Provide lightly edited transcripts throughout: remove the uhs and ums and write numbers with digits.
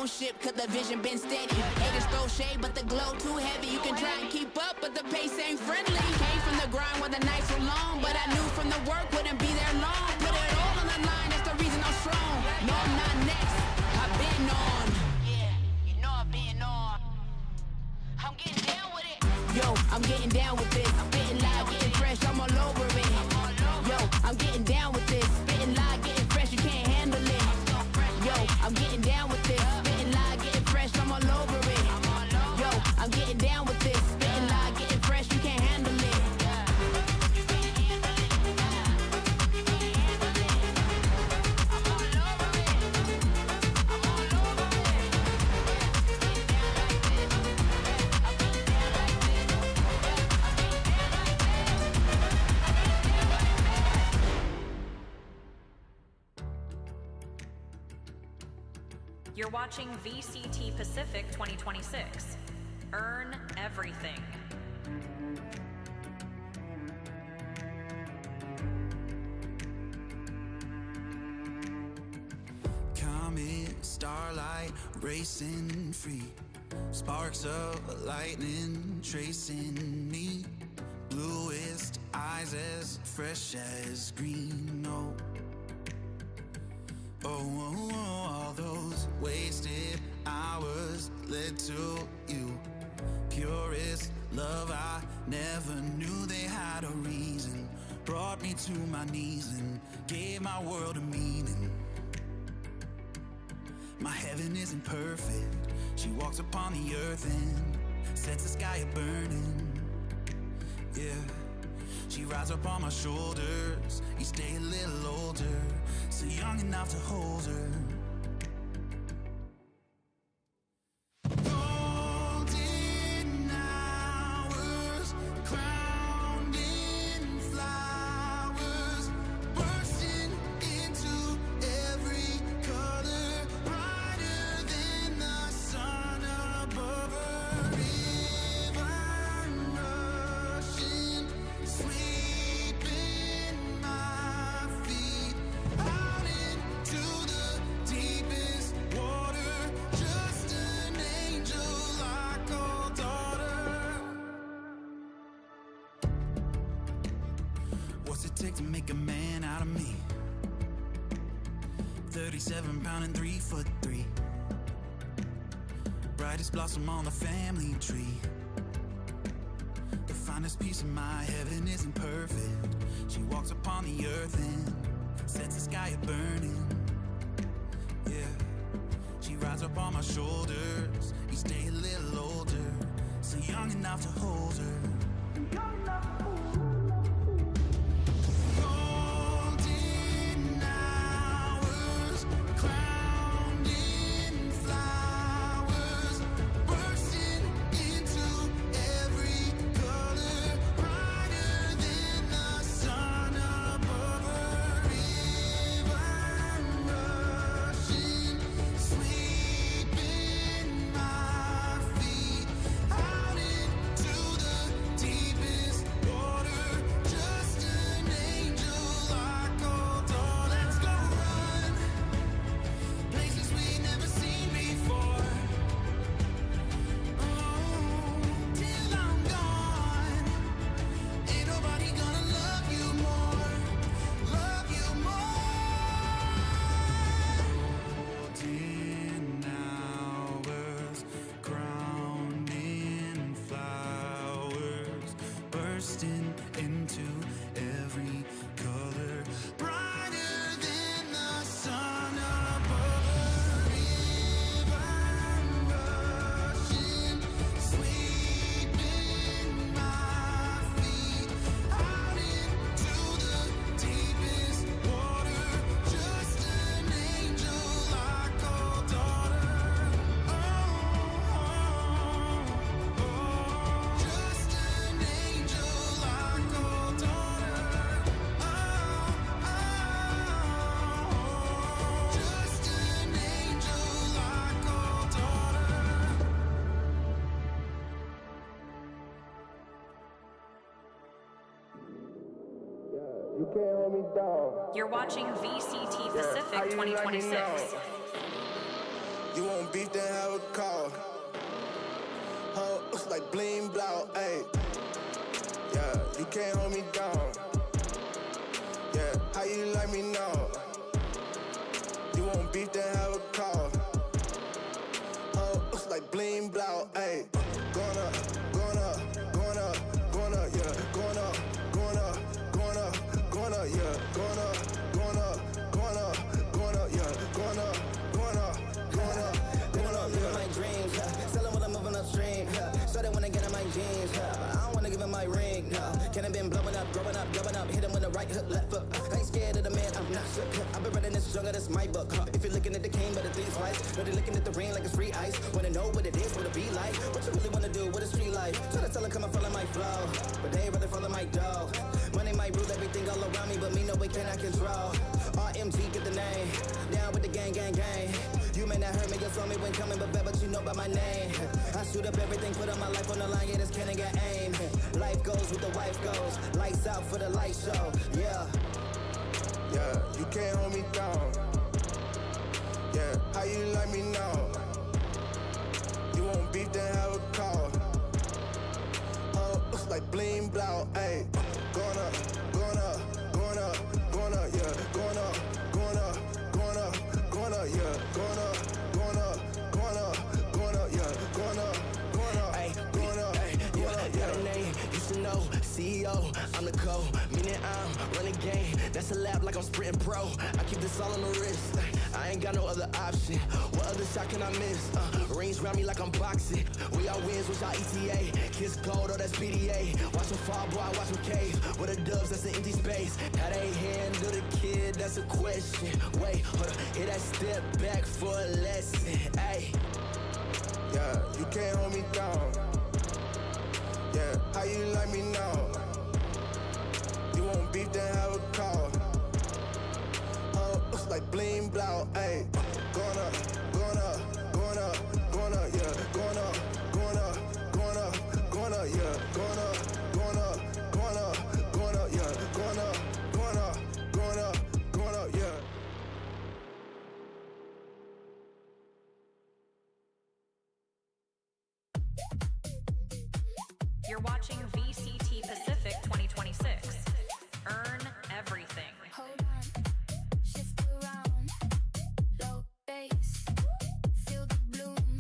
own ship, cause the vision been steady. Haters throw shade, but the glow too heavy. You can try and keep up, but the pace ain't friendly. Came from the grind where the nights were long, but I knew from the work wouldn't be there long. Put it all on the line, that's the reason I'm strong. No, I'm not next, I've been on. Yeah, you know I've been on. I'm getting down with it. Yo, I'm getting down with this. I'm getting live, getting fresh, I'm all over it. Yo, I'm getting down with this. Spitting live, getting fresh, you can't handle it. Yo, I'm getting down with this. Spitting live, getting fresh, I'm all over it. Yo, I'm getting down with this. Spitting live, getting fresh, you can't handle it. You're watching VCT Pacific 2026. Earn everything. Comet, starlight, racing free. Sparks of lightning tracing me. Bluest eyes as fresh as green. Oh, all those wasted hours led to you. Purest love I never knew they had a reason. Brought me to my knees and gave my world a meaning. My heaven isn't perfect. She walks upon the earth and sets the sky a-burning. Yeah, she rides up on my shoulders. Each day a little older, so young enough to hold her. Golden hours, crowned in flowers, bursting into every color, brighter than the sun above her. River rushing, sweeping my feet out into the deepest water. Just an angel I call daughter. What's it take to make a man out of me? 37 pound and 3'3". Brightest blossom on the family tree. The finest piece of my heaven isn't perfect. She walks upon the earth and sets the sky a-burning. Yeah, she rides up on my shoulders. Each day a little older, so young enough to hold her. Golden hours, crowned in flowers, bursting into every color, brighter than the sun above her. River rushing, sweeping my feet out into the deepest water. Just an angel I call daughter. Let's go run places we never seen before. Oh, till I'm gone, ain't nobody gonna love you more, love you more. Golden hours, crowned in flowers, bursting into every color, brighter than the sun above her. River rushing, sweeping my feet out into the deepest water. Just an angel I call daughter. Oh, just an angel I call daughter. Oh, just an angel I call daughter. You can't hold me down. You're watching VCT Pacific how you let me 2026. know? You want beef, then have a call. Looks like bling blow, ayy. Yeah, you can't hold me down. Yeah, how you like me now? You want beef, then have a call. Looks like bling blow, ayy. Gonna, yeah. Gonna, yeah. Gonna, yeah. Living my dreams, selling when I'm moving upstream. Started when I get in my jeans, but I don't wanna give him my ring. Can have been blowing up, growing up, hit him with the right hook, left foot. I ain't scared of the man, I'm not shook. I've been running this jungle, that's my book. If you're looking at the king, better think twice. No, they looking at the ring like it's free ice. Wanna know what it is, what it be like? What you really wanna do? What is street life? Try to tell her come and follow my flow, but they ain't rather follow my dough. Money might rule everything all around me, but me no way can I control. RMG, get the name. Down with the gang. You may not heard me, you saw me when coming, but you know by my name. I shoot up everything, put on my life on the line, yeah, this cannon got aim. Life goes with the wife goes. Lights out for the light show, yeah. Yeah, you can't hold me down. Yeah, how you like me now? You want beef, then have a call. Looks like bling blow, ayy. Gonna, yeah. Gonna, yeah. Gonna, yeah. Got a name, you should know. CEO, I'm the co, meaning I'm running game. That's a lab like I'm sprinting pro. I keep this all on the wrist. I ain't got no other option. What other shot can I miss? Rings round me like I'm boxing. We all wins, which y'all ETA. Kiss gold, oh that's PDA. Watch them fall, boy, watch them cave. With the dubs, that's an empty space. How they handle the kid, that's a question. Wait, hold up, hit that step back for a lesson. Ayy. Yeah, you can't hold me down. Yeah, how you like me now? You want beef, then have a call. Looks like bling blow, ayy. Gonna, yeah. Gonna, yeah. Gonna, yeah. Gonna, yeah. You're watching VCT Pacific 2026. Earn everything. Hold on, shift around, low bass, feel the bloom,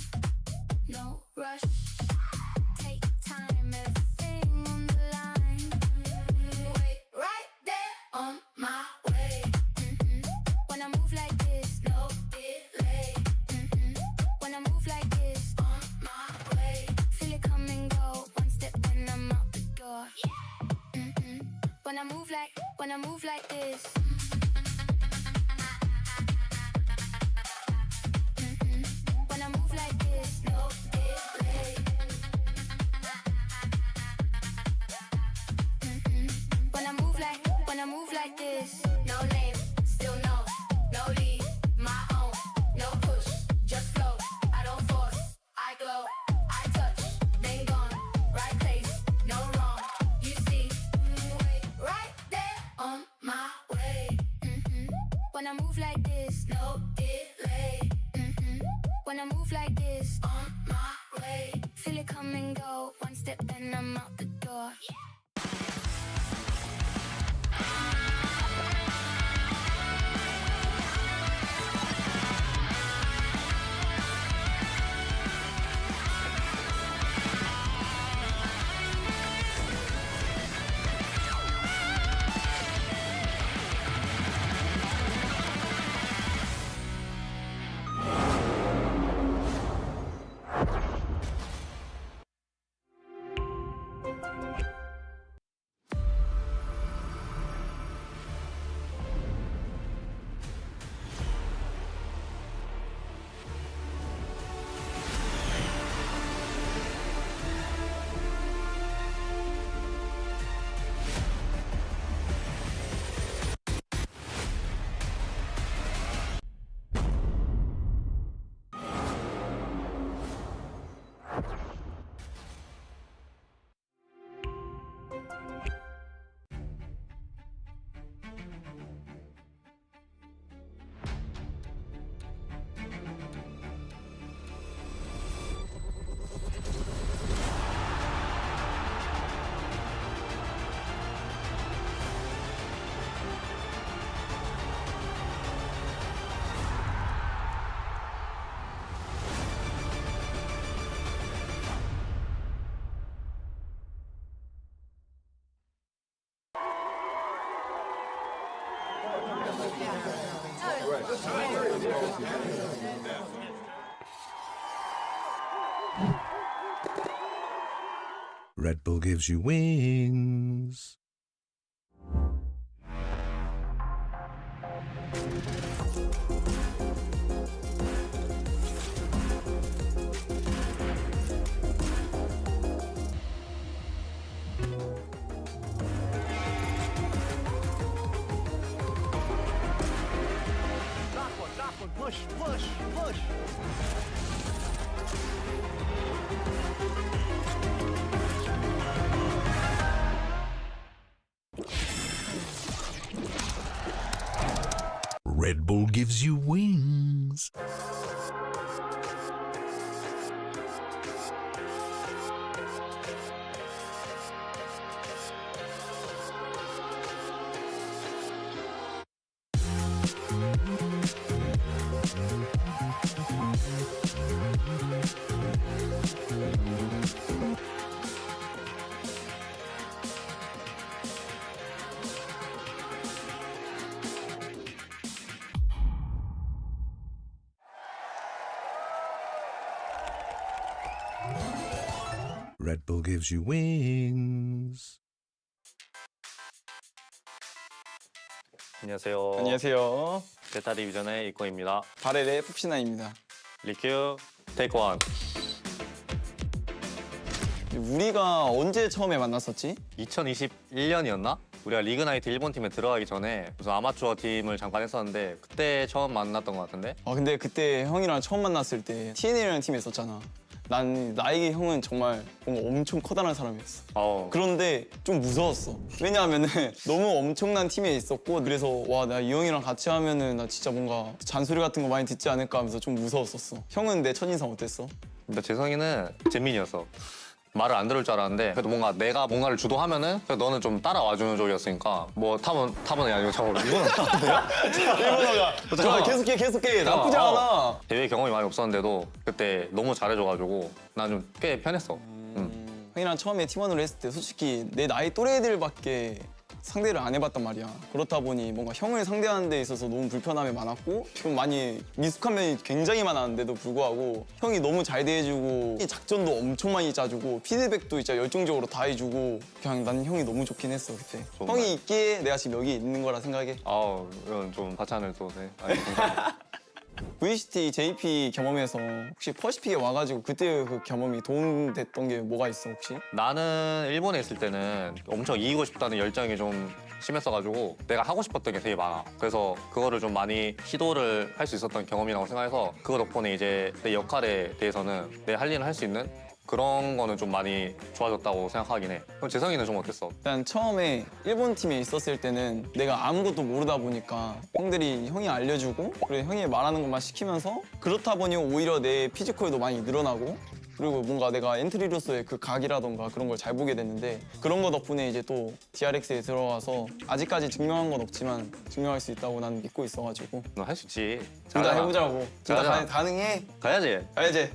no rush, take time, everything on the line, wait right there on my way, when I move like this, no delay, when I move like this, on my way, feel it come and go, one step then I'm out the door, when I move like this. When I move like this, no delay. When I move like this, no name, still no lead, my own, no push, just flow. I don't force, I glow, I touch, then gone, right place, no wrong. You see, wait, right there on my way. When I move like this, no delay. When I move like this, on my way. Feel it come and go, one step then I'm out the door. Red Bull gives you wings. Push, push, push. Red Bull gives you wings. Red Bull gives you wings. 안녕하세요. 안녕하세요. 배탈이 비전의 이코입니다. 바렐의 푹신아입니다. 리큐 테이크 원. 우리가 언제 처음에 만났었지? 2021년이었나? 우리가 리그나이트 일본 팀에 들어가기 전에 무슨 아마추어 팀을 잠깐 했었는데 그때 처음 만났던 것 같은데? 근데 그때 형이랑 처음 만났을 때 TNL이라는 팀에 있었잖아. 난 나에게 형은 정말 뭔가 엄청 커다란 사람이었어. 그런데 좀 무서웠어. 왜냐하면은 너무 엄청난 팀에 있었고 그래서 와, 나 이 형이랑 같이 하면은 나 진짜 뭔가 잔소리 같은 거 많이 듣지 않을까 하면서 좀 무서웠었어. 형은 내 첫인상 어땠어? 근데 재성이는 잼민이었어. 말을 안 들을 줄 알았는데 그래도 뭔가 내가 뭔가를 주도하면은 그래도 너는 좀 따라와주는 쪽이었으니까 뭐 타번이 아니고 잠깐만 이거는 일본어가 좋아, 계속해 나쁘지 않아. 대회 경험이 많이 없었는데도 그때 너무 잘해줘가지고 난 좀 꽤 편했어. 형이랑 처음에 팀원으로 했을 때 솔직히 내 나이 또래 애들밖에 상대를 안 해봤단 말이야. 그렇다 보니 뭔가 형을 상대하는 데 있어서 너무 불편함이 많았고 좀 많이 미숙한 면이 굉장히 많았는데도 불구하고 형이 너무 잘 대해주고 작전도 엄청 많이 짜주고 피드백도 진짜 열정적으로 다 해주고 그냥 난 형이 너무 좋긴 했어 그때. 정말. 형이 있기에 내가 지금 여기 있는 거라 생각해. 이건 좀 과찬을 또 네. VCT, JP 경험에서 혹시 퍼시픽에 와가지고 그때 그 경험이 도움됐던 게 뭐가 있어 혹시? 나는 일본에 있을 때는 엄청 이기고 싶다는 열정이 좀 심했어가지고 내가 하고 싶었던 게 되게 많아. 그래서 그거를 좀 많이 시도를 할 수 있었던 경험이라고 생각해서 그거 덕분에 이제 내 역할에 대해서는 내 할 일을 할 수 있는 그런 거는 좀 많이 좋아졌다고 생각하긴 해. 그럼 재성이는 좀 어땠어? 일단 처음에 일본 팀에 있었을 때는 내가 아무것도 모르다 보니까 형들이 형이 알려주고 그리고 형이 말하는 것만 시키면서 그렇다 보니 오히려 내 피지컬도 많이 늘어나고 그리고 뭔가 내가 엔트리로서의 그 각이라던가 그런 걸 잘 보게 됐는데 그런 거 덕분에 이제 또 DRX에 들어와서 아직까지 증명한 건 없지만 증명할 수 있다고 나는 믿고 있어가지고 너 할 수 있지. 둘 다 해보자고. 둘 다 잘하잖아. 가능해. 가야지. 가야지.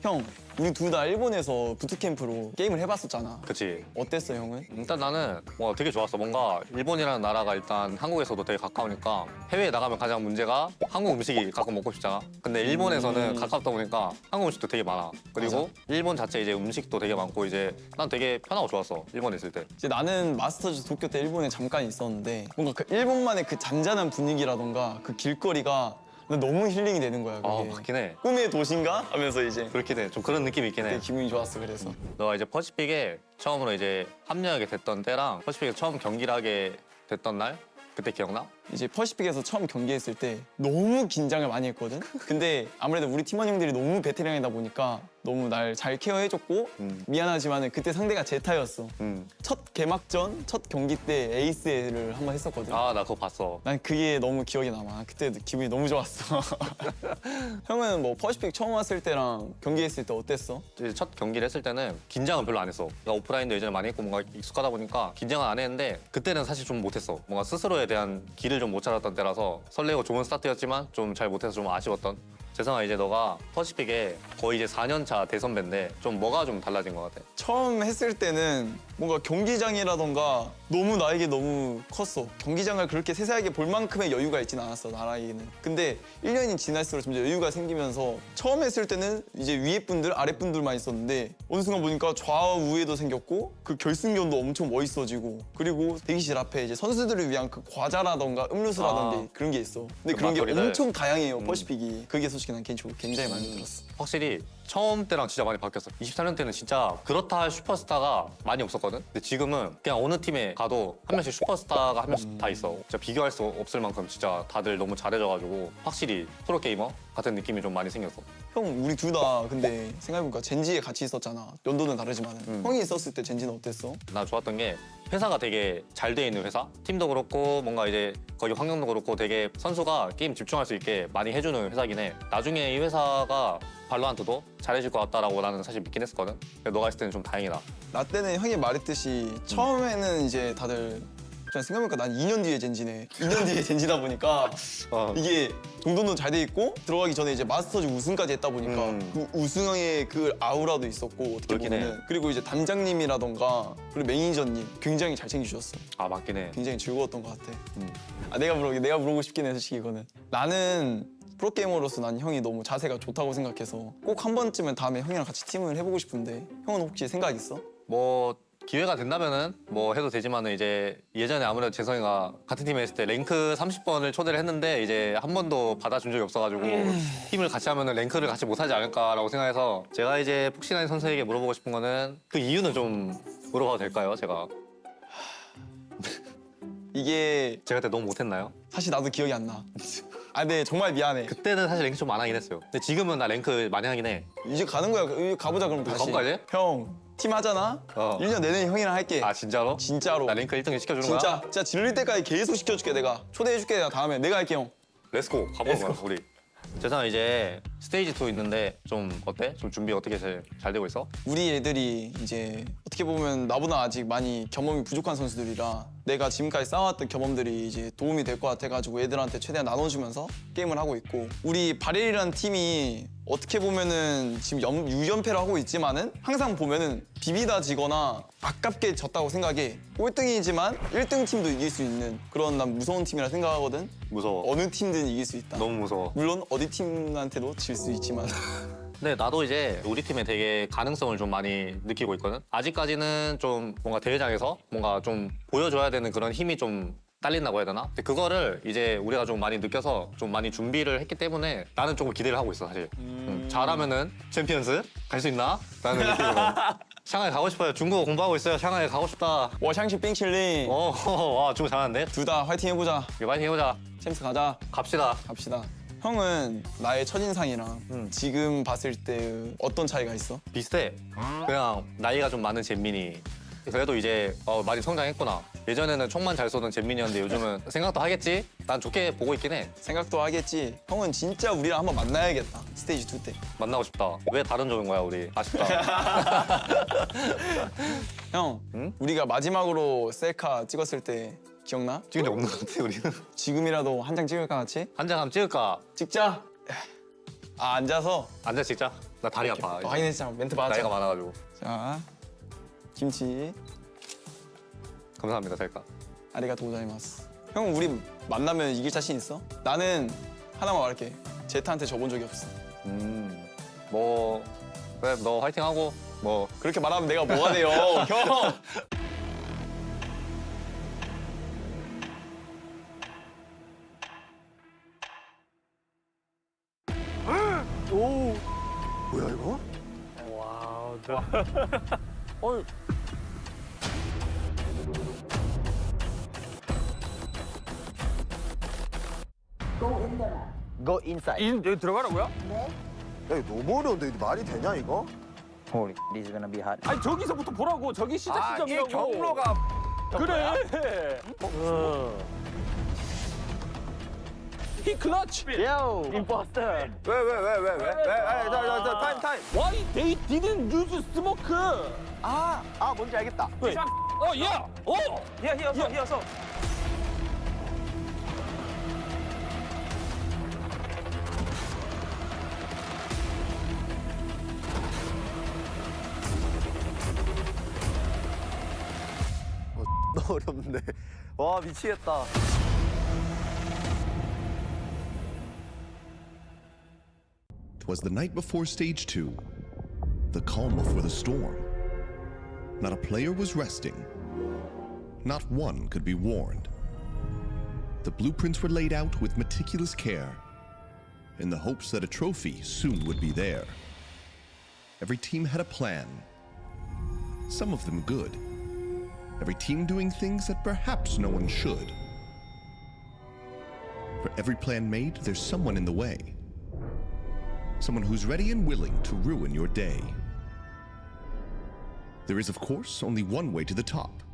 형, 우리 둘 다 일본에서 부트캠프로 게임을 해봤었잖아. 그치. 어땠어, 형은? 일단 나는 되게 좋았어. 뭔가 일본이라는 나라가 일단 한국에서도 되게 가까우니까 해외에 나가면 가장 문제가 한국 음식이 가끔 먹고 싶잖아. 근데 일본에서는 가깝다 보니까 한국 음식도 되게 많아. 그리고 맞아. 일본 자체 이제 음식도 되게 많고 이제 난 되게 편하고 좋았어. 일본에 있을 때. 이제 나는 마스터즈 도쿄 때 일본에 잠깐 있었는데 뭔가 그 일본만의 그 잔잔한 분위기라던가 그 길거리가 너무 힐링이 되는 거야, 그게. 맞긴 해. 꿈의 도시인가? 하면서 이제 그렇긴 해. 좀 그런 느낌이 있긴 해. 되게 기분이 좋았어, 그래서. 너가 이제 퍼시픽에 처음으로 이제 합류하게 됐던 때랑 퍼시픽에 처음 경기를 하게 됐던 날 그때 기억나? 이제 퍼시픽에서 처음 경기했을 때 너무 긴장을 많이 했거든? 근데 아무래도 우리 팀원 형들이 너무 베테랑이다 보니까 너무 날 잘 케어해줬고 미안하지만 그때 상대가 제타였어. 첫 개막전, 첫 경기 때 에이스를 한번 했었거든. 나 그거 봤어. 난 그게 너무 기억에 남아. 그때 기분이 너무 좋았어. 형은 뭐 퍼시픽 처음 왔을 때랑 경기했을 때 어땠어? 이제 첫 경기를 했을 때는 긴장은 별로 안 했어. 나 오프라인도 예전에 많이 했고 뭔가 익숙하다 보니까 긴장은 안 했는데 그때는 사실 좀 못했어. 뭔가 스스로에 대한 길을 좀 못 찾았던 때라서 설레고 좋은 스타트였지만 좀 잘 못해서 좀 아쉬웠던 재성아 이제 너가 퍼시픽에 거의 이제 4년차 대선배인데 좀 뭐가 좀 달라진 것 같아? 처음 했을 때는 뭔가 경기장이라던가 너무 나에게 너무 컸어. 경기장을 그렇게 세세하게 볼 만큼의 여유가 있진 않았어, 나에게는. 근데 1년이 지날수록 점점 여유가 생기면서 처음 했을 때는 이제 위에 분들, 아래 분들만 있었는데 어느 순간 보니까 좌우에도 생겼고 그 결승전도 엄청 멋있어지고 그리고 대기실 앞에 이제 선수들을 위한 그 과자라던가 음료수라던가 그런 게 있어. 근데 그 그런 게 막걸리들. 엄청 다양해요, 퍼시픽이. 그게 솔직히 난 개인적으로 굉장히 마음에 들었어. 확실히 처음 때랑 진짜 많이 바뀌었어. 24년 때는 진짜 그렇다 할 슈퍼스타가 많이 없었거든. 근데 지금은 그냥 어느 팀에 가도 한 명씩 슈퍼스타가 한 명씩 다 있어. 진짜 비교할 수 없을 만큼 진짜 다들 너무 잘해져가지고 확실히 프로게이머 같은 느낌이 좀 많이 생겼어. 형, 우리 둘 다 근데 생각해보니까 젠지에 같이 있었잖아. 연도는 다르지만 형이 있었을 때 젠지는 어땠어? 나 좋았던 게 회사가 되게 잘 돼 있는 회사? 팀도 그렇고 뭔가 이제 거기 환경도 그렇고 되게 선수가 게임 집중할 수 있게 많이 해주는 회사긴 해. 나중에 이 회사가 발로란트도 잘해줄 것 같다라고 나는 사실 믿긴 했었거든. 근데 너가 있을 때는 좀 다행이다. 나 때는 형이 말했듯이 처음에는 이제 다들 그냥 생각해보니까 난 2년 뒤에 젠지네. 2년 뒤에 젠지다 보니까 이게 정도는 잘 돼 있고 들어가기 전에 이제 마스터즈 우승까지 했다 보니까 그 우승의 그 아우라도 있었고 어떻게 그렇긴 해. 보면은 그리고 이제 단장님이라던가 그리고 매니저님 굉장히 잘 챙겨주셨어. 아 맞긴 해. 굉장히 즐거웠던 것 같아. 내가 물어보고 싶긴 해 솔직히 이거는. 나는 프로게이머로서 난 형이 너무 자세가 좋다고 생각해서 꼭 한 번쯤은 다음에 형이랑 같이 팀을 해보고 싶은데 형은 혹시 생각 있어? 뭐 기회가 된다면은 뭐 해도 되지만은 이제 예전에 아무래도 재성이가 같은 팀에 있을 때 랭크 30번을 초대를 했는데 이제 한 번도 받아준 적이 없어가지고 팀을 같이 하면은 랭크를 같이 못하지 않을까라고 생각해서 제가 이제 폭신한 선수에게 물어보고 싶은 거는 그 이유는 좀 물어봐도 될까요? 제가 이게 제가 그때 너무 못했나요? 사실 나도 기억이 안 나. 아, 근데 정말 미안해. 그때는 사실 랭크 좀 안 하긴 했어요. 근데 지금은 나 랭크 많이 하긴 해. 이제 가는 거야. 가보자 그럼 다시. 가볼까, 이제? 형, 팀 하잖아? 어. 1년 내내 형이랑 할게. 아 진짜로? 진짜로. 나 랭크 1등 시켜주는 거야? 진짜 질릴 때까지 계속 시켜줄게 내가. 초대해줄게 내가 다음에. 내가 할게 형. 렛츠고 가보는 거야 우리. 재성아 이제 스테이지 2 있는데 좀 어때? 좀 준비 어떻게 잘 되고 있어? 우리 애들이 이제 어떻게 보면 나보다 아직 많이 경험이 부족한 선수들이라 내가 지금까지 쌓아왔던 경험들이 이제 도움이 될 것 같아가지고 애들한테 최대한 나눠주면서 게임을 하고 있고 우리 바렐이라는 팀이 어떻게 보면은 지금 6연패를 하고 있지만은 항상 보면은 비비다 지거나 아깝게 졌다고 생각해. 꼴등이지만 1등 팀도 이길 수 있는 그런 난 무서운 팀이라 생각하거든. 무서워. 어느 팀든 이길 수 있다. 너무 무서워. 물론 어디 팀한테도 질 수 있지만 근데 나도 이제 우리 팀에 되게 가능성을 좀 많이 느끼고 있거든. 아직까지는 좀 뭔가 대회장에서 뭔가 좀 보여줘야 되는 그런 힘이 좀 딸린다고 해야 되나? 근데 그거를 이제 우리가 좀 많이 느껴서 좀 많이 준비를 했기 때문에 나는 조금 기대를 하고 있어 사실. 잘하면은 챔피언스 갈 수 있나? 라는 느낌으로. 샹하이 가고 싶어요. 중국어 공부하고 있어요. 샹하이 가고 싶다. 워샹시 빙칠링 와 중국 잘하는데? 둘 다 화이팅 해보자. 파이팅 해보자. 챔스 가자. 갑시다. 갑시다. 형은 나의 첫인상이랑 지금 봤을 때 어떤 차이가 있어? 비슷해. 그냥 나이가 좀 많은 잼민이. 그래도 이제 많이 성장했구나. 예전에는 총만 잘 쏘던 잼민이었는데 요즘은 생각도 하겠지? 난 좋게 보고 있긴 해. 생각도 하겠지. 형은 진짜 우리랑 한번 만나야겠다. 스테이지 2 때. 만나고 싶다. 왜 다른 쪽인 거야 우리? 아쉽다. 형, 우리가 마지막으로 셀카 찍었을 때 기억나? 찍은 적 없는 것 같아 우리는. 지금이라도 한 장 찍을까 같이? 한 장 한번 찍을까? 찍자. 아, 앉아서. 앉아 찍자. 나 다리 아파. 확인했잖아. 멘트 받았잖아. 나이가 많아가지고. 자, 김치. 감사합니다 셀카. 아리가토 고자이마스. 형, 우리 만나면 이길 자신 있어? 나는 하나만 말할게. 제타한테 져본 적이 없어. 뭐 그래 너 화이팅하고 뭐 그렇게 말하면 내가 뭐가 돼요, 형? 뭐야 이거? Go inside. 여기 들어가라고요? 네. 야 이거 너무 어려운데 이거 말이 되냐 이거? Holy, this is gonna be hard. 아니 저기서부터 보라고. 저기 시작 지점이라고. 경로가 그래. 히 클러치. Yo, imposter. 왜? 타임. Why they didn't use smoke? 아, 뭔지 알겠다. 왜? 히어서. 어렵네. 와, 미치겠다. Twas the night before stage 2, the calm before the storm. Not a player was resting. Not one could be warned. The blueprints were laid out with meticulous care, in the hopes that a trophy soon would be there. Every team had a plan, some of them good. Every team doing things that perhaps no one should. For every plan made, there's someone in the way. Someone who's ready and willing to ruin your day. There is, of course, only one way to the top.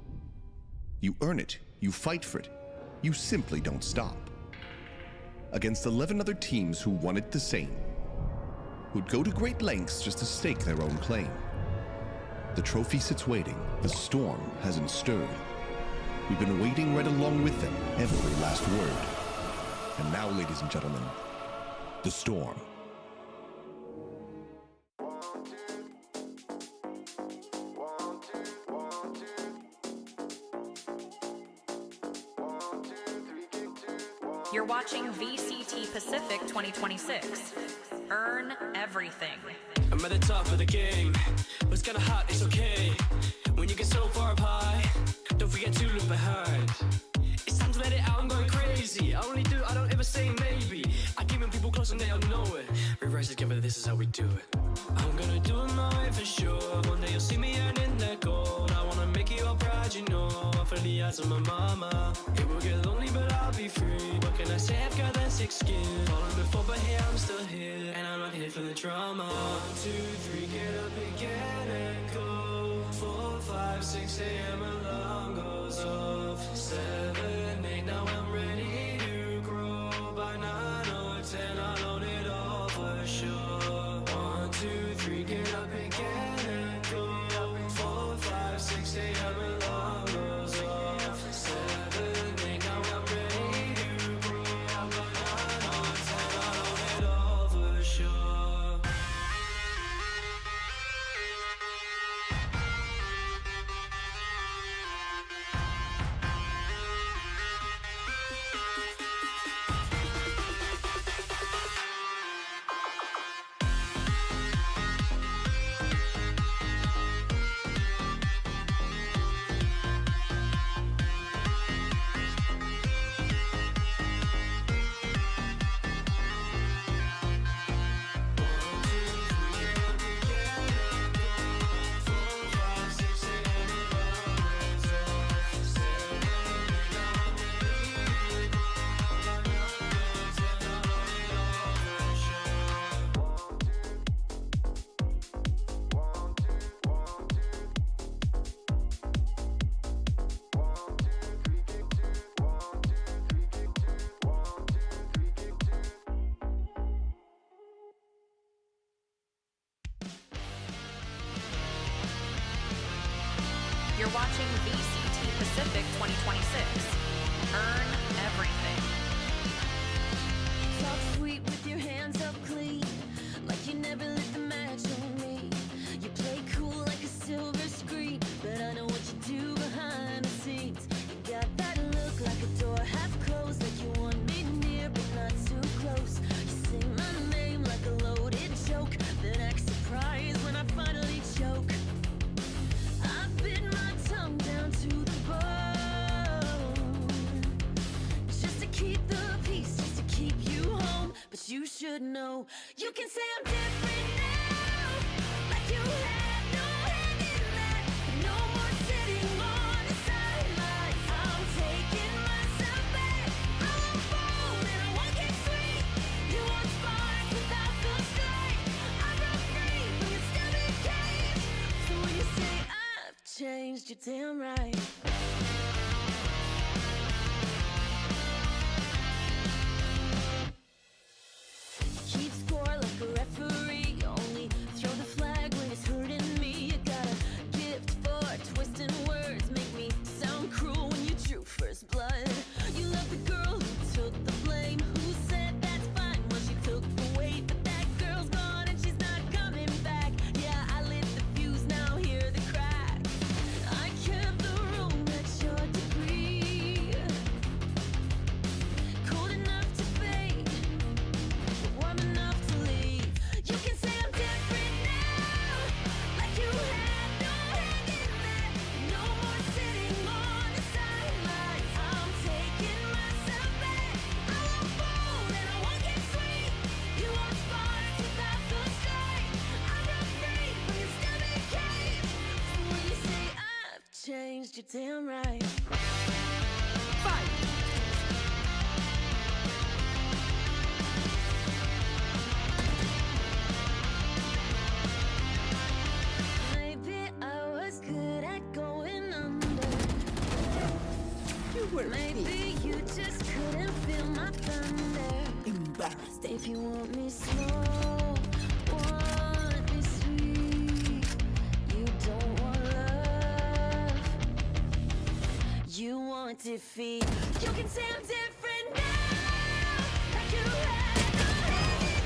You earn it, you fight for it, you simply don't stop. Against 11 other teams who want it the same, who'd go to great lengths just to stake their own claim. The trophy sits waiting, the storm hasn't stirred. We've been waiting right along with them, every last word. And now, ladies and gentlemen, the storm. You're watching VCT Pacific 2026. Earn everything. I'm at the top of the game. What's kinda hot, it's okay. When you get so far up high, don't forget to look behind. It's time to let it out, I'm going crazy. I don't ever say maybe. I keep people close and they all know it. We rise together, this is how we do it. I'm gonna do it my way for sure. One day you'll see me earning that gold. I wanna make you all proud, you know. For the eyes of my mama. It will get lonely, but I'll be free. What can I say? I've got that thick skin. Fallen before, but here I'm still here. And I'm not here for the drama. 1, 2, 3, get up again and go. 4, 5, 6 a.m. alarm goes off. 7, 8, now I'm ready to grow. By 9 or 10, I'll own it all for sure. 1, 2, 3, get up again and go. 4, 5, 6 a.m. alarm goes off. 7, 8, now I'm ready to grow. By 9 or 10, I'll own it all for sure. You're watching VCT Pacific 2026. Earn everything. Talk sweet with your hands up clean, like you never lit the match on me. You play cool like a silver screen, but I know what you do behind the scenes. You got that look like a door half closed, like you want me near but not too close. You say my name like a loaded joke, then act surprised when I finally choke. I bit my tongue down to the bone, just to keep the peace, just to keep you home. But you should know, you can say I'm different now, like you had no hand in that. But no more sitting on the sideline. I'm taking myself back. I'm bold and I won't get sweet. You want sparks without the flame. I broke free from your stupid cage. So when you say I've changed, you're damn right. Keep score like a referee. Only throw the flag when it's hurting me. You got a gift for twisting words. Make me sound cruel when you drew first blood. You love the girl who took the blame, who said that's fine when she took the weight. But that girl's gone and she's not coming back. Yeah, I lit the fuse, now hear the crack. I kept the room that you're changed, you're damn right. Maybe I was good at going under. Maybe you just couldn't feel my thunder. Embarrassed. If you want me slow, want me sweet, you don't want love, you want defeat. You can say I'm different now, like you had no hate,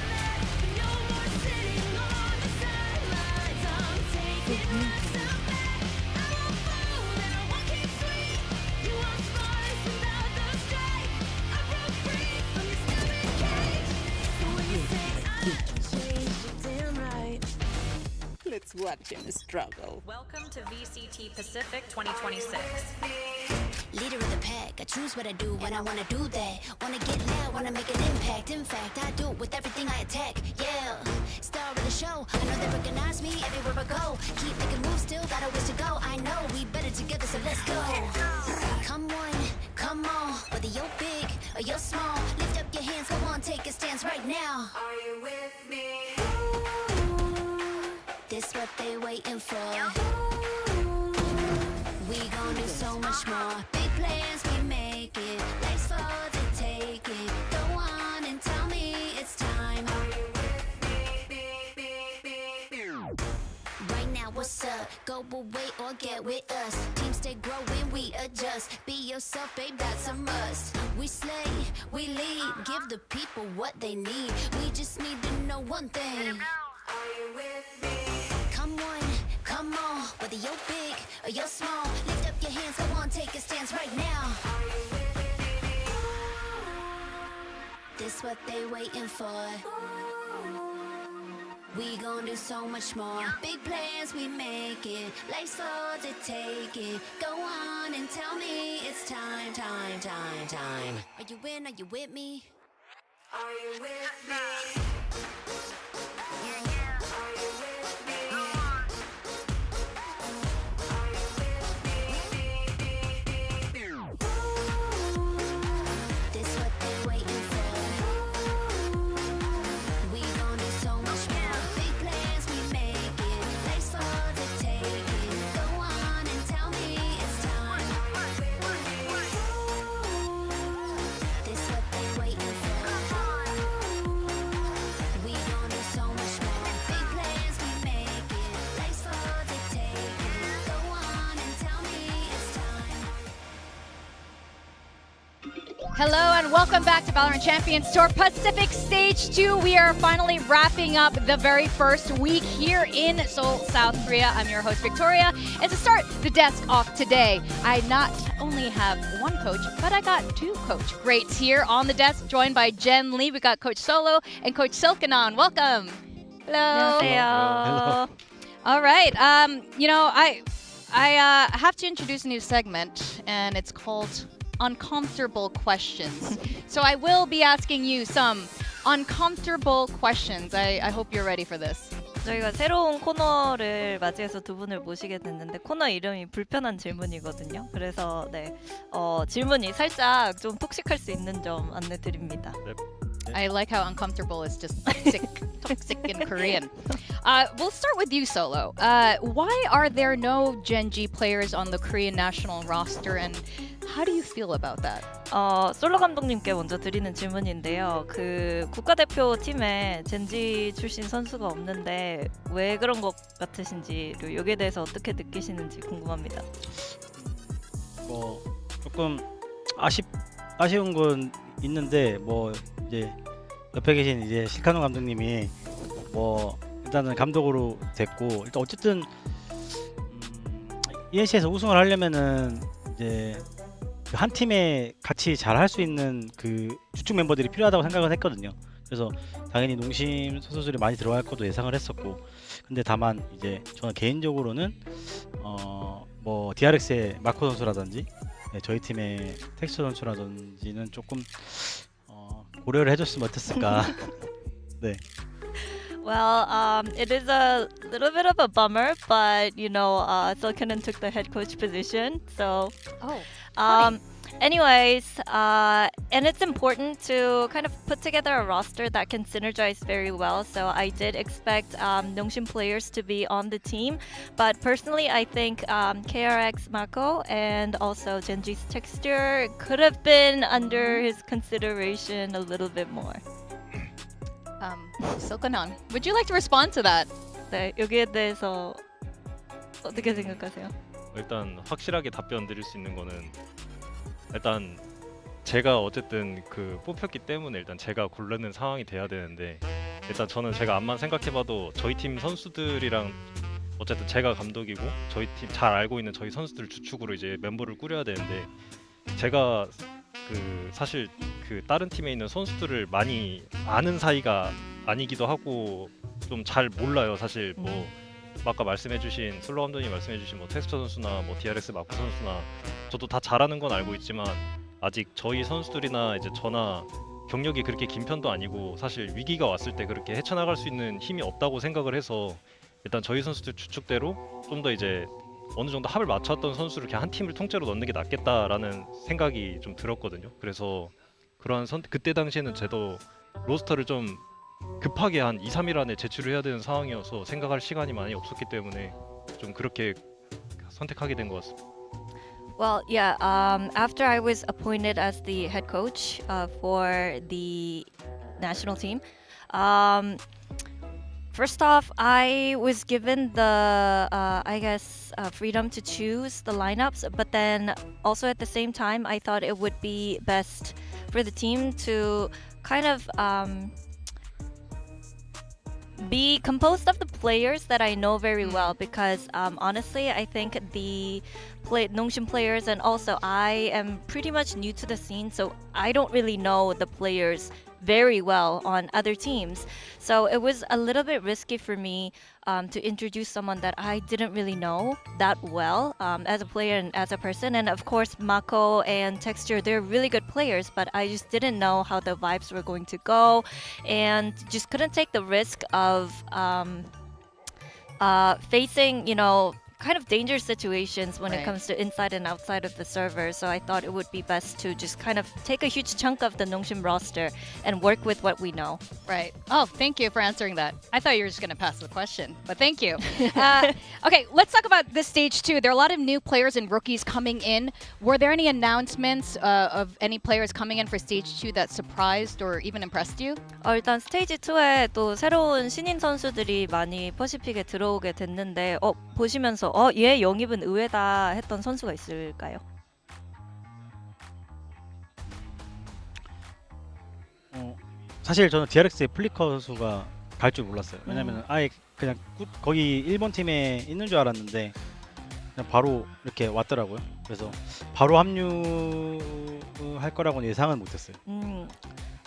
but no more sitting on the sidelines. I'm taking myself back. I won't fold and I won't keep sweet. You want spice without the strike. I broke free from your stomach cage. So when you say I changed, you're damn right. Let's watch him struggle. Welcome to VCT Pacific 2026. Leader of the pack, I choose what I do when I wanna do that. Wanna get loud, wanna make an impact. In fact, I do it with everything I attack. Yeah, star of the show. I know they recognize me everywhere I go. Keep making moves, still got a ways to go. I know we better together, so let's go. Come on, whether you're big or you're small, lift up your hands, go on, take a stance right now. Are you with me? This what they waiting for. We gon' do so much more. Big plans, we make it. Thanks for the take it. Go on and tell me it's time. Right now, what's up? Go away or get with us. Team stay growing, we adjust. Be yourself, babe, that's a must. We slay, we lead. Give the people what they need. We just need to know one thing. Are you with me? Come on, whether you're big or you're small, lift up your hands, go on, take a stance right now. This what they waiting for. We gon' do so much more. Big plans, we make it. Life's for to take it. Go on and tell me it's time. Are you in, are you with me? Are you with me? Hello and welcome back to VALORANT Champions Tour Pacific Stage 2. We are finally wrapping up the very first week here in Seoul, South Korea. I'm your host, Victoria. And to start the desk off today, I not only have one coach, but I got two coach greats here on the desk, joined by Jen Lee. We got Coach Solo and Coach Silkenon. Welcome. Hello. 안녕하세요. All right. I have to introduce a new segment, and it's called Uncomfortable Questions. So I will be asking you some uncomfortable questions. I hope you're ready for this. 저희가 새로운 코너를 맞이해서 두 분을 모시게 됐는데 코너 이름이 불편한 질문이거든요. 그래서 질문이 살짝 좀 톡식할 수 있는 점 안내드립니다. I like how uncomfortable is just toxic in Korean. We'll start with you, Solo. Why are there no Gen G players on the Korean national roster, and how do you feel about that? 솔로 감독님께 먼저 드리는 질문인데요. 그 국가대표 팀에 젠지 출신 선수가 없는데 왜 그런 것 같으신지, 여기에 대해서 어떻게 느끼시는지 궁금합니다. 조금 아쉬운 건 있는데 이제 옆에 계신 이제 실카노 감독님이 일단은 감독으로 됐고, 일단 어쨌든 ENC에서 우승을 하려면은 이제 한 팀에 같이 잘 할 수 있는 그 주축 멤버들이 필요하다고 생각을 했거든요. 그래서 당연히 농심 선수들이 많이 들어갈 것도 예상을 했었고, 근데 다만 이제 저는 개인적으로는 DRX의 마코 선수라든지 저희 팀의 텍스처 선수라든지는 조금 고려를 해줬으면 어땠을까. 네. Well, it is a little bit of a bummer, but Silkanen took the head coach position, so. Oh. Anyways, and it's important to kind of put together a roster that can synergize very well. So I did expect Nongshim players to be on the team, but personally, I think KRX Mako and also Genji's Texture could have been under his consideration a little bit more. Silkanon, would you like to respond to that? 네, 여기에 대해서 어떻게 생각하세요? 일단 확실하게 답변 드릴 수 있는 거는 일단 제가 어쨌든 그 뽑혔기 때문에 일단 제가 고르는 상황이 돼야 되는데 일단 저는 제가 암만 생각해봐도 저희 팀 선수들이랑 어쨌든 제가 감독이고 저희 팀 잘 알고 있는 저희 선수들 주축으로 이제 멤버를 꾸려야 되는데 제가 그 사실 그 다른 팀에 있는 선수들을 많이 아는 사이가 아니기도 하고 좀 잘 몰라요. 사실 뭐 아까 말씀해주신 솔로 감독님 말씀해주신 뭐 텍스처 선수나 뭐 DRX 마코 선수나 저도 다 잘하는 건 알고 있지만 아직 저희 선수들이나 이제 저나 경력이 그렇게 긴 편도 아니고 사실 위기가 왔을 때 그렇게 헤쳐나갈 수 있는 힘이 없다고 생각을 해서 일단 저희 선수들 주축대로 좀 더 이제 어느 정도 합을 맞췄던 선수를 그냥 한 팀을 통째로 넣는 게 낫겠다라는 생각이 좀 들었거든요. 그래서 그러한 그때 당시에는 저도 로스터를 좀 급하게 한 2, 3일 안에 제출을 해야 되는 상황이어서 생각할 시간이 많이 없었기 때문에 좀 그렇게 선택하게 된 것 같습니다. Well, yeah. After I was appointed as the head coach for the national team, first off, I was given the, freedom to choose the lineups. But then also at the same time, I thought it would be best for the team to kind of be composed of the players that I know very well, because honestly, I think the Nongshim players, and also I am pretty much new to the scene, so I don't really know the players very well on other teams. So it was a little bit risky for me to introduce someone that I didn't really know that well as a player and as a person. And of course, Mako and Texture, they're really good players, but I just didn't know how the vibes were going to go and just couldn't take the risk of facing, kind of dangerous situations when it comes to inside and outside of the server. So I thought it would be best to just kind of take a huge chunk of the Nongshim roster and work with what we know. Right. Oh, thank you for answering that. I thought you were just going to pass the question, but thank you. Okay, let's talk about this stage 2. There are a lot of new players and rookies coming in. Were there any announcements of any players coming in for stage 2 that surprised or even impressed you? 일단 스테이지 2에 또 새로운 신인 선수들이 많이 퍼시픽에 들어오게 됐는데 보시면서 얘 영입은 의외다 했던 선수가 있을까요? 사실 저는 DRX의 플리커 선수가 갈 줄 몰랐어요. 왜냐면 아예 그냥 거기 일본 팀에 있는 줄 알았는데 그냥 바로 이렇게 왔더라고요. 그래서 바로 합류할 거라고는 예상은 못했어요.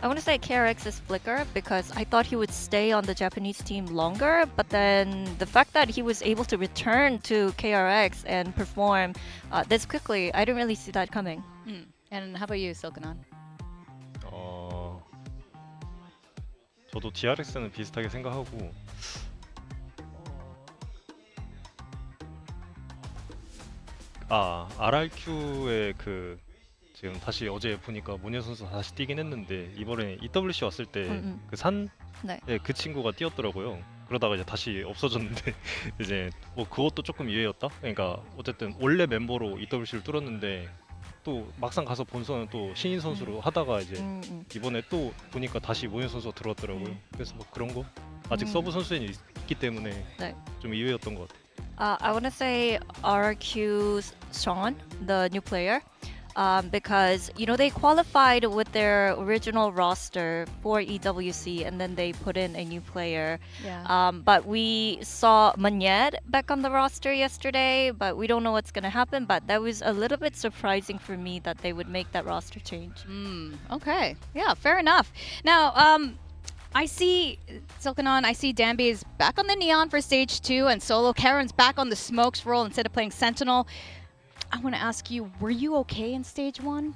I want to say KRX's Flicker because I thought he would stay on the Japanese team longer, but then the fact that he was able to return to KRX and perform this quickly, I didn't really see that coming. And how about you, Silkanon? 저도 DRX는 비슷하게 생각하고 RRQ의 그 지금 다시 어제 보니까 모녀 선수 다시 뛰긴 했는데 이번에 EWC 왔을 때 그 산에 그 친구가 뛰었더라고요. 그러다가 이제 다시 없어졌는데 이제 뭐 그것도 조금 이해였다. 그러니까 어쨌든 원래 멤버로 EWC를 뚫었는데 또 막상 가서 본선은 또 신인 선수로 하다가 이제 이번에 또 보니까 다시 모녀 선수가 들어왔더라고요. 그래서 뭐 그런 거 아직 서브 선수에 있기 때문에 좀 이해였던 것 같아요. I want to say RQ's Sean, the new player. Because they qualified with their original roster for EWC and then they put in a new player. But we saw Manyed back on the roster yesterday, but we don't know what's going to happen. But that was a little bit surprising for me that they would make that roster change. Okay, yeah, fair enough. Now, I see Silkanon, I see Danby is back on the Neon for stage 2 and Solo Karen's back on the Smokes role instead of playing Sentinel. I want to ask you, were you okay in stage 1?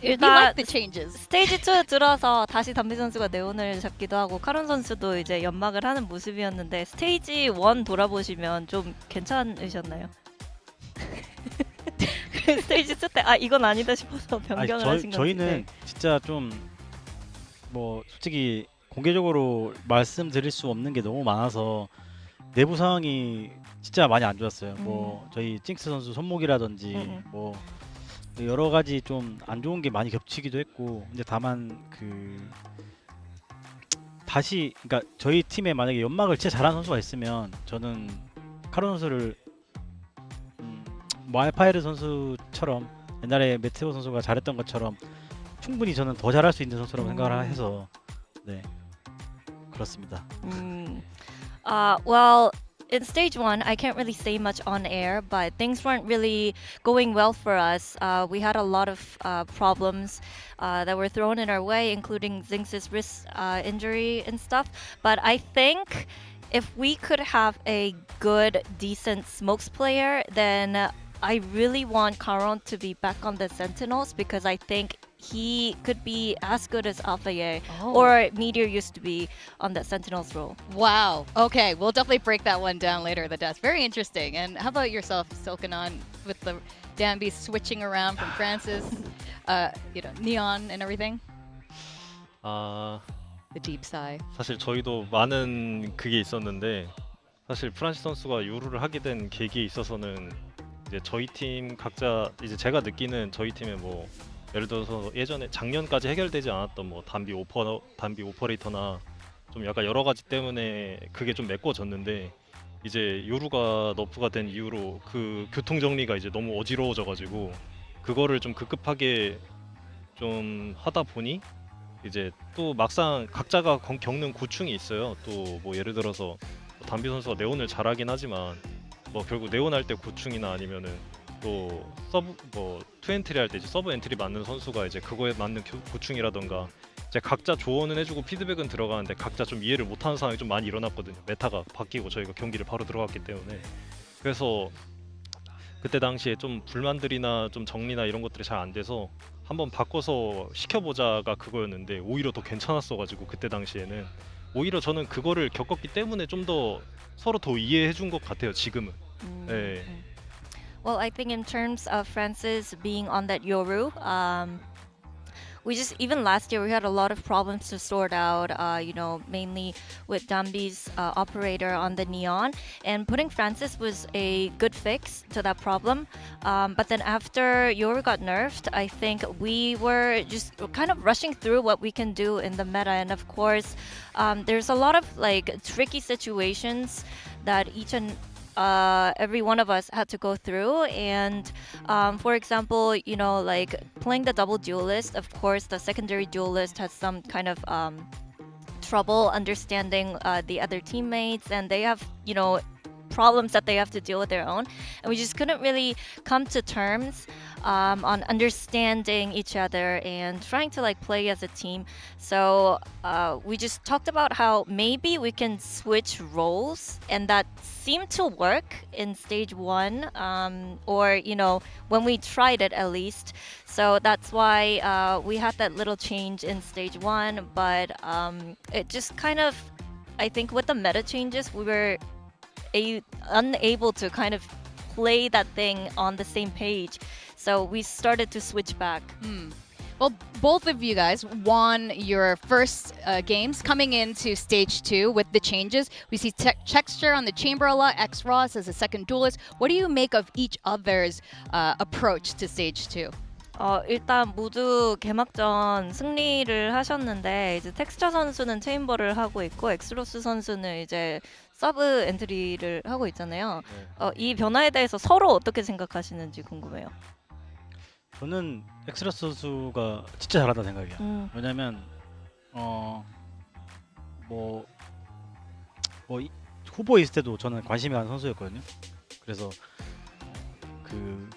We 일단 like the changes. 스테이지 2 들어서 다시 담비 선수가 네온을 잡기도 하고 카론 선수도 이제 연막을 하는 모습이었는데 스테이지 1 돌아보시면 좀 괜찮으셨나요? 그 스테이지 2 때 아 이건 아니다 싶어서 변경을 하신 건데. 저희는 진짜 좀 뭐 솔직히 공개적으로 말씀드릴 수 없는 게 너무 많아서 내부 상황이 진짜 많이 안 좋았어요. 뭐 저희 찡스 선수 손목이라든지 뭐 여러 가지 좀 안 좋은 게 많이 겹치기도 했고 근데 다만 그 다시 그러니까 저희 팀에 만약에 연막을 진짜 잘하는 선수가 있으면 저는 카론 선수를 뭐 알파이르 선수처럼 옛날에 메테오 선수가 잘했던 것처럼 충분히 저는 더 잘할 수 있는 선수라고 생각을 해서 네 그렇습니다. Well, in stage 1, I can't really say much on air, but things weren't really going well for us. We had a lot of problems that were thrown in our way, including Zinx's wrist injury and stuff. But I think if we could have a good, decent smokes player, then I really want Caron to be back on the Sentinels because I think he could be as good as Alpha Ye or Meteor used to be on that Sentinels role. Wow. Okay, we'll definitely break that one down later. That's very interesting. And how about yourself, Silkanon, with the Danby switching around from Francis, Neon and everything? The deep sigh. 사실 저희도 많은 그게 있었는데 사실 프란시스 선수가 요루를 하게 된 계기에 있어서는 이제 저희 팀 각자 이제 제가 느끼는 저희 팀의 뭐 예를 들어서 예전에 작년까지 해결되지 않았던 뭐 담비 오퍼레이터나 좀 약간 여러 가지 때문에 그게 좀 메꿔졌는데 이제 요루가 너프가 된 이후로 그 교통 정리가 이제 너무 어지러워져가지고 그거를 좀 급급하게 좀 하다 보니 이제 또 막상 각자가 겪는 고충이 있어요. 또 뭐 예를 들어서 담비 선수가 네온을 잘하긴 하지만 뭐 결국 네온 할 때 고충이나 아니면은 또 서브 뭐 투엔트리 할 때 이제 서브 엔트리 맞는 선수가 이제 그거에 맞는 고충이라던가 이제 각자 조언은 해주고 피드백은 들어가는데 각자 좀 이해를 못하는 상황이 좀 많이 일어났거든요. 메타가 바뀌고 저희가 경기를 바로 들어갔기 때문에 그래서 그때 당시에 좀 불만들이나 좀 정리나 이런 것들이 잘 안 돼서 한번 바꿔서 시켜보자가 그거였는데 오히려 더 괜찮았어가지고 그때 당시에는 오히려 저는 그거를 겪었기 때문에 좀 더 서로 더 이해해준 것 같아요. 지금은. 네. Well, I think in terms of Francis being on that Yoru, we just even last year we had a lot of problems to sort out. Mainly with Dambi's operator on the Neon, and putting Francis was a good fix to that problem. But then after Yoru got nerfed, I think we were just kind of rushing through what we can do in the meta, and of course, there's a lot of like tricky situations that each and every one of us had to go through. And for example, like playing the double duelist, of course the secondary duelist has some kind of trouble understanding the other teammates, and they have problems that they have to deal with their own, and we just couldn't really come to terms on understanding each other and trying to like play as a team. So we just talked about how maybe we can switch roles, and that seemed to work in stage 1, or when we tried it at least. So that's why we had that little change in stage 1, but it just kind of, I think with the meta changes, we were unable to kind of play that thing on the same page, so we started to switch back. Well, both of you guys won your first games coming into stage 2 with the changes. We see Texture on the Chamber a lot, X-Ross as a second duelist. What do you make of each other's approach to stage 2? 일단 모두 개막전 승리를 하셨는데 이제 텍스처 선수는 체인버를 하고 있고 엑스로스 선수는 이제 서브 엔트리를 하고 있잖아요. 이 변화에 대해서 서로 어떻게 생각하시는지 궁금해요. 저는 엑스러스 선수가 진짜 잘한다 생각이야. 왜냐면 후보에 있을 때도 저는 관심이 가는 선수였거든요. 그래서 그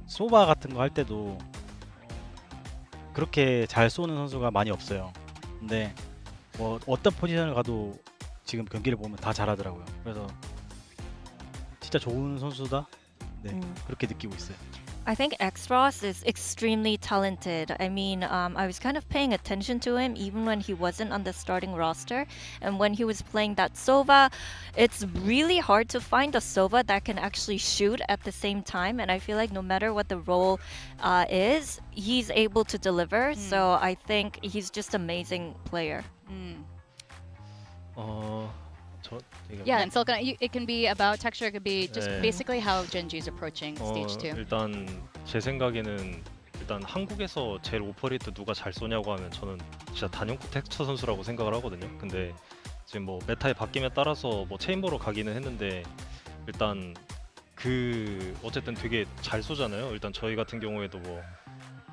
소바 같은 거 할 때도 그렇게 잘 쏘는 선수가 많이 없어요. 근데 뭐 어떤 포지션을 가도 지금 경기를 보면 다 잘하더라고요. 그래서 진짜 좋은 선수다. 네, 그렇게 느끼고 있어요. I think X-Ross is extremely talented. I mean, I was kind of paying attention to him even when he wasn't on the starting roster. And when he was playing that Sova, it's really hard to find a Sova that can actually shoot at the same time. And I feel like no matter what the role is, he's able to deliver. So I think he's just an amazing player. Yeah, and Silken, it can be about texture. It could be just 네. basically how Genji's approaching stage 2. 일단 제 생각에는 일단 한국에서 제일 오퍼레이터 누가 잘 쏘냐고 하면 저는 진짜 단연코 텍스처 선수라고 생각을 하거든요. 근데 지금 뭐 메타의 바뀜에 따라서 뭐 체인버로 가기는 했는데 일단 그 어쨌든 되게 잘 쏘잖아요. 일단 저희 같은 경우에도 뭐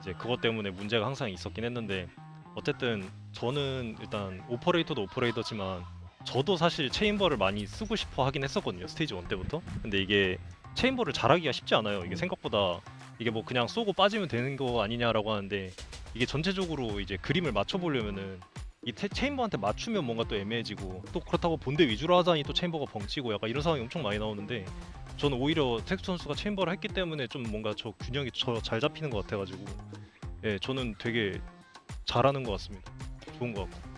이제 그것 때문에 문제가 항상 있었긴 했는데 어쨌든 저는 일단 오퍼레이터도 오퍼레이터지만 저도 사실 체인버를 많이 쓰고 싶어 하긴 했었거든요. 스테이지 1 때부터. 근데 이게 체인버를 잘하기가 쉽지 않아요. 이게 생각보다 이게 뭐 그냥 쏘고 빠지면 되는 거 아니냐라고 하는데 이게 전체적으로 이제 그림을 맞춰보려면은 이 체인버한테 맞추면 뭔가 또 애매해지고 또 그렇다고 본대 위주로 하자니 또 체인버가 벙치고 약간 이런 상황이 엄청 많이 나오는데 저는 오히려 텍스 선수가 체인버를 했기 때문에 좀 뭔가 저 균형이 잘 잡히는 것 같아가지고 예 저는 되게 잘하는 것 같습니다. 좋은 것 같고.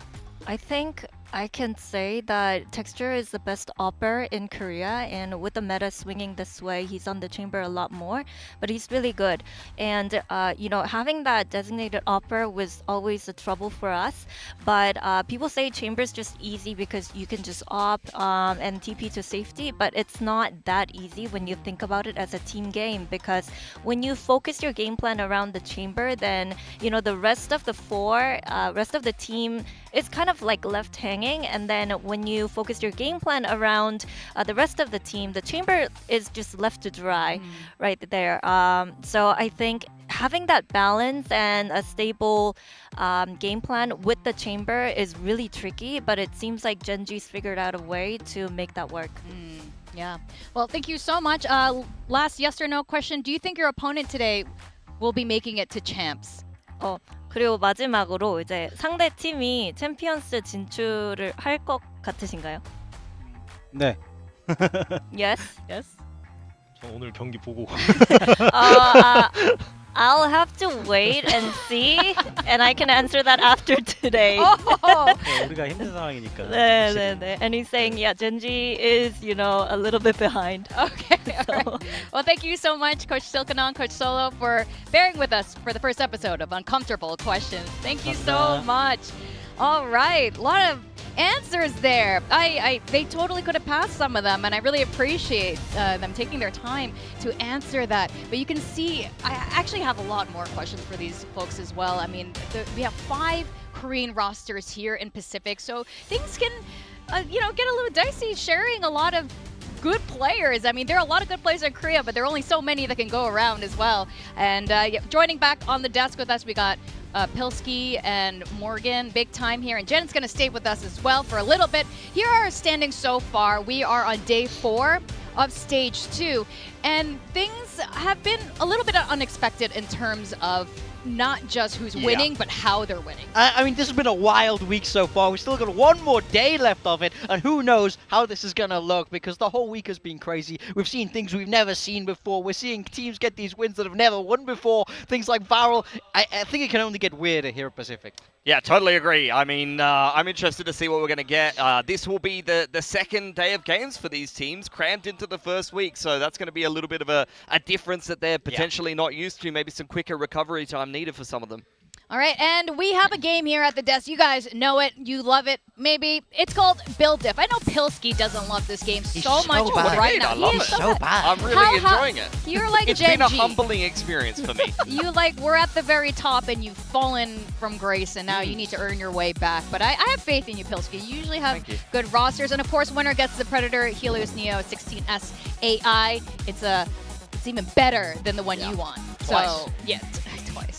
I think I can say that Texture is the best opper in Korea, and with the meta swinging this way, he's on the chamber a lot more, but he's really good. And you know, having that designated opper was always a trouble for us, but people say chamber's just easy because you can just op and TP to safety, but it's not that easy when you think about it as a team game, because when you focus your game plan around the chamber, then you know the rest of the team is kind of like left hanging, and then when you focus your game plan around the rest of the team, the chamber is just left to dry right there. So I think having that balance and a stable game plan with the chamber is really tricky, but it seems like Genji's figured out a way to make that work. Yeah. Well, thank you so much. Last yes or no question. Do you think your opponent today will be making it to champs? 그리고 마지막으로 이제 상대 팀이 챔피언스 진출을 할 것 같으신가요? 네. Yes. Yes. 저 오늘 경기 보고 I'll have to wait and see, and I can answer that after today. 우리가 힘든 상황이니까. 네. And he's saying, yeah, Genji is, you know, a little bit behind. Okay. All right. Well, thank you so much, Coach Silkanon, Coach Solo, for bearing with us for the first episode of Uncomfortable Questions. Thank you so much. All right. A lot of answers there. They totally could have passed some of them, and I really appreciate them taking their time to answer that. But you can see, I actually have a lot more questions for these folks as well. I mean, we have 5 Korean rosters here in Pacific, so things can, you know, get a little dicey sharing a lot of good players. I mean, there are a lot of good players in Korea, but there are only so many that can go around as well. And joining back on the desk with us, we got Pilsky and Morgan, big time here. And Jen's going to stay with us as well for a little bit. Here are our standings so far. We are on day 4 of stage 2. And things have been a little bit unexpected in terms of not just who's winning, but how they're winning. I mean, this has been a wild week so far. We've still got one more day left of it, and who knows how this is going to look, because the whole week has been crazy. We've seen things we've never seen before. We're seeing teams get these wins that have never won before. Things like VALORANT. I think it can only get weirder here at Pacific. Yeah, totally agree. I mean, I'm interested to see what we're going to get. This will be the second day of games for these teams, crammed into the first week. So that's going to be a little bit of a difference that they're potentially not used to. Maybe some quicker recovery time needed for some of them. All right, and we have a game here at the desk. You guys know it. You love it. Maybe. It's called Build Diff. I know Pilsky doesn't love this game so much right now. I love it. So bad. I'm really enjoying it. You're like It's Genji. been a humbling experience for me. You we're at the very top and you've fallen from grace, and now you need to earn your way back. But I have faith in you, Pilsky. You usually have good rosters. And of course, winner gets the Predator Helios Neo 16S AI. It's even better than the one you want. Twice. So, yeah.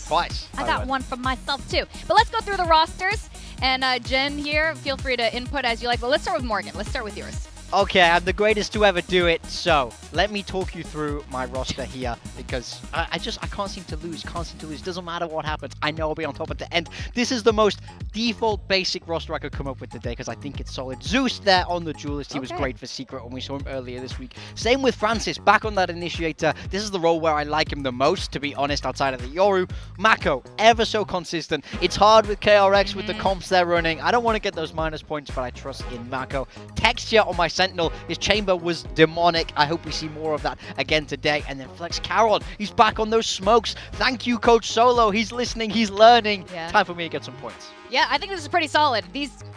Twice. I got one from myself too. But let's go through the rosters. And Jen here, feel free to input as you like. But let's start with Morgan. Let's start with yours. Okay, I'm the greatest to ever do it, so let me talk you through my roster here, because I can't seem to lose, Doesn't matter what happens, I know I'll be on top at the end. This is the most default basic roster I could come up with today because I think it's solid. Zeus there on the duelist. He was great for Secret when we saw him earlier this week. Same with Francis, back on that initiator. This is the role where I like him the most, to be honest, outside of the Yoru. Mako, ever so consistent. It's hard with KRX with the comps they're running. I don't want to get those minus points, but I trust in Mako. Texture on my Sentinel. His chamber was demonic. I hope we see more of that again today. And then Flex Caron, he's back on those smokes. Thank you, Coach Solo. He's listening. He's learning. Yeah. Time for me to get some points. Yeah, I think this is pretty solid.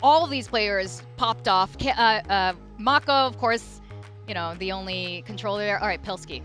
All of these players popped off. Mako, of course, you know, the only controller there. All right, Pilski.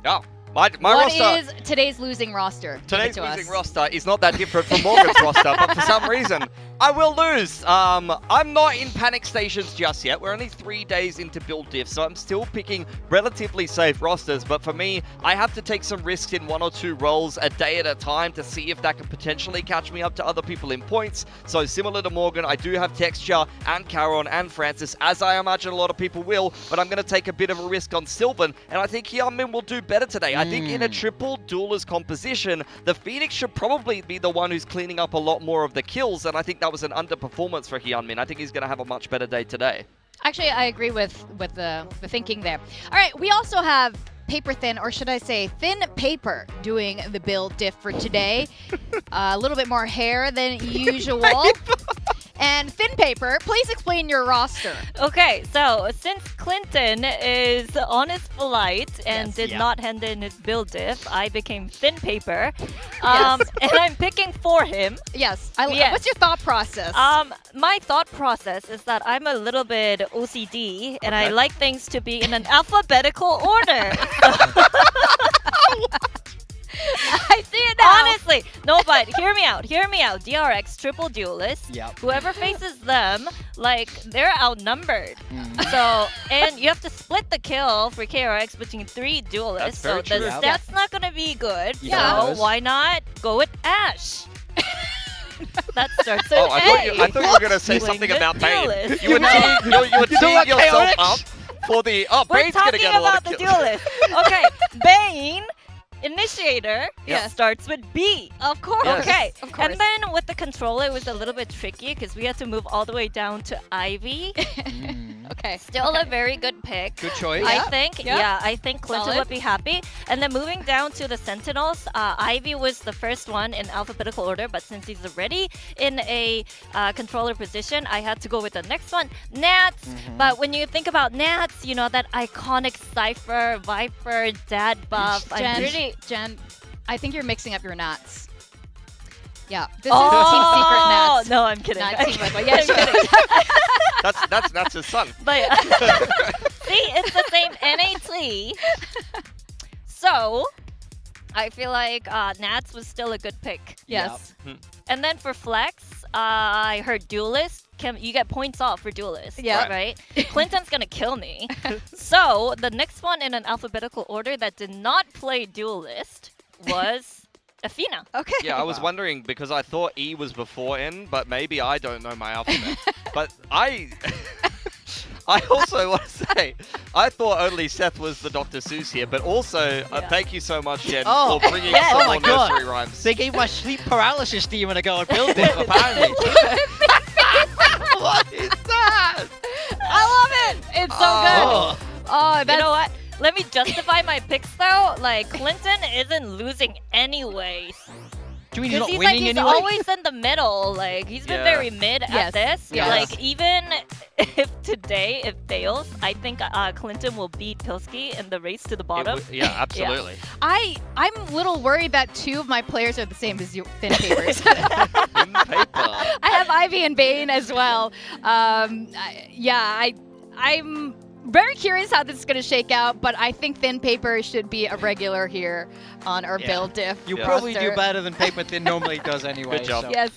Oh, my What roster. is today's losing roster? Give it Today's to losing us. roster is not that different from Morgan's roster, but for some reason, I will lose. I'm not in panic stations just yet. We're only 3 days into build diff, so I'm still picking relatively safe rosters. But for me, I have to take some risks in 1 or 2 roles a day at a time to see if that can potentially catch me up to other people in points. So similar to Morgan, I do have Texture and Caron and Francis, as I imagine a lot of people will, but I'm going to take a bit of a risk on Sylvan, and I think Hyunmin will do better today. I think in a triple duelist composition, the Phoenix should probably be the one who's cleaning up a lot more of the kills, and I think that was an underperformance for Hyunmin. I think he's going to have a much better day today. Actually, I agree with the thinking there. All right, we also have Paper Thin, or should I say Thin Paper, doing the build diff for today. A little bit more hair than usual. And Thin Paper, please explain your roster. Okay, so since Clinton is on his flight and did not hand in his build diff, I became Thin Paper. And I'm picking for him. Yes. What's your thought process? My thought process is that I'm a little bit OCD and I like things to be in an alphabetical order. I see it now. Honestly, no, but hear me out. DRX triple duelist. Yep. Whoever faces them, like, they're outnumbered. So, and you have to split the kill for KRX between 3 duelists. So the stats not gonna be good. Yeah. So why not go with Ash? That starts with I thought you were going to say something about Bane. You were teeing yourself up for the... Oh, We're Bane's going to talking get a lot about of the kills. duelist. Okay, Bane. Initiator starts with B. Of course. Yes. Okay. Of course. And then with the controller, it was a little bit tricky because we had to move all the way down to Ivy. Okay. Still a very good pick. Good choice. I think. Yeah. Yeah, I think Clinton Solid. would be happy. And then moving down to the Sentinels, Ivy was the first one in alphabetical order, but since he's already in a controller position, I had to go with the next one, Nats. But when you think about Nats, you know, that iconic Cypher, Viper, Dad buff. Jen, I think you're mixing up your Nats. Yeah, this is Team Secret Nats. No, I'm kidding. Not Team Viper. Yeah, I'm kidding. That's his son. But see, it's the same NAT. So I feel like Nats was still a good pick. Yes. And then for Flex, I heard Duelist. You get points off for Duelist. Yeah. Right? Clinton's gonna kill me. So the next one in an alphabetical order that did not play Duelist was Athena. Okay. Yeah, I was wondering because I thought E was before N, but maybe I don't know my alphabet. But I also want to say, I thought only Seth was the Dr. Seuss here, but also thank you so much, Jen, for bringing some more nursery rhymes. They gave my sleep paralysis demon a go and build it, apparently. What is that? I love it. It's so good. Oh, You know what? Let me justify my picks though. Like, Clinton isn't losing anyways. Do you mean he's not He's winning he's anyway? always in the middle. Like, he's been very mid at this. Yes. Like, even if today it fails, I think Clinton will beat Pilski in the race to the bottom. Yeah, absolutely. I'm a little worried that 2 of my players are the same as you, Thin Papers. Thin paper. I have Ivy and Bane as well. I'm very curious how this is going to shake out, but I think Thin Paper should be a regular here on our build diff. You probably do better than Paper Thin normally does anyway. Good job. So. Yes.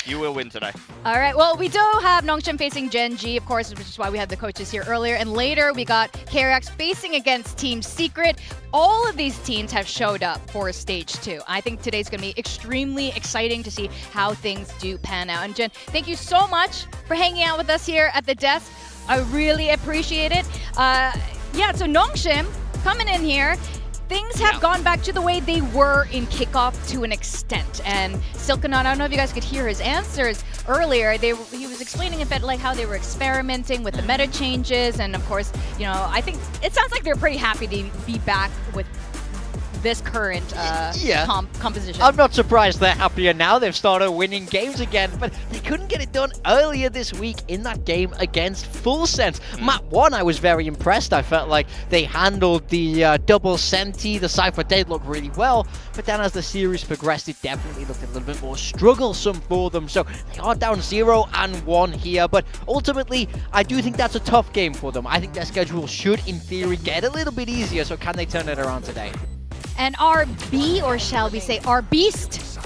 You will win today. All right. Well, we do have Nongshim facing Gen G, of course, which is why we had the coaches here earlier. And later, we got KRX facing against Team Secret. All of these teams have showed up for Stage 2. I think today's going to be extremely exciting to see how things do pan out. And Jen, thank you so much for hanging out with us here at the desk. I really appreciate it. So Nongshim coming in here. things have gone back to the way they were in kickoff to an extent. And Silkanon, I don't know if you guys could hear his answers earlier. He was explaining a bit like how they were experimenting with the meta changes, and of course, you know, I think it sounds like they're pretty happy to be back with this current composition. I'm not surprised they're happier now. They've started winning games again, but they couldn't get it done earlier this week in that game against Full Sense. Map 1, I was very impressed. I felt like they handled the double Senti, the Cypher Deadlock really well, but then as the series progressed, it definitely looked a little bit more strugglesome for them. So they are down 0-1 here, but ultimately, I do think that's a tough game for them. I think their schedule should, in theory, get a little bit easier, so can they turn it around today? And our B, or shall we say our Beast,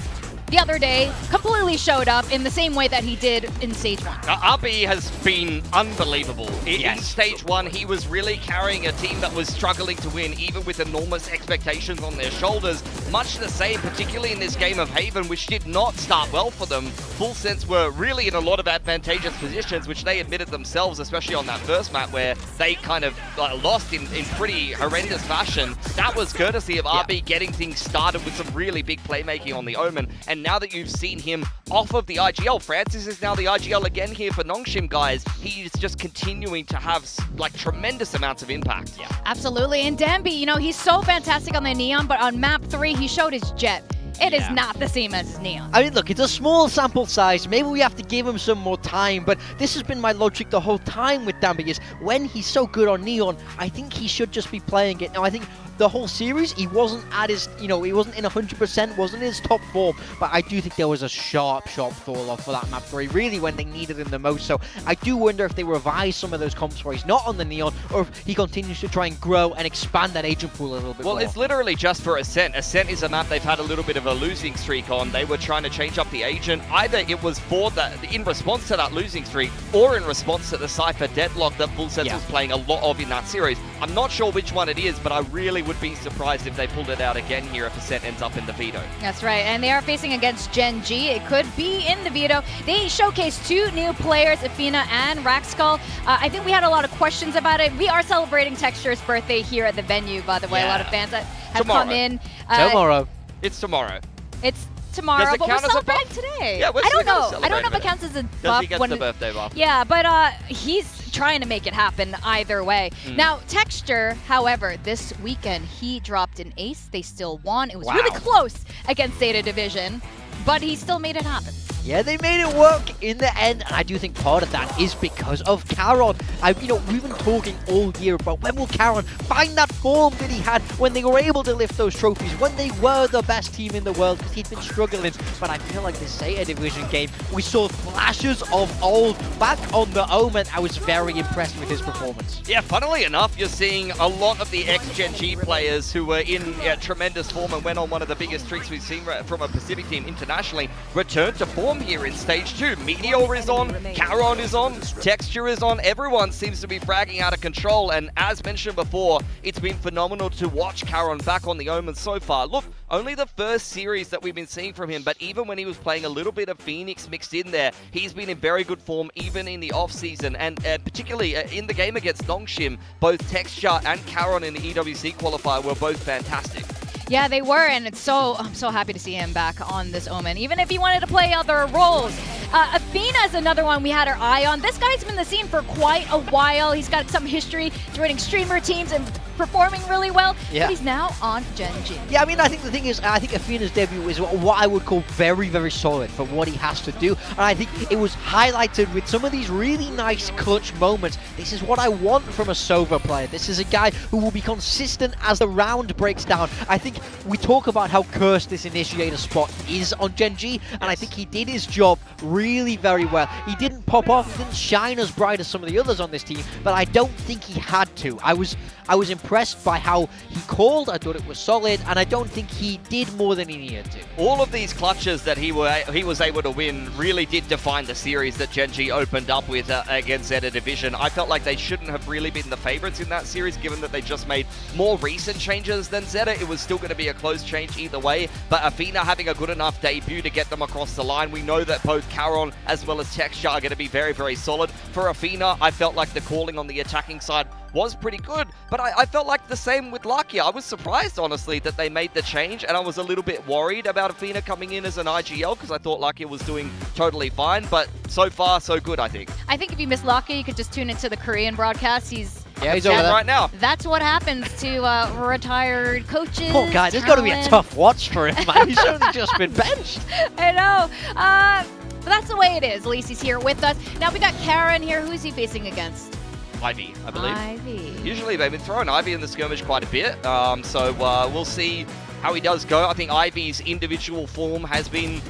the other day completely showed up in the same way that he did in Stage 1. RB has been unbelievable. In Stage 1, he was really carrying a team that was struggling to win, even with enormous expectations on their shoulders. Much the same, particularly in this game of Haven, which did not start well for them. Full Sense were really in a lot of advantageous positions, which they admitted themselves, especially on that first map where they kind of lost in pretty horrendous fashion. That was courtesy of RB getting things started with some really big playmaking on the Omen. And now that you've seen him off of the IGL, Francis is now the IGL again here for Nongshim, guys. He's just continuing to have like tremendous amounts of impact. Yeah, absolutely. And Danby, you know, he's so fantastic on the Neon, but on map 3, he showed his Jet. It is not the same as his Neon. I mean, look, it's a small sample size. Maybe we have to give him some more time, but this has been my logic the whole time with Danby is when he's so good on Neon, I think he should just be playing it. Now, I think the whole series, he wasn't at his, you know, he wasn't in 100%, wasn't in his top form, but I do think there was a sharp fall off for that map 3, really when they needed him the most. So I do wonder if they revise some of those comps where he's not on the Neon, or if he continues to try and grow and expand that agent pool a little bit more. Well, it's literally just for Ascent. Ascent is a map they've had a little bit of a losing streak on. They were trying to change up the agent. Either it was for that, in response to that losing streak, or in response to the Cypher Deadlock that Full Sense was playing a lot of in that series. I'm not sure which one it is, but I really would be surprised if they pulled it out again here if Ascent ends up in the veto. That's right, and they are facing against Gen G. It could be in the veto. They showcased 2 new players, Athena and Raxkull. I think we had a lot of questions about it. We are celebrating Texture's birthday here at the venue, by the way. A lot of fans that have come in. Tomorrow. It's tomorrow. It's tomorrow, Does it but we're count as a celebrating buff? today. Yeah, we're I don't still gonna know. I don't know if it celebrate counts as a Does buff. he get when the birthday buff? Yeah, but he's trying to make it happen either way. Now, Texture, however, this weekend, he dropped an ace. They still won. It was really close against Zeta Division, but he still made it happen. Yeah, they made it work in the end, and I do think part of that is because of Caron. You know, we've been talking all year about when will Caron find that form that he had when they were able to lift those trophies, when they were the best team in the world, because he'd been struggling. But I feel like this Zeta Division game, we saw flashes of old back on the Omen. I was very impressed with his performance. Yeah, funnily enough, you're seeing a lot of the ex-Gen G players who were in tremendous form and went on one of the biggest streaks we've seen from a Pacific team internationally return to form here in Stage 2. Meteor is on, Caron is on, Texture is on, everyone seems to be fragging out of control, and as mentioned before, it's been phenomenal to watch Caron back on the Omen so far. Look, only the first series that we've been seeing from him, but even when he was playing a little bit of Phoenix mixed in there, he's been in very good form even in the off-season, and particularly in the game against Nongshim, both Texture and Caron in the EWC qualifier were both fantastic. Yeah, they were, and I'm so happy to see him back on this Omen, even if he wanted to play other roles. Athena is another one we had our eye on. This guy's been in the scene for quite a while. He's got some history joining streamer teams and performing really well, but he's now on Gen G. Yeah, I mean, I think the thing is, I think Athena's debut is what I would call very, very solid for what he has to do, and I think it was highlighted with some of these really nice clutch moments. This is what I want from a Sova player. This is a guy who will be consistent as the round breaks down. I think we talk about how cursed this initiator spot is on Gen G, and I think he did his job really very well. He didn't pop off, he didn't shine as bright as some of the others on this team, but I don't think he had to. I was impressed by how he called. I thought it was solid, and I don't think he did more than he needed to. All of these clutches that he was able to win really did define the series that Gen G opened up with against Zeta Division. I felt like they shouldn't have really been the favorites in that series, given that they just made more recent changes than Zeta. It was still going to be a close change either way, but Athena having a good enough debut to get them across the line. We know that both Caron as well as Texture are going to be very, very solid. For Athena, I felt like the calling on the attacking side was pretty good, but I felt like the same with Lakia. I was surprised, honestly, that they made the change, and I was a little bit worried about Athena coming in as an IGL because I thought Lakia was doing totally fine, but so far, so good, I think. I think if you miss Lakia, you could just tune into the Korean broadcast. He's over there right now. That's what happens to retired coaches. Poor guy, this has got to be a tough watch for him, man. He's only just been benched. I know. But that's the way it is. Lacey's here with us. Now we got Karen here. Who's he facing against? Ivy, I believe. Ivy. Usually they've been throwing Ivy in the skirmish quite a bit, so we'll see how he does go. I think Ivy's individual form has been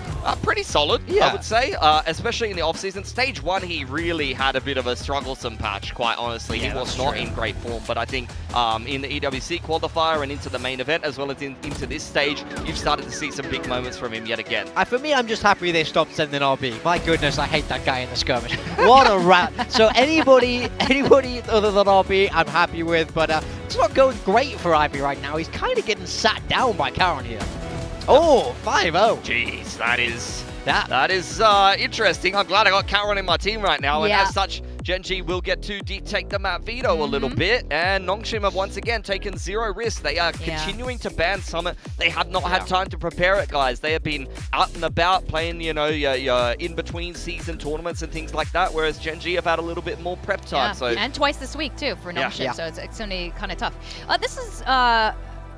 pretty solid, I would say, especially in the offseason. Stage 1, he really had a bit of a strugglesome patch, quite honestly. He was not in great form, but I think in the EWC qualifier and into the main event, as well as into this stage, you've started to see some big moments from him yet again. For me, I'm just happy they stopped sending RB. My goodness, I hate that guy in the skirmish. What a rat. So anybody other than RB, I'm happy with, but it's not going great for Ivy right now. He's kind of getting sat down by Karen here. Oh, 5-0. Jeez, that is interesting. I'm glad I got Karen in my team right now, and as such, Genji will get to dictate the map veto a little bit, and Nongshim have once again taken zero risk. They are continuing to ban Summit. They have not had time to prepare it, guys. They have been out and about playing, you know, your in-between season tournaments and things like that, whereas Genji have had a little bit more prep time. So and twice this week, too, for Nongshim, so it's only kind of tough. This is...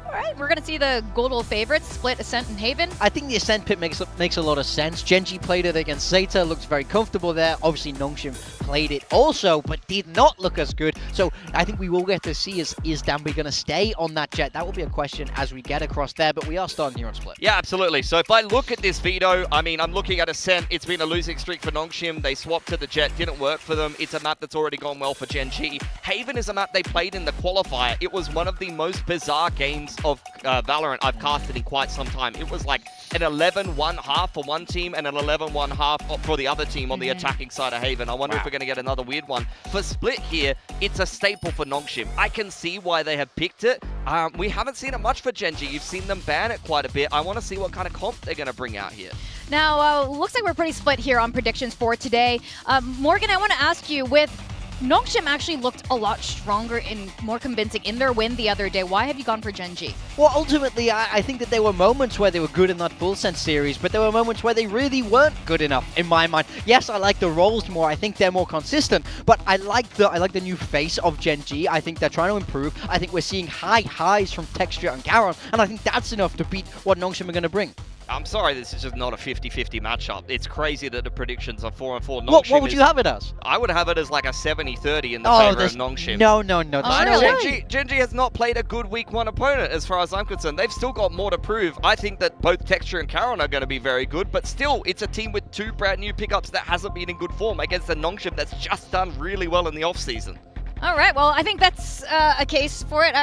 all right, we're going to see the Godel favorites split Ascent and Haven. I think the Ascent pick makes a lot of sense. Genji played it against Zeta, looks very comfortable there. Obviously, Nongshim played it also, but did not look as good. So I think we will get to see is Danby going to stay on that jet? That will be a question as we get across there, but we are starting here on Split. Yeah, absolutely. So if I look at this veto, I mean, I'm looking at Ascent. It's been a losing streak for Nongshim. They swapped to the jet, didn't work for them. It's a map that's already gone well for Genji. Haven is a map they played in the qualifier. It was one of the most bizarre games of VALORANT I've casted in quite some time. It was like an 11-1 half for one team and an 11-1 half for the other team on the attacking side of Haven. I wonder if we're going to get another weird one. For Split here, it's a staple for Nongshim. I can see why they have picked it. We haven't seen it much for Genji. You've seen them ban it quite a bit. I want to see what kind of comp they're going to bring out here. Now, looks like we're pretty split here on predictions for today. Morgan, I want to ask you, with Nongshim actually looked a lot stronger and more convincing in their win the other day. Why have you gone for Genji? Well, ultimately, I think that there were moments where they were good in that Full Sense series, but there were moments where they really weren't good enough, in my mind. Yes, I like the roles more. I think they're more consistent, but I like the new face of Genji. I think they're trying to improve. I think we're seeing high highs from Texture and Garen, and I think that's enough to beat what Nongshim are going to bring. I'm sorry, this is just not a 50-50 matchup. It's crazy that the predictions are 4-4. What would you have it as? I would have it as like a 70-30 in the favor of Nongshim. No. Genji has not played a good week 1 opponent as far as I'm concerned. They've still got more to prove. I think that both Texture and Karen are going to be very good, but still, it's a team with 2 brand new pickups that hasn't been in good form against a Nongshim that's just done really well in the offseason. All right, well, I think that's a case for it.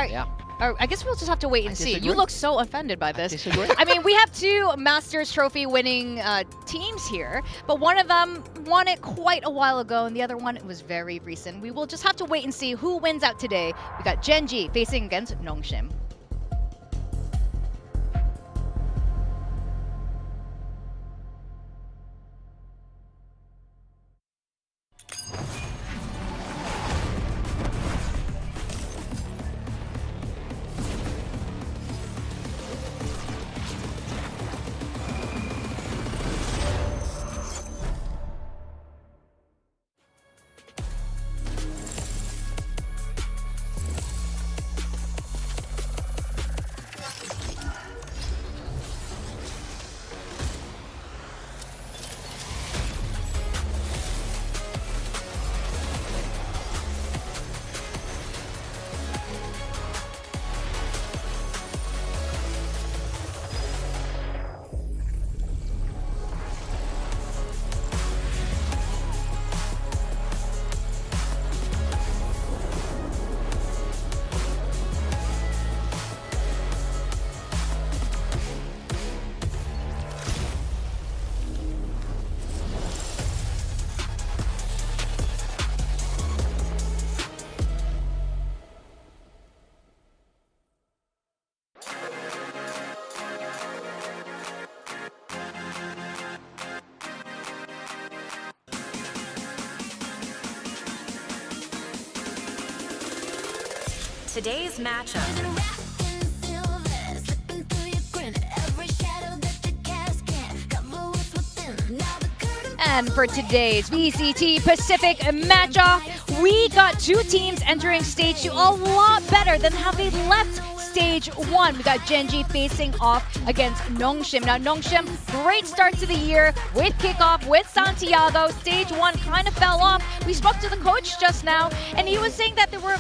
I guess we'll just have to wait and see. You look so offended by this. I mean, we have 2 Masters Trophy winning teams here, but one of them won it quite a while ago, and the other one was very recent. We will just have to wait and see who wins out today. We got Genji facing against Nongshim. today's matchup. And for today's VCT Pacific matchup, we got two teams entering stage 2 a lot better than how they left stage 1. We got Genji facing off against Nongshim. Now Nongshim, great start to the year with kickoff with Santiago. Stage 1 kind of fell off. We spoke to the coach just now, and he was saying that they were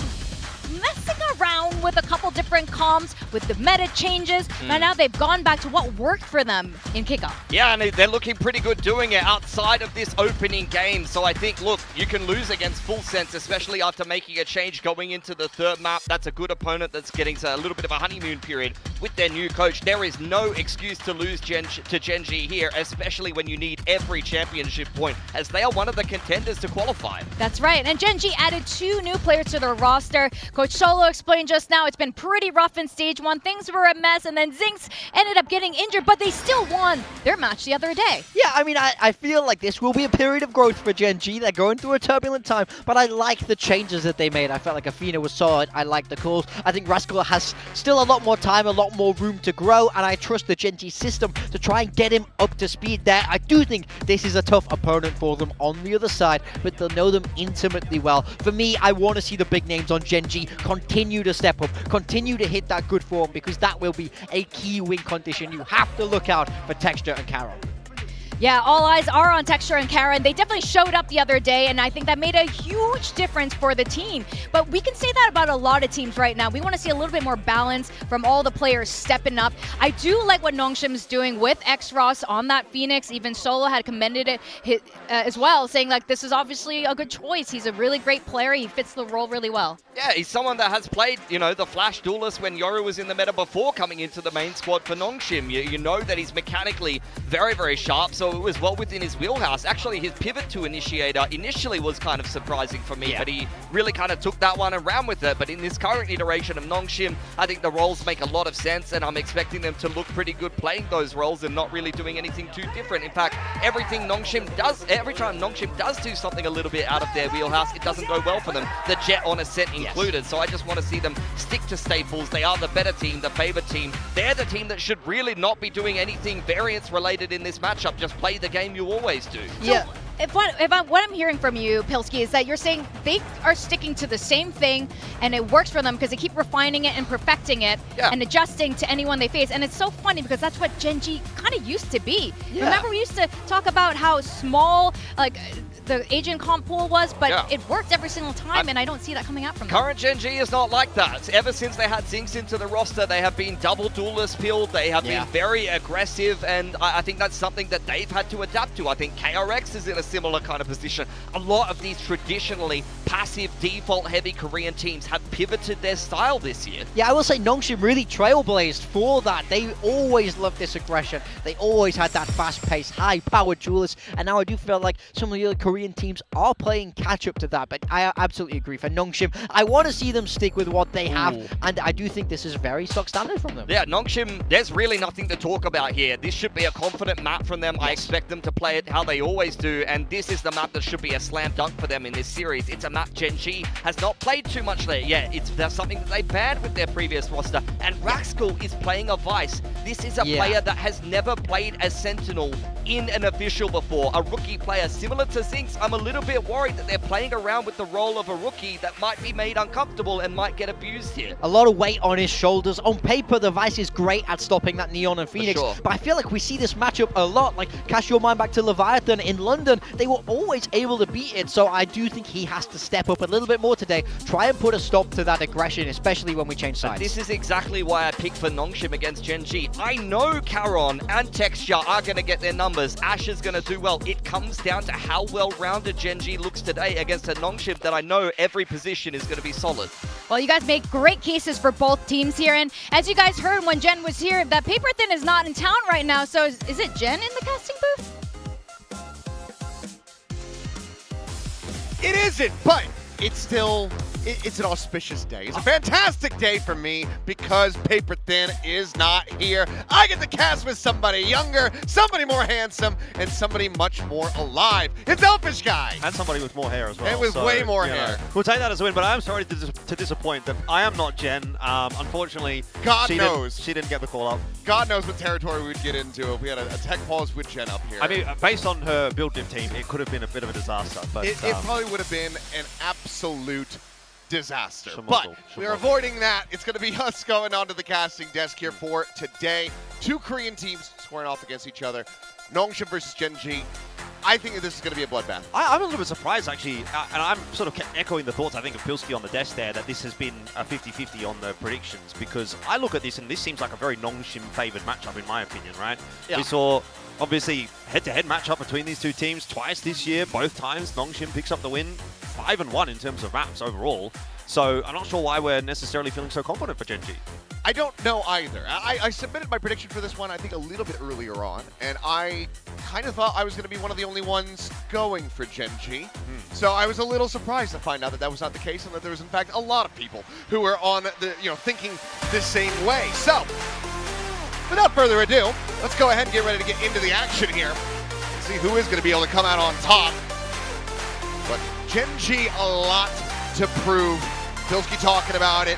messing around with a couple different comms with the meta changes. But now they've gone back to what worked for them in kickoff. Yeah, and they're looking pretty good doing it outside of this opening game. So I think, look, you can lose against Full Sense, especially after making a change going into the third map. That's a good opponent that's getting to a little bit of a honeymoon period with their new coach. There is no excuse to lose to Genji here, especially when you need every championship point, as they are one of the contenders to qualify. That's right, and Genji added 2 new players to their roster. Coach Solo explained just now it's been pretty rough in stage 1. Things were a mess, and then Zinx ended up getting injured, but they still won their match the other day. Yeah, I mean, I feel like this will be a period of growth for Genji. They're going through a turbulent time, but I like the changes that they made. I felt like Athena was solid. I like the calls. I think Rascal has still a lot more time, a lot more room to grow, and I trust the Genji system to try and get him up to speed there. I do think this is a tough opponent for them on the other side, but they'll know them intimately well. For me, I want to see the big names on Genji continue to step up, continue to hit that good form, because that will be a key win condition. You have to look out for Texture and Carol. Yeah, all eyes are on Texture and Karen. They definitely showed up the other day, and I think that made a huge difference for the team. But we can say that about a lot of teams right now. We want to see a little bit more balance from all the players stepping up. I do like what Nongshim's doing with X-Ross on that Phoenix. Even Solo had commended it as well, saying like this is obviously a good choice. He's a really great player. He fits the role really well. Yeah, he's someone that has played, you know, the Flash Duelist when Yoru was in the meta before coming into the main squad for Nongshim. You know that he's mechanically very, very sharp, so it was well within his wheelhouse. Actually, his pivot to Initiator initially was kind of surprising for me, but he really kind of took that one and ran with it. But in this current iteration of Nongshim, I think the roles make a lot of sense, and I'm expecting them to look pretty good playing those roles and not really doing anything too different. In fact, every time Nongshim does do something a little bit out of their wheelhouse, it doesn't go well for them. The Jet on a set included. So I just want to see them stick to staples. They are the better team, the favored team. They're the team that should really not be doing anything variance related in this matchup. Just play the game you always do. Yeah. What I'm hearing from you, Pilsky, is that you're saying they are sticking to the same thing and it works for them because they keep refining it and perfecting it and adjusting to anyone they face. And it's so funny because that's what Genji kind of used to be. Yeah. Remember, we used to talk about how small like the agent comp pool was, but it worked every single time, and I don't see that coming out from them. Current Genji is not like that. Ever since they had Zinx into the roster, they have been double duelist pilled. They have been very aggressive, and I think that's something that they've had to adapt to. I think KRX is in a similar kind of position. A lot of these traditionally passive, default-heavy Korean teams have pivoted their style this year. Yeah, I will say Nongshim really trailblazed for that. They always loved this aggression. They always had that fast-paced, high-powered duelist, and now I do feel like some of the other Korean teams are playing catch-up to that, but I absolutely agree. For Nongshim, I want to see them stick with what they have, and I do think this is very stock standard from them. Yeah, Nongshim, there's really nothing to talk about here. This should be a confident map from them. I expect them to play it how they always do, and this is the map that should be a slam dunk for them in this series. It's a map Genji has not played too much there yet. There's something that they banned with their previous roster, and Raxkel is playing a Vice. This is a player that has never played as Sentinel in an official before, a rookie player similar to Zinx. I'm a little bit worried that they're playing around with the role of a rookie that might be made uncomfortable and might get abused here. A lot of weight on his shoulders. On paper, the Vice is great at stopping that Neon and Phoenix, but I feel like we see this matchup a lot. Like, cast your mind back to Leviathan in London. They were always able to beat it, so I do think he has to step up a little bit more today, try and put a stop to that aggression, especially when we change sides. This is exactly why I picked for Nongshim against Genji. I know Caron and Texture are going to get their numbers. Ash is going to do well. It comes down to how well-rounded Genji looks today against a Nongshim that I know every position is going to be solid. Well, you guys make great cases for both teams here, and as you guys heard when Jen was here, that Paper Thin is not in town right now, so is it Jen in the casting booth? It isn't, but it's still it's an auspicious day. It's a fantastic day for me because Paper Thin is not here. I get to cast with somebody younger, somebody more handsome, and somebody much more alive. It's Elfish Guy. And somebody with more hair as well. And with way more hair. We'll take that as a win, but I'm sorry to disappoint that I am not Jen. Unfortunately, God she knows. She didn't get the call up. God knows what territory we'd get into if we had a tech pause with Jen up here. I mean, based on her build div team, it could have been a bit of a disaster. But it probably would have been an absolute disaster. Schmuzzle, But we are schmuzzle. avoiding that. It's going to be us going onto the casting desk here for today. Two Korean teams squaring off against each other. Nongshim versus Gen.G. I think that this is going to be a bloodbath. I'm a little bit surprised, actually, and I'm sort of echoing the thoughts, I think, of Pilski on the desk there, that this has been a 50-50 on the predictions, because I look at this, and this seems like a very Nongshim-favoured matchup, in my opinion, right? Yeah. We saw, obviously, head-to-head matchup between these two teams twice this year. Both times, Nongshim picks up the win, 5-1 in terms of maps overall. So I'm not sure why we're necessarily feeling so confident for Gen.G. I don't know either. I submitted my prediction for this one, I think, a little bit earlier on, and I kind of thought I was going to be one of the only ones going for Gen.G. So I was a little surprised to find out that that was not the case, and that there was, in fact, a lot of people who were on the, thinking the same way. So, without further ado, let's go ahead and get ready to get into the action here. See who is going to be able to come out on top. But Gen.G, a lot to prove. Pilski talking about it.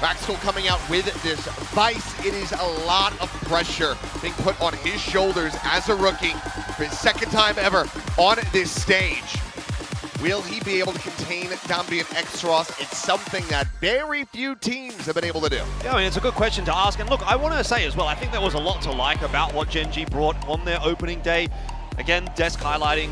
Maxwell coming out with this Vice. It is a lot of pressure being put on his shoulders as a rookie for his second time ever on this stage. Will he be able to contain Dambi and Xros? It's something that very few teams have been able to do. Yeah, I mean, it's a good question to ask. And look, I want to say as well, I think there was a lot to like about what Gen.G brought on their opening day. Again, Desk highlighting.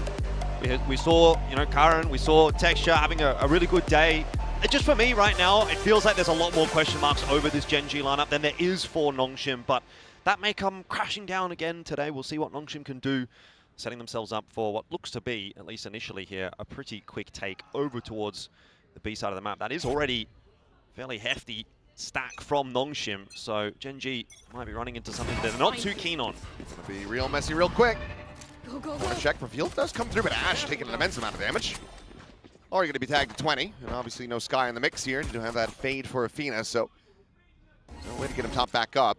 We saw, Karen, we saw Texture having a really good day. Just for me right now, it feels like there's a lot more question marks over this Gen.G lineup than there is for Nongshim, but that may come crashing down again today. We'll see what Nongshim can do, setting themselves up for what looks to be, at least initially here, a pretty quick take over towards the B side of the map. That is already fairly hefty stack from Nongshim, so Gen.G might be running into something they're not too keen on. It's going to be real messy real quick. Want to check. Reveal does come through, but Ash taking an immense amount of damage. Or you're going to be tagged to 20, and obviously no Sky in the mix here. You don't have that fade for Athena, so no way to get him top back up.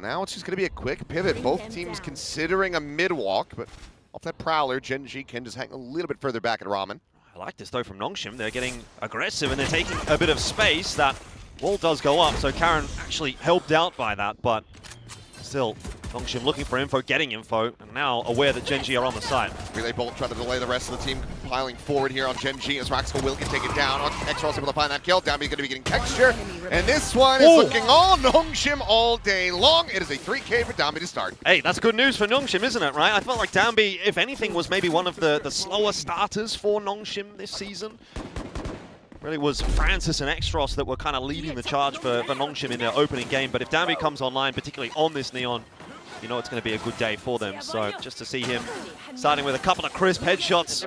Now it's just going to be a quick pivot. Both teams considering a mid-walk, but off that Prowler, Gen.G can just hang a little bit further back at Ramen. I like this, though, from Nongshim. They're getting aggressive, and they're taking a bit of space. That wall does go up, so Karen actually helped out by that, but still, Nongshim looking for info, getting info, and now aware that Gen.G are on the side. Relay Bolt trying to delay the rest of the team, piling forward here on Gen.G as Raxel will get taken down. Xros able to find that kill. Dambi's going to be getting texture, and this one is looking all Nongshim all day long. It is a 3K for Dambi to start. Hey, that's good news for Nongshim, isn't it, right? I felt like Dambi, if anything, was maybe one of the slower starters for Nongshim this season. Really was Francis and Xros that were kind of leading the charge for Nongshim in their opening game, but if Dambi comes online, particularly on this Neon, you know it's going to be a good day for them. So just to see him starting with a couple of crisp headshots.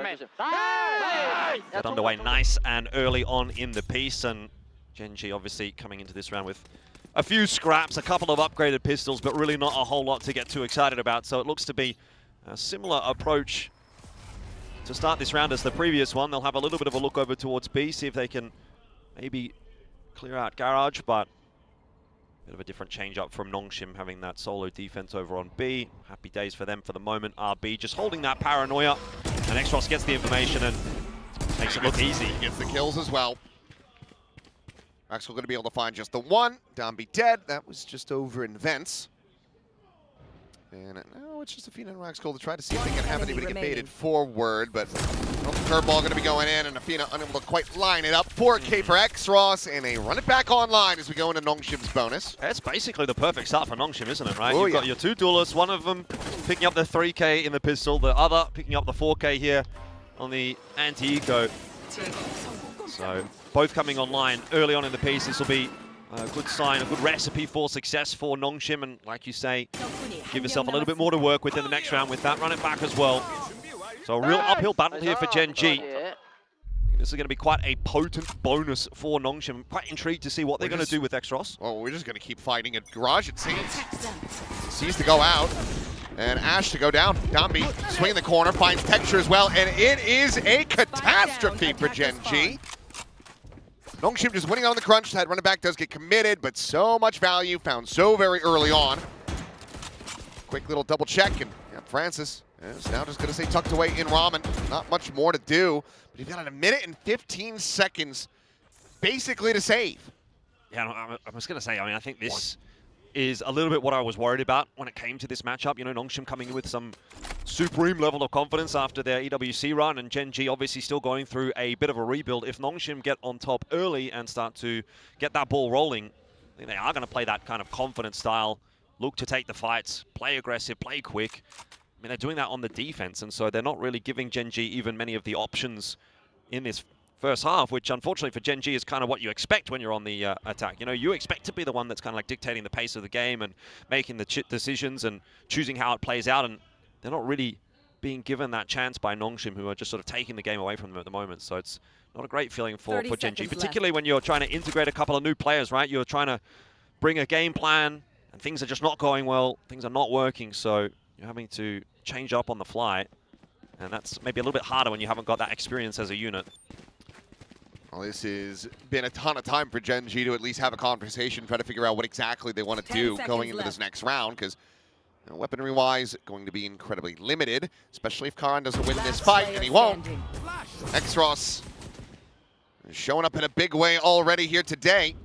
Get underway nice and early on in the piece, and Gen.G obviously coming into this round with a few scraps, a couple of upgraded pistols, but really not a whole lot to get too excited about. So it looks to be a similar approach to start this round as the previous one. They'll have a little bit of a look over towards B, see if they can maybe clear out Garage, but bit of a different change up from Nongshim having that solo defense over on B. Happy days for them for the moment. RB just holding that paranoia, and Xros gets the information and makes it look easy. Gets the kills as well. Maxwell going to be able to find just the one. Dambi dead. That was just over in Vents. And now it's just Athena and Raxel to try to see if they can have anybody get baited forward, but curveball going to be going in, and Athena unable to quite line it up. 4K for Xros, and they run it back online as we go into Nongshim's bonus. It's basically the perfect start for Nongshim, isn't it, right? Oh, You've got your two duelists, one of them picking up the 3K in the pistol, the other picking up the 4K here on the anti-eco. So both coming online early on in the piece. This will be a good sign, a good recipe for success for Nongshim, and like you say, give yourself a little bit more to work with in the next round with that. Run it back as well. So a real uphill battle here for Gen.G. This is going to be quite a potent bonus for Nongshim. I'm quite intrigued to see what they're going to do with Xros. Well, we're just going to keep fighting at Garage, it seems. Sees to go out, and Ash to go down. Dambi swinging the corner, finds texture as well, and it is a catastrophe for Gen.G. Nongshim just winning on the crunch. That running back does get committed, but so much value found so very early on. Quick little double check, and yeah, Francis is now just going to stay tucked away in Ramen. Not much more to do, but you've got a minute and 15 seconds basically to save. Yeah, I was going to say, I mean, I think this is a little bit what I was worried about when it came to this matchup. You know, Nongshim coming in with some supreme level of confidence after their EWC run, and Gen G obviously still going through a bit of a rebuild. If Nongshim get on top early and start to get that ball rolling, I think they are going to play that kind of confident style, look to take the fights, play aggressive, play quick. I mean, they're doing that on the defense, and so they're not really giving Gen G even many of the options in this first half, which unfortunately for Gen G is kind of what you expect when you're on the attack. You know, you expect to be the one that's kind of like dictating the pace of the game and making the decisions and choosing how it plays out, and they're not really being given that chance by Nongshim, who are just sort of taking the game away from them at the moment. So it's not a great feeling for Gen G, particularly when you're trying to integrate a couple of new players, right? You're trying to bring a game plan, and things are just not going well. Things are not working, so you're having to change up on the fly, and that's maybe a little bit harder when you haven't got that experience as a unit. Well, this has been a ton of time for Gen G to at least have a conversation, try to figure out what exactly they want to do going into this next round, because weaponry-wise, going to be incredibly limited, especially if Karan doesn't win this fight, and he won't. Extros is showing up in a big way already here today.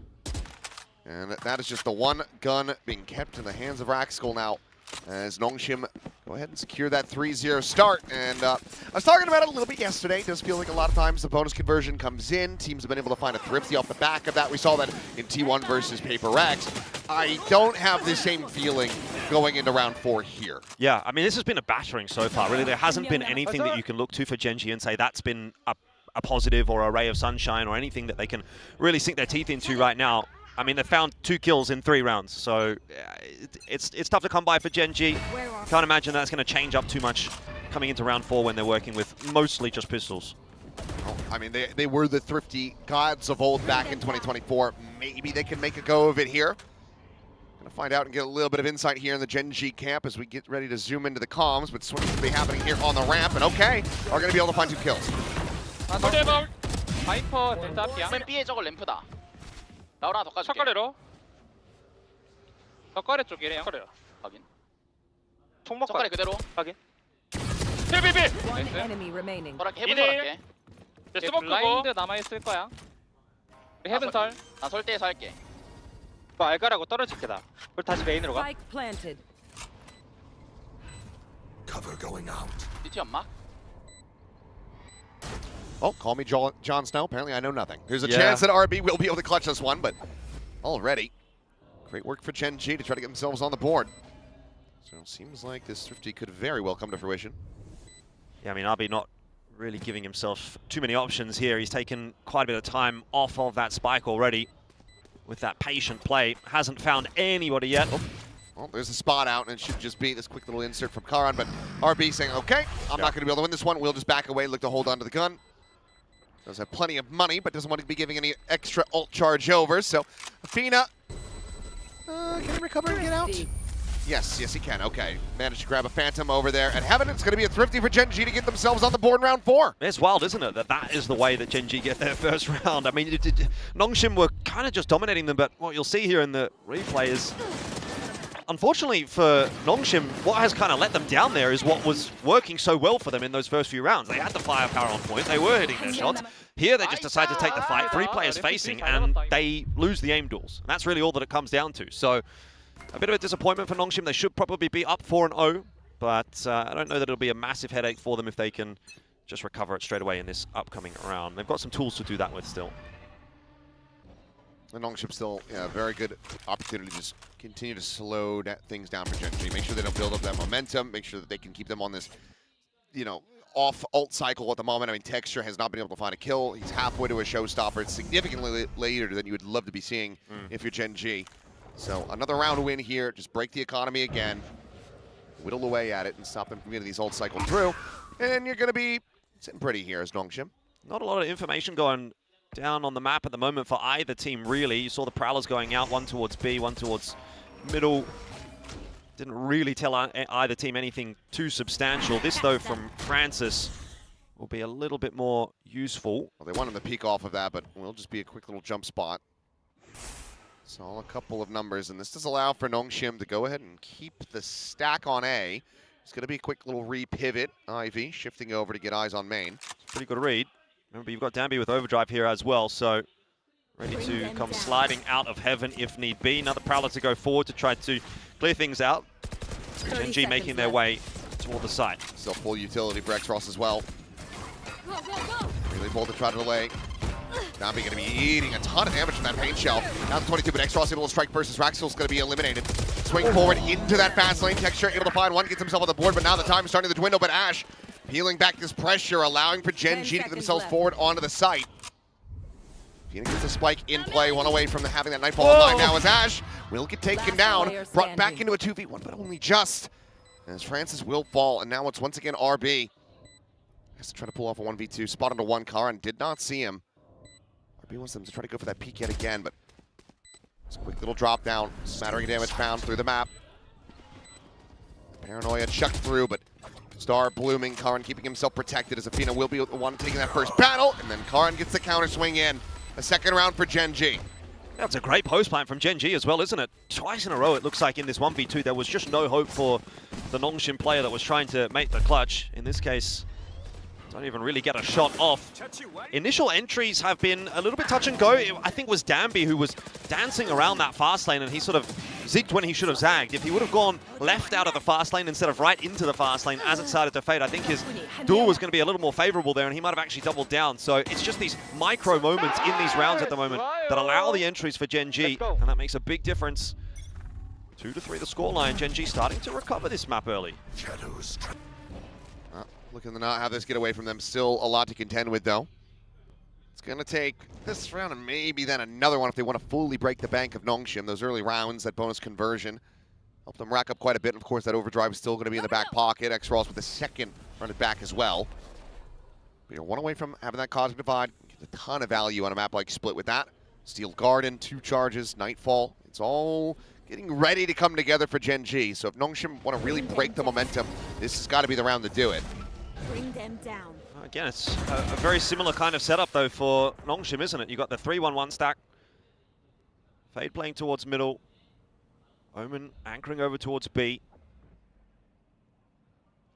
And that is just the one gun being kept in the hands of Raxkull now, as Nongshim go ahead and secure that 3-0 start. And I was talking about it a little bit yesterday. It does feel like a lot of times the bonus conversion comes in. Teams have been able to find a thrifty off the back of that. We saw that in T1 versus KRX. I don't have the same feeling going into round 4 here. Yeah, I mean, this has been a battering so far. Really, there hasn't been anything that you can look to for Gen G and say that's been a positive or a ray of sunshine or anything that they can really sink their teeth into right now. I mean, they found 2 kills in 3 rounds, so it's tough to come by for Gen G. Can't imagine that's going to change up too much coming into round 4 when they're working with mostly just pistols. Well, I mean, they were the thrifty gods of old back in 2024. Maybe they can make a go of it here. Gonna find out and get a little bit of insight here in the Gen G camp as we get ready to zoom into the comms, but swinging to be happening here on the ramp, and okay, are gonna be able to find 2 kills. B에 저거 램프다. 나오라 더 까줄게. 첫거래로. 첫거래 쪽이래요. 확인. 총 먹고. 첫거래 그대로. 확인. 비비비. enemy remaining. 너랑 해본 할게. 스모크 블라인드 남아 있을 거야. 헤븐 설. 나 설대에서 할게. 뭐 알가라고 떨어질 게다. 그걸 다시 메인으로 가. Cover going out. DT 연막. Oh, call me Jon Snow. Apparently I know nothing. There's a chance that RB will be able to clutch this one, but already, great work for Gen G to try to get themselves on the board. So it seems like this thrifty could very well come to fruition. Yeah, I mean, RB not really giving himself too many options here. He's taken quite a bit of time off of that spike already with that patient play. Hasn't found anybody yet. Oh. Well, there's a spot out, and it should just be this quick little insert from Karan, but RB saying, okay, I'm not going to be able to win this one. We'll just back away, look to hold on to the gun. Does have plenty of money, but doesn't want to be giving any extra ult charge over. So, Athena, can he recover and get out? Yes, he can. Okay, managed to grab a Phantom over there. And Heaven, it's going to be a thrifty for Gen G to get themselves on the board in round 4. It's wild, isn't it, that is the way that Gen G get their first round. I mean, Nongshim were kind of just dominating them, but what you'll see here in the replay is, unfortunately for Nongshim, what has kind of let them down there is what was working so well for them in those first few rounds. They had the firepower on point, they were hitting their shots. Here they just decide to take the fight, 3 players facing, and they lose the aim duels. And that's really all that it comes down to. So, a bit of a disappointment for Nongshim. They should probably be up 4-0, but I don't know that it'll be a massive headache for them if they can just recover it straight away in this upcoming round. They've got some tools to do that with still. And Nongshim still a very good opportunity to just continue to slow things down for Gen G. Make sure they don't build up that momentum. Make sure that they can keep them on this, off ult cycle at the moment. I mean, Texture has not been able to find a kill. He's halfway to a showstopper. It's significantly later than you would love to be seeing if you're Gen G. So another round win here. Just break the economy again. Whittle away at it and stop them from getting these ult cycle through. And you're going to be sitting pretty here as Nongshim. Not a lot of information going down on the map at the moment for either team, really. You saw the Prowlers going out, one towards B, one towards middle. Didn't really tell either team anything too substantial. This, though, from Francis will be a little bit more useful. Well, they want him to peek off of that, but will just be a quick little jump spot. It's all a couple of numbers, and this does allow for Nongshim to go ahead and keep the stack on A. It's going to be a quick little re-pivot. Ivy shifting over to get eyes on main. Pretty good read. Remember, you've got Danby with overdrive here as well, so ready to come sliding out of heaven if need be. Another Prowler to go forward to try to clear things out. Gen.G making their way toward the side. Still full utility for X-Ross as well. Really bold to try to delay. Danby going to be eating a ton of damage from that paint shell. Now the 22, but X-Ross able to strike versus Raxel's going to be eliminated. Swing forward into that fast lane. Texture able to find one, gets himself on the board, but now the time is starting to dwindle. But Ash peeling back this pressure, allowing for Gen.G to get themselves forward onto the site. Phoenix gets a spike in play, one away from having that Nightfall online now as Ash will get taken down, brought back into a 2v1, but only just. As Francis will fall, and now it's once again RB. Has to try to pull off a 1v2, spot onto one car and did not see him. RB wants them to try to go for that peek yet again, but it's a quick little drop down, smattering of damage found through the map. Paranoia chucked through, but Star blooming, Karan keeping himself protected as Athena will be the one taking that first battle, and then Karan gets the counter swing in. A second round for Gen.G. That's a great post plant from Gen.G as well, isn't it? Twice in a row it looks like in this 1v2 there was just no hope for the Nongshim player that was trying to make the clutch. In this case, don't even really get a shot off. Initial entries have been a little bit touch and go. I think it was Danby who was dancing around that fast lane and he sort of zigged when he should have zagged. If he would have gone left out of the fast lane instead of right into the fast lane as it started to fade, I think his duel was going to be a little more favorable there and he might have actually doubled down. So it's just these micro moments in these rounds at the moment that allow the entries for Gen.G, and that makes a big difference. 2-3 the scoreline. Gen.G starting to recover this map early. Looking to not have this get away from them. Still a lot to contend with, though. It's going to take this round and maybe then another one if they want to fully break the bank of Nongshim. Those early rounds, that bonus conversion, helped them rack up quite a bit. And of course, that overdrive is still going to be in the back pocket. X-Ross with the second run it back as well. But you're one away from having that Cosmic Divide. Get a ton of value on a map like Split with that. Steel Garden, 2 charges, Nightfall. It's all getting ready to come together for Gen.G. So if Nongshim want to really break the momentum, this has got to be the round to do it. Bring them down. Again, it's a very similar kind of setup, though, for Nongshim, isn't it? You got the 3-1-1 stack. Fade playing towards middle. Omen anchoring over towards B.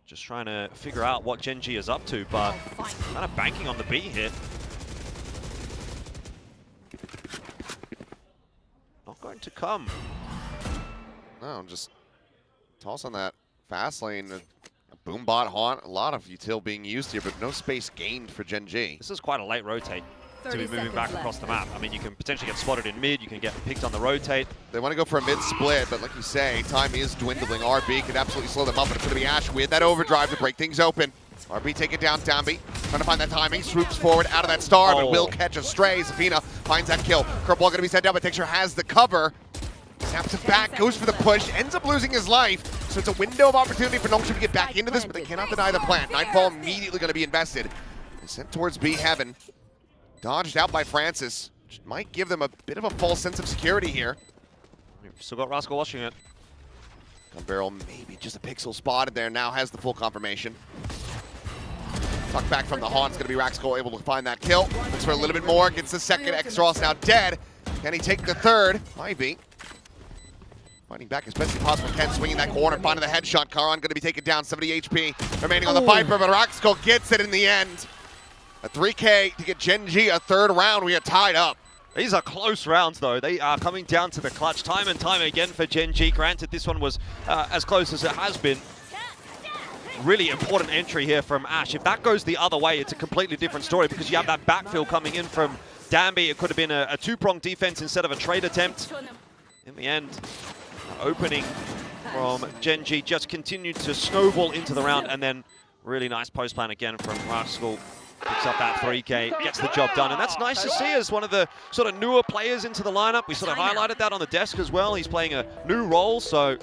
Just trying to figure out what Gen.G is up to, but kind of banking on the B here. Not going to come. No, just toss on that fast lane. Boombot haunt, a lot of util being used here, but no space gained for Gen.G. This is quite a late rotate to be moving back across the map. I mean, you can potentially get spotted in mid, you can get picked on the rotate. They want to go for a mid split, but like you say, time is dwindling. RB could absolutely slow them up, but it's going to be Ash with that overdrive to break things open. RB take it down, Danby, trying to find that timing, swoops forward out of that star, but will catch a stray. Zafina finds that kill. Curveball going to be sent down, but Texture has the cover. Snaps it back, goes for the push, ends up losing his life. So it's a window of opportunity for Nongshim to get back into this, but they cannot deny the plant. Nightfall immediately going to be invested. They sent towards B Heaven. Dodged out by Francis, which might give them a bit of a false sense of security here. We've still got Rascal watching it. Gun barrel maybe just a pixel spotted there, now has the full confirmation. Tuck back from the Haunt's going to be Raxco able to find that kill. Looks for a little bit more, gets the second. X-Ross now dead. Can he take the third? Ivy fighting back as best he possibly can, swinging that corner, finding the headshot. Karan going to be taken down, 70 HP remaining on the Viper, but Raxco gets it in the end. A 3K to get Gen.G a third round. We are tied up. These are close rounds, though. They are coming down to the clutch time and time again for Gen.G. Granted, this one was as close as it has been. Really important entry here from Ash. If that goes the other way, it's a completely different story because you have that backfill coming in from Danby. It could have been a two-pronged defense instead of a trade attempt. In the end, opening from Gen.G just continued to snowball into the round, and then really nice post plan again from Rascal. Picks up that 3K, gets the job done, and that's nice to see as one of the sort of newer players into the lineup. We sort of highlighted that on the desk as well. He's playing a new role, so...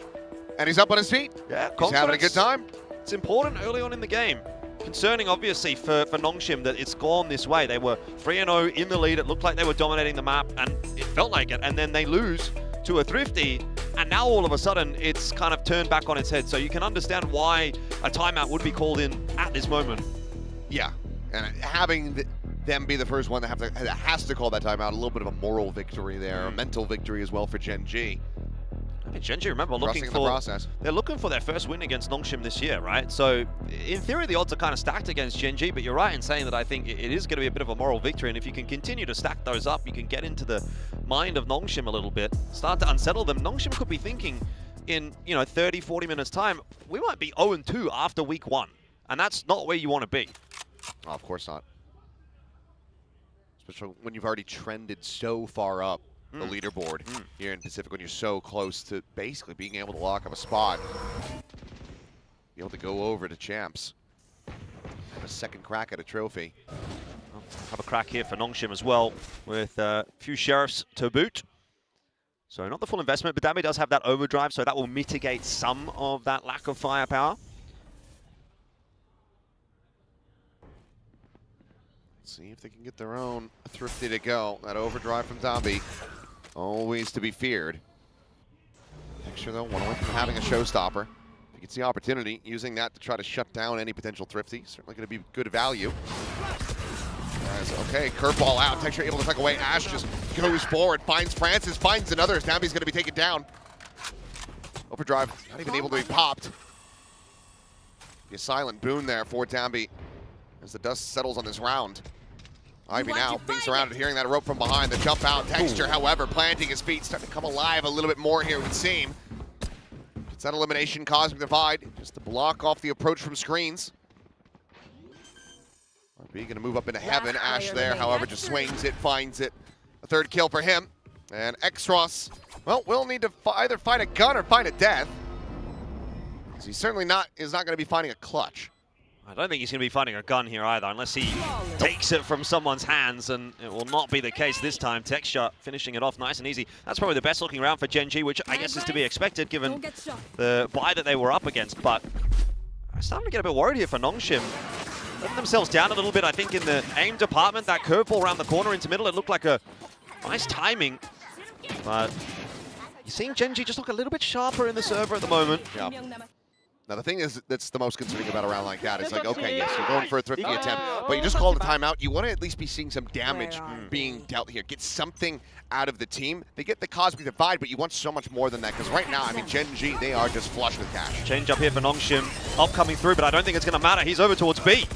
And he's up on his feet. Yeah, he's having a good time. It's important early on in the game. Concerning, obviously, for Nongshim that it's gone this way. They were 3-0 in the lead. It looked like they were dominating the map, and it felt like it. And then they lose to a Thrifty, and now all of a sudden it's kind of turned back on its head. So you can understand why a timeout would be called in at this moment. Yeah, And having them be the first one that has to call that timeout, a little bit of a moral victory there, a mental victory as well for Gen G. I mean, Gen G, remember, they're looking for their first win against Nongshim this year, right? So, in theory, the odds are kind of stacked against Gen G, but you're right in saying that I think it is going to be a bit of a moral victory, and if you can continue to stack those up, you can get into the mind of Nongshim a little bit, start to unsettle them. Nongshim could be thinking in, 30, 40 minutes time, we might be 0-2 after week 1, and that's not where you want to be. Oh, of course not. Especially when you've already trended so far up the leaderboard here in Pacific, when you're so close to basically being able to lock up a spot. Be able to go over to champs. Have a second crack at a trophy. Have a crack here for Nongshim as well, with a few sheriffs to boot. So not the full investment, but Dami does have that overdrive, so that will mitigate some of that lack of firepower. See if they can get their own Thrifty to go. That overdrive from Zombie, always to be feared. Picture though, one away from having a showstopper. If you can see opportunity, using that to try to shut down any potential Thrifty, certainly going to be good value. Okay, curveball out. Texture able to tuck away. Ash just goes forward, finds Francis, finds another. Zombie's going to be taken down. Overdrive, not even able to be popped. Be a silent boon there for Dambi as the dust settles on this round. Ivy now being surrounded, hearing that rope from behind. The jump out, Texture, however, planting his feet, starting to come alive a little bit more here, it would seem. It's that elimination, Cosmic Divide, just to block off the approach from screens. RB gonna move up into heaven. Ash there, however, just swings it, finds it. A third kill for him. And Xros, well, will need to either find a gun or find a death. He certainly is not gonna be finding a clutch. I don't think he's going to be finding a gun here either, unless he takes it from someone's hands, and it will not be the case this time. Texture finishing it off nice and easy. That's probably the best looking round for Gen G, which I guess is to be expected given the buy that they were up against. But I'm starting to get a bit worried here for Nongshim. Letting themselves down a little bit, I think, in the aim department. That curveball around the corner into middle, it looked like a nice timing. But you're seeing Gen G just look a little bit sharper in the server at the moment. Yeah. Now, the thing is that's the most concerning about a round like that. It's like, okay, yes, you're going for a thrifty attempt, but you just called a timeout. You want to at least be seeing some damage being dealt here. Get something out of the team. They get the Cosmic Divide, but you want so much more than that, because right now, I mean, Gen G, they are just flush with cash. Change up here for Nongshim. Up coming through, but I don't think it's going to matter. He's over towards B.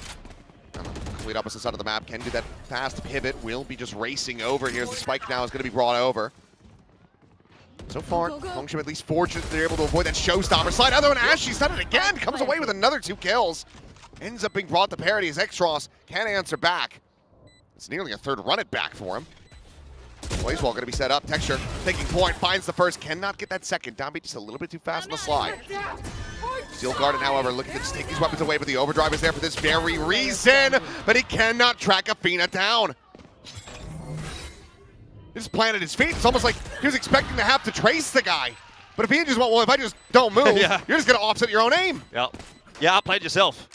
Complete opposite side of the map. Can do that fast pivot. Will be just racing over. Here's the spike now is going to be brought over. So far, Nongshim at least fortunate they're able to avoid that showstopper slide. Other than Ash, she's done it again. Comes away with another 2 kills. Ends up being brought to parity as Xros can't answer back. It's nearly a third run it back for him. Blazewall going to be set up. Texture taking point, finds the first, cannot get that second. Downbeat just a little bit too fast on the slide. Steel Garden, however, looking to just take these weapons away, but the overdrive is there for this very reason. But he cannot track Athena down. He just planted his feet. It's almost like he was expecting to have to trace the guy. But if he just went, well, if I just don't move, you're just going to offset your own aim. Yeah, outplayed yourself.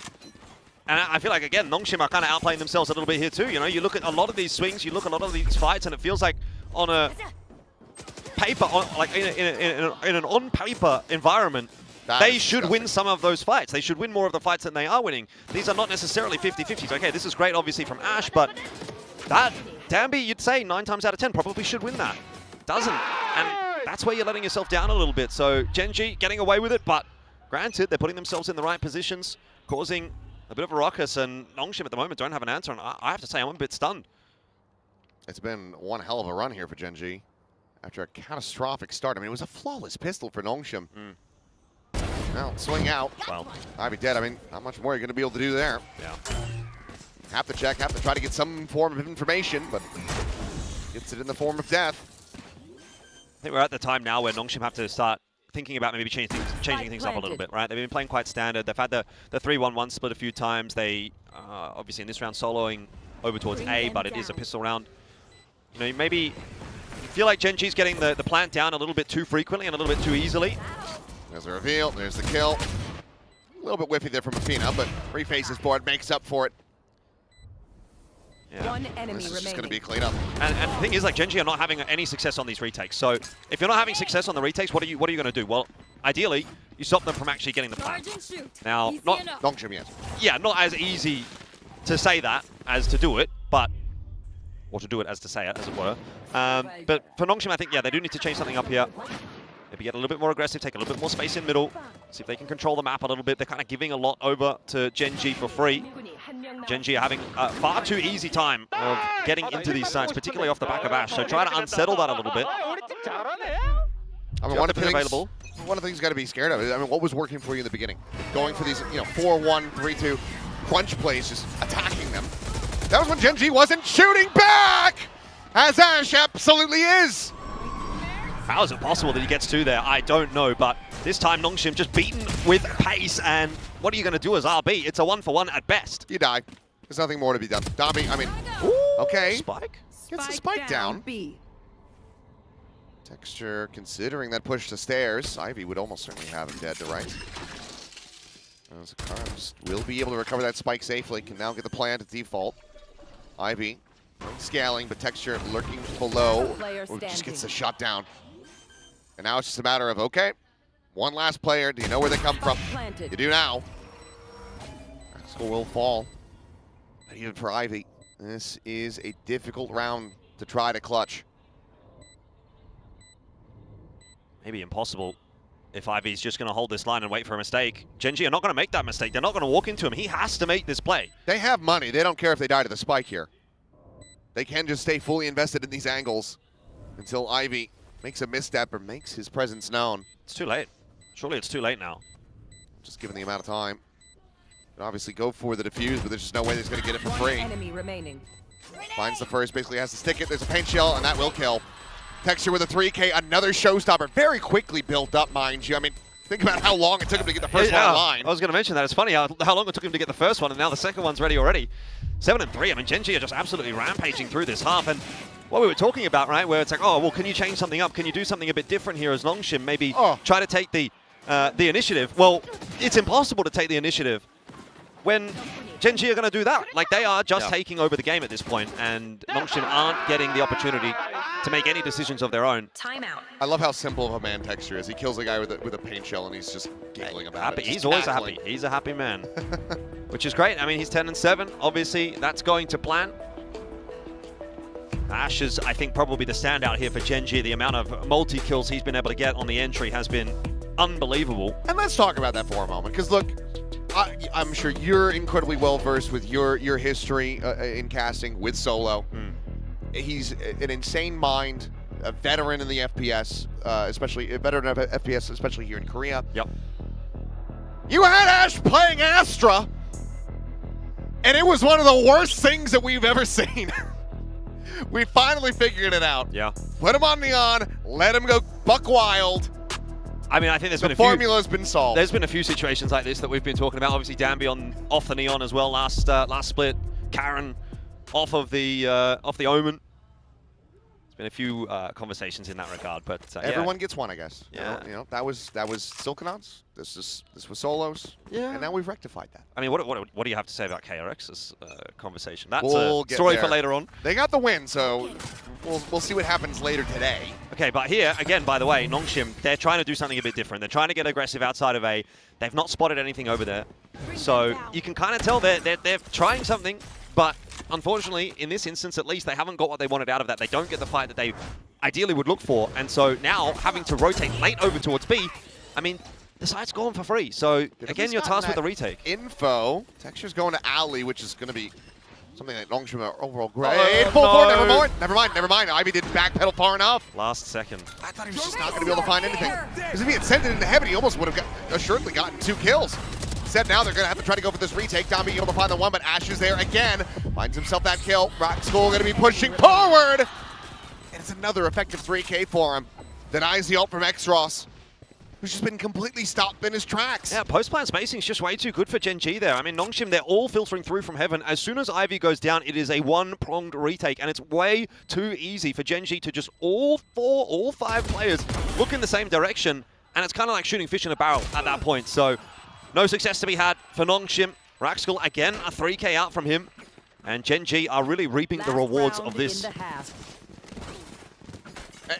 And I feel like, again, Nongshim are kind of outplaying themselves a little bit here too. You know, you look at a lot of these swings, you look at a lot of these fights, and it feels like on a paper, like in an on-paper environment, they should win some of those fights. They should win more of the fights than they are winning. These are not necessarily 50-50s. Okay, this is great, obviously, from Ash, but that Dambi, you'd say 9 times out of 10 probably should win that. Doesn't. And that's where you're letting yourself down a little bit. So Gen G getting away with it, but granted, they're putting themselves in the right positions, causing a bit of a ruckus, and Nongshim at the moment don't have an answer, and I have to say I'm a bit stunned. It's been one hell of a run here for Gen G after a catastrophic start. I mean, it was a flawless pistol for Nongshim. Now, swing out. Well, I'd be dead. I mean, not much more you're going to be able to do there. Yeah. Have to check, have to try to get some form of information, but gets it in the form of death. I think we're at the time now where Nongshim have to start thinking about maybe changing things up a little bit, right? They've been playing quite standard. They've had the 3-1-1 split a few times. They, obviously in this round, soloing over towards A, but it is a pistol round. You know, maybe you feel like Gen G's getting the plant down a little bit too frequently and a little bit too easily. There's the reveal, there's the kill. A little bit whiffy there from Athena, but refaces board makes up for it. Yeah. One enemy this is remaining. just going to be a cleanup. And the thing is, like, Gen G are not having any success on these retakes. So if you're not having success on the retakes, what are you going to do? Well, ideally, you stop them from actually getting the plant. Now, not Nongshim yet. Yeah, not as easy to say that as to do it, but or to do it as to say it, as it were. But for Nongshim, I think, yeah, they do need to change something up here. Maybe get a little bit more aggressive, take a little bit more space in middle, see if they can control the map a little bit. They're kind of giving a lot over to Gen G for free. Gen G are having a far too easy time of getting into these sites, particularly off the back of Ash. So try to unsettle that a little bit. I mean, one of the things you got to be scared of is, I mean, what was working for you in the beginning? Going for these, 4-1, 3-2 crunch plays, just attacking them. That was when Gen G wasn't shooting back, as Ash absolutely is. How is it possible that he gets two there? I don't know, but this time Nongshim just beaten with pace, and what are you going to do as RB? It's a 1-for-1 at best. You die. There's nothing more to be done. Dobby, I mean, okay. Spike? Gets the spike down. Texture considering that push to stairs. Ivy would almost certainly have him dead to right. Carms will be able to recover that spike safely. Can now get the plan to default. Ivy scaling, but Texture lurking below. Just gets the shot down. And now it's just a matter of, okay, one last player. Do you know where they come from? You do now. Score will fall. But even for Ivy, this is a difficult round to try to clutch. Maybe impossible if Ivy's just going to hold this line and wait for a mistake. Gen G are not going to make that mistake. They're not going to walk into him. He has to make this play. They have money. They don't care if they die to the spike here. They can just stay fully invested in these angles until Ivy makes a misstep or makes his presence known. It's too late. Surely it's too late now. Just given the amount of time. They obviously go for the defuse, but there's just no way he's going to get it for free. Enemy remaining. Finds the first, basically has to stick it. There's a paint shell, and that will kill. Texture with a 3K, another showstopper. Very quickly built up, mind you. I mean, think about how long it took him to get the first one online. I was going to mention that. It's funny how long it took him to get the first one, and now the second one's ready already. 7-3. I mean, Gen G are just absolutely rampaging through this half. And what we were talking about, right, where it's like, oh, well, can you change something up? Can you do something a bit different here as Nongshim? Maybe try to take the initiative. Well, it's impossible to take the initiative when Gen G are going to do that. Like, they are just taking over the game at this point, and Nongshim aren't getting the opportunity to make any decisions of their own. Timeout. I love how simple of a man Texture is. He kills a guy with a paint shell, and he's just giggling about it. He's always happy. He's a happy man, which is great. I mean, he's 10-7. Obviously, that's going to plan. Ash is, I think, probably the standout here for Gen G. The amount of multi-kills he's been able to get on the entry has been unbelievable. And let's talk about that for a moment, because look, I'm sure you're incredibly well-versed with your history in casting with Solo. He's an insane mind, a veteran in the FPS, especially a veteran of FPS, especially here in Korea. Yep. You had Ash playing Astra, and it was one of the worst things that we've ever seen. We finally figured it out. Yeah. Put him on Neon, let him go buck wild. I mean, I think the formula's been solved. There's been a few situations like this that we've been talking about. Obviously, Danby off the Neon as well last split. Karen off of the Omen. There's been a few conversations in that regard, but everyone gets one, I guess. Yeah. You know, that was Silkenauts. This was Solos. Yeah. And now we've rectified that. I mean, what do you have to say about KRX's conversation? That's We'll a story for later on. They got the win, so we'll see what happens later today. Okay, but here, again, by the way, Nongshim, they're trying to do something a bit different. They're trying to get aggressive outside of A. They've not spotted anything over there. So you can kind of tell they're trying something, but unfortunately, in this instance at least, they haven't got what they wanted out of that. They don't get the fight that they ideally would look for. And so now, having to rotate late over towards B, I mean, the site's gone for free. So again, you're tasked with the retake. Info. Texture's going to Alley, which is going to be something that Nongshim are overall great. Full forward, never mind. Ivy didn't backpedal far enough. Last second. I thought he was just not going to be able to find anything. Because if he had sent it into heaven, he almost would have assuredly gotten 2 kills. Instead, now they're going to have to try to go for this retake. Down being able to find the one, but Ash is there again. Finds himself that kill. Rock School going to be pushing forward. And it's another effective 3K for him. Denies the ult from X-Ross, who's just been completely stopped in his tracks. Yeah, post-plan spacing is just way too good for Gen G there. I mean, Nongshim, they're all filtering through from heaven. As soon as Ivy goes down, it is a one-pronged retake, and it's way too easy for Gen G to just all 5 players look in the same direction, and it's kind of like shooting fish in a barrel at that point. So, no success to be had for Nongshim. Raxkel, again, a 3K out from him, and Gen G are really reaping the rewards of this.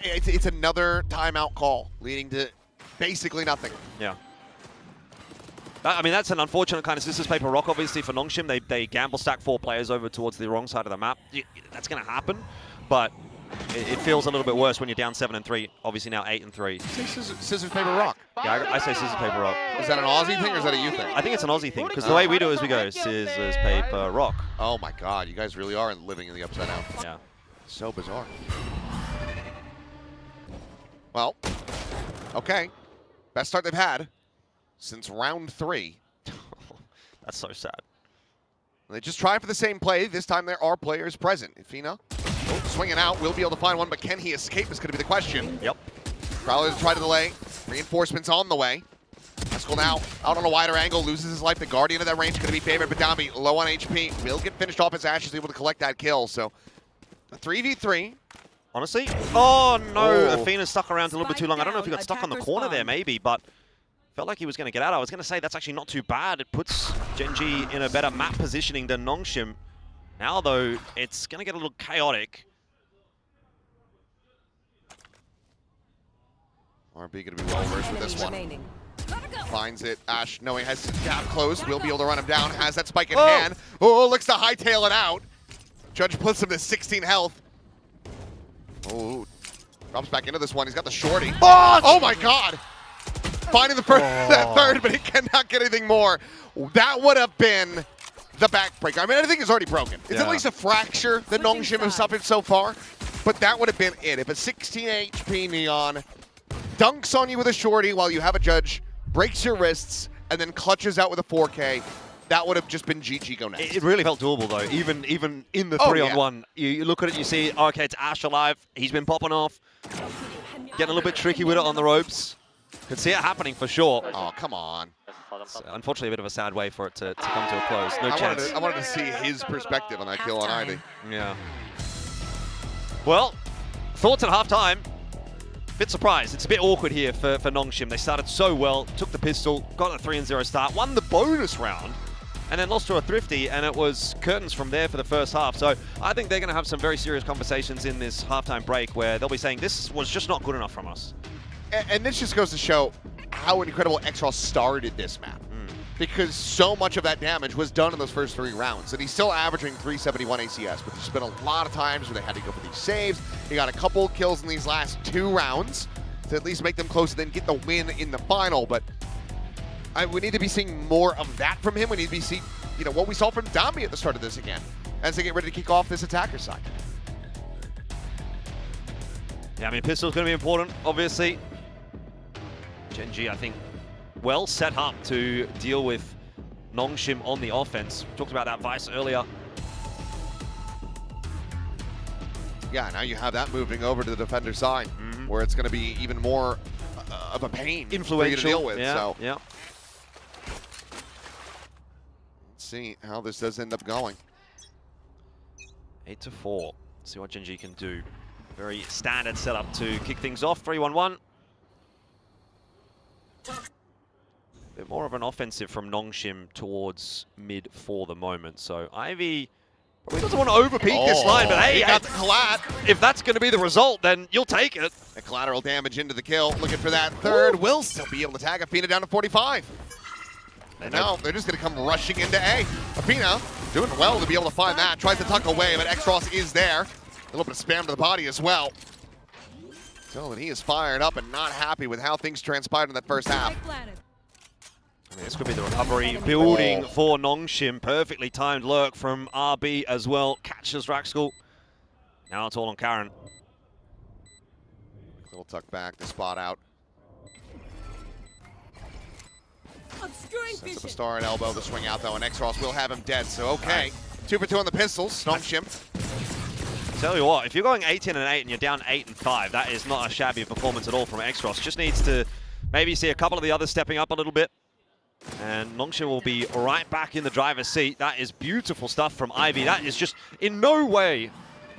It's another timeout call, leading to basically nothing. Yeah. I mean, that's an unfortunate kind of scissors paper rock, obviously, for Nongshim. They gamble stack 4 players over towards the wrong side of the map. That's going to happen, but it feels a little bit worse when you're down 7-3. Obviously now 8-3. Say scissors, paper, rock. Yeah, I say scissors, paper, rock. Is that an Aussie thing or is that a you thing? I think it's an Aussie thing, because the way we do it is we go scissors, paper, rock. Oh my god, you guys really are living in the upside down. Yeah. So bizarre. Well, okay. Best start they've had since round 3. That's so sad. They just try for the same play. This time there are players present. Ifina, swinging out, will be able to find one, but can he escape is going to be the question. Yep. Prowlers try to delay. Reinforcements on the way. Haskell now out on a wider angle, loses his life. The Guardian of that range is going to be favored, but Dambi low on HP. Will get finished off. His Ash is able to collect that kill. So a 3v3. Honestly? Oh, no. Athena stuck around a little bit too long. I don't know if he got stuck on the corner there, maybe, but felt like he was going to get out. I was going to say that's actually not too bad. It puts Gen.G in a better map positioning than Nongshim. Now, though, it's going to get a little chaotic. RB going to be well versed with this one. Finds it. Ash, knowing has his gap closed, will be able to run him down. Has that spike in hand. Oh, looks to hightail it out. Judge puts him to 16 health. Oh, drops back into this one. He's got the shorty. Oh my god! Finding the first, that third, but he cannot get anything more. That would have been the backbreaker. I mean, I think it's already broken. It's at least a fracture that Nongshim has suffered so far, but that would have been it. If a 16 HP Neon dunks on you with a shorty while you have a Judge, breaks your wrists, and then clutches out with a 4K, that would have just been GG go next. It really felt doable, though. Even in the 3-on-1, you look at it, you see, okay, it's Ash alive. He's been popping off. Getting a little bit tricky with it on the ropes. Could see it happening for sure. Oh, come on. So, unfortunately, a bit of a sad way for it to come to a close. No chance. I wanted to see his perspective on that kill on Ivy. Yeah. Well, thoughts at halftime. Bit surprised. It's a bit awkward here for Nongshim. They started so well, took the pistol, got a 3-0 start, won the bonus round, and then lost to a Thrifty, and it was curtains from there for the first half. So I think they're going to have some very serious conversations in this halftime break where they'll be saying this was just not good enough from us. And this just goes to show how incredible Exros started this map. Because so much of that damage was done in those first 3 rounds. And he's still averaging 371 ACS, but there's been a lot of times where they had to go for these saves. He got a couple kills in these last 2 rounds to at least make them close and then get the win in the final. But we need to be seeing more of that from him. We need to be seeing, what we saw from Dambi at the start of this again, as they get ready to kick off this attacker side. Yeah, I mean, pistol's going to be important, obviously. Gen.G, I think, well set up to deal with Nongshim on the offense. We talked about that Vice earlier. Yeah, now you have that moving over to the defender side, where it's going to be even more of a pain for you to deal with. Yeah, so. yeah. Let's see how this does end up going. 8-4. See what Gen.G can do. Very standard setup to kick things off. 3-1-1. Bit more of an offensive from Nongshim towards mid for the moment. So Ivy probably doesn't want to overpeak this line, but hey, got the collat. If that's going to be the result, then you'll take it. The collateral damage into the kill. Looking for that third. Will still be able to tag Athena down to 45. And now they're just going to come rushing into A. Athena doing well to be able to find that. Tries to tuck away, but Exros is there. A little bit of spam to the body as well. So that he is fired up and not happy with how things transpired in that first half. I mean, this could be the recovery building for Nongshim. Perfectly timed lurk from RB as well. Catches Raxkull. Now it's all on Karen. Little tuck back to spot out. Sets up a star and elbow to swing out though, and Exros will have him dead. So okay, 2 for 2 on the pistols. Nongshim. Tell you what, if you're going 18-8 and you're down 8-5, that is not a shabby performance at all from Exros. Just needs to maybe see a couple of the others stepping up a little bit. And Nongshim will be right back in the driver's seat. That is beautiful stuff from Ivy. That is just in no way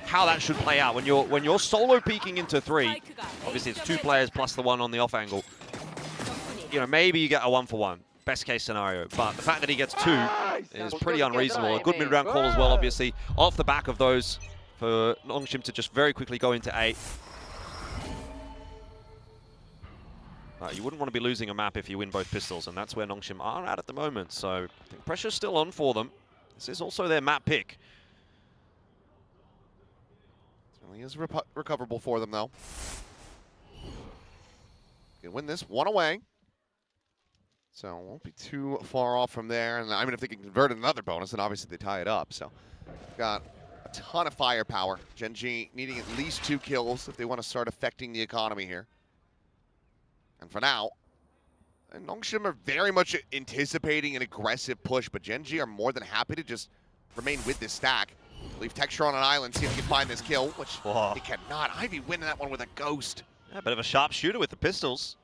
how that should play out. When you're solo peeking into 3, obviously it's 2 players plus the 1 on the off angle. Maybe you get a 1-for-1. Best case scenario. But the fact that he gets 2 is pretty unreasonable. A good mid-round call as well, obviously, off the back of those, for Nongshim to just very quickly go into 8. You wouldn't want to be losing a map if you win both pistols, and that's where Nongshim are at the moment. So I think pressure's still on for them. This is also their map pick. It is recoverable for them, though. Can win this one away. So it won't be too far off from there. And I mean, if they can convert another bonus, then obviously they tie it up. So got a ton of firepower. Gen G needing at least 2 kills if they want to start affecting the economy here. And for now, and Nongshim are very much anticipating an aggressive push, but Gen G are more than happy to just remain with this stack. Leave Texture on an island, see if he can find this kill, which he cannot. Ivy winning that one with a ghost. Yeah, a bit of a sharpshooter with the pistols.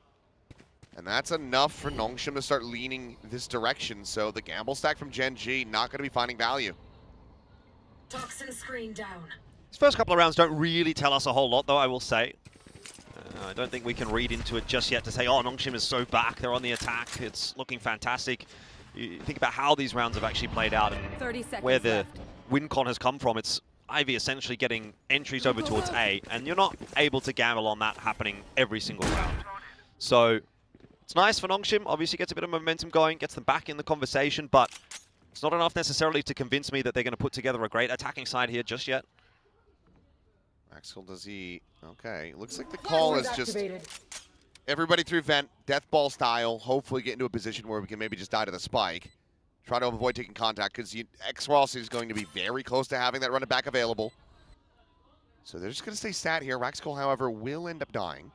And that's enough for Nongshim to start leaning this direction. So the gamble stack from Gen G not going to be finding value. Toxin screen down. These first couple of rounds don't really tell us a whole lot, though, I will say. I don't think we can read into it just yet to say, oh, Nongshim is so back, they're on the attack, it's looking fantastic. You think about how these rounds have actually played out and where the win con has come from. It's Ivy essentially getting entries over towards A, and you're not able to gamble on that happening every single round. So it's nice for Nongshim, obviously gets a bit of momentum going, gets them back in the conversation, but it's not enough necessarily to convince me that they're going to put together a great attacking side here just yet. Maxwell, does he? Okay, looks like the call is just everybody through vent, death ball style, hopefully get into a position where we can maybe just die to the spike. Try to avoid taking contact because X-Ross is going to be very close to having that run it back available. So they're just going to stay stat here. Raxcol, however, will end up dying.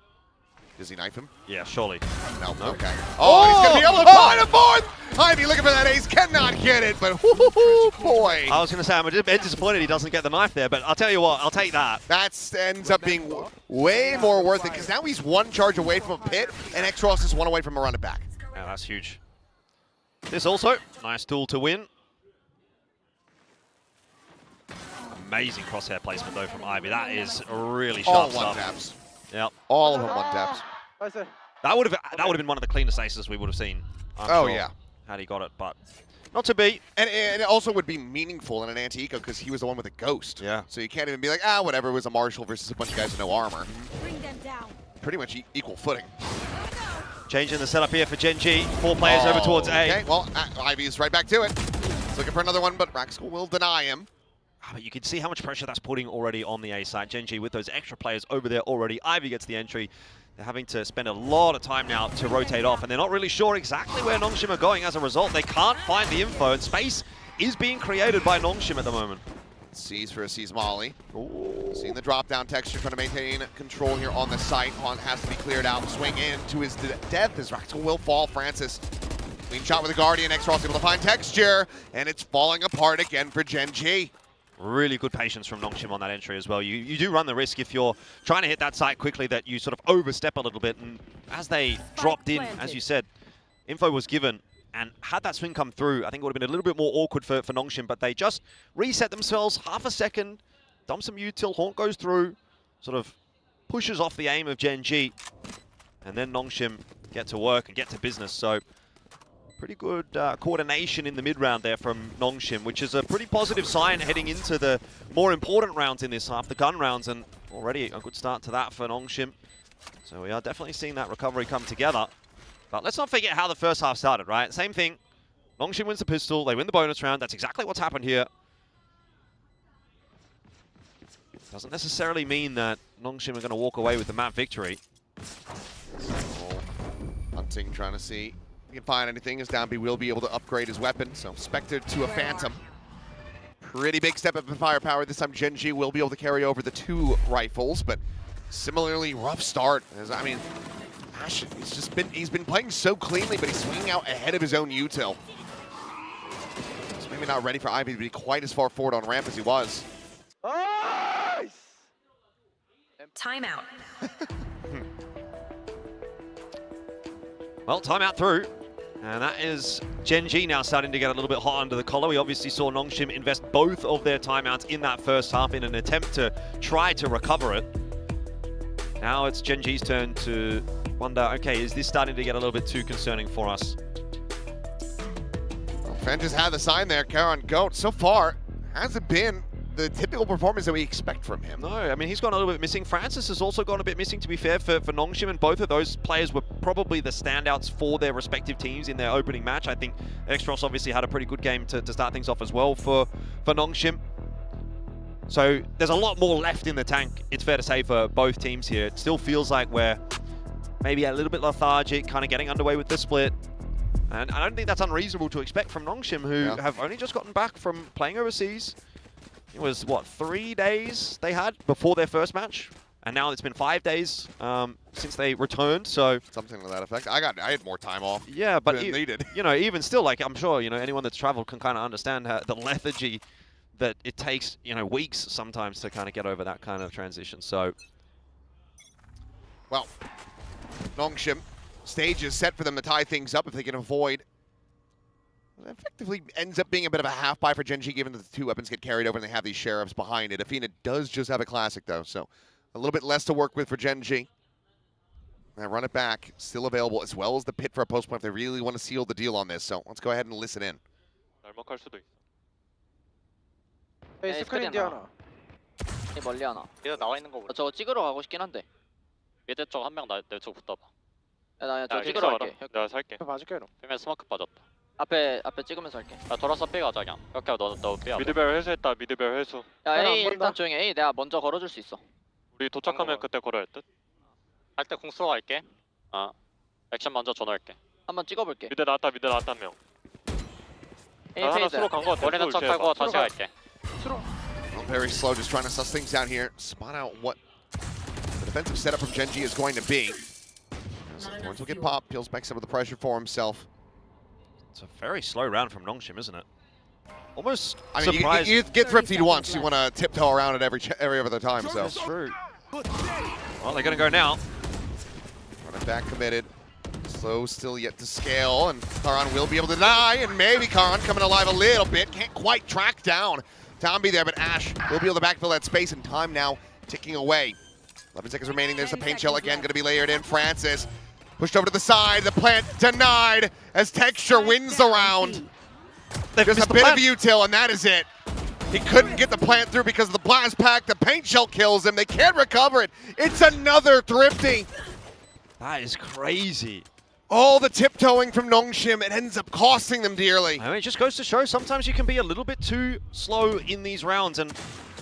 Does he knife him? Yeah, surely. No, okay. Oh, he's going to be able to find a fourth! Ivy looking for that ace, cannot get it, but boy. I was going to say, I'm a bit disappointed he doesn't get the knife there, but I'll tell you what, I'll take that. That ends up being way more worth it because now he's 1 charge away from a pit and X-Ross is 1 away from a run it back. Yeah, that's huge. This also, nice tool to win. Amazing crosshair placement though from Ivy. That is really sharp All stuff. one taps. Yep. All of them one taps. That would have been one of the cleanest aces we would have seen. I'm Oh sure, yeah. Had he got it, but not to be. And it also would be meaningful in an anti-eco because he was the one with a ghost. Yeah. So you can't even be like, ah, whatever, it was a Marshall versus a bunch of guys with no armor. Bring them down. Pretty much equal footing. Changing the setup here for Gen G. 4 players over towards A. Okay, well, Ivy's right back to it. He's looking for another one, but Raxcol will deny him. But you can see how much pressure that's putting already on the A side. Gen G with those extra players over there already. Ivy gets the entry. They're having to spend a lot of time now to rotate off, and they're not really sure exactly where Nongshim are going as a result. They can't find the info, and space is being created by Nongshim at the moment. Sees for a Sees Molly. Seeing the drop-down texture, trying to maintain control here on the site. Has to be cleared out. Swing in to his death as Raxcol will fall. Francis, clean shot with the Guardian. X-Ross able to find texture, and it's falling apart again for Gen G. Really good patience from Nongshim on that entry as well. You do run the risk if you're trying to hit that site quickly that you sort of overstep a little bit. And as they dropped in, as you said, info was given. And had that swing come through, I think it would have been a little bit more awkward for Nongshim. But they just reset themselves half a second, dump some util, Haunt goes through, sort of pushes off the aim of Gen G. And then Nongshim get to work and get to business. So pretty good coordination in the mid-round there from Nongshim, which is a pretty positive sign heading into the more important rounds in this half, the gun rounds, and already a good start to that for Nongshim. So we are definitely seeing that recovery come together. But let's not forget how the first half started, right? Same thing. Nongshim wins the pistol, they win the bonus round. That's exactly what's happened here. Doesn't necessarily mean that Nongshim are going to walk away with the map victory. Hunting, trying to see if he can find anything, as Downby will be able to upgrade his weapon. So Spectre to a Phantom. Pretty big step up in firepower. This time Gen G will be able to carry over the 2 rifles, but similarly rough start. I mean, Ash, he's been playing so cleanly, but he's swinging out ahead of his own util. He's maybe not ready for Ivy to be quite as far forward on ramp as he was. Timeout. Well, timeout through. And that is Gen G now starting to get a little bit hot under the collar. We obviously saw Nongshim invest both of their timeouts in that first half in an attempt to try to recover it. Now it's Gen G's turn to wonder, okay, is this starting to get a little bit too concerning for us? Well, Fen just had the sign there, Karen Goat. So far, hasn't been the typical performance that we expect from him. No, I mean, he's gone a little bit missing. Francis has also gone a bit missing, to be fair, for Nongshim, and both of those players were probably the standouts for their respective teams in their opening match. I think Extros obviously had a pretty good game to start things off as well for Nongshim. So there's a lot more left in the tank, it's fair to say, for both teams here. It still feels like we're maybe a little bit lethargic, kind of getting underway with the split. And I don't think that's unreasonable to expect from Nongshim, who have only just gotten back from playing overseas. It was, what, 3 days they had before their first match? And now it's been 5 days since they returned, so... Something to that effect. I had more time off. Yeah, but than needed. You know, even still, like, I'm sure, you know, anyone that's traveled can kind of understand the lethargy that it takes, you know, weeks sometimes to kind of get over that kind of transition, so... Well, Nongshim, stage is set for them to tie things up if they can avoid. Effectively ends up being a bit of a half buy for Gen G, given that the two weapons get carried over and they have these sheriffs behind it. Afina does just have a classic, though, so a little bit less to work with for Gen G. Now run it back, still available, as well as the pit for a post point if they really want to seal the deal on this. So let's go ahead and listen in. 스크린 하나. 멀리 하나. 얘 나와 있는 거 보자. 저거 찍으러 가고 싶긴 한데. 미드 쪽 한 명 내 쪽 붙어봐. 나 저 찍으러 갈게. 내가 살게. 봐줄게 그럼. 그러면 스마크 빠졌다. 앞에 찍으면서 할게. 나 돌아서 B 가자 그냥. 이렇게 너 B. 미드벨 회수했다. 미드벨 회수. 야 A 일단 조용히 해. A 내가 먼저 걸어줄 수 있어. 우리 도착하면 그때 걸어야 할 듯. 할 때 공 쓰러 갈게. 액션 먼저 전화할게. 한번 찍어볼게. 미드 나왔다 한 명. A 하나 페이드. 수로 간거 같아. 머리는 척하고 다시 갈게. Well, very slow, just trying to suss things out here. Spot out what the defensive setup from Gen G is going to be. Thorns will get popped. Peels back some of the pressure for himself. It's a very slow round from Nongshim, isn't it? Almost I mean, surprised. you get thrifty once. You want to tiptoe around it every other time. So that's true. Well, they're going to go now. Running back committed. Slow still yet to scale, and Karan will be able to deny, and maybe Karan coming alive a little bit. Can't quite track down Tomby there, but Ash will be able to backfill that space, and time now ticking away. 11 seconds remaining. There's the paint shell again, going to be layered in. Francis pushed over to the side. The plant denied as Texture wins the round. Just a bit of util, and that is it. He couldn't get the plant through because of the blast pack. The paint shell kills him. They can't recover it. It's another thrifty. That is crazy. All the tiptoeing from Nongshim, it ends up costing them dearly. I mean, it just goes to show sometimes you can be a little bit too slow in these rounds. And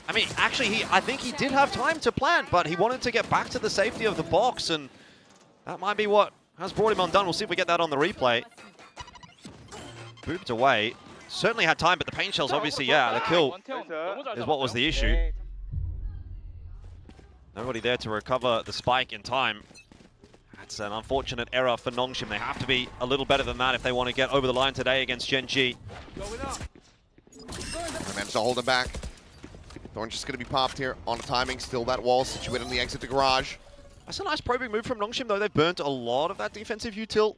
I mean, actually, I think he did have time to plant, but he wanted to get back to the safety of the box, and that might be what has brought him undone. We'll see if we get that on the replay. Booped away. Certainly had time, but the paint shells, obviously, yeah, the kill is what was the issue. Nobody there to recover the spike in time. That's an unfortunate error for Nongshim. They have to be a little better than that if they want to get over the line today against Gen G. They managed to hold him back. Thorn's just going to be popped here on timing. Still that wall situated on the exit to garage. That's a nice probing move from Nongshim, though. They've burnt a lot of that defensive util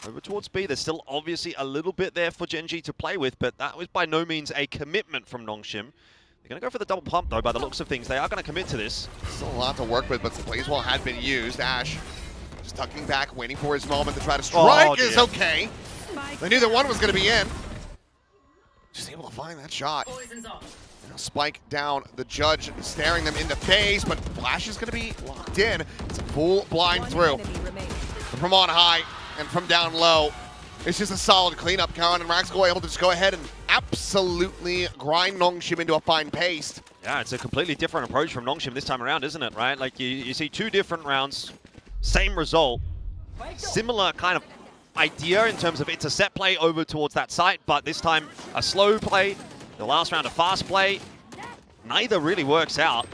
over towards B. There's still obviously a little bit there for Gen G to play with, but that was by no means a commitment from Nongshim. They're going to go for the double pump, though, by the looks of things. They are going to commit to this. Still a lot to work with, but the Blazewall had been used. Ash just tucking back, waiting for his moment to try to strike is okay. They knew that one was going to be in. Just able to find that shot. Now Spike down, the Judge staring them in the face, but Flash is going to be locked in. It's a full blind through. From on high and from down low, it's just a solid cleanup. Karan and Raxco able to just go ahead and absolutely grind Nongshim into a fine paste. Yeah, it's a completely different approach from Nongshim this time around, isn't it, right? Like, you see two different rounds, same result, similar kind of idea in terms of it's a set play over towards that site, but this time a slow play, the last round a fast play. Neither really works out.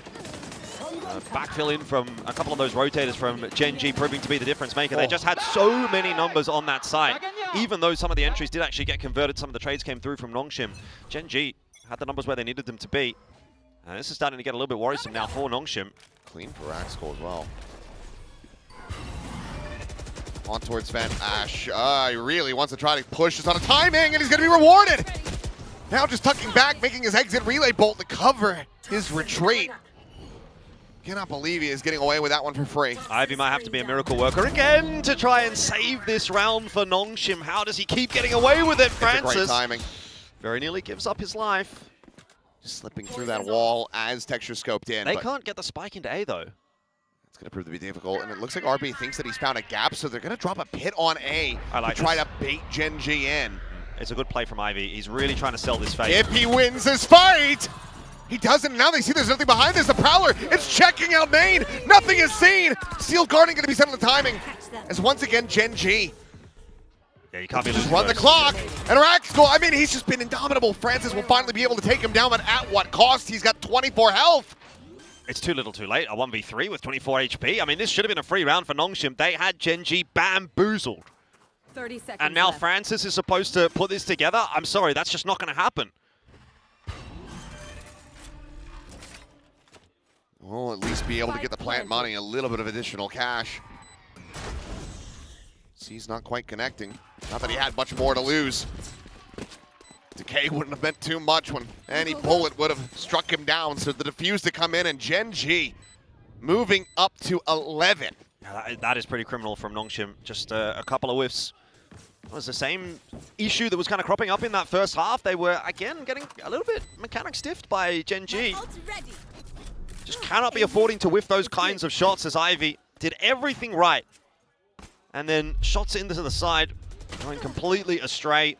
Backfill in from a couple of those rotators from Gen G proving to be the difference maker. They just had so many numbers on that site. Even though some of the entries did actually get converted, some of the trades came through from Nongshim. Gen G had the numbers where they needed them to be. And this is starting to get a little bit worrisome now for Nongshim. Clean for Raxco as well. On towards Van Ash. He really wants to try to push this on a timing, and he's going to be rewarded. Now just tucking back, making his exit relay bolt to cover his retreat. Cannot believe he is getting away with that one for free. Ivy might have to be a miracle worker again to try and save this round for Nongshim. How does he keep getting away with it, Francis? It's a great timing. Very nearly gives up his life. Just slipping through that wall as Texture scoped in. They but can't get the spike into A, though. it's going to prove to be difficult, and it looks like RB thinks that he's found a gap, so they're going to drop a pit on A I like to try this. to bait Gen G in. It's a good play from Ivy. He's really trying to sell this fake. If he wins this fight, he doesn't. Now they see there's nothing behind this. The Prowler, it's checking out main. Nothing is seen. Steel Guardian going to be set on the timing. As once again, Gen G. Yeah, you can't be Just losing run the those. clock. And Rax goal. I mean, he's just been indomitable. Francis will finally be able to take him down, but at what cost? He's got 24 health. It's too little too late. A 1v3 with 24 HP. I mean, this should have been a free round for Nongshim. They had Gen G bamboozled. 30 seconds And now left. Francis is supposed to put this together. I'm sorry, that's just not going to happen. We'll at least be able to get the plant money, a little bit of additional cash. C's not quite connecting. Not that he had much more to lose. Decay wouldn't have meant too much when any bullet would have struck him down. So the defuse to come in, and Gen G moving up to 11. Yeah, that is pretty criminal from Nongshim. Just a couple of whiffs. It was the same issue that was kind of cropping up in that first half. They were, again, getting a little bit mechanic stiffed by Gen G. Just cannot be affording to whiff those kinds of shots, as Ivy did everything right. And then shots into the side, going completely astray.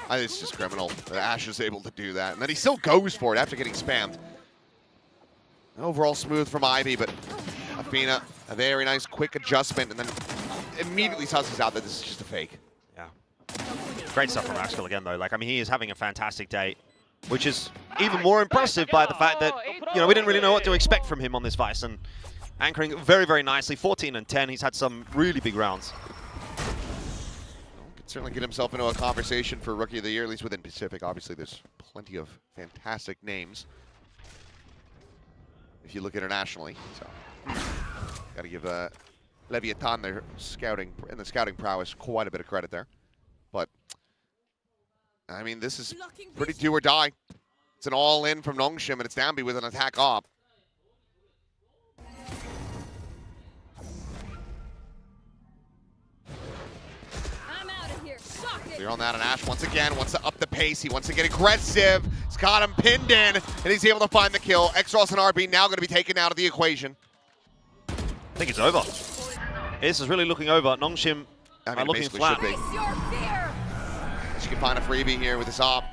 I think it's just criminal that Ash is able to do that. And then he still goes for it after getting spammed. Overall smooth from Ivy, but Athena, a very nice quick adjustment, and then immediately susses out that this is just a fake. Yeah. Great stuff from Rascal again, though. Like, I mean, he is having a fantastic day, which is even more impressive by the fact that, you know, we didn't really know what to expect from him on this Vice, and anchoring very, very nicely. 14 and 10. He's had some really big rounds. Could certainly get himself into a conversation for Rookie of the Year, at least within Pacific. Obviously, there's plenty of fantastic names if you look internationally. So, got to give Leviathan their scouting and the scouting prowess quite a bit of credit there. But I mean, this is pretty do or die. It's an all-in from Nongshim, and it's Danby with an attack op. Clear on that, and Ash once again wants to up the pace. He wants to get aggressive. He's got him pinned in, and he's able to find the kill. Xros and RB now going to be taken out of the equation. I think it's over. This is really looking over. Nongshim are looking flat. Should be. You can find a freebie here with this op.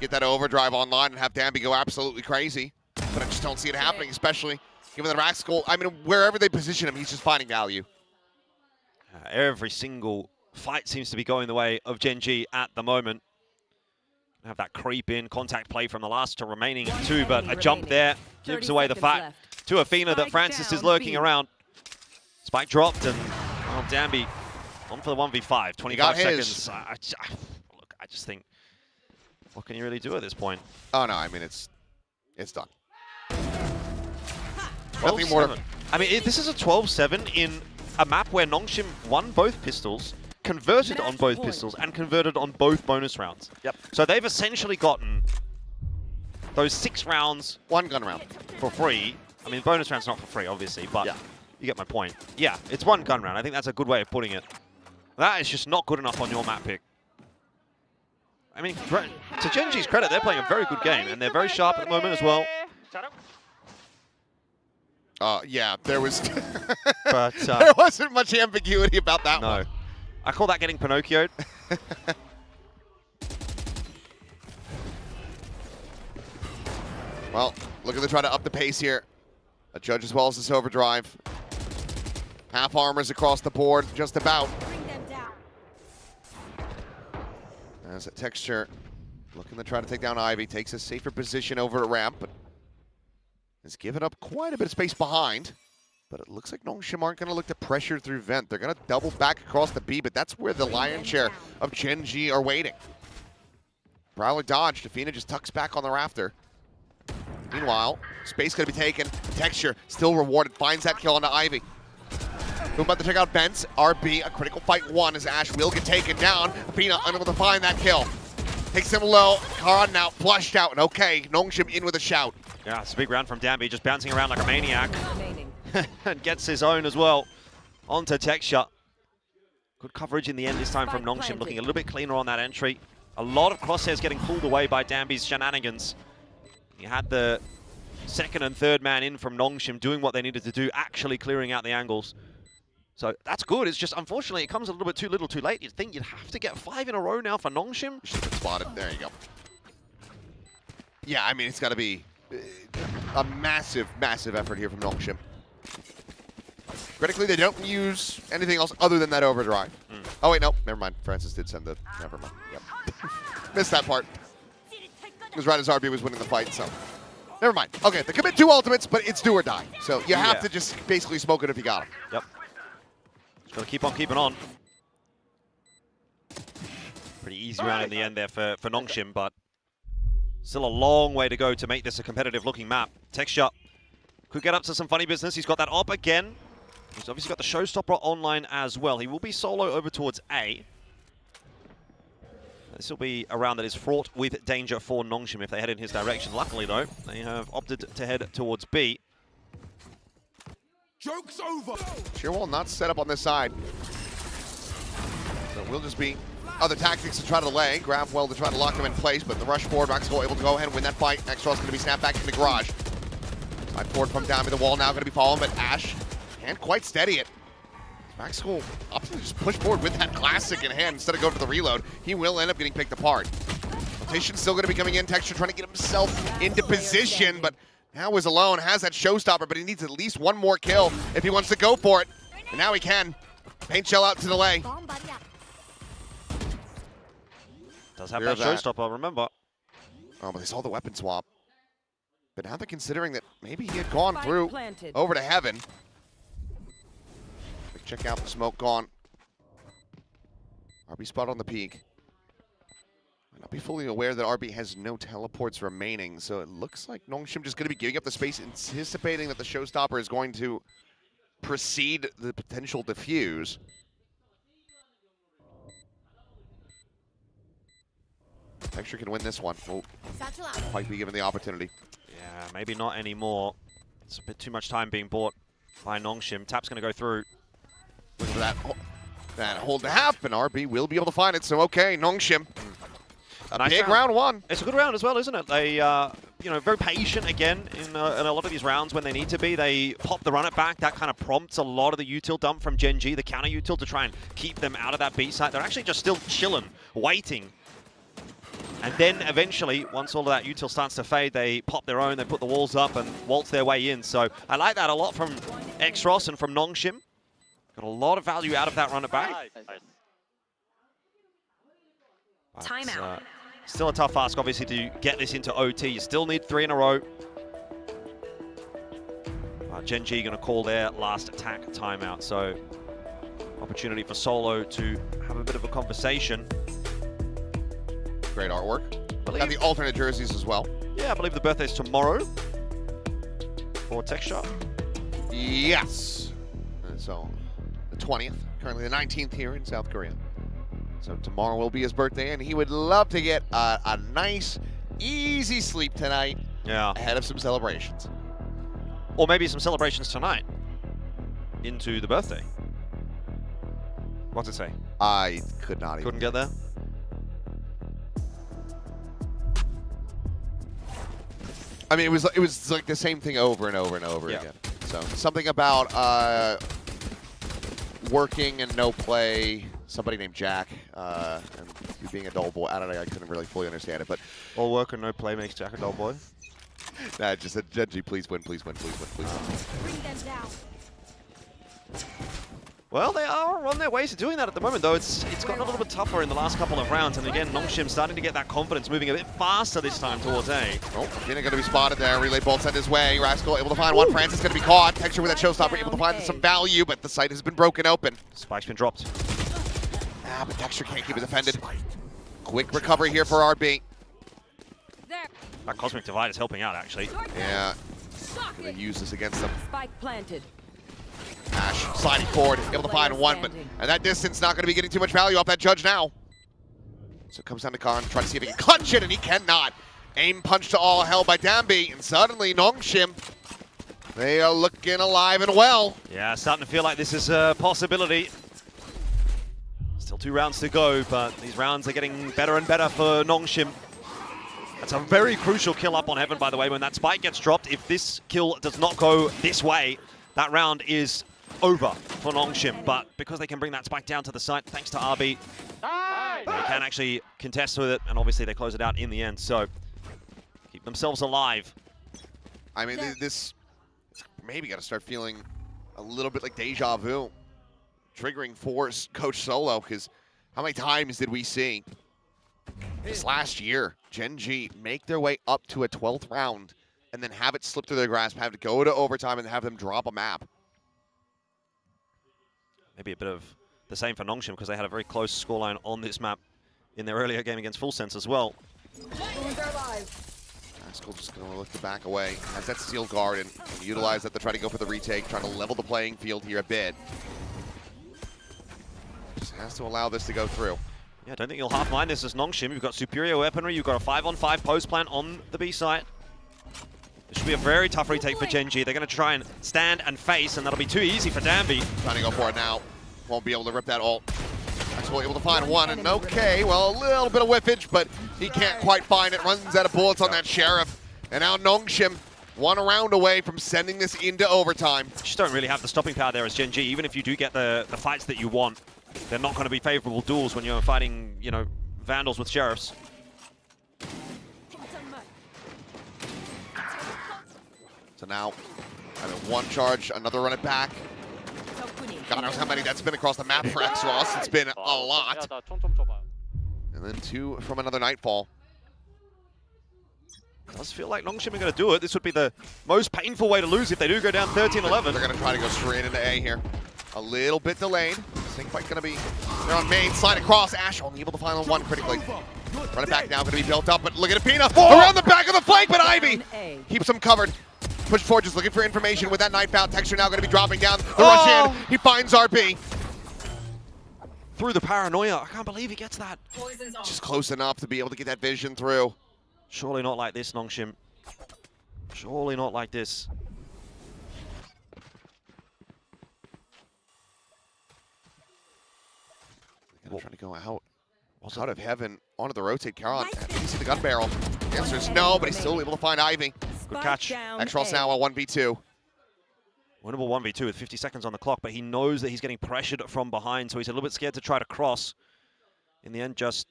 Get that overdrive online and have Danby go absolutely crazy. But I just don't see it happening, especially given the Rax goal. I mean, wherever they position him, he's just finding value. Every single fight seems to be going the way of Gen G at the moment. Have that creep in, contact play from the last to remaining two, but a jump there gives away the fact to Athena that Francis is lurking around. Spike dropped, and Danby on for the 1v5. 25 seconds. Look, I just think, what can you really do at this point? Oh no, I mean it's done. Nothing more. I mean, this is a 12-7 in a map where Nongshim won both pistols, converted on both pistols, and converted on both bonus rounds. Yep. So they've essentially gotten those 6 rounds, 1 gun round, for free. I mean, bonus round's not for free, obviously, but you get my point. Yeah, it's 1 gun round. I think that's a good way of putting it. That is just not good enough on your map pick. I mean, to Gen G's credit, they're playing a very good game, and they're very sharp at the moment as well. Yeah, there was but there wasn't much ambiguity about that one. No. I call that getting Pinocchio'd. Well, looking to try to up the pace here. A judge as well as this overdrive. Half armors across the board, just about. As a Texture looking to try to take down Ivy, takes a safer position over at ramp, but has given up quite a bit of space behind. But it looks like Nongshim aren't going to look to pressure through vent. They're going to double back across the B, but that's where the lion's share of Gen G are waiting. Prowler dodged. Athena just tucks back on the rafter. Meanwhile, space going to be taken. Texture still rewarded. Finds that kill onto Ivy. Who about to check out Bents. RB, a critical fight 1 as Ash will get taken down. Athena unable to find that kill. Takes him low. Khan now flushed out. And okay, Nongshim in with a shout. Yeah, it's a big round from Danby, just bouncing around like a maniac. And gets his own as well onto Texture. Good coverage in the end this time from Nongshim, looking a little bit cleaner on that entry. A lot of crosshairs getting pulled away by Danby's shenanigans. He had the second and third man in from Nongshim doing what they needed to do, actually clearing out the angles. So that's good. It's just, unfortunately, it comes a little bit too little too late. You'd think you'd have to get 5 in a row now for Nongshim. Should have been spotted. There you go. Yeah, I mean, it's got to be a massive, massive effort here from Nongshim. Critically, they don't use anything else other than that overdrive. Oh, wait, no. Never mind. Francis did send the... Never mind. Yep. Missed that part. It was right as RB was winning the fight, so... Never mind. Okay, they commit 2 ultimates, but it's do or die. So you have to just basically smoke it if you got them. Yep. Just got to keep on keeping on. Pretty easy round in the end there for Nongshim, but still a long way to go to make this a competitive-looking map. Texture could get up to some funny business. He's got that op again. He's obviously got the Showstopper online as well. He will be solo over towards A. This will be a round that is fraught with danger for Nongshim if they head in his direction. Luckily, though, they have opted to head towards B. Joke's over. Shearwall not set up on this side. So it will just be other tactics to try to delay. Grab well to try to lock them in place, but the rush forward, Maxwell able to go ahead and win that fight. Extros going to be snapped back in the garage. Side forward from down by the wall now going to be falling, but Ash can't quite steady it. Maxwell opted to just push forward with that classic in hand instead of going for the reload. He will end up getting picked apart. Rotation's still going to be coming in. Texture trying to get himself into position, but now is alone. Has that showstopper, but he needs at least one more kill if he wants to go for it. And now he can. Paint shell out to delay. Does have that showstopper, remember. Oh, but they saw the weapon swap. But now they're considering that maybe he had gone through over to heaven. Check out the smoke gone. RB spot on the peak. Might not be fully aware that RB has no teleports remaining, so it looks like Nongshim just going to be giving up the space, anticipating that the showstopper is going to precede the potential defuse. Texture can win this one. Oh, might be given the opportunity. Yeah, maybe not anymore. It's a bit too much time being bought by Nongshim. Tap's going to go through. Look for that hold to half, and RB will be able to find it. So okay, Nongshim. A big round one. It's a good round as well, isn't it? They, you know, very patient again in a lot of these rounds when they need to be. They pop the run it back. That kind of prompts a lot of the util dump from Gen G, the counter util, to try and keep them out of that B site. They're actually just still chilling, waiting. And then eventually, once all of that util starts to fade, they pop their own, they put the walls up and waltz their way in. So I like that a lot from Exros and from Nongshim. Got a lot of value out of that run it back. Timeout. Still a tough ask, obviously, to get this into OT. You still need 3 in a row. Gen G going to call their last attack timeout. So opportunity for Solo to have a bit of a conversation. Great artwork. Got the alternate jerseys as well. Yeah, I believe the birthday's tomorrow for Texture. Yes. So the 20th, currently the 19th here in South Korea. So tomorrow will be his birthday, and he would love to get a nice, easy sleep tonight. Yeah. Ahead of some celebrations. Or maybe some celebrations tonight into the birthday. What's it say? I could not even. Couldn't get there? I mean, it was like the same thing over and over and over again. So something about working and no play. Somebody named Jack, and you being a dull boy. I don't know. I couldn't really fully understand it, but all work and no play makes Jack a dull boy. Nah, just said, Gen G, please win, please win, please win, please win. Bring them down. Well, they are on their way to doing that at the moment, though. It's gotten a little bit tougher in the last couple of rounds, and again, Nongshim starting to get that confidence, moving a bit faster this time towards A. Oh, Gina going to be spotted there. Relay bolt sent his way. Rascal able to find one. Francis going to be caught. Texture with that showstopper able to find some value, but the site has been broken open. Spike's been dropped. Ah, but Texture can't keep it defended. Quick recovery here for RB. That Cosmic Divide is helping out, actually. Yeah. Going to use this against them. Spike planted. Ash sliding forward, able to find one, but at that distance, not going to be getting too much value off that judge now. So it comes down to Khan, trying to see if he can clutch it, and he cannot. Aim punch to all hell by Danby, and suddenly Nongshim, they are looking alive and well. Yeah, starting to feel like this is a possibility. Still Still 2 rounds to go, but these rounds are getting better and better for Nongshim. That's a very crucial kill up on Heaven, by the way, when that spike gets dropped. If this kill does not go this way, that round is over for Nongshim. But because they can bring that spike down to the site, thanks to RB, they can actually contest with it, and obviously they close it out in the end. So keep themselves alive. I mean, this maybe got to start feeling a little bit like deja vu, triggering for Coach Solo, because how many times did we see this last year Gen G make their way up to a 12th round and then have it slip through their grasp, have to go to overtime and have them drop a map? Maybe a bit of the same for Nongshim, because they had a very close scoreline on this map in their earlier game against Full Sense as well. Haskell just going to look to back away. Has that steel guard and utilize that to try to go for the retake, trying to level the playing field here a bit. Just has to allow this to go through. Yeah, I don't think you'll half mind this as Nongshim. You've got superior weaponry. You've got a 5-on-5 post plant on the B site. This should be a very tough retake for Gen G. They're going to try and stand and face, and that'll be too easy for Danby. Trying to go for it now. Won't be able to rip that ult. Actually able to find one, and okay, well, a little bit of whiffage, but he can't quite find it. Runs out of bullets on that Sheriff. And now Nongshim, 1 round away from sending this into overtime. You just don't really have the stopping power there as Gen G. Even if you do get the fights that you want, they're not going to be favorable duels when you're fighting, you know, Vandals with Sheriffs. So now, one charge, another run it back. God knows how many that's been across the map for Exros. It's been a lot. And then 2 from another Nightfall. It does feel like Nongshim are going to do it. This would be the most painful way to lose if they do go down 13-11. They're going to try to go straight into A here. A little bit delayed. Snake Bite going to be there on main. Slide across. Ash only able to find on 1 critically. Run it back now. Going to be built up, but look at Apina. Around the back of the flank, but Ivy keeps him covered. Push forward, just looking for information with that Nightfall. Texture now going to be dropping down. The rush in. He finds RB. Through the paranoia. I can't believe he gets that. Just close enough to be able to get that vision through. Surely not like this, Nongshim. Surely not like this. Trying to go out of Heaven onto the rotate. Caron, you see the gun barrel. The answer is no, but he's still able to find Ivy. Good catch. Exros now a 1v2. Winnable 1v2 with 50 seconds on the clock, but he knows that he's getting pressured from behind, so he's a little bit scared to try to cross. In the end, just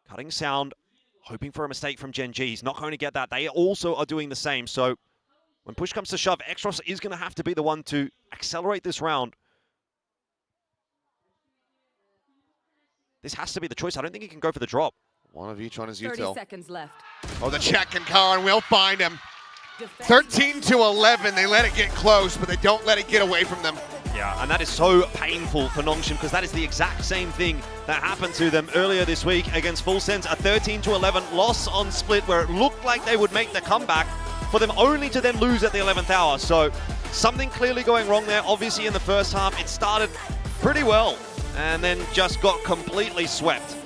cutting sound, hoping for a mistake from Gen G. He's not going to get that. They also are doing the same, so when push comes to shove, Exros is going to have to be the one to accelerate this round. This has to be the choice. I don't think he can go for the drop. One of each on his util. 30 seconds left. Oh, the check, and Karan will find him. 13-11. They let it get close, but they don't let it get away from them. Yeah, and that is so painful for Nongshim, because that is the exact same thing that happened to them earlier this week against Full Sense. A 13-11 loss on Split, where it looked like they would make the comeback, for them only to then lose at the 11th hour. So something clearly going wrong there. Obviously in the first half, it started pretty well, and then just got completely swept.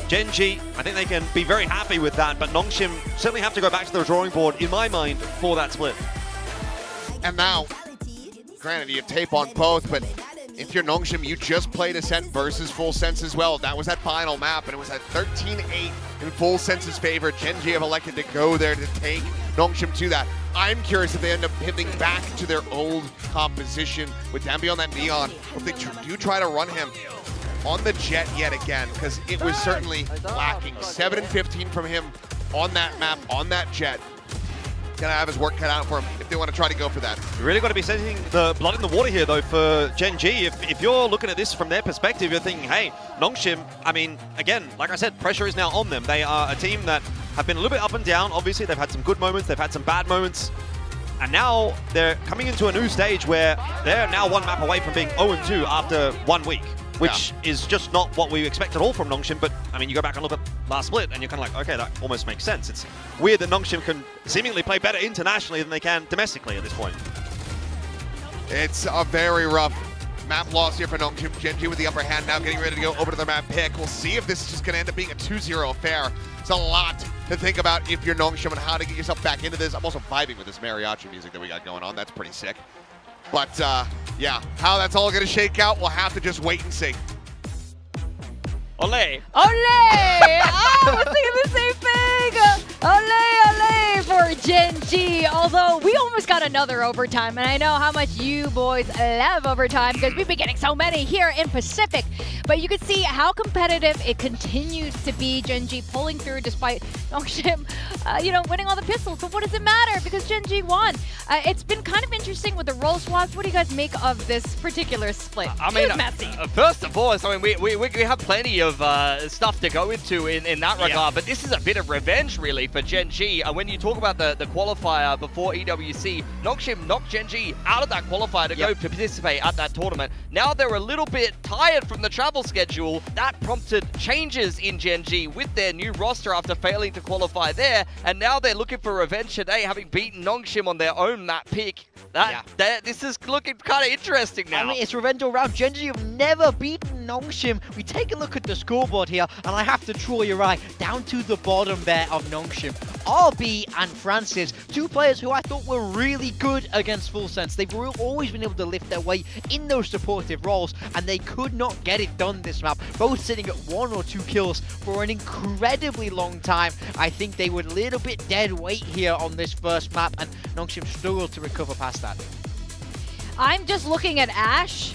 Gen G, I think they can be very happy with that, but Nongshim certainly have to go back to the drawing board, in my mind, for that split. And now, granted, you have tape on both, but if you're Nongshim, you just played Ascent versus Full Sense as well. That was that final map, and it was at 13-8 in Full Sense's favor. Gen G have elected to go there to take Nongshim to that. I'm curious if they end up pivoting back to their old composition with Danby on that Neon, or if they do try to run him on the Jet yet again, because it was certainly lacking. 7 and 15 from him on that map, on that Jet. Gonna have his work cut out for him if they want to try to go for that. You really got to be sending the blood in the water here, though, for Gen G. If you're looking at this from their perspective, you're thinking, hey, Nongshim, I mean, again, like I said, pressure is now on them. They are a team that have been a little bit up and down. Obviously, they've had some good moments, they've had some bad moments. And now they're coming into a new stage where they're now 1 map away from being 0-2 after 1 week, which is just not what we expect at all from Nongshim. But, I mean, you go back and look at last split, and you're kind of like, okay, that almost makes sense. It's weird that Nongshim can seemingly play better internationally than they can domestically at this point. It's a very rough map loss here for Nongshim. Gen G with the upper hand now, getting ready to go over to their map pick. We'll see if this is just going to end up being a 2-0 affair. It's a lot to think about if you're Nongshim and how to get yourself back into this. I'm also vibing with this mariachi music that we got going on. That's pretty sick. But, yeah, how that's all going to shake out, we'll have to just wait and see. Ole! Ole! Oh, we're thinking the same thing! Ole for Gen G. Although we almost got another overtime, and I know how much you boys love overtime because we've been getting so many here in Pacific. But you can see how competitive it continues to be. Gen G pulling through despite Nongshim, winning all the pistols. But what does it matter? Because Gen G won. It's been kind of interesting with the role swaps. What do you guys make of this particular split? I mean, messy. First and foremost, I mean, we have plenty of stuff to go into in that regard, but this is a bit of revenge, really, for Gen G. When you talk about the qualifier before EWC, Nongshim knocked Gen G out of that qualifier to go to participate at that tournament. Now they're a little bit tired from the travel schedule. That prompted changes in Gen G with their new roster after failing to qualify there, and now they're looking for revenge today, having beaten Nongshim on their own map pick. This is looking kind of interesting now. I mean, it's revenge all round. Gen G have never beaten Nongshim. We take a look at the scoreboard here, and I have to draw your eye down to the bottom there of Nongshim. RB and Francis, two players who I thought were really good against Full Sense. They've always been able to lift their weight in those supportive roles, and they could not get it done this map. Both sitting at 1 or 2 kills for an incredibly long time. I think they were a little bit dead weight here on this first map, and Nongshim struggled to recover past that. I'm just looking at Ash.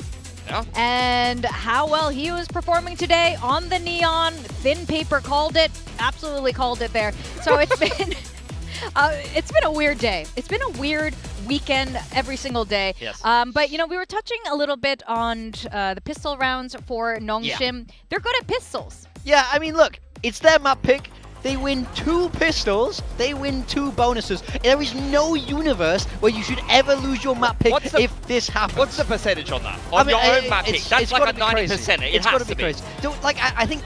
Yeah. And how well he was performing today on the Neon. Thin Paper called it. Absolutely called it there. So it's been a weird day. It's been a weird weekend every single day. Yes. But we were touching a little bit on the pistol rounds for Nongshim. Yeah. They're good at pistols. Yeah, I mean, look, it's their map pick. They win 2 pistols, they win 2 bonuses. There is no universe where you should ever lose your map pick if this happens. What's the percentage on that? On your own map pick? That's like a 90%. It's got to be crazy. Like, I think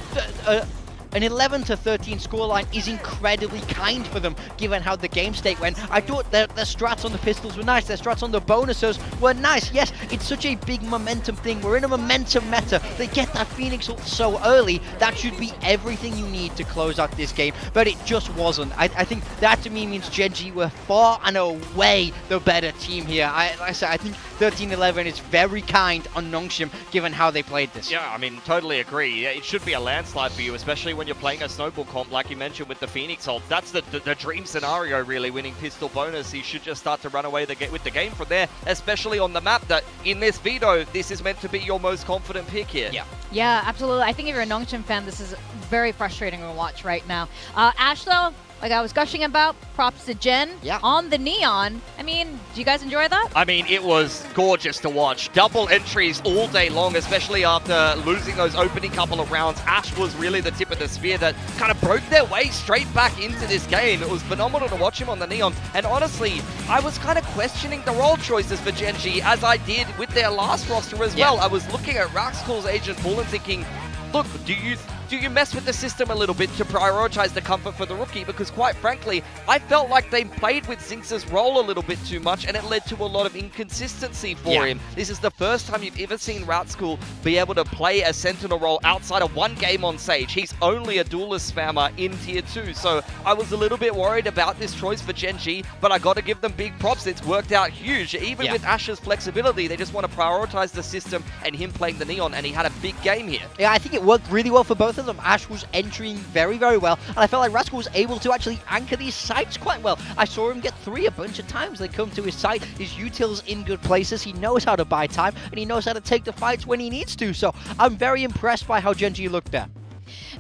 an 11 to 13 scoreline is incredibly kind for them, given how the game state went. I thought their strats on the pistols were nice, their strats on the bonuses were nice. Yes, it's such a big momentum thing. We're in a momentum meta. They get that Phoenix ult so early. That should be everything you need to close out this game, but it just wasn't. I think that to me means Gen G were far and away the better team here. Like I said, I think 13-11 is very kind on Nongshim, given how they played this. Yeah, I mean, totally agree. It should be a landslide for you, especially when you're playing a snowball comp, like you mentioned with the Phoenix ult. That's the dream scenario, really, winning pistol bonus. You should just start to run away with the game from there, especially on the map that, in this veto, this is meant to be your most confident pick here. Yeah, absolutely. I think if you're a Nongshim fan, this is very frustrating to watch right now. Ash, though, like I was gushing about, props to Jen on the Neon. I mean, do you guys enjoy that? I mean, it was gorgeous to watch. Double entries all day long, especially after losing those opening couple of rounds. Ash was really the tip of the spear that kind of broke their way straight back into this game. It was phenomenal to watch him on the Neon. And honestly, I was kind of questioning the role choices for Gen G, as I did with their last roster as well. I was looking at Raxcool's Agent Bull and thinking, look, do you mess with the system a little bit to prioritize the comfort for the rookie? Because quite frankly, I felt like they played with Zinx's role a little bit too much, and it led to a lot of inconsistency for him. This is the first time you've ever seen Raxcool be able to play a Sentinel role outside of 1 game on Sage. He's only a duelist spammer in Tier 2, so I was a little bit worried about this choice for Gen G, but I got to give them big props. It's worked out huge. Even with Ash's flexibility, they just want to prioritize the system and him playing the Neon, and he had a big game here. Yeah, I think it worked really well for both of them. Ash was entering very, very well, and I felt like Raxcool was able to actually anchor these sites quite well. I saw him get 3 a bunch of times. They come to his site. His util's in good places. He knows how to buy time, and he knows how to take the fights when he needs to. So I'm very impressed by how Gen G looked there.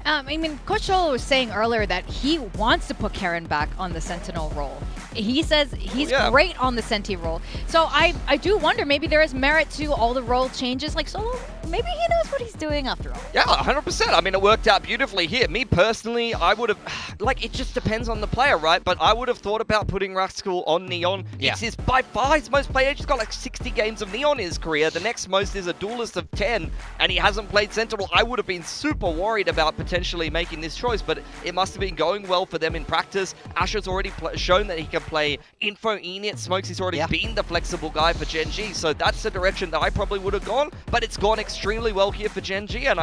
I mean, Coach Solo was saying earlier that he wants to put Karen back on the Sentinel role. He says he's great on the Senti role. So I do wonder, maybe there is merit to all the role changes. Like, Solo, maybe he knows what he's doing after all. Yeah, 100%. I mean, it worked out beautifully here. Me personally, I would have, like, it just depends on the player, right? But I would have thought about putting Raxcool on Neon. It's by far his most played. He's got like 60 games of Neon in his career. The next most is a duelist of 10, and he hasn't played Sentinel. I would have been super worried about potentially making this choice, but it must have been going well for them in practice. Asher's already shown that he can play Info, Enit, Smokes. He's already been the flexible guy for Gen G, so that's the direction that I probably would have gone, but it's gone extremely well here for Gen G, and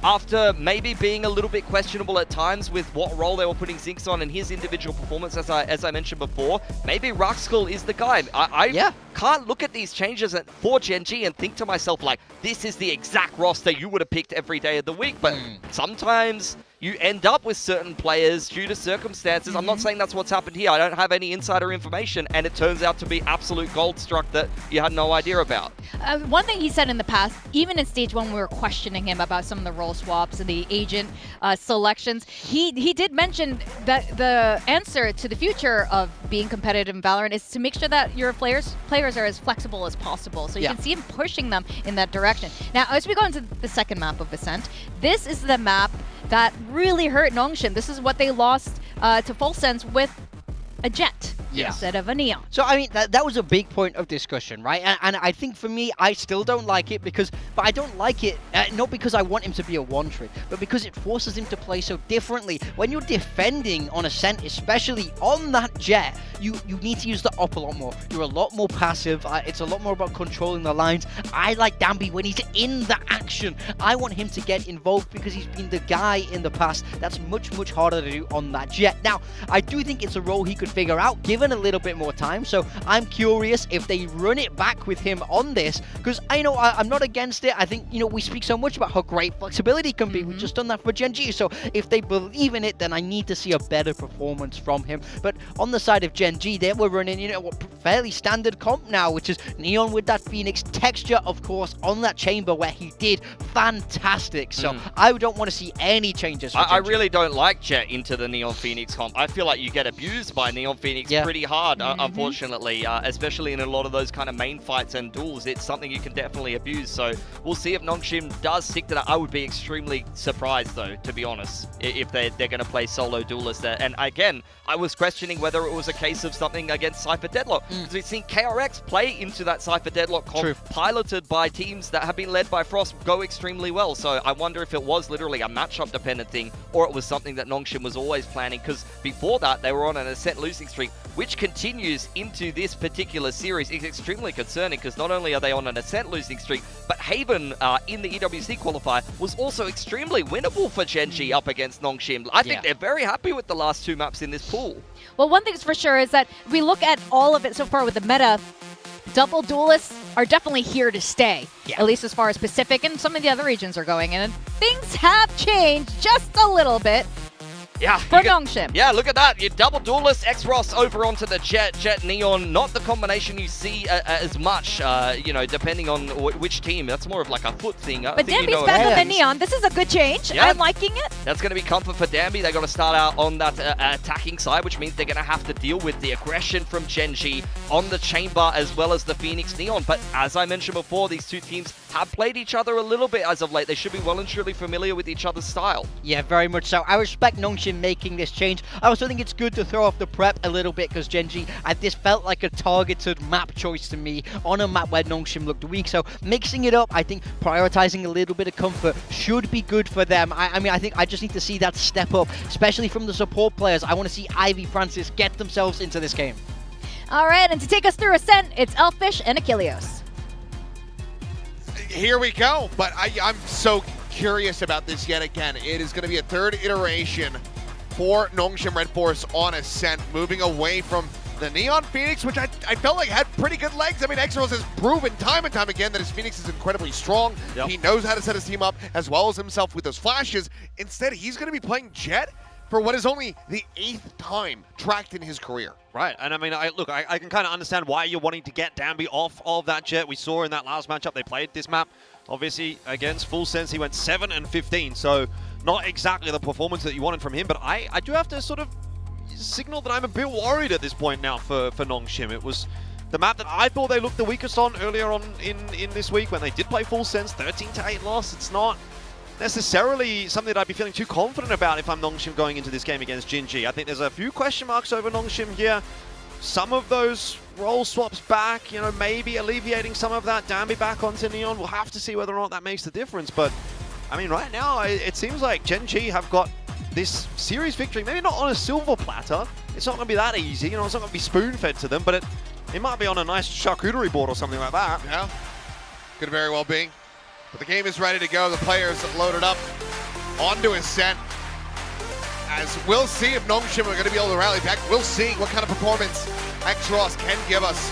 after maybe being a little bit questionable at times with what role they were putting Zinx on and his individual performance, as I mentioned before, maybe Ruxkull is the guy. I can't look at these changes for Gen G and think to myself, like, this is the exact roster you would have picked every day of the week. But sometimes you end up with certain players due to circumstances. I'm not saying that's what's happened here. I don't have any insider information, and it turns out to be absolute gold struck that you had no idea about. One thing he said in the past, even in stage 1, we were questioning him about some of the role swaps and the agent selections. He did mention that the answer to the future of being competitive in Valorant is to make sure that your players are as flexible as possible. So you can see him pushing them in that direction. Now, as we go into the second map of Ascent, this is the map that really hurt Nongshim. This is what they lost to Full Sense with a Jet instead of a Neon. So, I mean, that was a big point of discussion, right? And I think for me, I still don't like it but I don't like it, not because I want him to be a one-trick, but because it forces him to play so differently. When you're defending on Ascent, especially on that Jet, you need to use the op a lot more. You're a lot more passive. It's a lot more about controlling the lines. I like Danby when he's in the action. I want him to get involved because he's been the guy in the past. That's much, much harder to do on that Jet. Now, I do think it's a role he could figure out, given a little bit more time. So I'm curious if they run it back with him on this, because I'm not against it. I think, we speak so much about how great flexibility can be. We've just done that for Gen G. So if they believe in it, then I need to see a better performance from him. But on the side of Gen G, they were running, fairly standard comp now, which is Neon with that Phoenix texture, of course, on that chamber where he did fantastic. So I don't want to see any changes. I really don't like Jet into the Neon Phoenix comp. I feel like you get abused by Neon Phoenix pretty hard, unfortunately, especially in a lot of those kind of main fights and duels. It's something you can definitely abuse. So we'll see if Nongshim does stick to that. I would be extremely surprised, though, to be honest, if they're going to play solo duelists there. And again, I was questioning whether it was a case of something against Cypher Deadlock, because we've seen KRX play into that Cypher Deadlock comp, piloted by teams that have been led by Frost, go extremely well. So I wonder if it was literally a matchup dependent thing, or it was something that Nongshim was always planning, because before that they were on an Ascent losing streak, which continues into this particular series. Is extremely concerning, because not only are they on an Ascent losing streak, but Haven in the EWC qualifier was also extremely winnable for Gen G up against Nongshim. I think they're very happy with the last 2 maps in this pool. Well, one thing's for sure is that we look at all of it so far with the meta, double duelists are definitely here to stay, at least as far as Pacific and some of the other regions are going. And things have changed just a little bit. For Nongshim. Yeah, look at that. You double duelist X-Ross over onto the Jet Neon. Not the combination you see as much, depending on which team. That's more of like a foot thing. But Danby's back on the Neon. This is a good change. I'm liking it. That's going to be comfort for Danby. They're going to start out on that attacking side, which means they're going to have to deal with the aggression from Gen G on the Chamber as well as the Phoenix Neon. But as I mentioned before, these two teams have played each other a little bit as of late. They should be well and truly familiar with each other's style. Yeah, very much so. I respect Nongshim making this change. I also think it's good to throw off the prep a little bit, because Gen G, this felt like a targeted map choice to me on a map where Nongshim looked weak. So mixing it up, I think prioritizing a little bit of comfort should be good for them. I think I just need to see that step up, especially from the support players. I want to see Ivy, Francis get themselves into this game. All right, and to take us through Ascent, it's Elfish and Achilleos. Here we go, but I'm so curious about this yet again. It is going to be a third iteration for Nongshim Red Force on Ascent, moving away from the Neon Phoenix, which I felt like had pretty good legs. I mean, X-Rose has proven time and time again that his Phoenix is incredibly strong. He knows how to set his team up as well as himself with those flashes. Instead, he's going to be playing Jet for what is only the 8th time tracked in his career. Right, and I mean, I can kind of understand why you're wanting to get Danby off of that Jet. We saw in that last matchup they played this map, obviously against Full Sense, he went 7 and 15, so not exactly the performance that you wanted from him, but I do have to sort of signal that I'm a bit worried at this point now for Nongshim. It was the map that I thought they looked the weakest on earlier on in this week when they did play Full Sense, 13-8 loss. It's not necessarily something that I'd be feeling too confident about if I'm Nongshim going into this game against Gen G. I think there's a few question marks over Nongshim here. Some of those role swaps back, maybe alleviating some of that Danby back onto Neon. We'll have to see whether or not that makes the difference. But, I mean, right now, it seems like Gen G have got this series victory, maybe not on a silver platter. It's not going to be that easy. It's not going to be spoon-fed to them, but it might be on a nice charcuterie board or something like that. Yeah, could very well be. But the game is ready to go. The players loaded up. onto his set. As we'll see if Nongshim are going to be able to rally back. We'll see what kind of performance Extros can give us.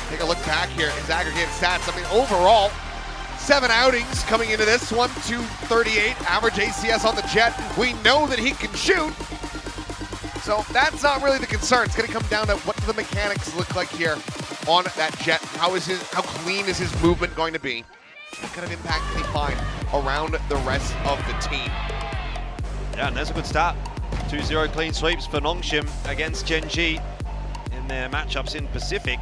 Take a look back here, his aggregated stats. I mean, overall, 7 outings coming into this one, 238 average ACS on the Jet. We know that he can shoot, so that's not really the concern. It's going to come down to what do the mechanics look like here on that Jet. How clean is his movement going to be? What kind of impact can he find around the rest of the team? Yeah, and there's a good start. 2-0 clean sweeps for Nongshim against Gen G in their matchups in Pacific.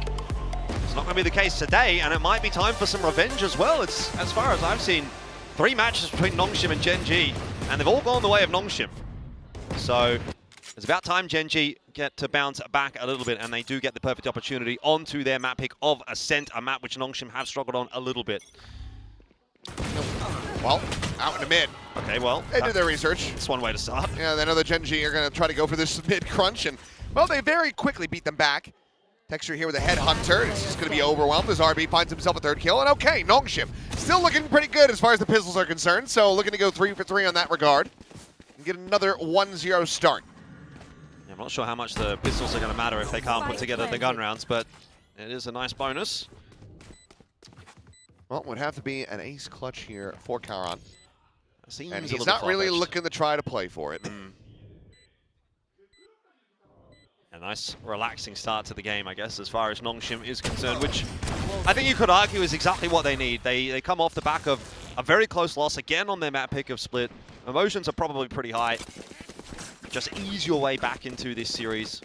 It's not going to be the case today, and it might be time for some revenge as well. It's, as far as I've seen, 3 matches between Nongshim and Gen G, and they've all gone the way of Nongshim. So it's about time Gen G get to bounce back a little bit, and they do get the perfect opportunity onto their map pick of Ascent, a map which Nongshim have struggled on a little bit. Well, out in the mid. Okay, well, they did their research. That's one way to start. Yeah, they know the Gen G are going to try to go for this mid crunch, and well, they very quickly beat them back. Texture here with a headhunter. It's just going to be overwhelmed as RB finds himself a 3rd kill. And okay, Nongshim still looking pretty good as far as the pistols are concerned. So looking to go 3 for 3 on that regard and get another 1-0 start. Yeah, I'm not sure how much the pistols are going to matter if they can't put together the gun rounds, but it is a nice bonus. Well, it would have to be an ace clutch here for Karan. And a he's not really looking to try to play for it. A nice relaxing start to the game, I guess, as far as Nongshim is concerned, which I think you could argue is exactly what they need. They come off the back of a very close loss again on their map pick of Split. Emotions are probably pretty high. Just ease your way back into this series.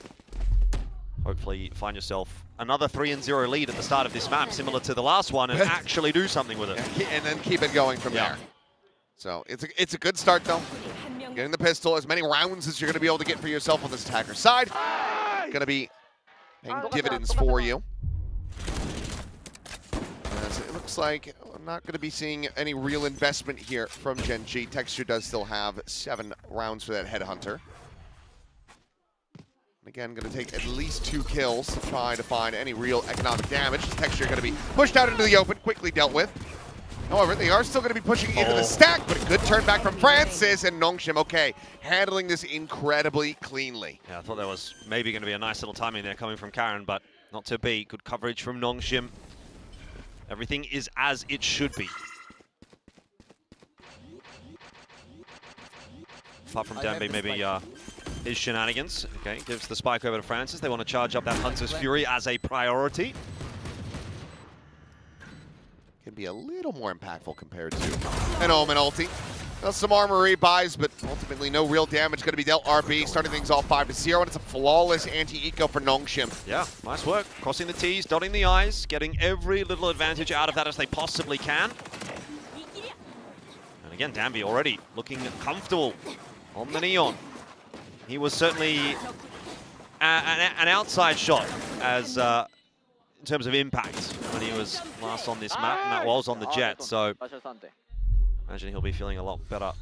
Hopefully find yourself another 3-0 lead at the start of this map, similar to the last one, and actually do something with it. Yeah, and then keep it going from there. So it's a good start, though. Getting the pistol, as many rounds as you're going to be able to get for yourself on this attacker side. Going to be paying dividends for you. As it looks like I'm not going to be seeing any real investment here from Gen G. Texture does still have 7 rounds for that headhunter. Again, going to take at least 2 kills to try to find any real economic damage. Texture going to be pushed out into the open, quickly dealt with. However, they are still going to be pushing into the stack, but a good turn back from Francis, and Nongshim, okay, handling this incredibly cleanly. Yeah, I thought there was maybe going to be a nice little timing there coming from Karen, but not to be. Good coverage from Nongshim. Everything is as it should be. Apart from Danby, maybe his shenanigans. Okay, gives the spike over to Francis. They want to charge up that Hunter's Fury as a priority. Can be a little more impactful compared to an Omen ulti. Now, some armory buys, but ultimately no real damage going to be dealt. RB starting things off 5-0, and it's a flawless anti-eco for Nongshim. Yeah, nice work. Crossing the T's, dotting the I's, getting every little advantage out of that as they possibly can. And again, Danby already looking comfortable on the Neon. He was certainly an outside shot as in terms of impact when he was last on this map, and that was on the Jet, so imagine he'll be feeling a lot better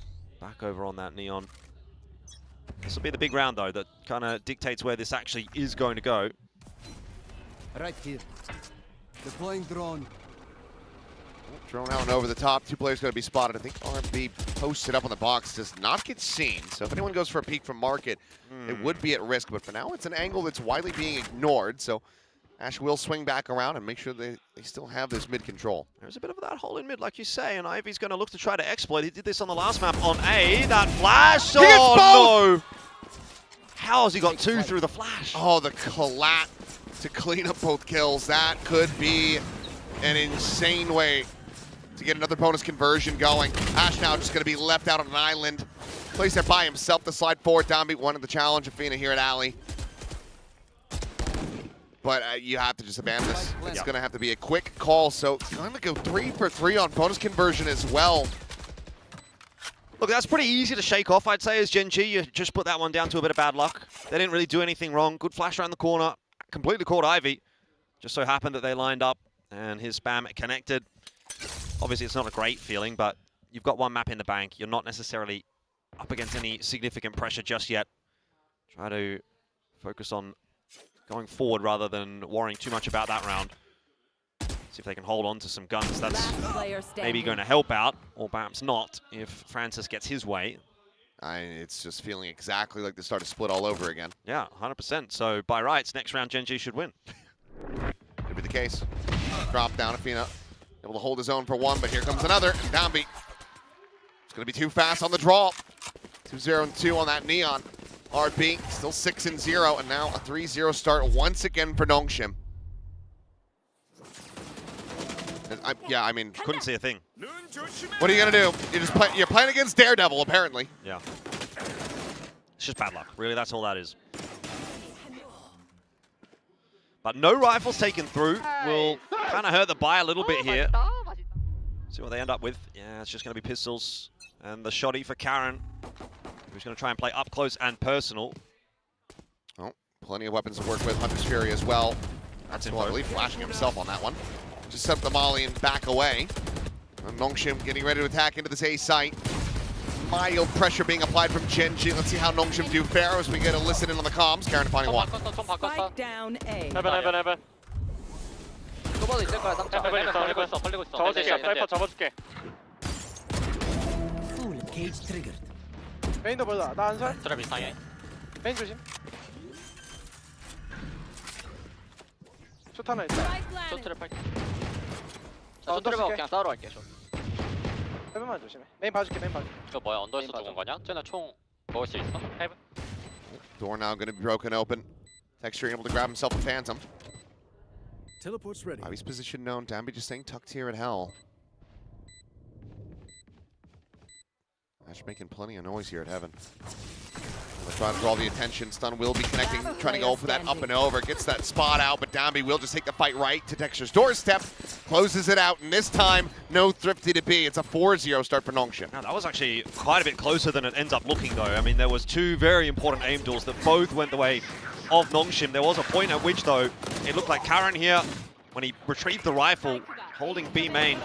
back over on that Neon. This will be the big round, though, that kind of dictates where this actually is going to go. Right here. Deploying drone. Drone out and over the top. 2 players going to be spotted. I think RB posted up on the box does not get seen. So if anyone goes for a peek from market, it would be at risk. But for now, it's an angle that's widely being ignored. So Ash will swing back around and make sure they still have this mid control. There's a bit of that hole in mid, like you say, and Ivy's going to look to try to exploit. He did this on the last map on A. That flash! Oh, no! How has he got 2 through the flash? Oh, the collat to clean up both kills. That could be an insane way to get another bonus conversion going. Ash now just going to be left out on an island. Placed there by himself to slide forward. Downbeat wanted the challenge of Fina here at Alley. But you have to just abandon this. It's going to have to be a quick call. So going to go 3 for 3 on bonus conversion as well. Look, that's pretty easy to shake off, I'd say, as Gen G. You just put that one down to a bit of bad luck. They didn't really do anything wrong. Good flash around the corner. Completely caught Ivy. Just so happened that they lined up and his spam connected. Obviously, it's not a great feeling, but you've got 1 map in the bank. You're not necessarily up against any significant pressure just yet. Try to focus on going forward rather than worrying too much about that round. See if they can hold on to some guns. That's Player maybe standing. going to help out, or perhaps not, if Francis gets his way. It's just feeling exactly like the start of Split all over again. Yeah, 100%. So by rights, next round Gen G should win. Could be the case. Drop down, Afina. Able to hold his own for one, but here comes another. Downbeat. It's going to be too fast on the draw. 2-0-2 on that Neon. RB still 6-0, and now a 3-0 start once again for Nongshim. I mean, couldn't see a thing. What are you gonna do? You're playing against Daredevil, apparently. Yeah. It's just bad luck. Really, that's all that is. But no rifles taken through will kind of hurt the buy a little bit here. See what they end up with. Yeah, it's just going to be pistols. And the shoddy for Karen, who's going to try and play up close and personal. Oh, plenty of weapons to work with. Hunter's Fury as well. That's I believe flashing himself on that one. Just set up the molly and back away. And Nongshim getting ready to attack into this A site. Mild pressure being applied from Gen G. Let's see how Nongshim do fare as we get a listen in on the comms. Karen finding one. Spike down A. 해븐. 소바도 있을 거야, 3차. 걸리고 있어. 잡아줄게. 사이퍼 잡아줄게. 메인도 몰라. 나 안 살. 드랍 이상해. 메인 조심. 숏 하나 있다. 쇼트를 팔게. 쇼트를 그냥 싸우러 갈게. 해븐만 조심해. 메인 봐줄게. 메인 봐줄게. 이거 뭐야? 언더에서 죽은 거냐? 쟤네 총 먹을 수 있어? 해븐. Door now going to be broken open. Texture able to grab himself a Phantom. Teleport's ready. He's position known. Danby just staying tucked here at Hell. Ash making plenty of noise here at Heaven. They're trying to draw the attention. Stun will be connecting, trying to go for that up and over. Gets that spot out, but Danby will just take the fight right to Texture's doorstep. Closes it out, and this time, no Thrifty to be. It's a 4-0 start for Nongshim. Now, that was actually quite a bit closer than it ends up looking, though. I mean, there was two very important aim duels that both went the way of Nongshim. There was a point at which, though, it looked like Karen here, when he retrieved the rifle, holding B main,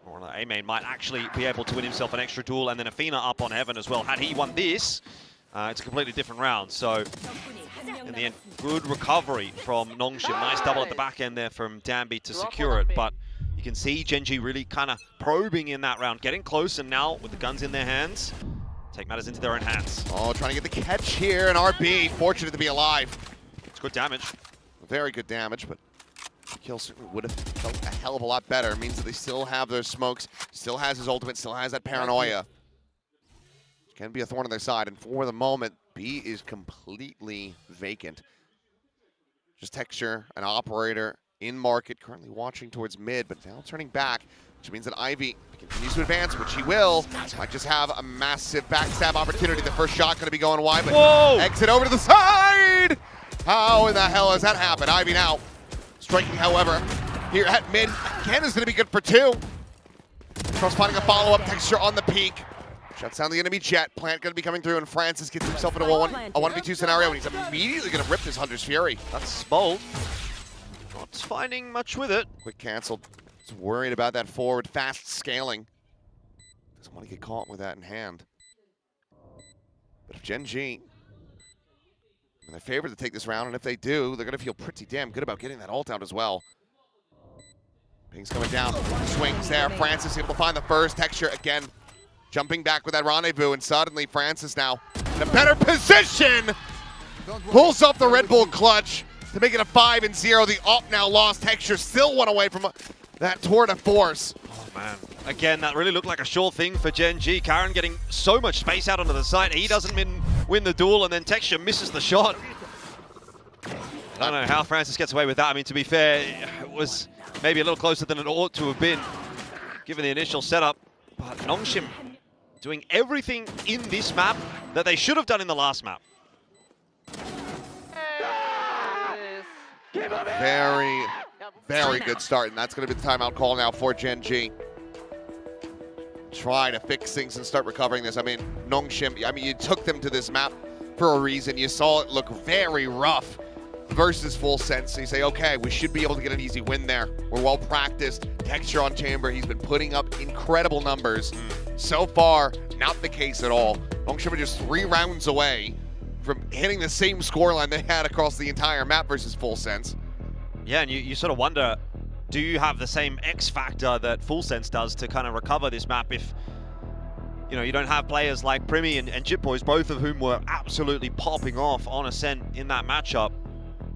or A main, might actually be able to win himself an extra duel, and then Afina up on Heaven as well. Had he won this, it's a completely different round. So, in the end, good recovery from Nongshim. Nice double at the back end there from Danby to secure it, but you can see Gen G really kind of probing in that round, getting close, and now with the guns in their hands, take matters into their own hands. Oh, trying to get the catch here, and RB fortunate to be alive. It's good damage. Very good damage, but the kill certainly would have felt a hell of a lot better. It means that they still have those smokes, still has his ultimate, still has that paranoia. Can be a thorn on their side, and for the moment, B is completely vacant. Just Texture, an operator in market, currently watching towards mid, but now turning back, which means that Ivy continues to advance, which he will. Might just have a massive backstab opportunity. The first shot going to be going wide, but exit over to the side! How in the hell has that happened? Ivy now striking, however, here at mid. Again is going to be good for two. Cross finding a follow-up. Texture on the peak. Shuts down the enemy jet. Plant going to be coming through, and Francis gets himself into a 1v2 scenario, and he's immediately going to rip his Hunter's Fury. That's bold. Not finding much with it. Quick cancel. Just worried about that forward fast scaling. Doesn't want to get caught with that in hand. But if Gen G, they're favored to take this round, and if they do, they're going to feel pretty damn good about getting that ult out as well. Ping's coming down. Swings there. Francis able to find the first. Texture again. Jumping back with that rendezvous, and suddenly Francis now in a better position. Pulls off the Red Bull clutch to make it a 5-0. The up now lost. Texture still one away from that tour de force. Oh man. Again, that really looked like a sure thing for Gen G. Karen getting so much space out onto the side. He doesn't win the duel, and then Texture misses the shot. I don't know how Francis gets away with that. I mean, to be fair, it was maybe a little closer than it ought to have been, given the initial setup. But Nongshim doing everything in this map that they should have done in the last map. Very, very good start, and that's going to be the timeout call now for Gen G. Try to fix things and start recovering this. I mean, Nongshim, you took them to this map for a reason. You saw it look very rough versus Full Sense. So you say, okay, we should be able to get an easy win there. We're well practiced. Texture on Chamber, he's been putting up incredible numbers. So far, not the case at all. Nongshim are just 3 rounds away from hitting the same scoreline they had across the entire map versus Full Sense. Yeah, and you sort of wonder, do you have the same X factor that Full Sense does to kind of recover this map if you don't have players like Primi and Jitboys, both of whom were absolutely popping off on Ascent in that matchup?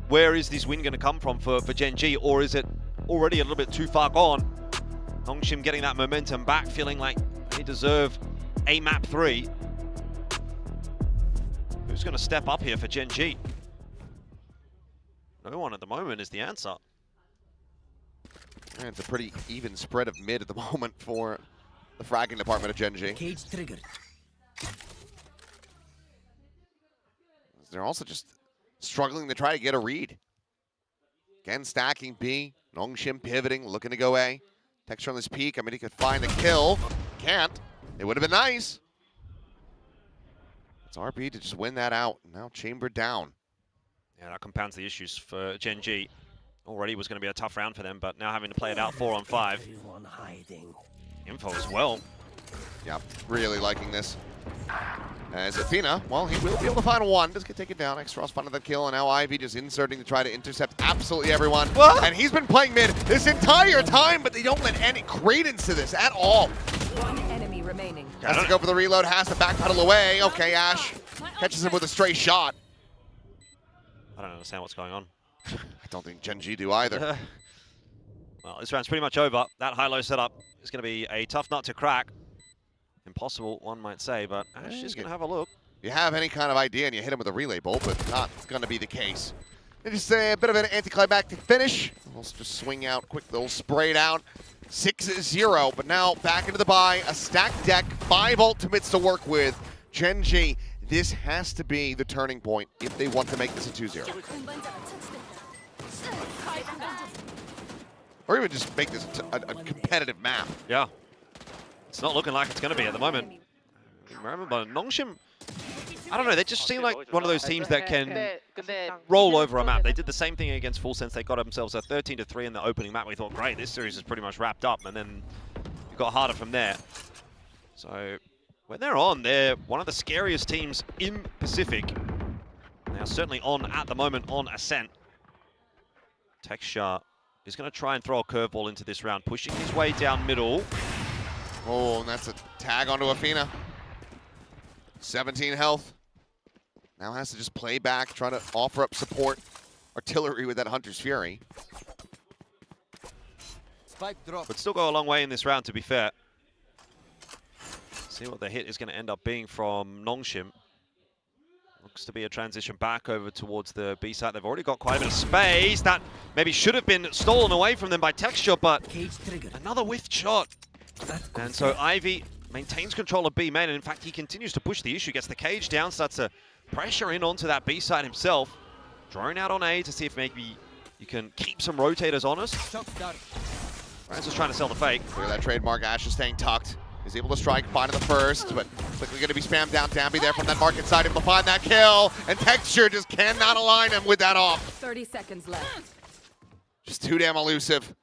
Where is this win going to come from for Gen G, or is it already a little bit too far gone? Nongshim getting that momentum back, feeling like they deserve a map 3. Who's going to step up here for Gen G? No one at the moment is the answer. And it's a pretty even spread of mid at the moment for the fragging department of Gen G. Cage triggered. They're also just struggling to try to get a read. Again, stacking B. Nongshim pivoting, looking to go A. Texture on this peak. I mean, he could find the kill. Can't. It would have been nice. It's RB to just win that out. Now Chamber down. Yeah, that compounds the issues for Gen G. Already was going to be a tough round for them, but now having to play it out 4-on-5. Info as well. Yeah, really liking this. As Athena, well, he will be able to find one. Just take it down. Extros finding the kill, and now Ivy just inserting to try to intercept absolutely everyone. What? And he's been playing mid this entire time, but they don't let any credence to this at all. One enemy remaining. Has to go for the reload, has to backpedal away. Okay, Ash catches him with a stray shot. I don't understand what's going on. I don't think Gen G do either. Well, this round's pretty much over. That high-low setup is going to be a tough nut to crack. Impossible, one might say, but Ash is going to have a look. You have any kind of idea and you hit him with a relay bolt, but not going to be the case. And just a bit of an anticlimactic finish. We'll just swing out quick, they'll spray it out. 6-0, but now back into the buy. A stacked deck, 5 ultimates to work with. Gen G, this has to be the turning point if they want to make this a 2-0. Or even just make this a competitive map. Yeah. It's not looking like it's going to be at the moment. Remember, Nongshim, I don't know, they just seem like one of those teams that can roll over a map. They did the same thing against Full Sense. They got themselves a 13-3 in the opening map. We thought, great, this series is pretty much wrapped up. And then it got harder from there. So when they're on, they're one of the scariest teams in Pacific. They are certainly on, at the moment, on Ascent. Texture is going to try and throw a curveball into this round, pushing his way down middle. Oh, and that's a tag onto Athena. 17 health. Now has to just play back, try to offer up support. Artillery with that Hunter's Fury. But still go a long way in this round, to be fair. See what the hit is going to end up being from Nongshim. Looks to be a transition back over towards the B site. They've already got quite a bit of space. That maybe should have been stolen away from them by Texture, but another whiffed shot. And so Ivy maintains control of B main, and in fact he continues to push the issue, gets the cage down, starts to pressure in onto that B side himself. Drone out on A to see if maybe you can keep some rotators honest. Ryan's just trying to sell the fake. Look at that trademark, Ash is staying tucked. He's able to strike, find the first, but quickly going to be spammed down. Damby there from that market side, able to find that kill, and Texture just cannot align him with that off. 30 seconds left. Just too damn elusive,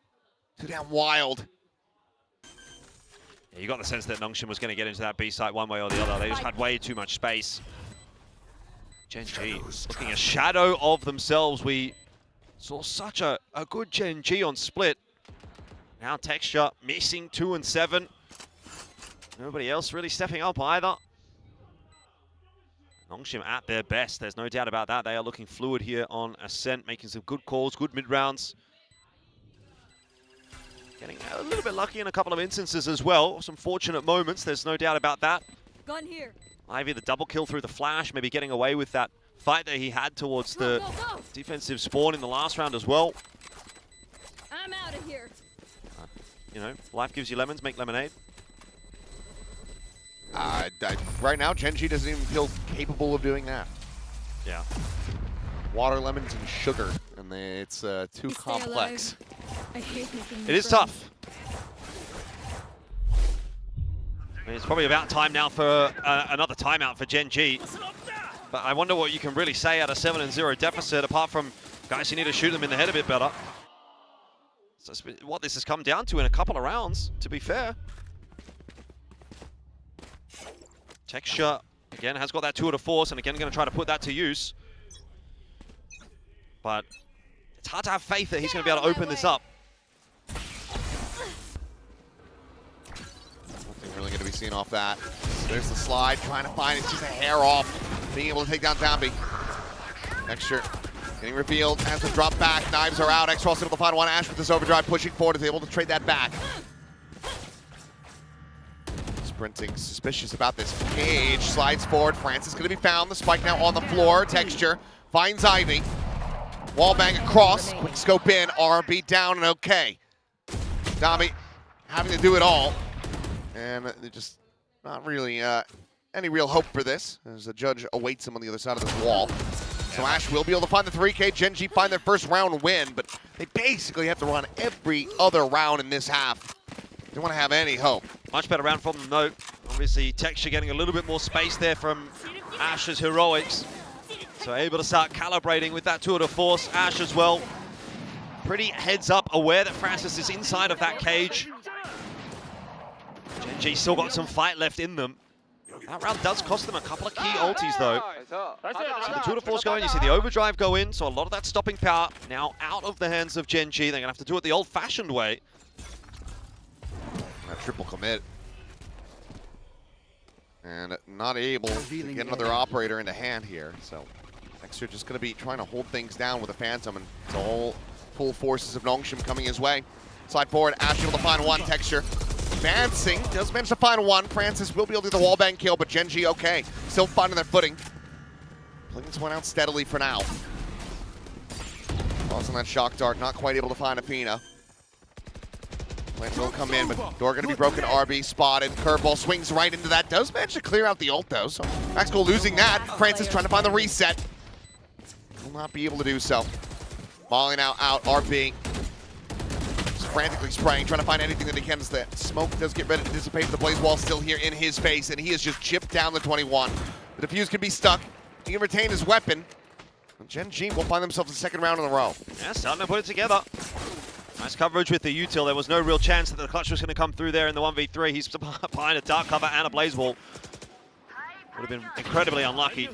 too damn wild. Yeah, you got the sense that Nongshim was going to get into that B site one way or the other. They just had way too much space. Gen G looking a shadow of themselves. We saw such a good Gen G on split. Now Texture missing 2 and 7. Nobody else really stepping up either. Nongshim at their best, there's no doubt about that. They are looking fluid here on Ascent, making some good calls, good mid-rounds. Getting a little bit lucky in a couple of instances as well. Some fortunate moments, there's no doubt about that. Gun here. Ivy, the double kill through the flash, maybe getting away with that fight that he had towards the defensive spawn in the last round as well. I'm out of here. You know, life gives you lemons, make lemonade. Right now, Gen G doesn't even feel capable of doing that. Yeah. Water, lemons, and sugar, and it's too complex. I hate making It is tough. I mean, it's probably about time now for another timeout for Gen G. But I wonder what you can really say at a 7-0 deficit, apart from, guys, you need to shoot them in the head a bit better. So that's what this has come down to in a couple of rounds, to be fair. Texture, again, has got that 2 to force, and again, going to try to put that to use. But it's hard to have faith that he's going to be able to open this up. seeing off that. There's the slide, trying to find it, just a hair off, being able to take down Downby. Texture getting revealed, has to drop back, knives are out, X-Ross able to find one, Ash with this overdrive pushing forward is able to trade that back. Sprinting, suspicious about this cage, slides forward, Francis gonna be found, the spike now on the floor, Texture finds Ivy. Wall bang across, quick scope in, RB down and okay. Downby having to do it all. And just not really any real hope for this, as the judge awaits him on the other side of this wall. So Ash will be able to find the 3K, Gen G find their first round win, but they basically have to run every other round in this half. They don't want to have any hope. Much better round from them though. Obviously Texture getting a little bit more space there from Ash's heroics. So able to start calibrating with that tour de force. Ash as well. Pretty heads up, aware that Francis is inside of that cage. Gen G still got some fight left in them. That round does cost them a couple of key ultis though. So the tour de force going, you see the overdrive go in, so a lot of that stopping power now out of the hands of Gen G. They're gonna have to do it the old-fashioned way. That triple commit. And not able to get another operator into hand here, so Texture just gonna be trying to hold things down with a Phantom, and it's all full forces of Nongshim coming his way. Slide forward, Ash able to find one, Texture advancing, does manage to find one. Francis will be able to do the wallbang kill, but Gen G okay, still finding their footing. Playing this one out steadily for now. Tossing that shock dart, not quite able to find Athena. Plant will come in, but door gonna be broken. RB spotted, curveball swings right into that. Does manage to clear out the ult though, so Maxwell losing that. Francis trying to find the reset. Will not be able to do so. Balling out, RB. Just frantically spraying, trying to find anything that he can as the smoke does get ready to dissipate. The blaze wall still here in his face, and he has just chipped down the 21. The defuse can be stuck. He can retain his weapon. And Gen G will find themselves the second round in a row. Yeah, starting to put it together. Nice coverage with the util. There was no real chance that the clutch was going to come through there in the 1v3. He's behind a dark cover and a blaze wall. Would have been incredibly unlucky.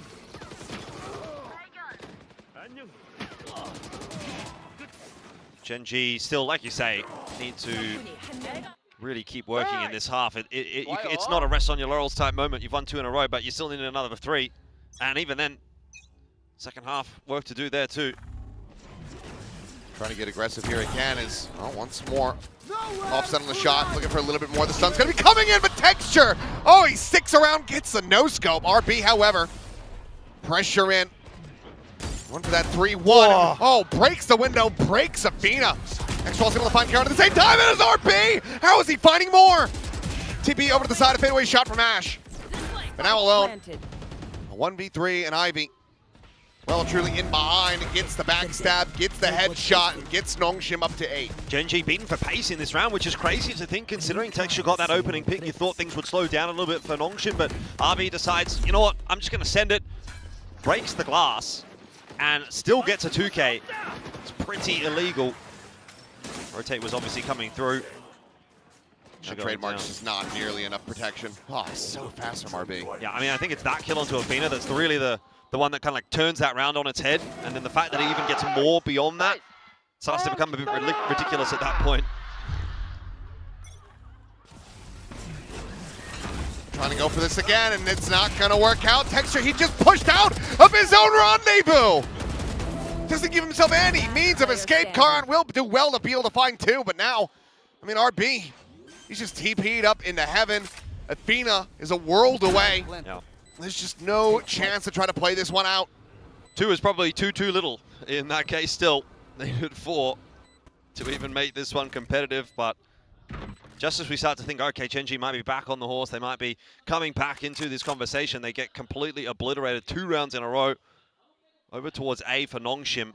Gen G still, like you say, need to really keep working in this half. It's not a rest on your laurels type moment. You've won 2 in a row, but you still need another 3. And even then, second half, work to do there too. Trying to get aggressive here again is, once more, offset on the shot, looking for a little bit more. The stun's gonna be coming in, but Texture, he sticks around, gets the no-scope. RB, however, pressure in. One for that 3-1. Breaks the window, breaks Athena. X-Roll's able to find Karen at the same time, and it's RB! How is he finding more? TP over to the side, a fadeaway shot from Ash. But now alone. A 1v3 and Ivy. Well, truly in behind, gets the backstab, gets the headshot, and gets Nongshim up to 8. Gen G beaten for pace in this round, which is crazy to think considering Texture got that opening pick. You thought things would slow down a little bit for Nongshim, but RB decides, you know what, I'm just going to send it. Breaks the glass, and still gets a 2K. It's pretty illegal. Rotate was obviously coming through. The trademark is not nearly enough protection. So fast from RB. Yeah, I mean, I think it's that kill onto Athena that's really the one that kind of like turns that round on its head, and then the fact that he even gets more beyond that starts to become a bit ridiculous at that point. Trying to go for this again, and it's not gonna work out. Texture, he just pushed out of his own rendezvous. Doesn't give himself any means of escape. Karan will do well to be able to find 2, but now, I mean, RB, he's just TP'd up into heaven. Athena is a world away. Yeah. There's just no chance to try to play this one out. 2 is probably too little in that case still. They needed 4 to even make this one competitive, but just as we start to think, okay, Gen G might be back on the horse, they might be coming back into this conversation, they get completely obliterated 2 rounds in a row. Over towards A for Nongshim.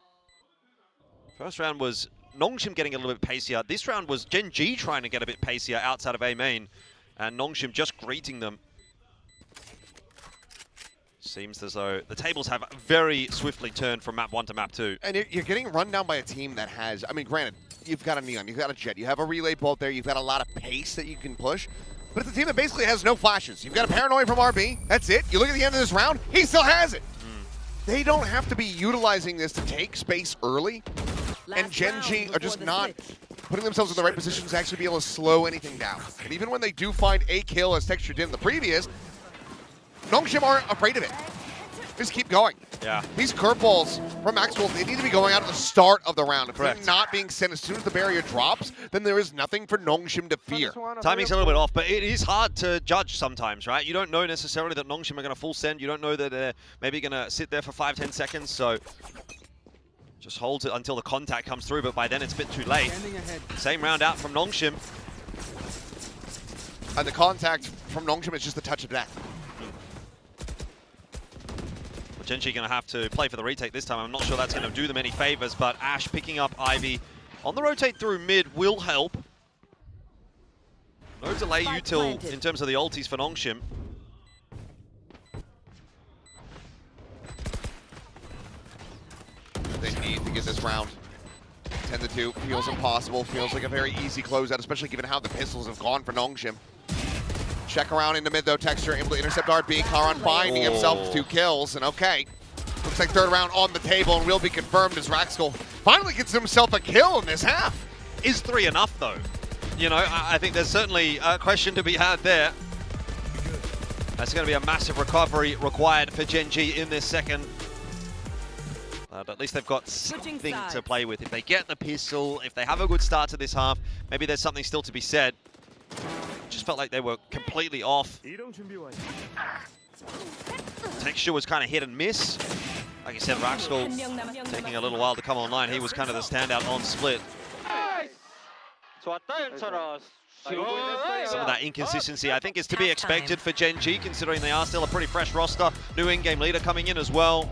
First round was Nongshim getting a little bit pacier. This round was Gen G trying to get a bit pacier outside of A main, and Nongshim just greeting them. Seems as though the tables have very swiftly turned from map 1 to map 2. And you're getting run down by a team that has, I mean, granted, you've got a Neon, you've got a Jet, you have a relay bolt there, you've got a lot of pace that you can push, but it's a team that basically has no flashes. You've got a Paranoid from RB, that's it. You look at the end of this round, he still has it. They don't have to be utilizing this to take space early, and Gen G are just not putting themselves in the right positions to actually be able to slow anything down. And even when they do find a kill, as Texture did in the previous, Nongshim aren't afraid of it. Just keep going. Yeah. These curveballs from Maxwell, they need to be going out at the start of the round. If Correct. they're not being sent as soon as the barrier drops, then there is nothing for Nongshim to fear. Timing's a little bit off, but it is hard to judge sometimes, right? You don't know necessarily that Nongshim are going to full send. You don't know that they're maybe going to sit there for 5-10 seconds, so just hold it until the contact comes through, but by then it's a bit too late. Same round out from Nongshim. And the contact from Nongshim is just a touch of death. Genji going to have to play for the retake this time. I'm not sure that's going to do them any favors, but Ash picking up Ivy on the rotate through mid will help. No delay util in terms of the ultis for Nongshim. They need to get this round 10-2. Feels impossible. Feels like a very easy closeout, especially given how the pistols have gone for Nongshim. Check around into mid though, Texture able to intercept RB. Karan finding himself 2 kills, and okay. Looks like third round on the table and will be confirmed as Raxkull finally gets himself a kill in this half. Is 3 enough though? You know, I think there's certainly a question to be had there. That's going to be a massive recovery required for Genji in this second. But at least they've got something to play with. If they get the pistol, if they have a good start to this half, maybe there's something still to be said. Just felt like they were completely off. Texture was kind of hit and miss. Like you said, Raxkull taking a little while to come online. He was kind of the standout on split. Some of that inconsistency, I think, is to be expected for Genji, considering they are still a pretty fresh roster. New in-game leader coming in as well.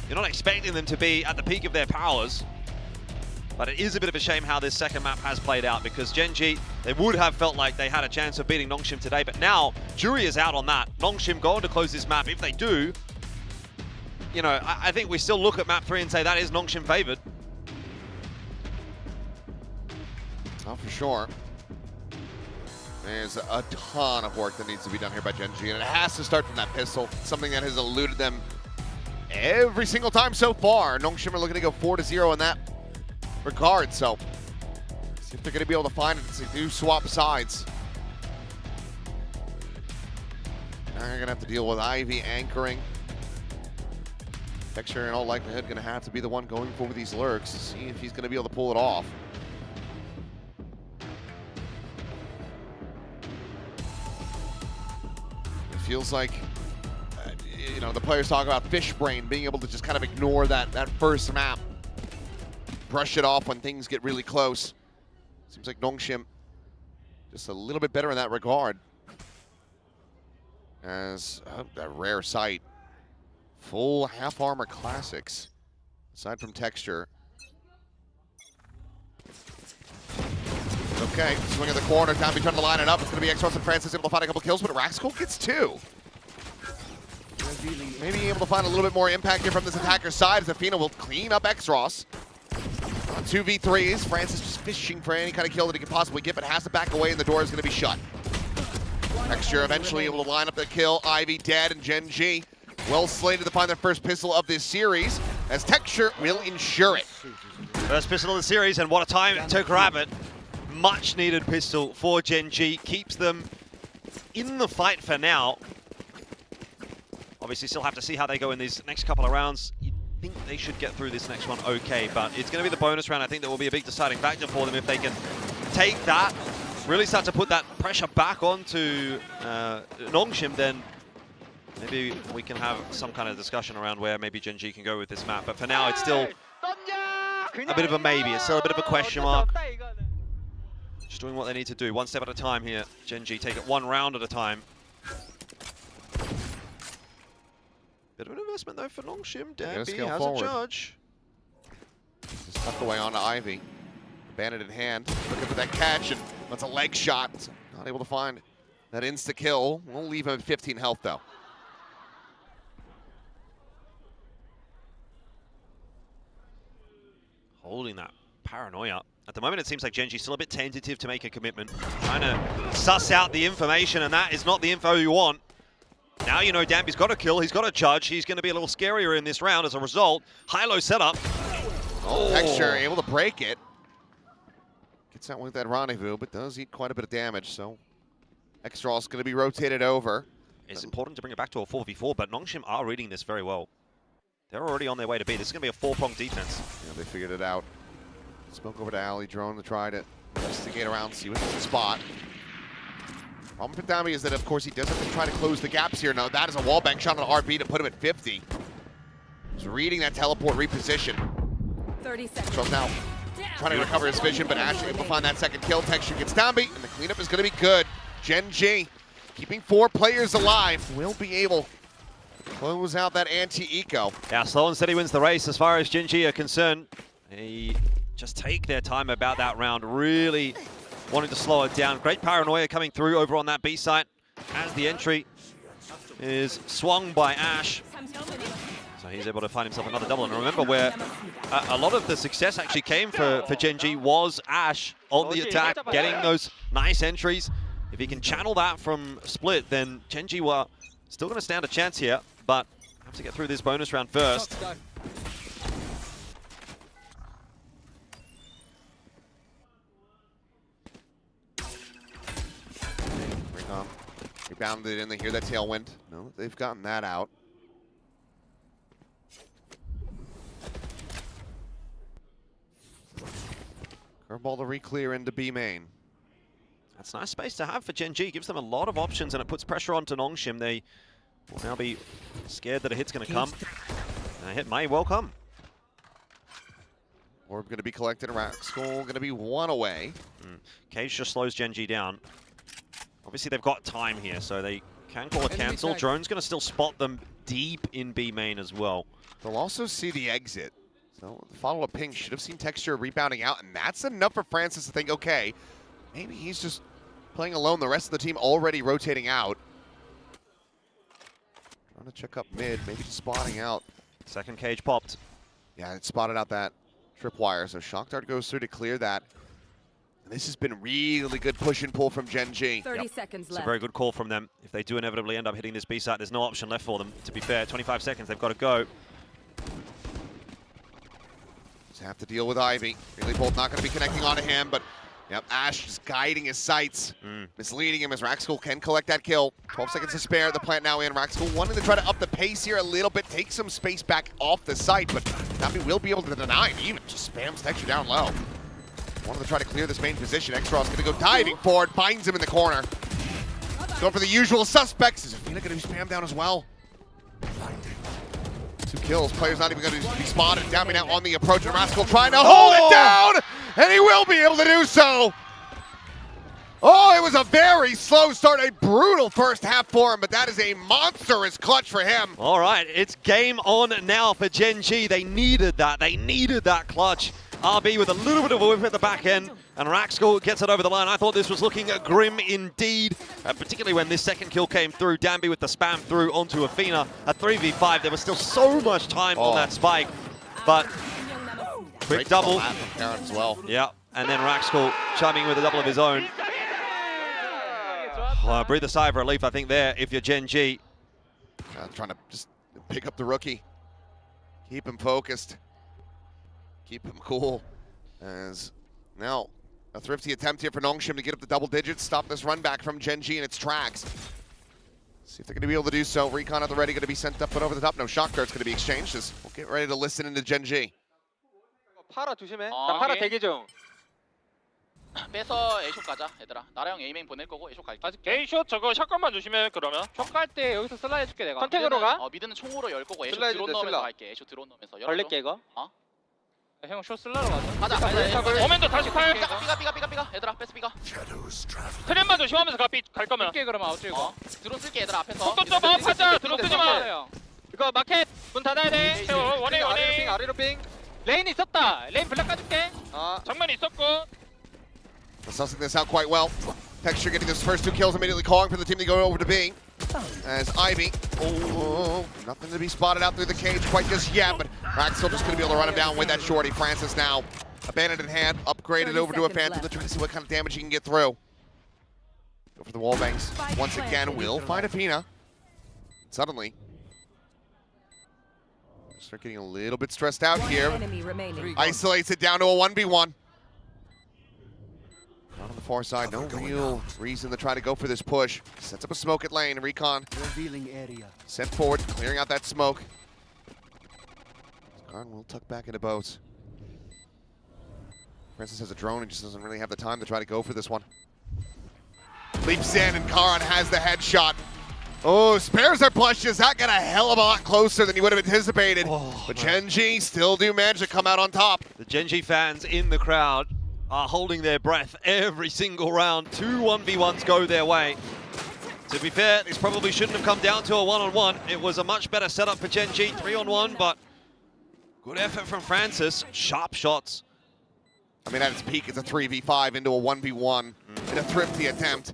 You're not expecting them to be at the peak of their powers. But it is a bit of a shame how this second map has played out, because Genji, they would have felt like they had a chance of beating Nongshim today, but now jury is out on that. Nongshim going to close this map. If they do, you know, I think we still look at map 3 and say that is Nongshim favored. Oh, for sure. There's a ton of work that needs to be done here by Genji, and it has to start from that pistol, something that has eluded them every single time so far. Nongshim are looking to go 4-0 in that regard, so see if they're going to be able to find it as they do swap sides. Now you're going to have to deal with Ivy anchoring. Texture in all likelihood going to have to be the one going for these lurks, see if he's going to be able to pull it off. It feels like you know, the players talk about fish brain, being able to just kind of ignore that first map, brush it off when things get really close. Seems like Nongshim just a little bit better in that regard. As a rare sight, full half armor classics, aside from Texture. Okay, swing in the corner, Downbeat trying to line it up. It's going to be X-Ross and Francis able to find a couple kills, but Raxkull gets 2. Maybe able to find a little bit more impact here from this attacker's side as Athena will clean up X-Ross. 2v3s, Francis just fishing for any kind of kill that he can possibly get, but has to back away and the door is going to be shut. Texture eventually able to line up the kill. Ivy dead and Genji well slated to find their first pistol of this series, as Texture will ensure it. First pistol of the series, and what a time to grab it. Much needed pistol for Genji. Keeps them in the fight for now. Obviously still have to see how they go in these next couple of rounds. You'd think they should get through this next one okay, but it's going to be the bonus round. I think that will be a big deciding factor for them if they can take that, really start to put that pressure back onto Nongshim, then maybe we can have some kind of discussion around where maybe Genji can go with this map. But for now, it's still a bit of a maybe. It's still a bit of a question mark. Just doing what they need to do, one step at a time here. Genji take it one round at a time. Bit of an investment though for Nongshim. Danby has a judge. Just tucked away onto Ivy. Bandit in hand, looking for that catch, and that's a leg shot. Not able to find that insta-kill. We'll leave him at 15 health though. Holding that paranoia. At the moment, it seems like Genji's still a bit tentative to make a commitment. Trying to suss out the information, and that is not the info you want. Now you know Danby's got a kill, he's got a judge, he's going to be a little scarier in this round as a result. High-low setup. Oh, Texture able to break it. Gets out with that rendezvous, but does eat quite a bit of damage, so Extros going to be rotated over. It's important to bring it back to a 4v4, but Nongshim are reading this very well. They're already on their way to B. This is going to be a four-pronged defense. Yeah, they figured it out. Smoke over to Alley, drone to try to investigate around, see what's the spot. Problem for Dami is that, of course, he does have to try to close the gaps here. Now, that is a wallbang shot on RB to put him at 50. He's reading that teleport reposition. 30 seconds. So now trying to recover his vision, but Ash able to find that second kill. Texture gets Dami, and the cleanup is going to be good. Gen G, keeping 4 players alive, will be able to close out that anti-eco. Yeah, slow and steady wins the race as far as Gen G are concerned. They just take their time about that round, really wanting to slow it down. Great paranoia coming through over on that B site as the entry is swung by Ash. So he's able to find himself another double. And remember where a lot of the success actually came for Gen G was Ash on the attack, getting those nice entries. If he can channel that from Split, then Gen G were still going to stand a chance here, but have to get through this bonus round first. Rebounded in, they hear that tailwind. No, they've gotten that out. Curveball to re-clear into B main. That's a nice space to have for Gen G. Gives them a lot of options and it puts pressure onto Nongshim. They will now be scared that a hit's going to come. And a hit may well come. Orb going to be collected. Raxkull going to be 1 away. Cage just slows Gen G down. Obviously, they've got time here, so they can call a cancel. Drone's going to still spot them deep in B main as well. They'll also see the exit. So the follow-up ping should have seen Texture rebounding out, and that's enough for Francis to think, okay, maybe he's just playing alone. The rest of the team already rotating out. Trying to check up mid, maybe just spotting out. Second cage popped. Yeah, it spotted out that tripwire, so Shock Dart goes through to clear that. And this has been really good push and pull from Gen G. 30 seconds It's left. a very good call from them. If they do inevitably end up hitting this B site, there's no option left for them. To be fair, 25 seconds, they've got to go. Just have to deal with Ivy. Really Bolt not going to be connecting onto him, but yep, Ash is guiding his sights, misleading him as Raxkull can collect that kill. 12 seconds to spare, the plant now in. Raxkull wanting to try to up the pace here a little bit, take some space back off the site, but Nami will be able to deny it. Even just spams Texture down low. Wanted to try to clear this main position. Extros going to go diving forward, finds him in the corner. Going for the usual suspects. Is Athena going to be spammed down as well? 2 kills. Player's not even going to be spotted. Dami now on the approach, and Raxkull trying to hold it down, and he will be able to do so. Oh, it was a very slow start, a brutal first half for him, but that is a monstrous clutch for him. All right, it's game on now for Gen G. They needed that. They needed that clutch. RB with a little bit of a whip at the back end, and Raxkull gets it over the line. I thought this was looking grim indeed, particularly when this second kill came through. Danby with the spam through onto Athena. A 3v5, there was still so much time on that spike, but quick double. As well. Yeah, and then Raxkull chiming with a double of his own. Breathe a sigh of relief, I think, there, if you're Gen G. Trying to just pick up the rookie. Keep him focused. Keep him cool. As now, a thrifty attempt here for Nongshim to get up the double digits, stop this run back from Gen G in its tracks. See if they're going to be able to do so. Recon at the ready, going to be sent up but over the top. No, Shock Dart's going to be exchanged. Just we'll get ready to listen into Gen G. 파라 조심해. 나 파라 대기 중. 빼서 A쇼 가자, 얘들아. 나랑 A맨 보낼 거고 A쇼 갈게. A쇼 저거 샷건만 조심해, 그러면. ช็갈 때 여기서 슬라이 해줄게 내가. 컨택으로 가? 미드는 총으로 열 거고 A쇼 슬라이 드론 줄게, 넣으면서 슬라. 갈게. A쇼 드론 넣으면서. 걸릴게 이거. 형, 쇼 쓸라로 가자. 가자. 오면도 다시 탈. 삐가. 얘들아, 패스 삐가. 트랩만 조심하면서 갈 거면. 쓸게 그러면 아웃 이거. 드론 쓸게, 얘들아, 앞에서. 속도 좀 업 하자. 드론 쓰지 마. 이거 마켓 문 닫아야 돼. 세워. 원해. 아래로 빙. 레인 있었다. 레인 블락 까줄게. 정면 있었고. Sussing this out quite well. Texture getting those first 2 kills, immediately calling for the team to go over to B. As Ivy, nothing to be spotted out through the cage quite just yet, but Raxkull just going to be able to run him down with that shorty. Francis now, a bandit in hand, upgraded over to a Phantom to try to see what kind of damage he can get through. Go for the wall bangs. Once again, will find Athena. Suddenly, start getting a little bit stressed out here. Isolates it down to a 1v1. far side. No real reason to try to go for this push. Sets up a smoke at lane. Recon. Revealing area. Sent forward, clearing out that smoke. Garden will tuck back into boats. Francis has a drone and just doesn't really have the time to try to go for this one. Leaps in and Karan has the headshot. Oh, spares their plushes. That got a hell of a lot closer than you would have anticipated. But Genji still do manage to come out on top. The Genji fans in the crowd are holding their breath every single round. 2 1v1s go their way. To be fair, this probably shouldn't have come down to a 1-on-1. It was a much better setup for Genji, 3-on-1, but good effort from Francis. Sharp shots. I mean, at its peak, it's a 3v5 into a 1v1 in a thrifty attempt.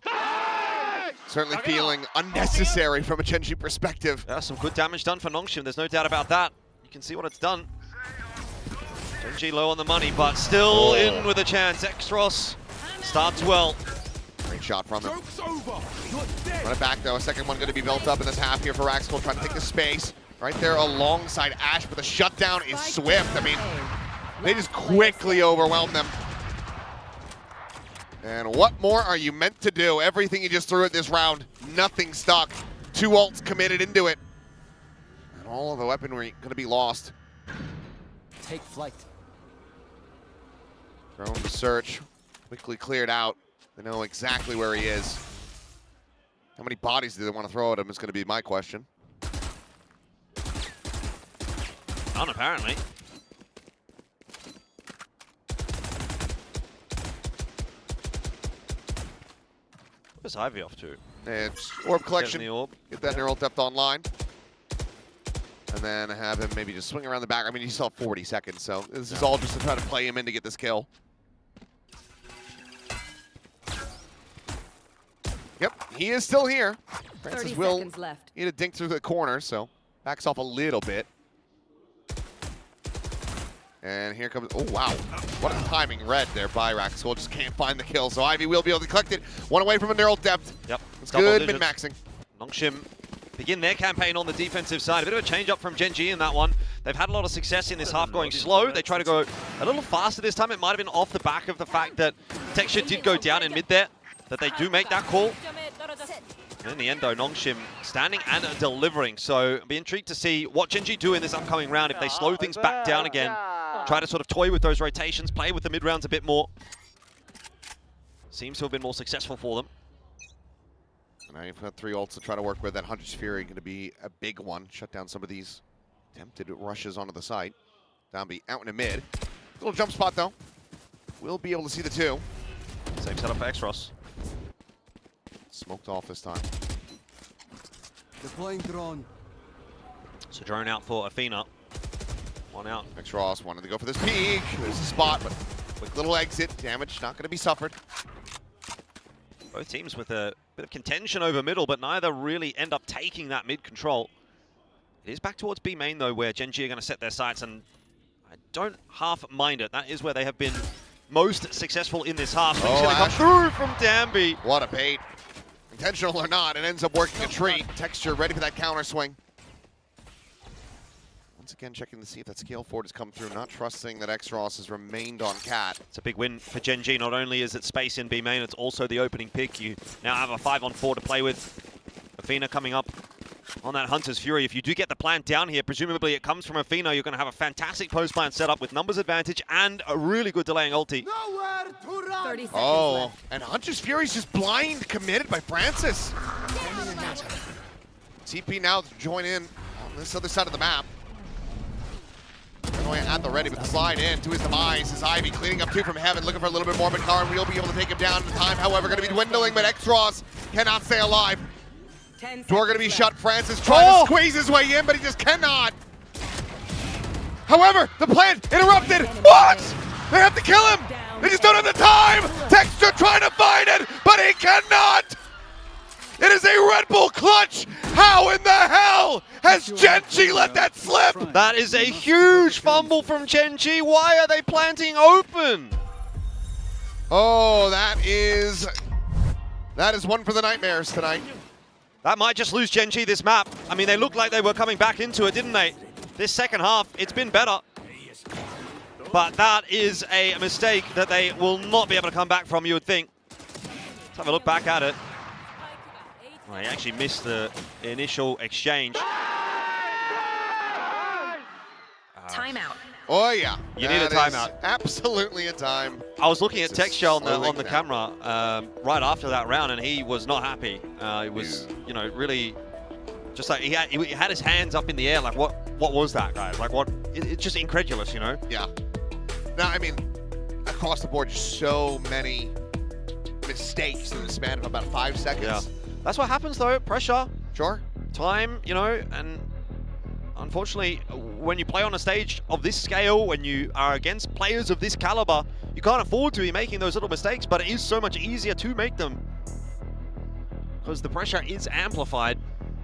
Certainly feeling unnecessary from a Genji perspective. Yeah, some good damage done for Nongshim, there's no doubt about that. You can see what it's done. Genji low on the money, but still in with a chance. Extros starts well. Great shot from him. Run it back, though. A second one going to be built up in this half here for Raxcol, trying to take the space. Right there alongside Ash, but the shutdown is swift. I mean, they just quickly overwhelm them. And what more are you meant to do? Everything you just threw at this round, nothing stuck. 2 ults committed into it. And all of the weaponry going to be lost. Take flight. Drone to search. Quickly cleared out. They know exactly where he is. How many bodies do they want to throw at him is going to be my question. None, apparently. Where's Ivy off to? It's orb collection. The orb. Get that neural depth online. And then have him maybe just swing around the back. I mean, he still have 40 seconds, so this is all just to try to play him in to get this kill. Yep, he is still here. Francis will need a dink through the corner, so backs off a little bit. And here comes, oh wow, what a timing red there by Raxcol. Just can't find the kill, so Ivy will be able to collect it. One away from a neural depth. Yep, it's good min-maxing. Nongshim begin their campaign on the defensive side. A bit of a change up from Genji in that one. They've had a lot of success in this half going slow. They try to go a little faster this time. It might have been off the back of the fact that Texture did go down in mid there, that they do make that call. And in the end though, Nongshim standing and delivering. So I'll be intrigued to see what Genji do in this upcoming round if they slow things back down again. Try to sort of toy with those rotations, play with the mid rounds a bit more. Seems to have been more successful for them. Now you've got 3 ults to try to work with. That Hunter's Fury going to be a big one. Shut down some of these attempted rushes onto the site. Downbeat out in the mid. Little jump spot though. We'll be able to see the 2. Safe setup for Exros. Smoked off this time. Deploying drone. So drone out for Athena. One out. Exros wanted to go for this peek. There's a spot, but quick little exit. Damage not going to be suffered. Both teams with a bit of contention over middle, but neither really end up taking that mid control. It is back towards B main though, where Genji are going to set their sights, and I don't half mind it. That is where they have been most successful in this half. So he's going to come through from Danby. What a bait. Intentional or not, it ends up working a treat. Texture ready for that counter swing. Once again, checking to see if that scale forward has come through. Not trusting that Exros has remained on Cat. It's a big win for Genji. Not only is it space in B main, it's also the opening pick. You now have a 5-on-4 to play with. Athena coming up on that Hunter's Fury. If you do get the plant down here, presumably it comes from Athena. You're going to have a fantastic post-plant setup with numbers advantage and a really good delaying ulti. Oh, and Hunter's Fury's just blind committed by Francis. TP now to join in on this other side of the map. Going at the ready with the slide in to his demise. Is Ivy cleaning up 2 from heaven, looking for a little bit more, but Karan will be able to take him down. Time, however, going to be dwindling, but Exros cannot stay alive. Door going to be shut. Francis trying to squeeze his way in, but he just cannot. However, the plant interrupted. What? They have to kill him. They just don't have the time. Texture trying to find it, but he cannot. It is a Red Bull clutch. How in the hell has Genji let that slip? That is a huge fumble from Genji. Why are they planting open? Oh, that is one for the nightmares tonight. That might just lose Genji this map. I mean, they looked like they were coming back into it, didn't they? This second half, it's been better. But that is a mistake that they will not be able to come back from, you would think. Let's have a look back at it. Well, he actually missed the initial exchange. Timeout. Oh yeah, You need a that is timeout. Absolutely a time. I was looking at to Texture on slow the things camera right after that round, and he was not happy. He was, you know, really just like he had his hands up in the air, like what was that, guys? Like what? It's just incredulous, you know? Yeah. No, I mean, across the board, just so many mistakes in the span of about 5 seconds. Yeah. That's what happens though. Pressure. Sure. Time, you know, and unfortunately, when you play on a stage of this scale, when you are against players of this caliber, you can't afford to be making those little mistakes, but it is so much easier to make them because the pressure is amplified.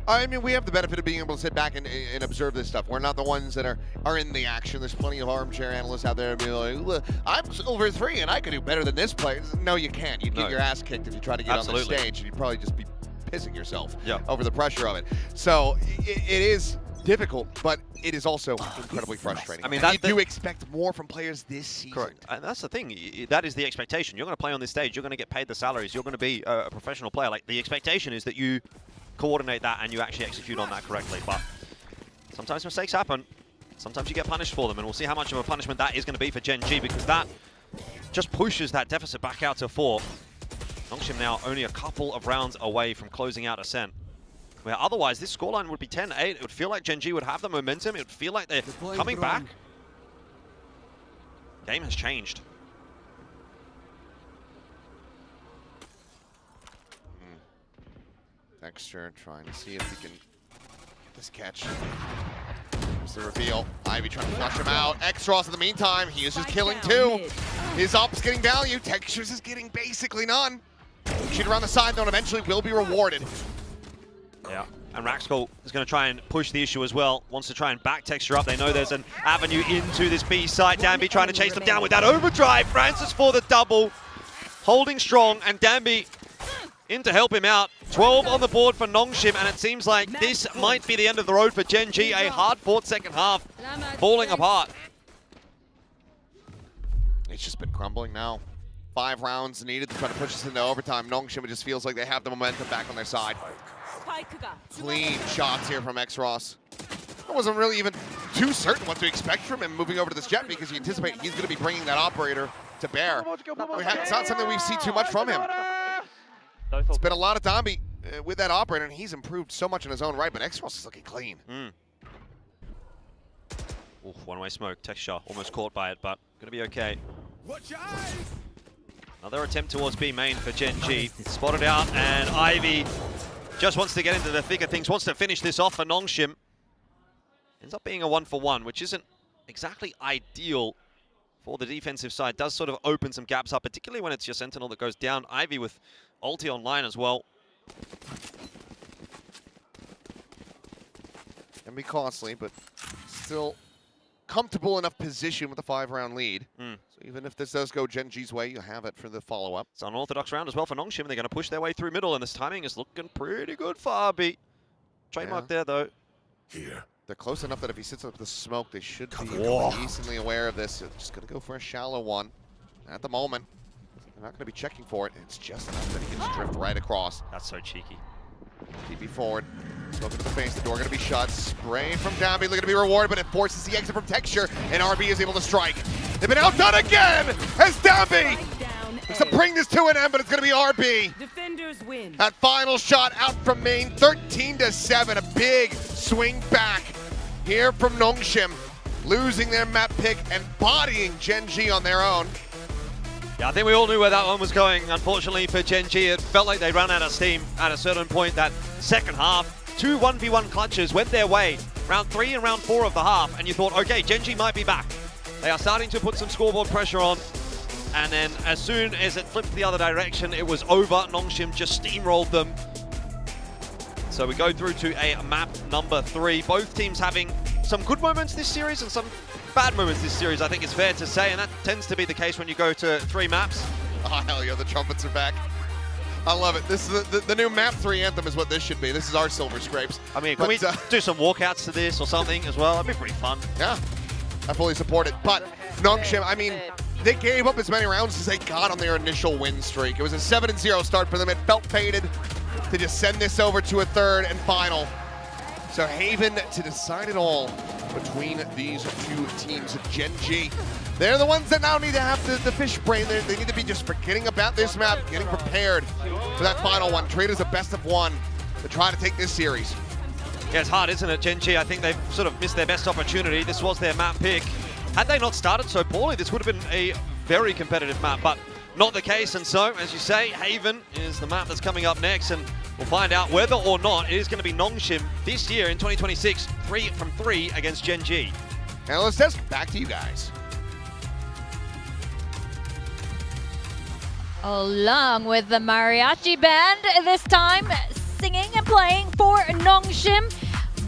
I mean, we have the benefit of being able to sit back and observe this stuff. We're not the ones that are in the action. There's plenty of armchair analysts out there being like, "Look, I'm Silver 3 and I could do better than this player." No, you can't. You'd get your ass kicked if you try to get on the stage, and you'd probably just be pissing yourself over the pressure of it. So it is difficult, but it is also incredibly frustrating. I mean, you do expect more from players this season. Correct. And that's the thing. That is the expectation. You're going to play on this stage. You're going to get paid the salaries. You're going to be a professional player. Like, the expectation is that you coordinate that and you actually execute on that correctly. But sometimes mistakes happen. Sometimes you get punished for them. And we'll see how much of a punishment that is going to be for Gen G, because that just pushes that deficit back out to 4. Nongshim now only a couple of rounds away from closing out Ascent, where otherwise this scoreline would be 10-8. It would feel like Gen G would have the momentum. It would feel like they're coming back. Game has changed. Texture trying to see if he can get this catch. Here's the reveal. Ivy trying to flush him out. X-Ross in the meantime, he is just killing 2. His op's getting value. Textures is getting basically none. Shoot around the side though, and eventually will be rewarded. Yeah, and Raxcol is going to try and push the issue as well. Wants to try and back Texture up. They know there's an avenue into this B site. Danby trying to chase them down with that overdrive. Francis for the double, holding strong, and Danby in to help him out. 12 on the board for Nongshim, and it seems like this might be the end of the road for Gen G. A hard-fought second half, falling apart. It's just been crumbling now. 5 rounds needed to try to push us into overtime. Nongshim, it just feels like they have the momentum back on their side. Clean shots here from X-Ross. I wasn't really even too certain what to expect from him moving over to this jet, because you anticipate he's going to be bringing that operator to bear. It's not something we've seen too much from him. It's been a lot of Dambi with that operator, and he's improved so much in his own right, but X-Ross is looking clean. Ooh, one-way smoke. Texture almost caught by it, but going to be okay. Another attempt towards B main for Gen G. Spotted out, and Ivy just wants to get into the thick of things, wants to finish this off for Nongshim. Ends up being a 1-for-1, which isn't exactly ideal for the defensive side. Does sort of open some gaps up, particularly when it's your Sentinel that goes down. Ivy with ulti online as well. Can be costly, but still comfortable enough position with a 5-round lead. So even if this does go Gen G's way, you have it for the follow-up. It's an unorthodox round as well for Nongshim. They're going to push their way through middle, and this timing is looking pretty good for RB. Trademark there, though. They're close enough that if he sits up the smoke, they should be decently aware of this. Just going to go for a shallow one at the moment. They're not going to be checking for it. It's just enough that he can just drift right across. That's so cheeky. TP forward. Smoke into the face. The door going to be shut. Spray from Dambi. Looking to be rewarded, but it forces the exit from Texture, and RB is able to strike. They've been outdone again as Dambi looks to bring this to an end, but it's going to be RB. Defenders win. That final shot out from main, 13-7. A big swing back here from Nongshim, losing their map pick and bodying Gen G on their own. Yeah, I think we all knew where that one was going. Unfortunately for Gen G, it felt like they ran out of steam at a certain point. That second half, 2 1v1 clutches went their way. Round 3 and round 4 of the half, and you thought, okay, Gen G might be back. They are starting to put some scoreboard pressure on. And then as soon as it flipped the other direction, it was over. Nongshim just steamrolled them. So we go through to a map number 3. Both teams having some good moments this series and some bad moments this series, I think it's fair to say, and that tends to be the case when you go to 3 maps. Oh, hell yeah, the trumpets are back. I love it. This is the new map 3 anthem is what this should be. This is our Silver Scrapes. I mean, can we do some walkouts to this or something as well? That'd be pretty fun. Yeah, I fully support it. But Nongshim, I mean, they gave up as many rounds as they got on their initial win streak. It was a 7-0 start for them. It felt fated to just send this over to a third and final. So Haven to decide it all between these two teams. Gen G, they're the ones that now need to have the fish brain. They need to be just forgetting about this map, getting prepared for that final one. Treat it as a best of one to try to take this series. Yeah, it's hard, isn't it, Gen G? I think they've sort of missed their best opportunity. This was their map pick. Had they not started so poorly, this would have been a very competitive map, but not the case. And so, as you say, Haven is the map that's coming up next, and we'll find out whether or not it is going to be Nongshim this year in 2026, 3 from 3 against Gen G. Now let's just back to you guys. Along with the mariachi band, this time singing and playing for Nongshim.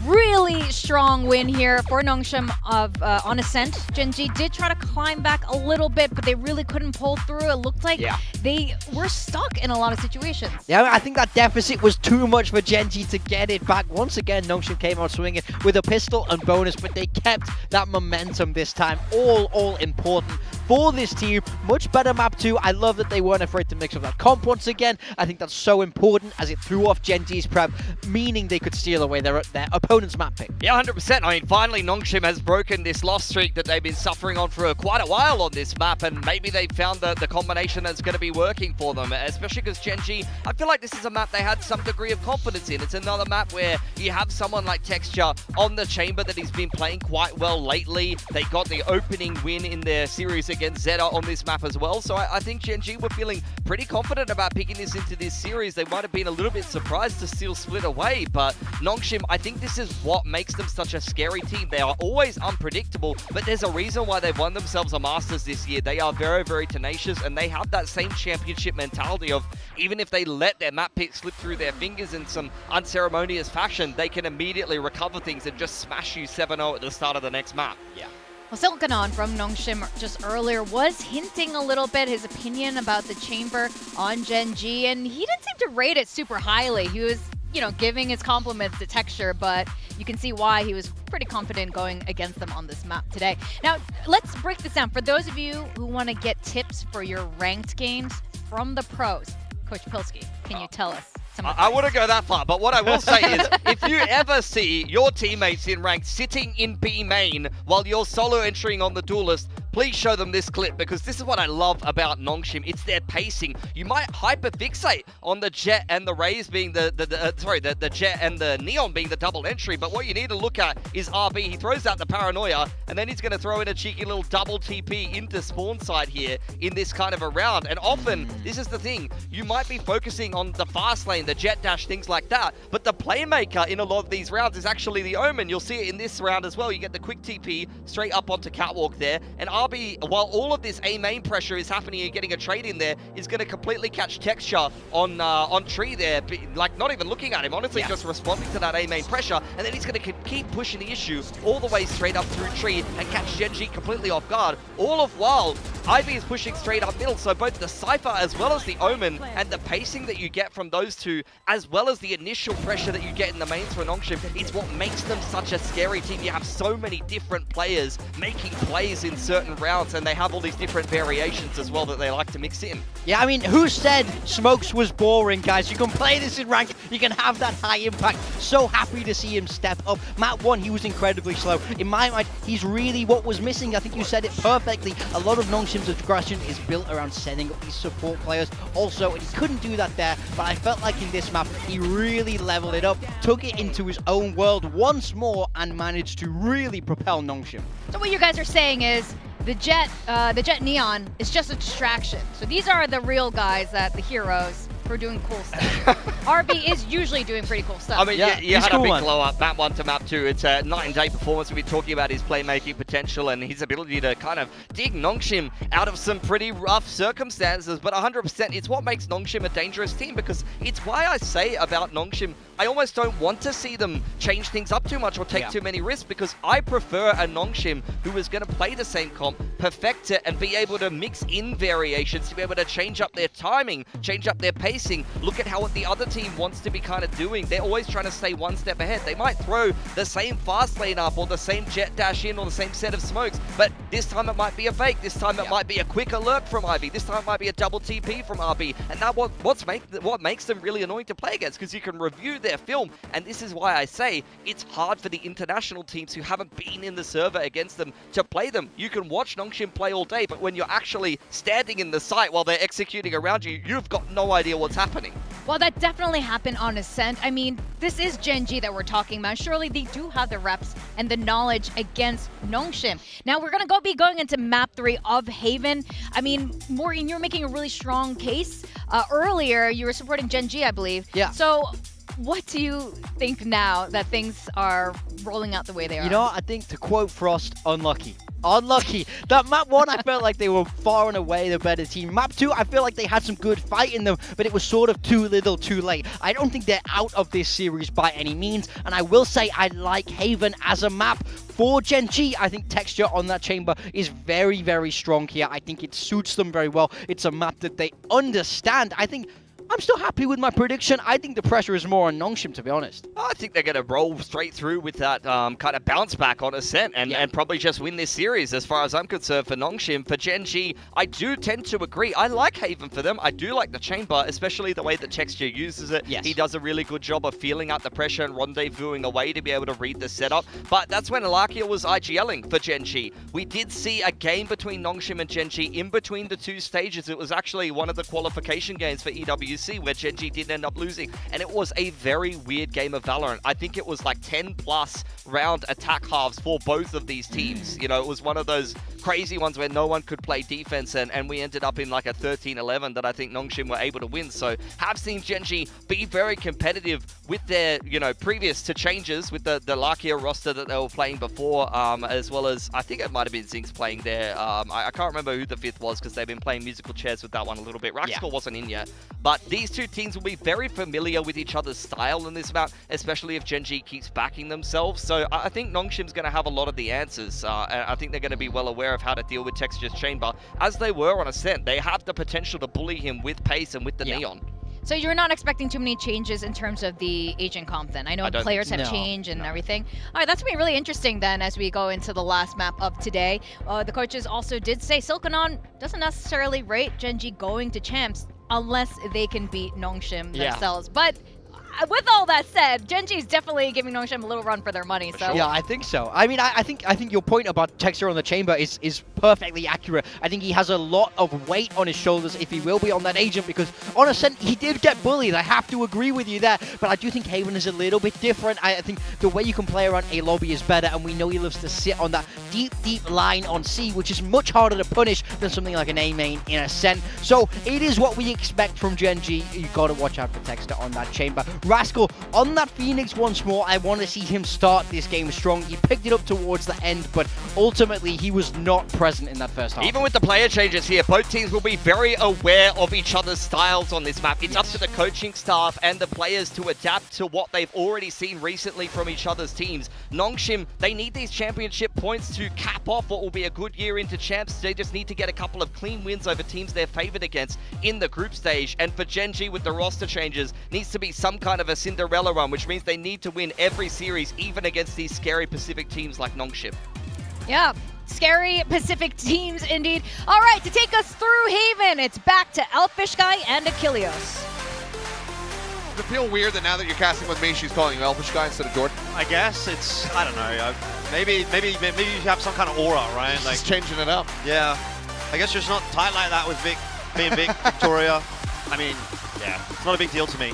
Really strong win here for Nongshim on Ascent. Gen G did try to climb back a little bit, but they really couldn't pull through. It looked like they were stuck in a lot of situations. Yeah, I think that deficit was too much for Gen G to get it back. Once again, Nongshim came out swinging with a pistol and bonus, but they kept that momentum this time. All important for this team. Much better map too. I love that they weren't afraid to mix up that comp once again. I think that's so important as it threw off Gen G's prep, meaning they could steal away their opponent's map pick. Yeah, 100%. I mean, finally, Nongshim has broken this loss streak that they've been suffering on for quite a while on this map, and maybe they found the combination that's going to be working for them, especially because Gen G, I feel like this is a map they had some degree of confidence in. It's another map where you have someone like Texture on the chamber that he's been playing quite well lately. They got the opening win in their series against Zeta on this map as well, so I think Gen G were feeling pretty confident about picking this into this series. They might have been a little bit surprised to still split away, but Nongshim, I think this is what makes them such a scary team. They are always unpredictable, but there's a reason why they've won themselves a Masters this year. They are very, very tenacious, and they have that same championship mentality of even if they let their map pick slip through their fingers in some unceremonious fashion, they can immediately recover things and just smash you 7-0 at the start of the next map. Yeah. Well, Silkanon from Nongshim just earlier was hinting a little bit his opinion about the chamber on Gen G, and he didn't seem to rate it super highly. He was, you know, giving his compliments to Texture, but you can see why he was pretty confident going against them on this map today. Now, let's break this down. For those of you who want to get tips for your ranked games from the pros, Coach Pilski, can you tell us? I wouldn't go that far, but what I will say is, if you ever see your teammates in ranked sitting in B main while you're solo entering on the Duelist, please show them this clip, because this is what I love about Nongshim. It's their pacing. You might hyperfixate on the Jet and the Raze being the Jet and the Neon being the double entry, but what you need to look at is RB. He throws out the Paranoia, and then he's going to throw in a cheeky little double TP into spawn side here in this kind of a round. And often, this is the thing, you might be focusing on the fast lane, the Jet dash, things like that, but the playmaker in a lot of these rounds is actually the Omen. You'll see it in this round as well. You get the quick TP straight up onto Catwalk there, and RB, while all of this A main pressure is happening and getting a trade in there, is going to completely catch Texture on Tree there, like not even looking at him, honestly, just responding to that A main pressure, and then he's going to keep pushing the issue all the way straight up through Tree and catch Gen G completely off guard, all of while Ivy is pushing straight up middle. So both the Cypher as well as the Omen and the pacing that you get from those two, as well as the initial pressure that you get in the mains for Nongshim, is what makes them such a scary team. You have so many different players making plays in certain rounds, and they have all these different variations as well that they like to mix in. Yeah, I mean, who said Smokes was boring, guys? You can play this in ranked, you can have that high impact. So happy to see him step up. Map 1, he was incredibly slow. In my mind, he's really what was missing. I think you said it perfectly. A lot of Nongshim's aggression is built around setting up these support players also, and he couldn't do that there, but I felt like in this map, he really leveled it up, took it into his own world once more, and managed to really propel Nongshim. So what you guys are saying is the Jet Neon is just a distraction. So these are the real guys, the heroes, who are doing cool stuff. RB is usually doing pretty cool stuff. I mean, you had a big blow up, map 1 to map 2. It's a night and day performance. We've been talking about his playmaking potential and his ability to kind of dig Nongshim out of some pretty rough circumstances, but 100%, it's what makes Nongshim a dangerous team, because it's why I say about Nongshim, I almost don't want to see them change things up too much or take too many risks, because I prefer a Nongshim who is going to play the same comp, perfect it, and be able to mix in variations to be able to change up their timing, change up their pace, chasing, look at how the other team wants to be kind of doing. They're always trying to stay one step ahead. They might throw the same fast lane up or the same jet dash in or the same set of smokes, but this time it might be a fake. This time it might be a quick alert from Ivy. This time it might be a double TP from RB. And that what makes them really annoying to play against, because you can review their film. And this is why I say it's hard for the international teams who haven't been in the server against them to play them. You can watch Nongshim play all day, but when you're actually standing in the site while they're executing around you, you've got no idea what's happening. Well, that definitely happened on Ascent. I mean, this is Gen G that we're talking about. Surely they do have the reps and the knowledge against Nongshim. Now, we're going to be going into map 3 of Haven. I mean, Morgan, you're making a really strong case. Earlier, you were supporting Gen G, I believe. Yeah. So, what do you think now that things are rolling out the way they are? You know, I think, to quote Frost, unlucky. Unlucky. That map 1, I felt like they were far and away the better team. Map 2, I feel like they had some good fight in them, but it was sort of too little too late. I don't think they're out of this series by any means, and I will say I like Haven as a map. For Gen G, I think texture on that chamber is very, very strong here. I think it suits them very well. It's a map that they understand. I think I'm still happy with my prediction. I think the pressure is more on Nongshim, to be honest. I think they're going to roll straight through with that kind of bounce back on Ascent and probably just win this series as far as I'm concerned for Nongshim. For Gen G, I do tend to agree. I like Haven for them. I do like the chamber, especially the way that Texture uses it. Yes. He does a really good job of feeling out the pressure and rendezvousing away to be able to read the setup. But that's when Alakia was IGLing for Gen G. We did see a game between Nongshim and Gen G in between the two stages. It was actually one of the qualification games for EWC where Gen G did end up losing, and it was a very weird game of Valorant. I think it was like 10 plus round attack halves for both of these teams. You know, it was one of those crazy ones where no one could play defense, and we ended up in like a 13-11 that I think Nongshim were able to win. So have seen Gen G be very competitive with their, you know, previous to changes with the Lakia roster that they were playing before, as well as I think it might have been Zinx playing there. I can't remember who the 5th was because they've been playing musical chairs with that one a little bit. Raxcore wasn't in yet, but these two teams will be very familiar with each other's style in this map, especially if Gen G keeps backing themselves. So I think Nongshim's going to have a lot of the answers. And I think they're going to be well aware of how to deal with Texture's chamber, as they were on Ascent. They have the potential to bully him with pace and with the Neon. So you're not expecting too many changes in terms of the agent comp then? I know players have changed and everything. All right, that's going to be really interesting then as we go into the last map of today. The coaches also did say Silkanon doesn't necessarily rate Gen G going to champs unless they can beat Nongshim themselves. But with all that said, Gen G is definitely giving Nongshim a little run for their money. So yeah, I think so. I mean, I think your point about texture on the chamber is perfectly accurate. I think he has a lot of weight on his shoulders if he will be on that agent, because on Ascent he did get bullied. I have to agree with you there, but I do think Haven is a little bit different. I think the way you can play around A lobby is better, and we know he loves to sit on that deep line on C, which is much harder to punish than something like an A main in Ascent. So it is what we expect from Gen G. You got to watch out for texture on that chamber. Rascal on that Phoenix once more. I want to see him start this game strong. He picked it up towards the end, but ultimately he was not present in that first half. Even with the player changes here, both teams will be very aware of each other's styles on this map. It's up to the coaching staff and the players to adapt to what they've already seen recently from each other's teams. Nongshim, they need these championship points to cap off what will be a good year into champs. They just need to get a couple of clean wins over teams they're favored against in the group stage. And for Gen G with the roster changes, needs to be some kind of a Cinderella run, which means they need to win every series, even against these scary Pacific teams like Nongshim. Yeah, scary Pacific teams indeed. All right, to take us through Haven, it's back to Elfish Guy and Achilleos. Does it feel weird that now that you're casting with me, she's calling you Elfish Guy instead of Jordan? I guess it's, I don't know, maybe you have some kind of aura, right? Like just changing it up. Yeah, I guess just not tight like that with Vic, being Vic, Victoria. I mean, yeah, it's not a big deal to me.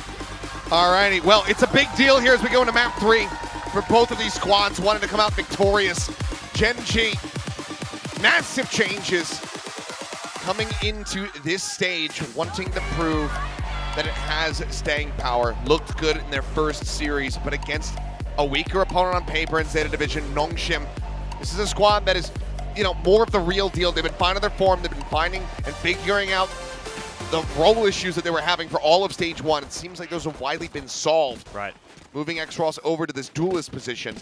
Alrighty, well, it's a big deal here as we go into map 3 for both of these squads wanting to come out victorious. Gen G, massive changes coming into this stage, wanting to prove that it has staying power. Looked good in their first series, but against a weaker opponent on paper in Zeta Division, Nongshim. This is a squad that is, you know, more of the real deal. They've been finding their form, they've been finding and figuring out the role issues that they were having for all of stage 1. It seems like those have widely been solved. Right. Moving X-Ross over to this duelist position.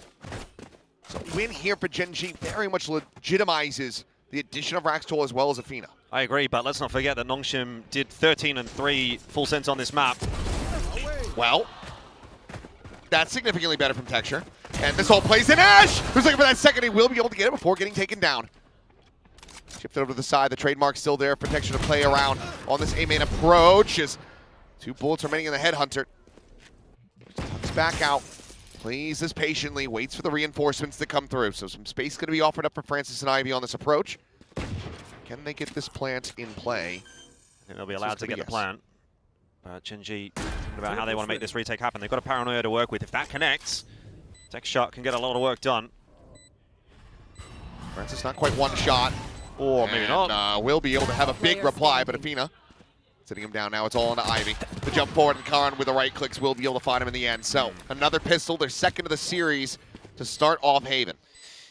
So win here for Gen G very much legitimizes the addition of Raxtol as well as Athena. I agree, but let's not forget that Nongshim did 13 and 3 full sends on this map. Well, that's significantly better from Texture. And this all plays in Ash, who's looking for that second. He will be able to get it before getting taken down. Shifted over to the side. The trademark's still there for Texture to play around on this A-main approach. As 2 bullets remaining in the Headhunter. Tucks back out. Plays this patiently. Waits for the reinforcements to come through. So some space going to be offered up for Francis and Ivy on this approach. Can they get this plant in play? I think they'll be allowed to get the plant. But Gen.G thinking about how they want to make this retake happen. They've got a Paranoia to work with. If that connects, Texture can get a lot of work done. Francis not quite one shot. Or maybe not. Will be able to have a big reply, but Athena sitting him down now. It's all into Ivy. The jump forward, and Karan with the right clicks will be able to find him in the end. So another pistol, their second of the series to start off Haven.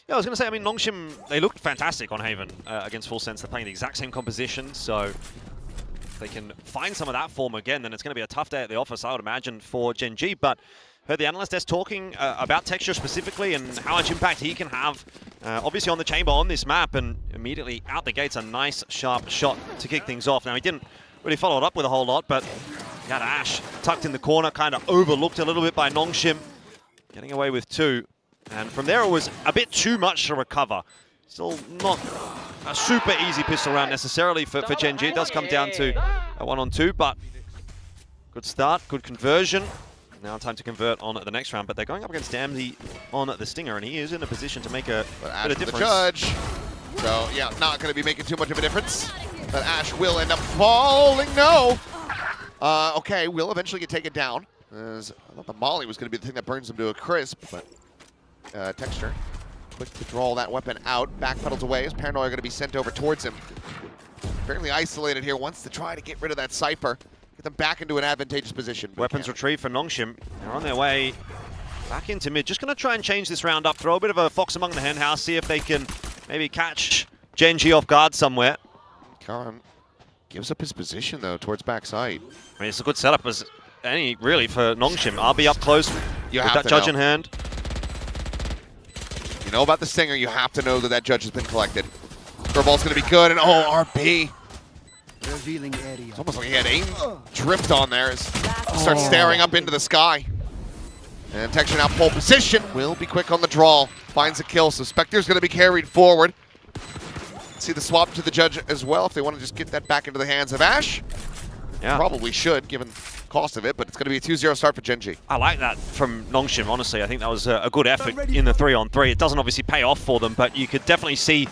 Yeah, I was going to say, I mean, Nongshim, they looked fantastic on Haven against Full Sense. They're playing the exact same composition, so if they can find some of that form again, then it's going to be a tough day at the office, I would imagine, for Gen.G. But heard the analyst desk talking about Texture specifically and how much impact he can have, obviously on the chamber on this map, and immediately out the gates, a nice, sharp shot to kick things off. Now, he didn't really follow it up with a whole lot, but he had Ash tucked in the corner, kind of overlooked a little bit by Nongshim, getting away with 2. And from there, it was a bit too much to recover. Still not a super easy pistol round necessarily for Gen.G. It does come down to a 1-on-2, but good start, good conversion. Now time to convert on the next round, but they're going up against Damsey on the Stinger, and he is in a position to make a bit of difference. The judge. So, yeah, not going to be making too much of a difference. But Ash will end up falling. No. Okay, will eventually get taken down. As I thought the molly was going to be the thing that burns him to a crisp, but Texture quick to draw that weapon out. Backpedals away as Paranoia going to be sent over towards him. Fairly isolated here. Wants to try to get rid of that Cypher. Get them back into an advantageous position. Weapons retrieved for Nongshim. They're on their way back into mid. Just going to try and change this round up. Throw a bit of a fox among the henhouse. See if they can maybe catch Gen.G off guard somewhere. Karan gives up his position, though, towards backside. I mean, it's a good setup as any, really, for Nongshim. I'll be up close with that judge in hand. You know about the Stinger, you have to know that that judge has been collected. Curveball's going to be good, and oh, RP. Revealing area. It's almost like he had aim drift on there as he starts staring up into the sky. And Texture now pole position. Will be quick on the draw. Finds a kill, so Spectre's going to be carried forward. See the swap to the judge as well if they want to just get that back into the hands of Ash. Yeah. Probably should, given cost of it, but it's going to be a 2-0 start for Gen.G. I like that from Nongshim, honestly. I think that was a good effort in the 3-on-3. It doesn't obviously pay off for them, but you could definitely see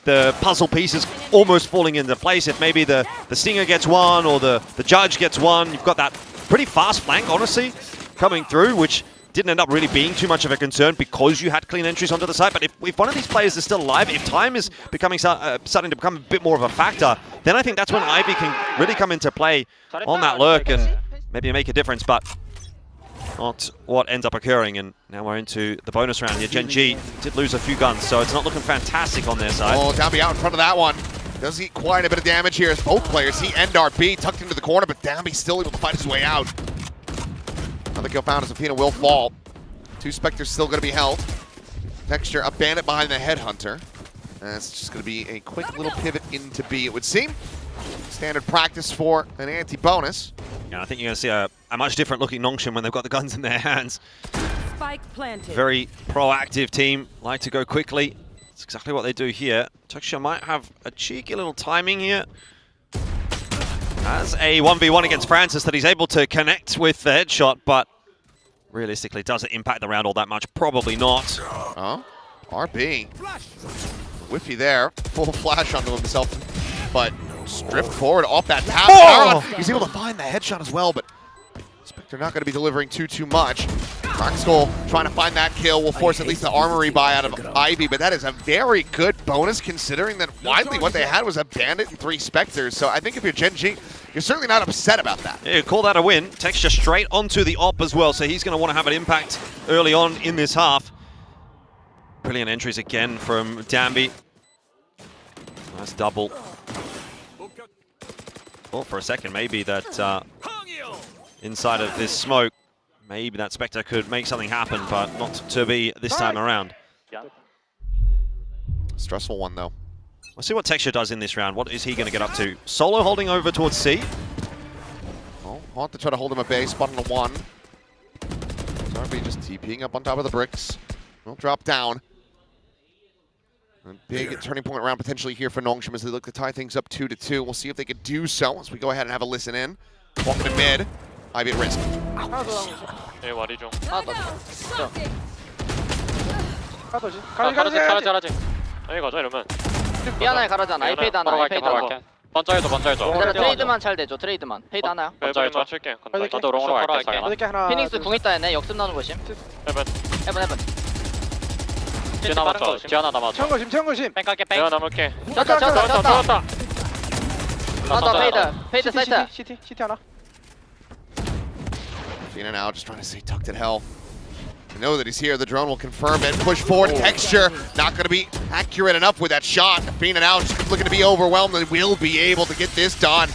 the puzzle pieces almost falling into place. If maybe the Stinger gets one or the judge gets one, you've got that pretty fast flank, honestly, coming through, which didn't end up really being too much of a concern because you had clean entries onto the side. But if one of these players is still alive, if time is becoming starting to become a bit more of a factor, then I think that's when Ivy can really come into play on that lurk and maybe make a difference, but not what ends up occurring. And now we're into the bonus round here. Gen.G did lose a few guns, so it's not looking fantastic on their side. Oh, Dambi out in front of that one. Does eat quite a bit of damage here as both players, he and RP, tucked into the corner, but Dambi still able to fight his way out. Another kill found as Athena will fall. 2 Spectres still going to be held. Texture, a bandit behind the Headhunter. And it's just going to be a quick little pivot into B, it would seem. Standard practice for an anti-bonus. Yeah, I think you're going to see a much different looking Nongshim when they've got the guns in their hands. Spike planted. Very proactive team, like to go quickly. That's exactly what they do here. Texture might have a cheeky little timing here. As a 1v1 against Francis that he's able to connect with the headshot, but realistically, does it impact the round all that much? Probably not. Oh, RB. Whiffy there. Full flash onto himself, but stripped forward off that tap. Oh! He's able to find the headshot as well, but Spectre not going to be delivering too much. Rockskull trying to find that kill will force at least the armory buy out of Ivy, but that is a very good bonus considering that widely what they had was a bandit and 3 Spectres. So I think if you're Gen.G, you're certainly not upset about that. Yeah, call that a win. Texture straight onto the op as well, so he's going to want to have an impact early on in this half. Brilliant entries again from Dambi. Nice double. Thought for a second maybe that inside of this smoke, maybe that Spectre could make something happen, but not to be this time around. Stressful one, though. We'll see what Texture does in this round. What is he going to get up to? Solo holding over towards C. Oh, Haunt to try to hold him at base, spot on the 1. RB just TPing up on top of the bricks. Will drop down. A big turning point round potentially here for Nongshim as they look to tie things up 2-2. We'll see if they could do so as we go ahead and have a listen in. Walking to mid. Ivy at risk. 네, 와리 좀. 가라지. 가라지. 여기 가자 이러면. B 하나에 가라잖아. A 페이드 하나. A 페이드 하나. 먼저 해줘. 얘들아 트레이드만 잘 대줘. 트레이드만. 페이드 하나야. 먼저 해줘. 맞출게. 나도 롱으로 갈게. 피닉스 궁 있다 했네. 역습 나는 거심. 해븐. 지하나 맞죠. 지하나 남았죠. 채용거심. 뺑 갈게 뺑. 지하 남을게. 졌다. 페이드 사이트. CT 하나. Fina now just trying to stay tucked at hell. To know that he's here, the drone will confirm it. Push forward, Texture not going to be accurate enough with that shot. Fina now just looking to be overwhelmed and will be able to get this done.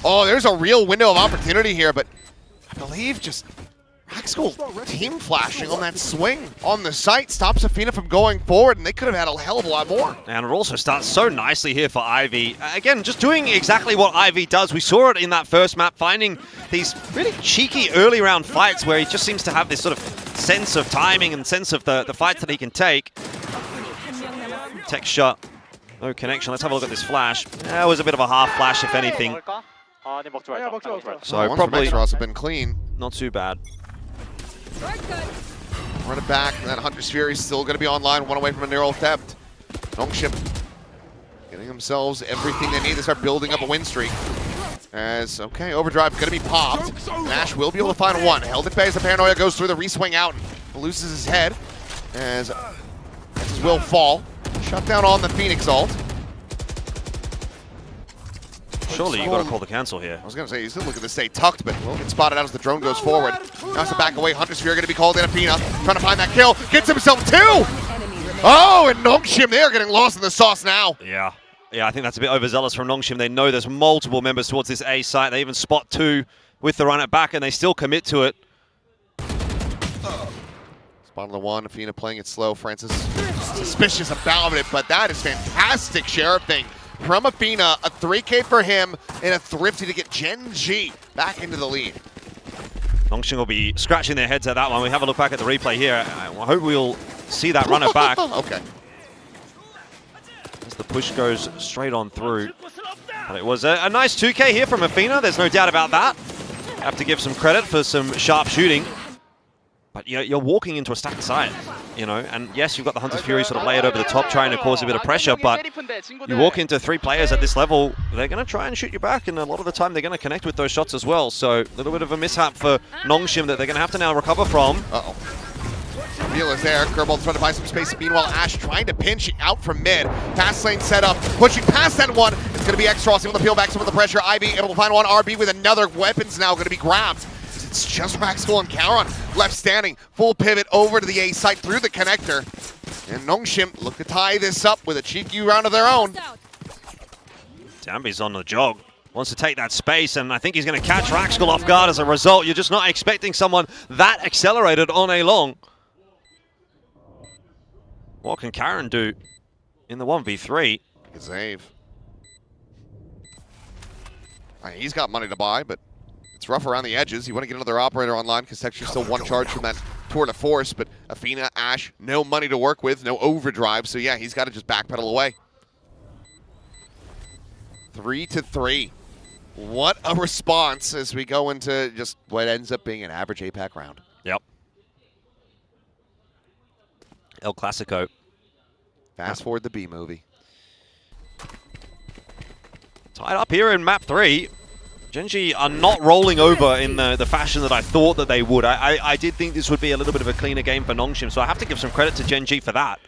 Oh, there's a real window of opportunity here, but I believe just Raxcool team flashing on that swing on the site stops Afina from going forward, and they could have had a hell of a lot more. And it also starts so nicely here for Ivy. Again, just doing exactly what Ivy does. We saw it in that first map, finding these really cheeky early round fights where he just seems to have this sort of sense of timing and sense of the fights that he can take. Texture, no connection. Let's have a look at this flash. It was a bit of a half flash, if anything. So probably have been clean. Not too bad. Run it back, and that Hunter's Fury is still going to be online, one away from a neural theft. Nongshim getting themselves everything they need to start building up a win streak. As, okay, Overdrive going to be popped. Nash will be able to find one. Held at bay as the Paranoia goes through the reswing out and loses his head. As his will fall. Shut down on the Phoenix ult. Surely you got to call the cancel here. I was going to say, he's going to look at this stay tucked, but will get spotted out as the drone goes forward. Now has to back away. Hunter's Fury going to be called in. Afina trying to find that kill. Gets himself 2! Oh, and Nongshim, they are getting lost in the sauce now. Yeah, I think that's a bit overzealous from Nongshim. They know there's multiple members towards this A site. They even spot 2 with the run it back, and they still commit to it. Spot on the 1. Afina playing it slow. Francis suspicious about it, but that is fantastic sheriffing from Afina. A 3K for him and a thrifty to get Gen G back into the lead. Nongshim will be scratching their heads at that one. We have a look back at the replay here. I hope we'll see that runner back. Okay. As the push goes straight on through. But it was a nice 2K here from Afina. There's no doubt about that. Have to give some credit for some sharp shooting. But you're walking into a stacked site, you know, and yes, you've got the Hunter's Fury sort of layered over the top, trying to cause a bit of pressure, but you walk into 3 players at this level, they're going to try and shoot you back, and a lot of the time they're going to connect with those shots as well. So a little bit of a mishap for Nongshim that they're going to have to now recover from. Uh-oh. Real is there. Kerbal trying to buy some space. Meanwhile, Ash trying to pinch out from mid. Pass lane set up. Pushing past that one. It's going to be Xross able to peel back some of the pressure. Ivy able to find one. RB with another weapon's now going to be grabbed. It's just Raxcool and Karon left standing. Full pivot over to the A site through the connector. And Nongshim look to tie this up with a cheeky round of their own. Dambi's on the jog. Wants to take that space, and I think he's going to catch Raxcool off guard as a result. You're just not expecting someone that accelerated on a long. What can Karon do in the 1v3? Good save. He's got money to buy, but it's rough around the edges. You want to get another operator online because Texture's still 1 charge from that tour de force, but Afina, Ash, no money to work with, no overdrive, so yeah, he's got to just backpedal away. 3-3. What a response as we go into just what ends up being an average APAC round. Yep. El Clasico. Fast forward the B movie. Tied up here in map 3. Gen G are not rolling over in the fashion that I thought that they would. I did think this would be a little bit of a cleaner game for Nongshim, so I have to give some credit to Gen G for that.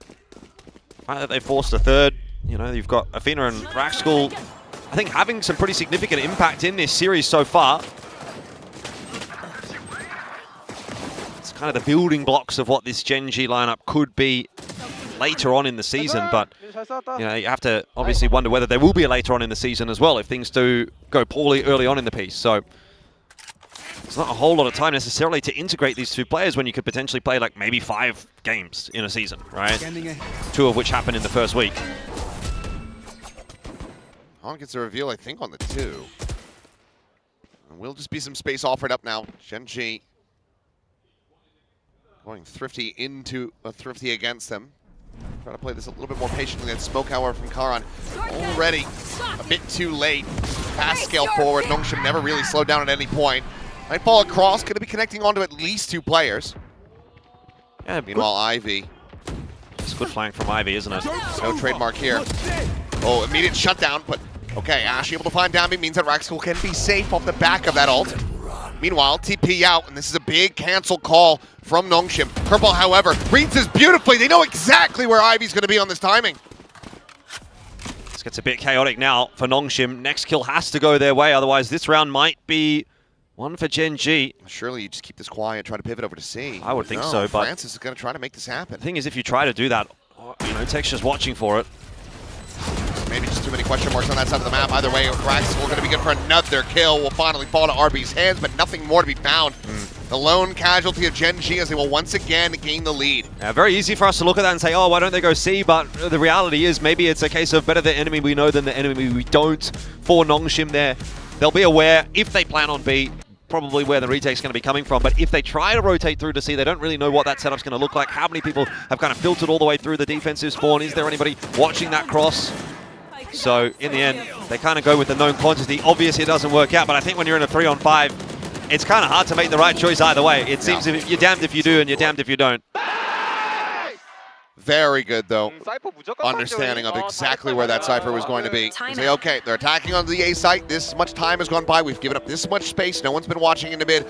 The fact that they forced a third, you know, you've got Afina and Raxcool, I think, having some pretty significant impact in this series so far. It's kind of the building blocks of what this Gen G lineup could be later on in the season, but you know, you have to obviously wonder whether there will be a later on in the season as well if things do go poorly early on in the piece. So It's not a whole lot of time necessarily to integrate these two players when you could potentially play like maybe 5 games in a season, right? 2 of which happened in the first week. On gets a reveal, I think, on the 2. And will just be some space offered up now. Gen.G going Thrifty into a Thrifty against them. Trying to play this a little bit more patiently than Smoke, however, from Karan. Already a bit too late. Fast scale forward. Nongshim never really slowed down at any point. Nightfall across, going to be connecting onto at least 2 players. Yeah, meanwhile, Ivy. It's good flank from Ivy, isn't it? No trademark here. Oh, immediate shutdown, but okay, Ash able to find Dambi means that Raxcool can be safe off the back of that ult. Meanwhile, TP out, and this is a big cancel call from Nongshim. Purple, however, reads this beautifully. They know exactly where Ivy's going to be on this timing. This gets a bit chaotic now for Nongshim. Next kill has to go their way, otherwise this round might be one for Gen.G. Surely you just keep this quiet, try to pivot over to C. I would think so, but Francis is going to try to make this happen. The thing is, if you try to do that, you know, Texture's watching for it. Maybe just too many question marks on that side of the map. Either way, Raxcool going to be good for another kill. Will finally fall to RB's hands, but nothing more to be found. The lone casualty of Gen.G as they will once again gain the lead. Yeah, very easy for us to look at that and say, oh, why don't they go C? But the reality is maybe it's a case of better the enemy we know than the enemy we don't for Nongshim there. They'll be aware if they plan on B, probably where the retake's going to be coming from. But if they try to rotate through to C, they don't really know what that setup's going to look like. How many people have kind of filtered all the way through the defensive spawn? Is there anybody watching that cross? So in the end, they kind of go with the known quantity. Obviously, it doesn't work out, but I think when you're in a 3-on-5, it's kind of hard to make the right choice either way. It seems if you're damned if you do and you're damned if you don't. Very good, though. Understanding of exactly where that Cypher was going to be. You say, okay, they're attacking on the A site. This much time has gone by. We've given up this much space. No one's been watching into mid.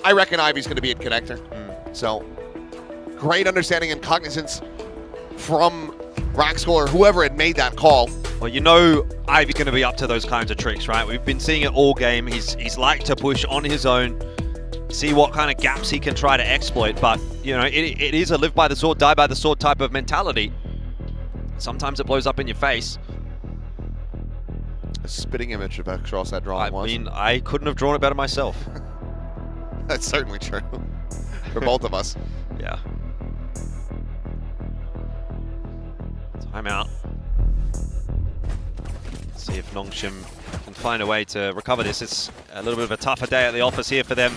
I reckon Ivy's going to be at connector. So, great understanding and cognizance from Raxcool or whoever had made that call. Well, you know Ivy's going to be up to those kinds of tricks, right? We've been seeing it all game. He's liked to push on his own, see what kind of gaps he can try to exploit. But, you know, it is a live by the sword, die by the sword type of mentality. Sometimes it blows up in your face. A spitting image of across that drawing was. I mean, I couldn't have drawn it better myself. That's certainly true. For both of us. Yeah. Timeout. See if Nongshim can find a way to recover this. It's a little bit of a tougher day at the office here for them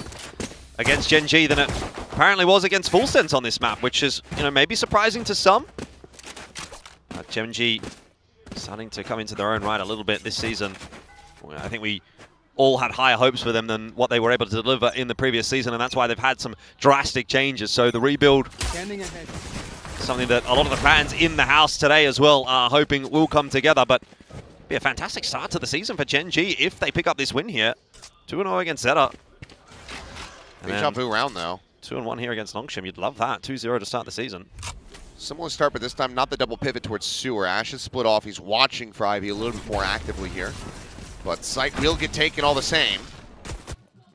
against Gen.G than it apparently was against Full Sense on this map, which is, you know, maybe surprising to some. Gen.G starting to come into their own right a little bit this season. I think we all had higher hopes for them than what they were able to deliver in the previous season, and that's why they've had some drastic changes. So the rebuild, something that a lot of the fans in the house today as well are hoping will come together, but be a fantastic start to the season for Gen.G if they pick up this win here. 2-0 against Zeta. Deja vu round, though. 2-1 here against Nongshim. You'd love that. 2-0 to start the season. Similar start, but this time not the double pivot towards Sewer. Ash is split off. He's watching for Ivy a little bit more actively here. But site will get taken all the same.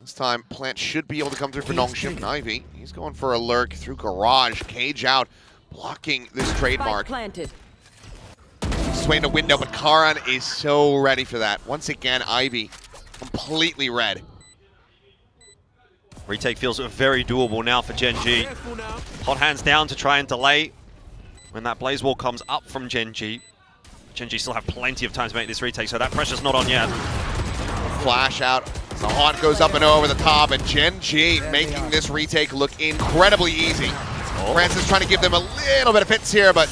This time, Plant should be able to come through for Nongshim. And Ivy, he's going for a lurk through Garage. Cage out, blocking this trademark. Swaying the window, but Karan is so ready for that. Once again, Ivy completely red. Retake feels very doable now for Gen.G. Hot hands down to try and delay when that Blaze Wall comes up from Gen.G. Gen.G still have plenty of time to make this retake, so that pressure's not on yet. Flash out. The Haunt goes up and over the top, and Gen.G making this retake look incredibly easy. Francis trying to give them a little bit of hits here, but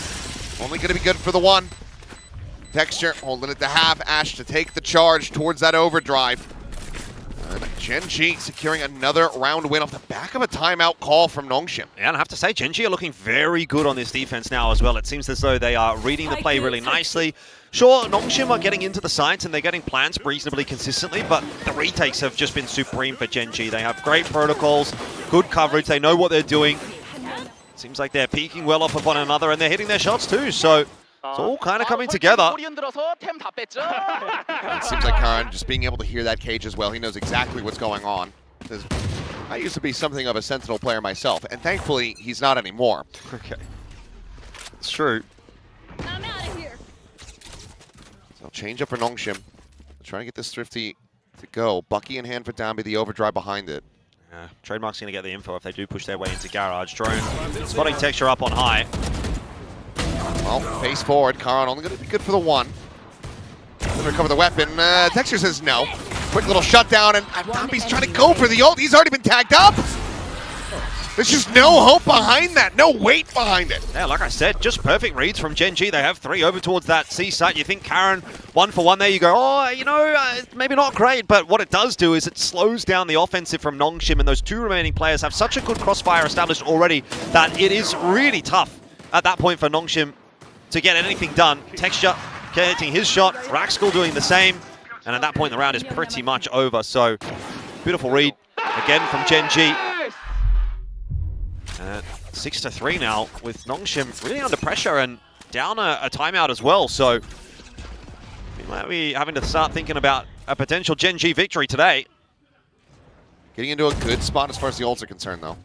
only going to be good for the one. Texture holding it to half. Ash to take the charge towards that overdrive. And Gen.G securing another round win off the back of a timeout call from Nongshim. Yeah, and I have to say, Gen.G are looking very good on this defense now as well. It seems as though they are reading the play really nicely. Sure, Nongshim are getting into the sites and they're getting plants reasonably consistently, but the retakes have just been supreme for Gen.G. They have great protocols, good coverage, they know what they're doing. Seems like they're peaking well off of one another and they're hitting their shots too, so it's all kind of coming together. It seems like Karan just being able to hear that cage as well. He knows exactly what's going on. I used to be something of a Sentinel player myself, and thankfully he's not anymore. Okay. It's true. I'm out of here. So change up for Nongshim. Trying to get this Thrifty to go. Bucky in hand for Dambi, the overdrive behind it. Trademark's going to get the info if they do push their way into garage. Drone spotting Texture up on high. Well, face forward. Karan only going to be good for the one. Going to recover the weapon. Texture says no. Quick little shutdown, and Dambi's trying to go for the ult. He's already been tagged up. There's just no hope behind that, no weight behind it. Yeah, like I said, just perfect reads from Gen G. They have 3 over towards that C site. You think Karan 1-for-1 there, you go, oh, you know, maybe not great, but what it does do is it slows down the offensive from Nongshim, and those 2 remaining players have such a good crossfire established already that it is really tough at that point for Nongshim to get anything done. Texture getting his shot, Raxkal doing the same, and at that point the round is pretty much over. So, beautiful read again from Gen G. 6-3 now, with Nongshim really under pressure and down a timeout as well. So we might be having to start thinking about a potential Gen G victory today. Getting into a good spot as far as the ults are concerned, though.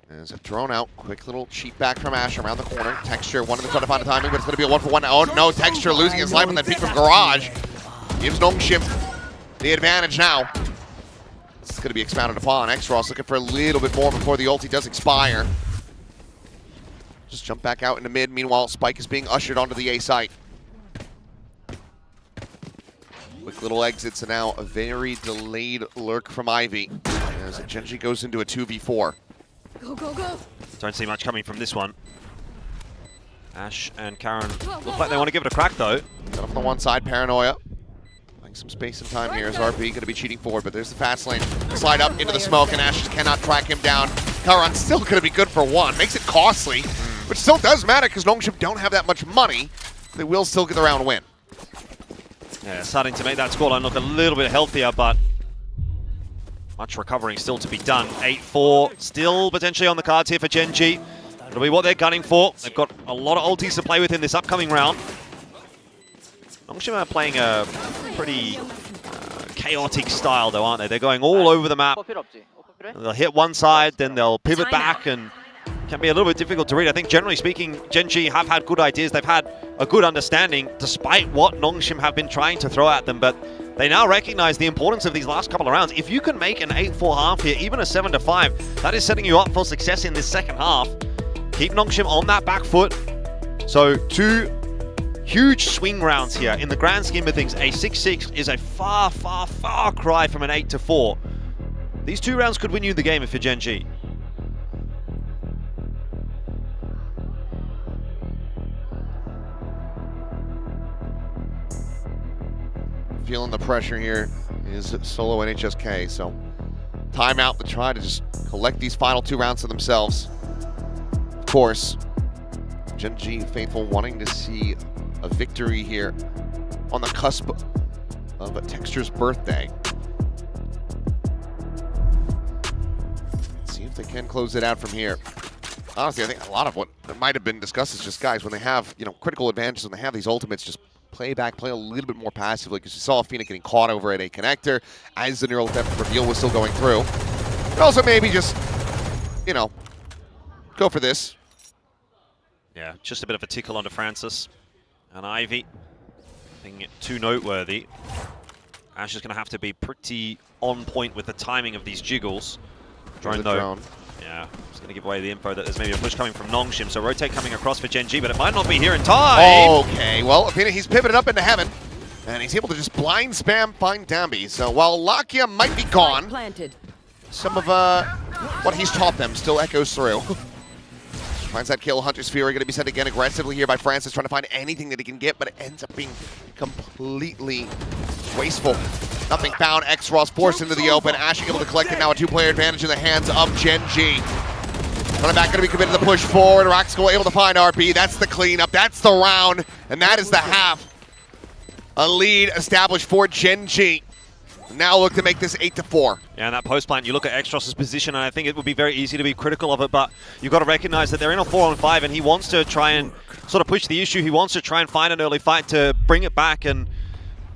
There's a drone out, quick little cheat back from Ash around the corner. Texture wanted to try to find a timing, but it's going to be a 1-for-1. Oh no, Texture losing his life on that peek from Garage. Gives Nongshim the advantage now. It's going to be expounded upon. X-Ross looking for a little bit more before the ulti does expire. Just jump back out into mid. Meanwhile, Spike is being ushered onto the A site. Quick little exits, and now a very delayed lurk from Ivy as Gen G goes into a 2v4. Go, go, go. Don't see much coming from this one. Ash and Karan look like they want to give it a crack, though. Set up on the one side, Paranoia. Some space and time here as RP going to be cheating forward, but there's the fast lane. Slide up into the smoke, and Ash just cannot track him down. Karan's still going to be good for 1. Makes it costly, which still does matter because Nongshim don't have that much money. They will still get the round win. Yeah, starting to make that scoreline look a little bit healthier, but much recovering still to be done. 8-4, still potentially on the cards here for Gen G. It'll be what they're gunning for. They've got a lot of ultis to play with in this upcoming round. Nongshim are playing a pretty chaotic style, though, aren't they? They're going all over the map. They'll hit one side, then they'll pivot back, and can be a little bit difficult to read. I think, generally speaking, Gen G have had good ideas. They've had a good understanding, despite what Nongshim have been trying to throw at them. But they now recognize the importance of these last couple of rounds. If you can make an 8-4 half here, even a 7-5, that is setting you up for success in this second half. Keep Nongshim on that back foot. So 2 huge swing rounds here. In the grand scheme of things, a 6-6 is a far, far, far cry from an 8-4. These 2 rounds could win you the game if you're Gen G. Feeling the pressure here is solo NHSK, so timeout to try to just collect these final 2 rounds to themselves. Of course, Gen G faithful wanting to see a victory here on the cusp of a Texture's birthday. Let's see if they can close it out from here. Honestly, I think a lot of what might have been discussed is just, guys, when they have, you know, critical advantages, when they have these ultimates, just play back, play a little bit more passively, because you saw Fina getting caught over at a connector as the neural theft reveal was still going through. But also maybe just, you know, go for this. Yeah, just a bit of a tickle onto Francis. And Ivy, nothing too noteworthy. Ash is going to have to be pretty on point with the timing of these jiggles. Drone, though. Yeah, it's going to give away the info that there's maybe a push coming from Nongshim. So rotate coming across for Gen G, but it might not be here in time. Okay, well, he's pivoted up into heaven, and he's able to just blind spam find Dambi. So while Lakia might be gone, some of what he's taught them still echoes through. Finds that kill. Hunter's Fury going to be sent again aggressively here by Francis, trying to find anything that he can get, but it ends up being completely wasteful. Nothing found. X-Ross forced into the open. Ash able to collect it now. A 2-player advantage in the hands of Gen G. Running back going to be committed to the push forward. Raxkal able to find RP. That's the cleanup. That's the round. And that is the half. A lead established for Gen G. Now look to make this 8-4. Yeah, and that post plant, you look at X-Ross's position, and I think it would be very easy to be critical of it, but you've got to recognize that they're in a 4-on-5, and he wants to try and sort of push the issue. He wants to try and find an early fight to bring it back and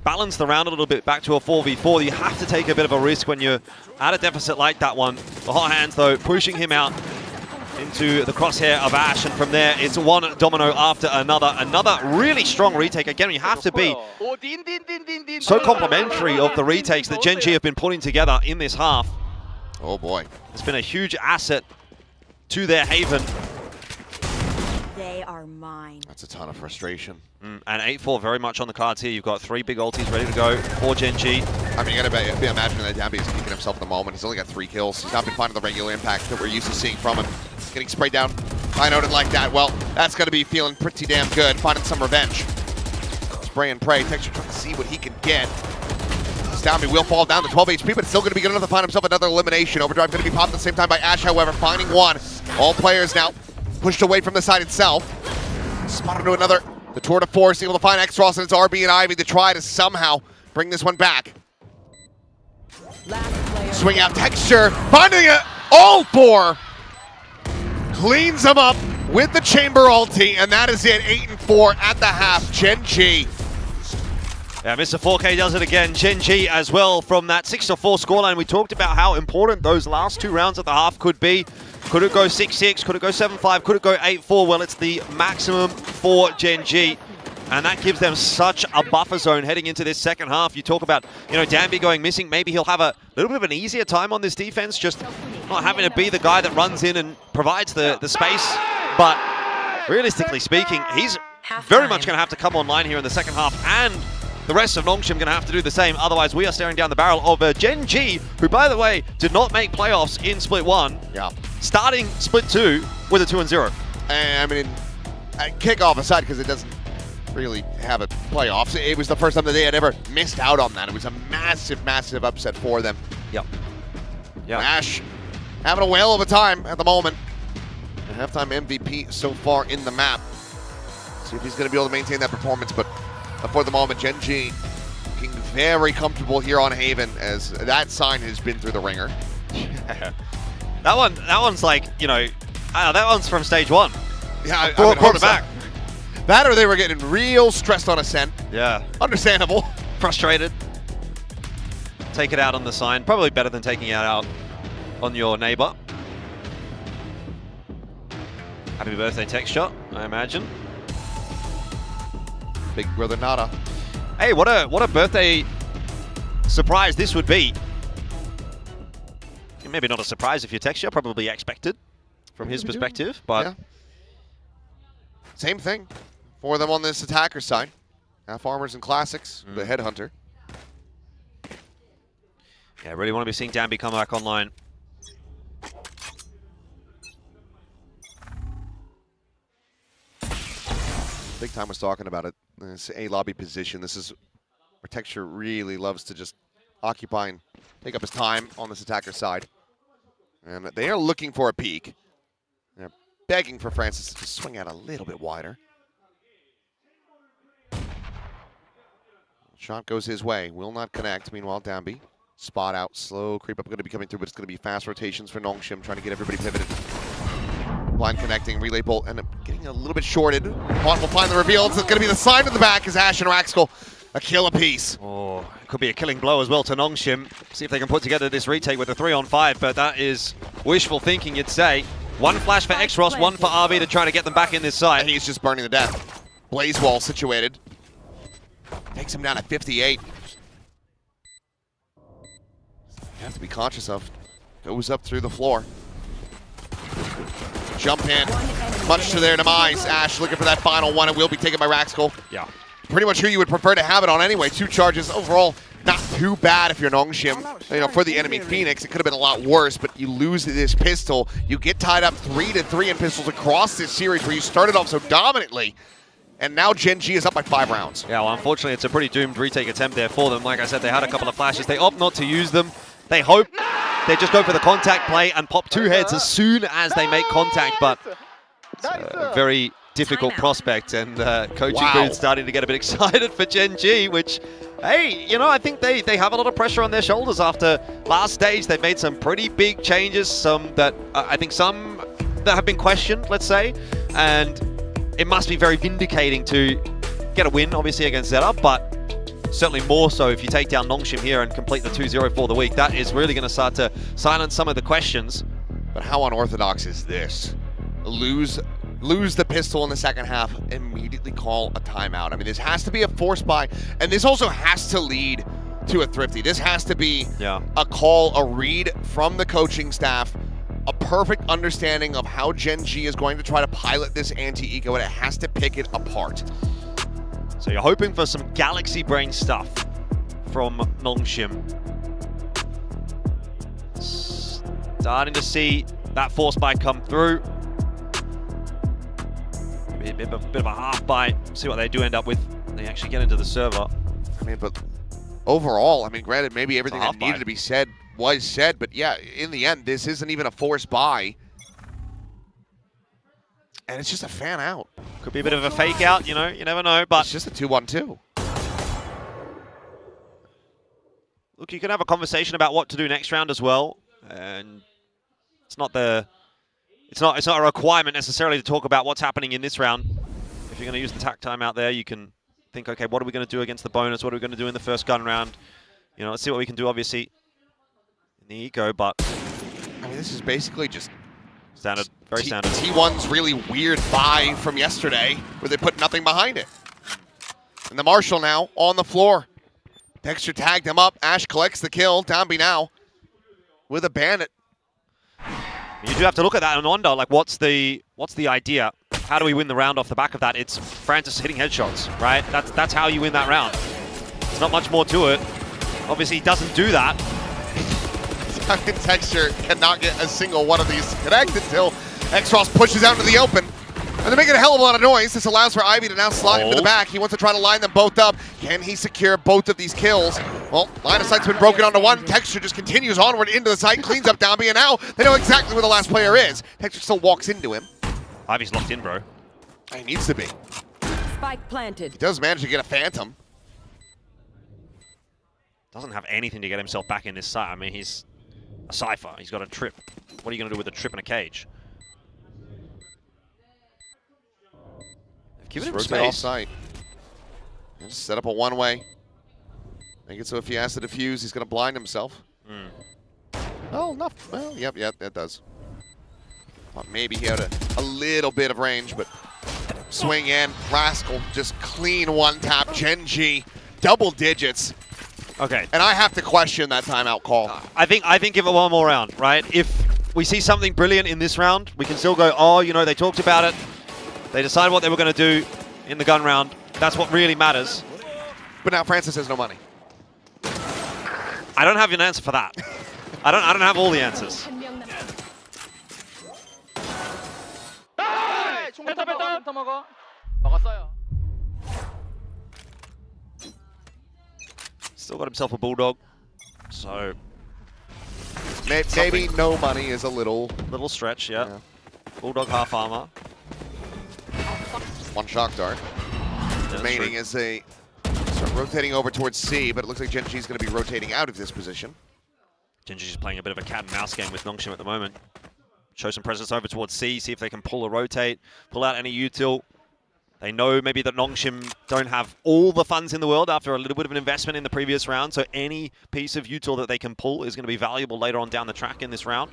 balance the round a little bit back to a 4v4. You have to take a bit of a risk when you're at a deficit like that one. The hot hands, though, pushing him out into the crosshair of Ash, and from there it's one domino after another. Another really strong retake. Again, you have to be so complimentary of the retakes that Gen G have been putting together in this half. Oh boy. It's been a huge asset to their Haven. They are mine. That's a ton of frustration. And 8-4 very much on the cards here. You've got 3 big ultis ready to go for Gen G. I mean, you gotta be imagining that Danby is kicking himself at the moment. He's only got 3 kills. He's not been finding the regular impact that we're used to seeing from him. Getting sprayed down, I noted like that. Well, that's gonna be feeling pretty damn good. Finding some revenge. Spray and pray. Texture trying to see what he can get. Danby will fall down to 12 HP, but it's still gonna be good enough to find himself another elimination. Overdrive gonna be popped at the same time by Ash, however, finding one. All players now pushed away from the side itself. Spotted to another. The tour de force able to find X-Ross and it's RB and Ivy to try to somehow bring this one back. Swing out Texture, finding it. All 4 cleans them up with the chamber ulti, and that is it. 8-4 at the half. Gen G. Yeah, Mr. 4K does it again. Gen G as well from that 6-4 scoreline. We talked about how important those last 2 rounds at the half could be. Could it go 6-6? Could it go 7-5? Could it go 8-4? Well, it's the maximum for Gen G. And that gives them such a buffer zone heading into this second half. You talk about, Danby going missing. Maybe he'll have a little bit of an easier time on this defense, just not having to be the guy that runs in and provides the space. But realistically speaking, he's very much going to have to come online here in the second half. And the rest of Nongshim going to have to do the same. Otherwise, we are staring down the barrel of Gen G, who, by the way, did not make playoffs in Split 1. Yeah. Starting Split 2 with a 2-0. And I mean, kickoff aside, because it doesn't really have a playoffs. It was the first time that they had ever missed out on that. It was a massive, massive upset for them. Yep. Ash having a whale of a time at the moment. The halftime MVP so far in the map. See if he's going to be able to maintain that performance, but for the moment, Gen G looking very comfortable here on Haven as that sign has been through the ringer. That one's like, that one's from stage 1. Yeah, brought it back. That or they were getting real stressed on Ascent. Yeah. Understandable. Frustrated. Take it out on the sign. Probably better than taking it out on your neighbor. Happy birthday text shot, I imagine. Big brother Nada. Hey, what a birthday surprise this would be. Maybe not a surprise if your texture, probably expected from his perspective, but yeah. Same thing for them on this attacker side. Half Armors and Classics, the Headhunter. Yeah, really want to be seeing Danby come back online. Big Time was talking about it. This A lobby position. This is where Texture really loves to just occupy and take up his time on this attacker side. And they are looking for a peek. They're begging for Francis to just swing out a little bit wider. Shot goes his way. Will not connect. Meanwhile, Danby. Spot out. Slow creep up going to be coming through, but it's going to be fast rotations for Nongshim, trying to get everybody pivoted. Blind connecting. Relay bolt end up getting a little bit shorted. Vaughn will find the reveal. It's going to be the sign in the back as Ash and Raxkel a kill apiece. Oh, it could be a killing blow as well to Nongshim. See if they can put together this retake with a 3-on-5, but that is wishful thinking, you'd say. One flash for X-Ross, one for RB to try to get them back in this side. And he's just burning to death. Blaze wall situated. Takes him down at 58. You have to be conscious of. Goes up through the floor. Jump in. Much to their demise. Ash looking for that final one. It will be taken by Raxkel. Yeah. Pretty much who you would prefer to have it on anyway. 2 charges overall. Not too bad if you're Nongshim. For the enemy Phoenix, it could have been a lot worse, but you lose this pistol. You get tied up 3-3 in pistols across this series where you started off so dominantly. And now Gen G is up by 5 rounds. Yeah, well, unfortunately, it's a pretty doomed retake attempt there for them. Like I said, they had a couple of flashes. They opt not to use them. They hope they just go for the contact play and pop 2 heads as soon as they make contact, but it's a very difficult prospect, and coaching booth starting to get a bit excited for Gen G, which, hey, I think they have a lot of pressure on their shoulders after last stage. They've made some pretty big changes, some that I think some that have been questioned, let's say, and it must be very vindicating to get a win, obviously, against Zeta, but certainly more so if you take down Nongshim here and complete the 2-0 for the week. That is really going to start to silence some of the questions. But how unorthodox is this? Lose the pistol in the second half, immediately call a timeout. I mean, this has to be a force buy, and this also has to lead to a Thrifty. This has to be a call, a read from the coaching staff, a perfect understanding of how Gen G is going to try to pilot this anti-eco, and it has to pick it apart. So you're hoping for some galaxy brain stuff from Nongshim. Starting to see that force bite come through. Maybe a bit of a half bite. See what they do end up with. They actually get into the server. I mean, but overall, I mean, granted, maybe everything that needed to be said was said, but yeah, in the end, this isn't even a forced buy. And it's just a fan out. Could be a bit of a fake out, you know, you never know, but it's just a 2-1-2. Look, you can have a conversation about what to do next round as well. And it's not a requirement necessarily to talk about what's happening in this round. If you're going to use the tack time out there, you can think, okay, what are we going to do against the bonus? What are we going to do in the first gun round? You know, let's see what we can do, obviously, in the eco, but I mean, this is basically just standard, very standard. T1's really weird buy from yesterday, where they put nothing behind it. And the Marshal now on the floor. Dexter tagged him up. Ash collects the kill. Downby now with a bandit. You do have to look at that and wonder, like, what's the idea? How do we win the round off the back of that? It's Francis hitting headshots, right? That's how you win that round. There's not much more to it. Obviously, he doesn't do that. Texture cannot get a single one of these connected until X-Frost pushes out into the open. And they're making a hell of a lot of noise. This allows for Ivy to now slide into the back. He wants to try to line them both up. Can he secure both of these kills? Well, line of sight's been broken onto one. Texture just continues onward into the site, cleans up Downby, and now they know exactly where the last player is. Texture still walks into him. Ivy's locked in, bro. He needs to be. Spike planted. He does manage to get a Phantom. Doesn't have anything to get himself back in this site. I mean, he's a Cypher. He's got a trip. What are you going to do with a trip and a cage? Give him rotate off space. site. And just set up a one-way. Make it so if he has to defuse, he's going to blind himself. Oh, enough. Well, yep, that does. Thought maybe he had a little bit of range, but swing in. Rascal just clean one-tap. Gen G, double digits. Okay. And I have to question that timeout call. I think give it one more round, right? If we see something brilliant in this round, we can still go, oh, you know, they talked about it. They decided what they were going to do in the gun round. That's what really matters. But now Francis has no money. I don't have an answer for that. I don't have all the answers. Still got himself a Bulldog. So maybe no money is a little stretch, yeah. Bulldog half armor. One shock dart. Remaining as they start rotating over towards C, but it looks like Gen G is going to be rotating out of this position. Gen G's playing a bit of a cat and mouse game with Nongshim at the moment. Show some presence over towards C, see if they can pull a rotate, pull out any util. They know maybe that Nongshim don't have all the funds in the world after a little bit of an investment in the previous round, so any piece of util that they can pull is going to be valuable later on down the track in this round.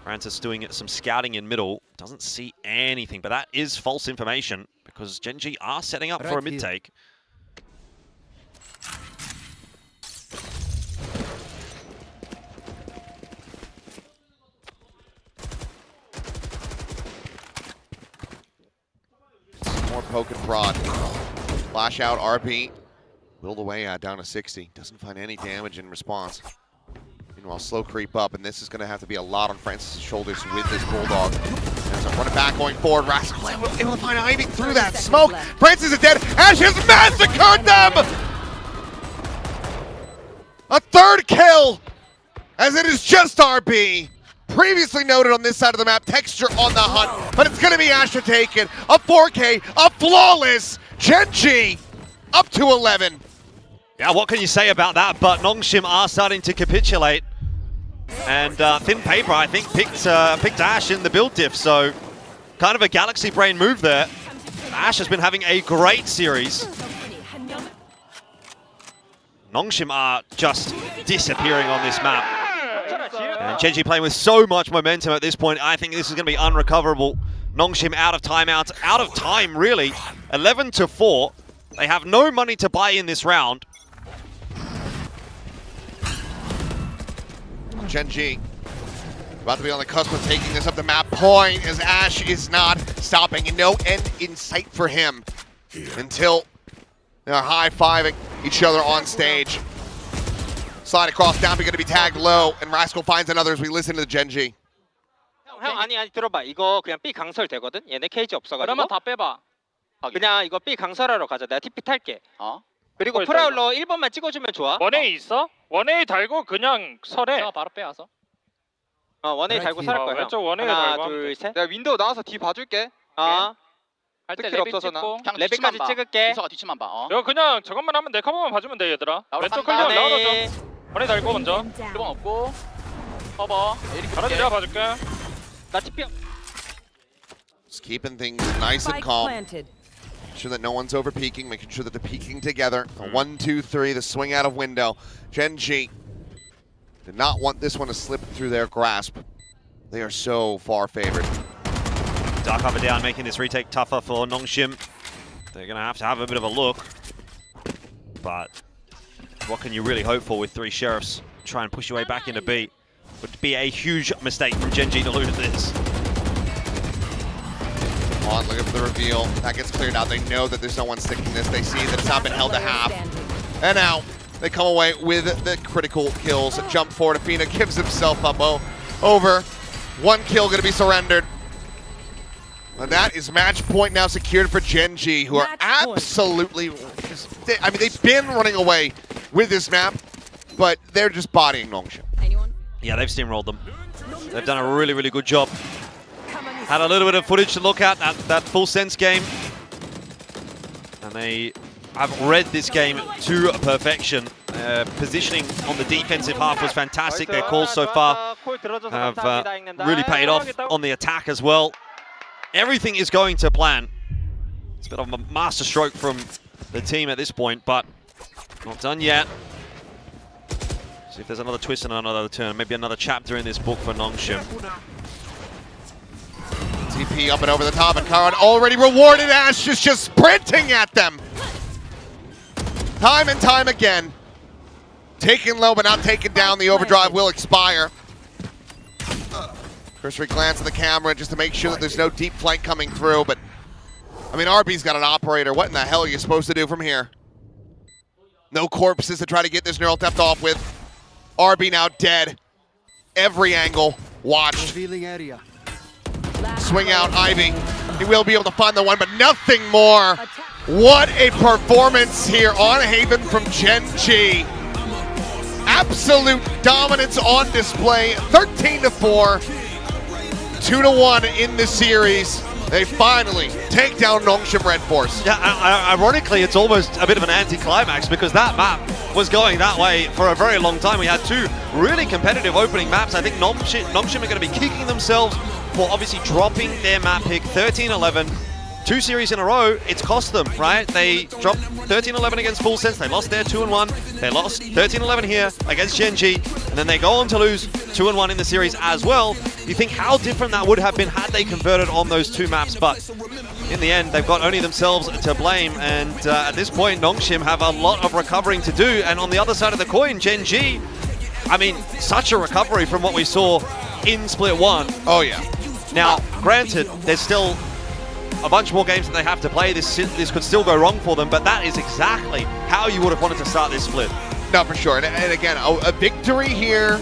Francis doing some scouting in middle, doesn't see anything, but that is false information because Gen G are setting up for a mid-take. More poke and prod. Flash out, RP. Whittled away down to 60. Doesn't find any damage in response. Meanwhile, slow creep up, and this is going to have to be a lot on Francis' shoulders with this Bulldog. As I'm running back, going forward, Rascal able to find Ivy through that smoke. Francis is dead. Ash has massacred them! A third kill, as it is just RB. Previously noted on this side of the map, Texture on the hunt, but it's going to be Asher taken. A 4K, a flawless Gen G, up to 11. Yeah, what can you say about that? But Nongshim are starting to capitulate. And Thin Paper, I think, picked Ash in the build diff, so kind of a galaxy brain move there. Ash has been having a great series. Nongshim are just disappearing on this map. And Gen G playing with so much momentum at this point, I think this is going to be unrecoverable. Nongshim out of timeouts, out of time, really. 11-4. They have no money to buy in this round. Gen.G about to be on the cusp of taking this up the map point as Ash is not stopping, and no end in sight for him until they're high-fiving each other on stage. Slide across, Downbeat going to be tagged low, and Rascal finds another as we listen to the Gen.G. 형 아니 들어봐. 이거 그냥 B 강설 되거든. 얘네 케이지 없어가지고. 그러면 다 빼봐. 그냥 이거 B 강설하러 가자. 내가 TP 탈게. 그리고 프라울러 1번만 찍어주면 좋아. 원웨이 있어? 원웨이 달고 그냥 설해. 바로 빼와서. 원웨이 달고 설할 거야. 왼쪽 원웨이 달고. 하나, 둘, 셋. 내가 윈도우 나와서 뒤 봐줄게. 할때 레벨 찍고. 레벨까지 찍을게. 이서가 뒤치만 봐. 이거 그냥 저것만 하면 돼. 커버만 봐주면 돼 얘들아. 왼쪽 클리어 나와줘. 원웨이 달고 먼저. 1번 없고. 커버. 바로 내가 봐줄게. 나 TP. Just keeping things nice and calm. Making sure that no one's over peeking, making sure that they're peeking together. 1, 2, 3, the swing out of window. Gen.G did not want this one to slip through their grasp. They are so far favored. Dark Cover down, making this retake tougher for Nongshim. They're going to have a bit of a look. But what can you really hope for with 3 Sheriffs? Try and push your way back into B. Would be a huge mistake from Gen.G to lose this. On, looking for the reveal. That gets cleared out. They know that there's no one sticking this. They see that it's not been held to half. And now they come away with the critical kills. Jump forward. Afina gives himself up over. 1 kill going to be surrendered. And that is match point now secured for Gen.G, who are absolutely just, I mean, they've been running away with this map, but they're just bodying Nongshim. Yeah, they've steamrolled them. They've done a really, really good job. Had a little bit of footage to look at, that full sense game. And they have read this game to perfection. Positioning on the defensive half was fantastic. Their calls so far have really paid off on the attack as well. Everything is going to plan. It's a bit of a master stroke from the team at this point, but not done yet. See if there's another twist and another turn, maybe another chapter in this book for Nongshim. TP up and over the top, and Karan already rewarded. Ash is just sprinting at them. Time and time again. Taken low, but not taken down. The overdrive will expire. Cursory glance at the camera just to make sure that there's no deep flank coming through, but I mean, RB's got an operator. What in the hell are you supposed to do from here? No corpses to try to get this neural theft off with. RB now dead. Every angle watched. Revealing area. Swing out Ivy. He will be able to find the one, but nothing more. What a performance here on Haven from Gen.G. Absolute dominance on display. 13-4. 2-1 in the series. They finally take down Nongshim Red Force. Yeah, ironically, it's almost a bit of an anticlimax because that map was going that way for a very long time. We had 2 really competitive opening maps. I think Nongshim are going to be kicking themselves for obviously dropping their map pick 13-11. 2 series in a row, it's cost them, right? They dropped 13-11 against Full Sense. They lost their 2-1. They lost 13-11 here against Gen.G. And then they go on to lose 2-1 in the series as well. You think how different that would have been had they converted on those 2 maps. But in the end, they've got only themselves to blame. And at this point, Nongshim have a lot of recovering to do. And on the other side of the coin, Gen.G, I mean, such a recovery from what we saw in Split 1. Oh, yeah. Now, granted, there's still a bunch more games that they have to play. This could still go wrong for them, but that is exactly how you would have wanted to start this split. No, for sure. And again, a victory here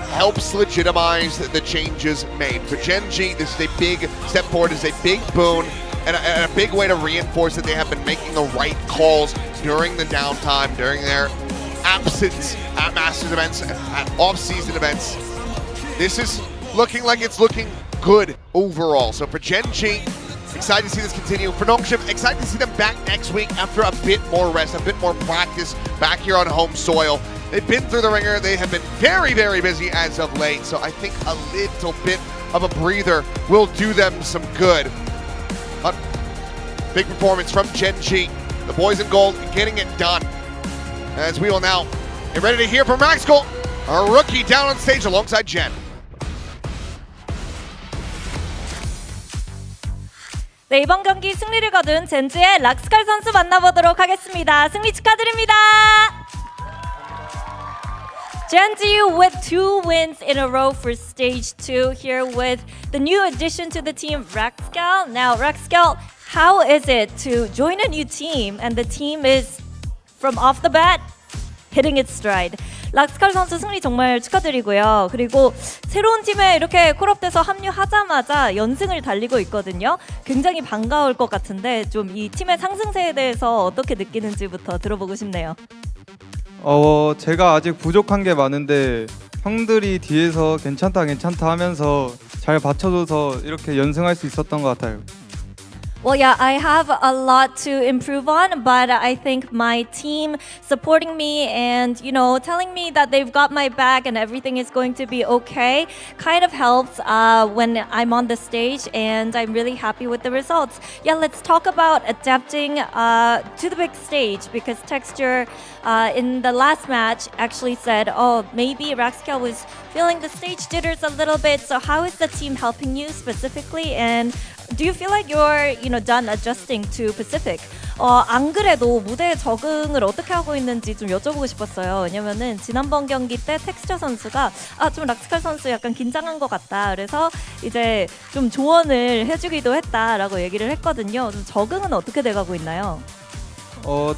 helps legitimize the changes made. For Gen.G, this is a big step forward, is a big boon, and a big way to reinforce that they have been making the right calls during the downtime, during their absence at Masters events, at off-season events. This is looking like it's looking good overall. So for Gen.G, excited to see this continue. For Nongshim, excited to see them back next week after a bit more rest, a bit more practice back here on home soil. They've been through the ringer. They have been very, very busy as of late. So I think a little bit of a breather will do them some good. Big performance from Gen.G. The boys in gold getting it done. As we will now get ready to hear from Maxgold, our rookie down on stage alongside Jen. 네, 이번 경기 승리를 거둔 젠지의 락스칼 선수 만나보도록 하겠습니다. 승리 축하드립니다. Genji with 2 wins in a row for stage 2 here with the new addition to the team, Raxcal. Now, Raxcal, how is it to join a new team and the team is from off the bat hitting its stride? 락스칼 선수 승리 정말 축하드리고요. 그리고 새로운 팀에 이렇게 콜업돼서 합류하자마자 연승을 달리고 있거든요. 굉장히 반가울 것 같은데 좀 이 팀의 상승세에 대해서 어떻게 느끼는지부터 들어보고 싶네요. 제가 아직 부족한 게 많은데 형들이 뒤에서 괜찮다 하면서 잘 받쳐줘서 이렇게 연승할 수 있었던 것 같아요. Well, yeah, I have a lot to improve on, but I think my team supporting me and, you know, telling me that they've got my back and everything is going to be okay kind of helps when I'm on the stage, and I'm really happy with the results. Yeah, let's talk about adapting to the big stage, because Texture in the last match actually said, oh, maybe Raxcal was feeling the stage jitters a little bit. So how is the team helping you specifically? And do you feel like you're, done adjusting to Pacific? 안 그래도 무대에 적응을 어떻게 하고 있는지 좀 여쭤보고 싶었어요. 왜냐면은 지난번 경기 때 텍스처 선수가 좀 락스칼 선수 약간 긴장한 것 같다. 그래서 이제 좀 조언을 해주기도 했다라고 얘기를 했거든요. 좀 적응은 어떻게 돼가고 있나요?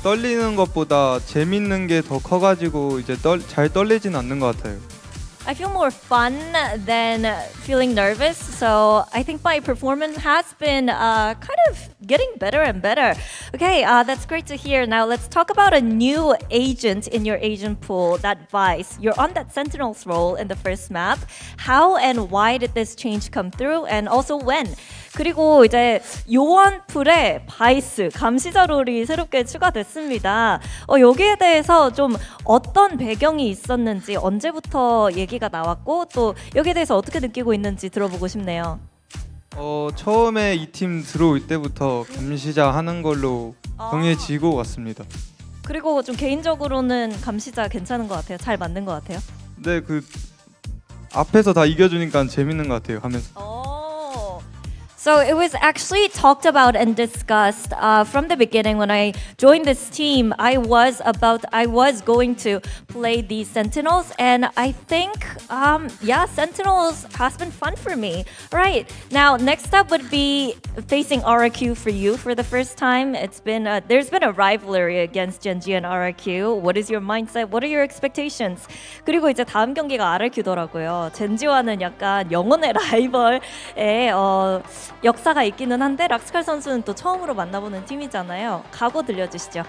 떨리는 것보다 재밌는 게 더 커가지고 이제 잘 떨리진 않는 것 같아요. I feel more fun than feeling nervous, so I think my performance has been kind of getting better and better. Okay, that's great to hear. Now let's talk about a new agent in your agent pool, that Vice. You're on that Sentinel's role in the first map. How and why did this change come through, and also when? 그리고 이제 요원 풀에 바이스 감시자 롤이 새롭게 추가됐습니다. 여기에 대해서 좀 어떤 배경이 있었는지, 언제부터 얘기가 나왔고 또 여기에 대해서 어떻게 느끼고 있는지 들어보고 싶네요. 처음에 이 팀 들어올 때부터 감시자 하는 걸로 정해지고 왔습니다. 그리고 좀 개인적으로는 감시자 괜찮은 것 같아요. 잘 맞는 것 같아요. 네, 그 앞에서 다 이겨주니까 재밌는 것 같아요 하면서. So it was actually talked about and discussed from the beginning. When I joined this team, I was going to play the Sentinels, and I think, Sentinels has been fun for me. Right, now next up would be facing RRQ for you for the first time. There's been a rivalry against Genji and RRQ. What is your mindset? What are your expectations? 그리고 이제 다음 경기가 RRQ더라고요. 젠지와는 약간 영혼의 라이벌의 역사가 있기는 한데 락스칼 선수는 또 처음으로 만나보는 팀이잖아요. 각오 들려주시죠.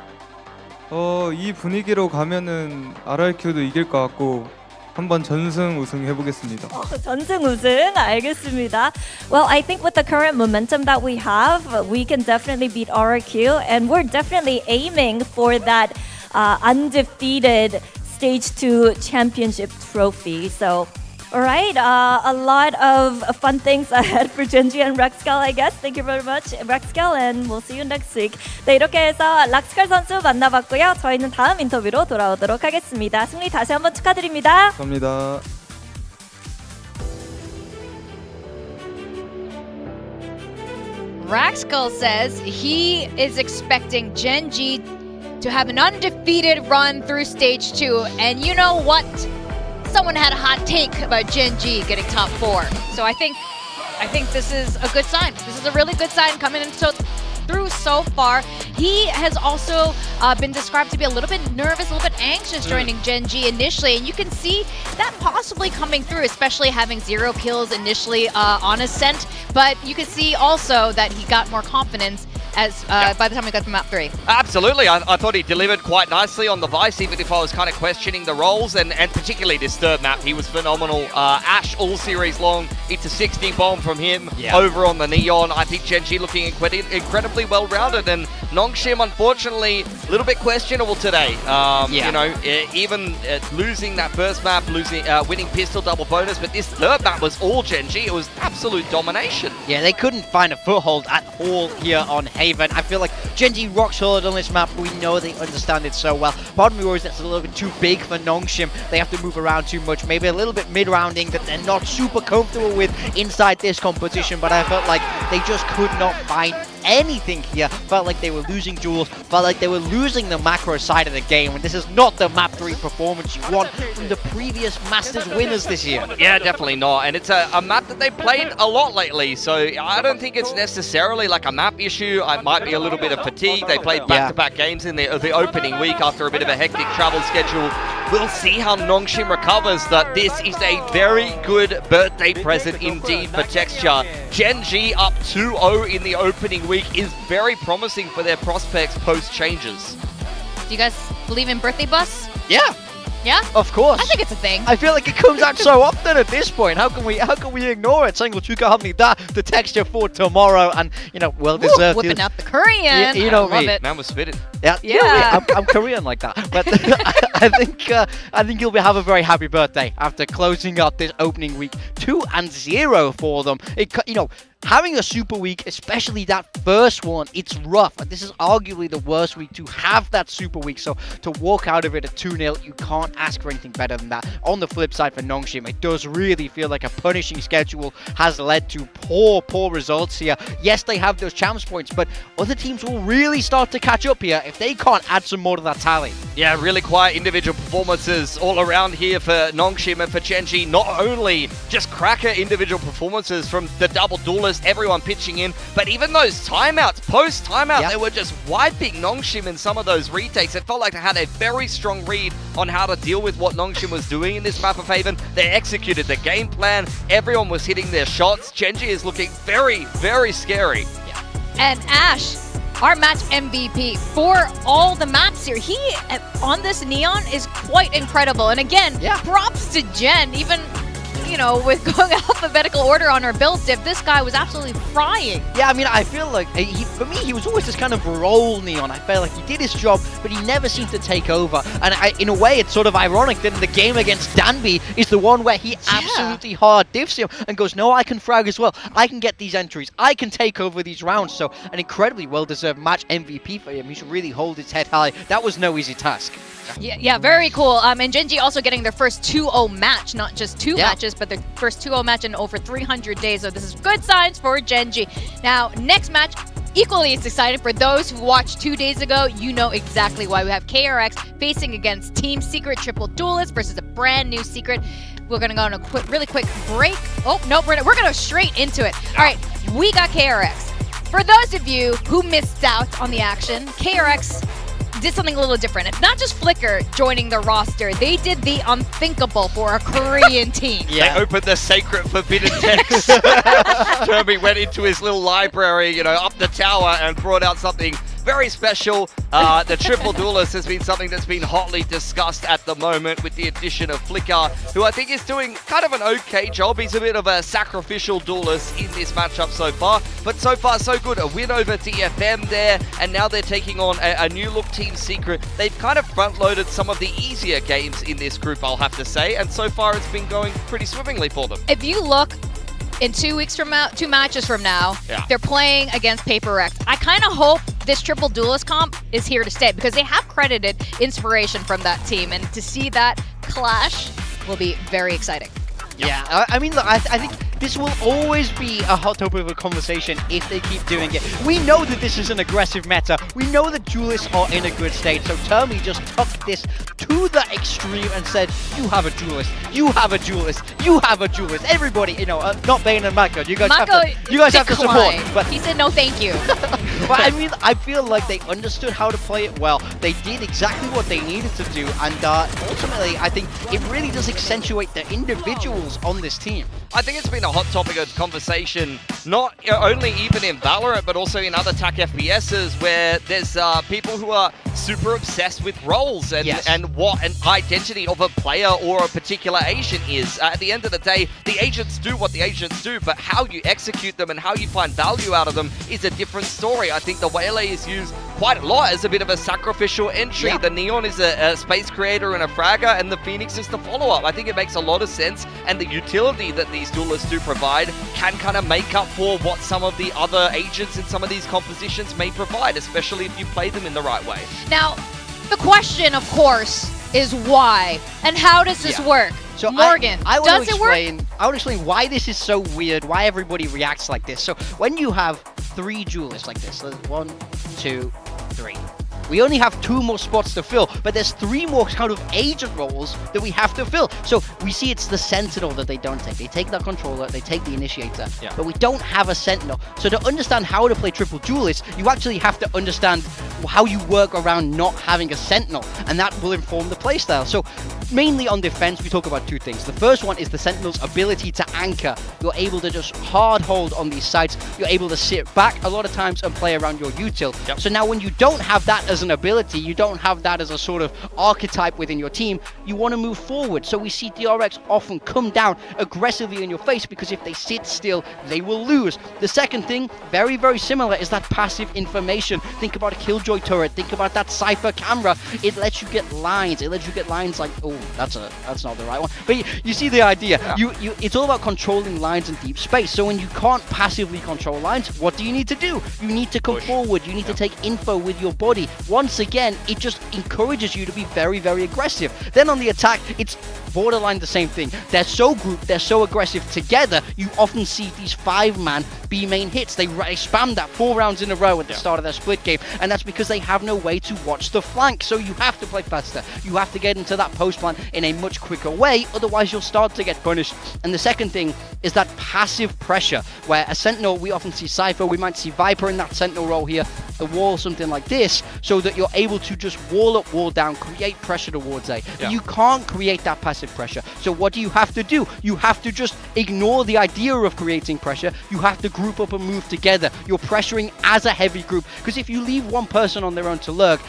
이 분위기로 가면은 RRQ도 이길 것 같고 한번 전승 우승 해보겠습니다. 전승 우승 알겠습니다. Well, I think with the current momentum that we have, we can definitely beat RRQ, and we're definitely aiming for that undefeated Stage 2 championship trophy. So. Alright, a lot of fun things ahead for Genji and Raxcal, I guess. Thank you very much, Raxcal, and we'll see you next week. 네, 이렇게 해서 락스칼 선수 만나봤고요. 저희는 다음 인터뷰로 돌아오도록 하겠습니다. 승리 다시 한번 축하드립니다. 감사합니다. Raxcal says he is expecting Genji to have an undefeated run through stage 2, and you know what? Someone had a hot take about Genji getting top 4. So I think this is a good sign. This is a really good sign coming through so far. He has also been described to be a little bit nervous, a little bit anxious joining Genji initially, and you can see that possibly coming through, especially having 0 kills initially on Ascent. But you can see also that he got more confidence as by the time we got to map 3. Absolutely, I thought he delivered quite nicely on the Vice, even if I was kind of questioning the roles, and particularly this third map, he was phenomenal. Ash all series long, it's a 60 bomb from him over on the Neon. I think Genji looking incredibly well-rounded, and Nongshim, unfortunately, a little bit questionable today. You know, even losing that first map, winning pistol double bonus, but this third map was all Genji. It was absolute domination. Yeah, they couldn't find a foothold at all here on Haven. I feel like Genji rock solid on this map. We know they understand it so well. Part of me worries that's a little bit too big for Nongshim. They have to move around too much. Maybe a little bit mid-rounding that they're not super comfortable with inside this competition. But I felt like they just could not find anything here. Felt like they were losing duels, felt like they were losing the macro side of the game, and this is not the map 3 performance you want from the previous Masters winners this year. Yeah, definitely not. And it's a map that they played a lot lately, so I don't think it's necessarily like a map issue. It might be a little bit of fatigue. They played back-to-back games in the opening week after a bit of a hectic travel schedule. We'll see how Nongshim recovers. That this is a very good birthday present indeed for Texture. Gen G up 2-0 in the opening week is very promising for their prospects post-changes. Do you guys believe in birthday bus? Yeah. Yeah? Of course. I think it's a thing. I feel like it comes out so often at this point. How can we ignore it? Saying the texture for tomorrow, and well deserved. Whipping out the Korean. You know I love me. it. Man was fitted. Yeah. I'm Korean like that. But I think you'll have a very happy birthday after closing up this opening week 2-0 for them. Having a super week, especially that first one, it's rough. This is arguably the worst week to have that super week. So to walk out of it at 2-0, you can't ask for anything better than that. On the flip side for Nongshim, it does really feel like a punishing schedule has led to poor results here. Yes, they have those champs points, but other teams will really start to catch up here if they can't add some more to that tally. Yeah, really quiet individual performances all around here for Nongshim and for Gen G. Not only just cracker individual performances from the double duelist, everyone pitching in, but even those timeouts, post-timeout, they were just wiping Nongshim in some of those retakes. It felt like they had a very strong read on how to deal with what Nongshim was doing in this map of Haven. They executed the game plan. Everyone was hitting their shots. Gen G is looking very, very scary. And Ash, our match MVP for all the maps here. He, on this Neon, is quite incredible. And again, props to Jen, even with going alphabetical order on our build diff, this guy was absolutely frying. Yeah, I mean, I feel like, for me, he was always this kind of role Neon. I felt like he did his job, but he never seemed to take over. And in a way, it's sort of ironic that the game against Danby is the one where he absolutely hard diffs him and goes, no, I can frag as well. I can get these entries. I can take over these rounds. So an incredibly well-deserved match MVP for him. He should really hold his head high. That was no easy task. Yeah, very cool. And Gen G also getting their first 2-0 match, not just two matches, but their first 2-0 match in over 300 days. So this is good signs for Gen G. Now, next match, equally as exciting for those who watched 2 days ago. You know exactly why. We have KRX facing against Team Secret Triple Duelist versus a brand new Secret. We're going to go on a really quick break. Oh, nope, we're going to go straight into it. All right, we got KRX. For those of you who missed out on the action, KRX did something a little different. It's not just Flicker joining the roster. They did the unthinkable for a Korean team. They opened the sacred forbidden text. Kirby went into his little library, up the tower and brought out something very special. The triple duelist has been something that's been hotly discussed at the moment with the addition of Flicker, who I think is doing kind of an okay job. He's a bit of a sacrificial duelist in this matchup so far, but so far so good. A win over TFM there, and now they're taking on a new look Team Secret. They've kind of front-loaded some of the easier games in this group, I'll have to say, and so far it's been going pretty swimmingly for them. If you look in 2 weeks from now, 2 matches from now, they're playing against KRX. I kind of hope this triple duelist comp is here to stay because they have credited inspiration from that team, and to see that clash will be very exciting. Yeah, I mean, look, I think this will always be a hot topic of a conversation if they keep doing it. We know that this is an aggressive meta. We know that duelists are in a good state, so Termi just took this to the extreme and said, you have a duelist, you have a duelist, you have a duelist. Everybody, not Bane and Mako, you guys have to support. But he said no thank you. But I mean, I feel like they understood how to play it well. They did exactly what they needed to do, and ultimately, I think it really does accentuate the individuals on this team. I think it's been a hot topic of conversation, not only even in Valorant, but also in other TAC FPSs, where there's people who are super obsessed with roles and what an identity of a player or a particular agent is. At the end of the day, the agents do what the agents do, but how you execute them and how you find value out of them is a different story. I think the Waylay is used quite a lot as a bit of a sacrificial entry. The Neon is a space creator and a fragger, and the Phoenix is the follow-up. I think it makes a lot of sense, and the utility that these duelists do provide can kind of make up for what some of the other agents in some of these compositions may provide, especially if you play them in the right way. Now, the question, of course, is why and how does this work? So Morgan, I does it work? I would explain why this is so weird, why everybody reacts like this. So when you have 3 duelists like this. There's 1, 2, 3. We only have 2 more spots to fill, but there's 3 more kind of agent roles that we have to fill. So we see it's the Sentinel that they don't take. They take the controller, they take the initiator, but we don't have a Sentinel. So to understand how to play triple duelist, you actually have to understand how you work around not having a Sentinel, and that will inform the playstyle. So mainly on defense, we talk about 2 things. The first one is the Sentinel's ability to anchor. You're able to just hard hold on these sites. You're able to sit back a lot of times and play around your util. So now when you don't have that as an ability, you don't have that as a sort of archetype within your team, you want to move forward. So we see KRX often come down aggressively in your face, because if they sit still, they will lose. The second thing, very, very similar, is that passive information. Think about a Killjoy turret, think about that Cypher camera. It lets you get lines. It lets you get lines like, oh, that's not the right one. But you see the idea. It's all about controlling lines in deep space. So when you can't passively control lines, what do you need to do? You need to come forward. You need to take info with your body. Once again, it just encourages you to be very, very aggressive. Then on the attack, it's borderline the same thing. They're so grouped, they're so aggressive together, you often see these 5-man B main hits. They spam that 4 rounds in a row at the start of their split game, and that's because they have no way to watch the flank. So you have to play faster. You have to get into that post plan in a much quicker way, otherwise you'll start to get punished. And the second thing is that passive pressure, where a Sentinel, we often see Cypher, we might see Viper in that Sentinel role here, the wall, something like this, so that you're able to just wall up, wall down, create pressure towards A. You can't create that passive pressure. So what do you have to do? You have to just ignore the idea of creating pressure. You have to group up and move together. You're pressuring as a heavy group, because if you leave one person on their own to lurk,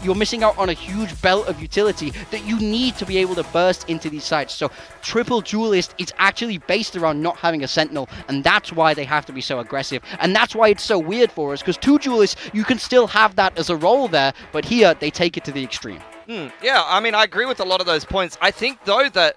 you're missing out on a huge belt of utility that you need to be able to burst into these sites. So triple duelist is actually based around not having a Sentinel, and that's why they have to be so aggressive. And that's why it's so weird for us, because 2 duelists, you can still have that as a role there, but here they take it to the extreme. Yeah, I mean, I agree with a lot of those points. I think, though, that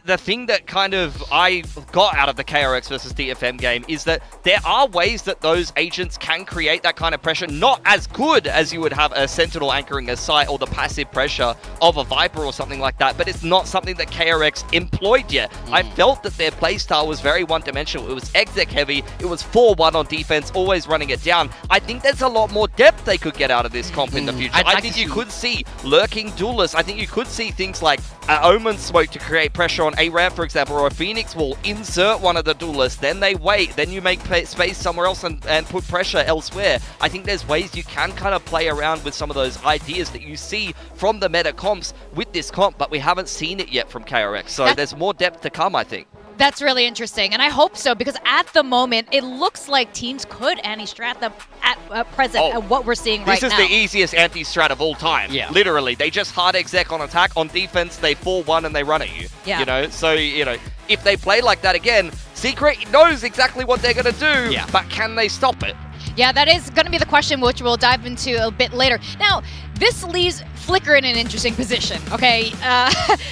the thing that kind of I got out of the KRX versus DFM game is that there are ways that those agents can create that kind of pressure, not as good as you would have a Sentinel anchoring a site or the passive pressure of a Viper or something like that, but it's not something that KRX employed yet. I felt that their playstyle was very one-dimensional. It was exec heavy, it was 4-1 on defense, always running it down. I think there's a lot more depth they could get out of this comp in the future. I think you could see lurking duelists. I think you could see things like Omen Smoke to create pressure on A-Ramp, for example, or a Phoenix Wall. Insert one of the duelists, then they wait, then you make space somewhere else and put pressure elsewhere. I think there's ways you can kind of play around with some of those ideas that you see from the meta comps with this comp, but we haven't seen it yet from KRX, so there's more depth to come, I think. That's really interesting, and I hope so, because at the moment, it looks like teams could anti-strat them at present, at what we're seeing right now. This is the easiest anti-strat of all time. Literally. They just hard exec on attack. On defense, they 4-1 and they run at you. You know, so, you know, if they play like that again, Secret knows exactly what they're going to do, but can they stop it? Yeah, that is going to be the question, which we'll dive into a bit later. Now, this leaves Flicker in an interesting position, okay?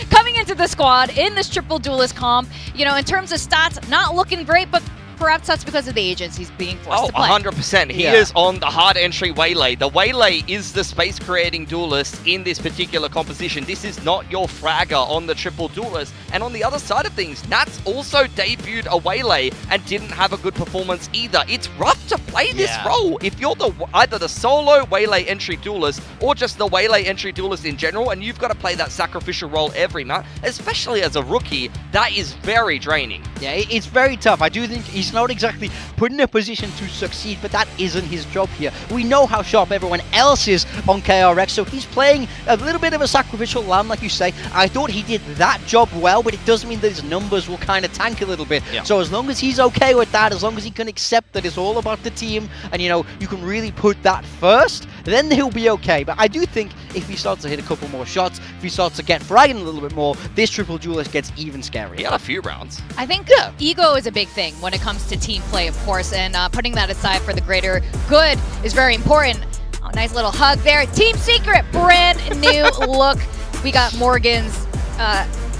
Coming into the squad in this triple duelist comp, you know, in terms of stats, not looking great, but perhaps that's because of the agents he's being forced to play. 100%. He is on the hard entry Waylay. The Waylay is the space-creating duelist in this particular composition. This is not your fragger on the triple duelist. And on the other side of things, Nats also debuted a Waylay and didn't have a good performance either. It's rough to play this role if you're either the solo Waylay entry duelist or just the Waylay entry duelist in general, and you've got to play that sacrificial role every map, especially as a rookie. That is very draining. Yeah, it's very tough. I do think he's not exactly put in a position to succeed, but that isn't his job here. We know how sharp everyone else is on KRX, so he's playing a little bit of a sacrificial lamb, like you say. I thought he did that job well, but it does mean that his numbers will kind of tank a little bit. So as long as he's okay with that, as long as he can accept that it's all about the team, and you know, you can really put that first, then he'll be okay. But I do think if he starts to hit a couple more shots, if he starts to get fragging a little bit more, this triple duelist gets even scarier. He had a few rounds. I think ego is a big thing when it comes to team play, of course, and putting that aside for the greater good is very important. Oh, nice little hug there. Team Secret, brand new look. We got Morgan's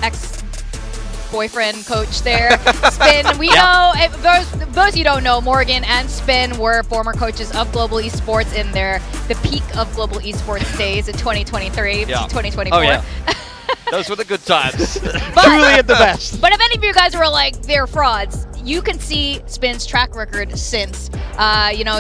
ex-boyfriend coach there. Spin, we know, those of you don't know, Morgan and Spin were former coaches of Global Esports in the peak of Global Esports days in 2023 to 2024. Oh, yeah. Those were the good times. Truly at the best. But if any of you guys were like, they're frauds, you can see Spin's track record since,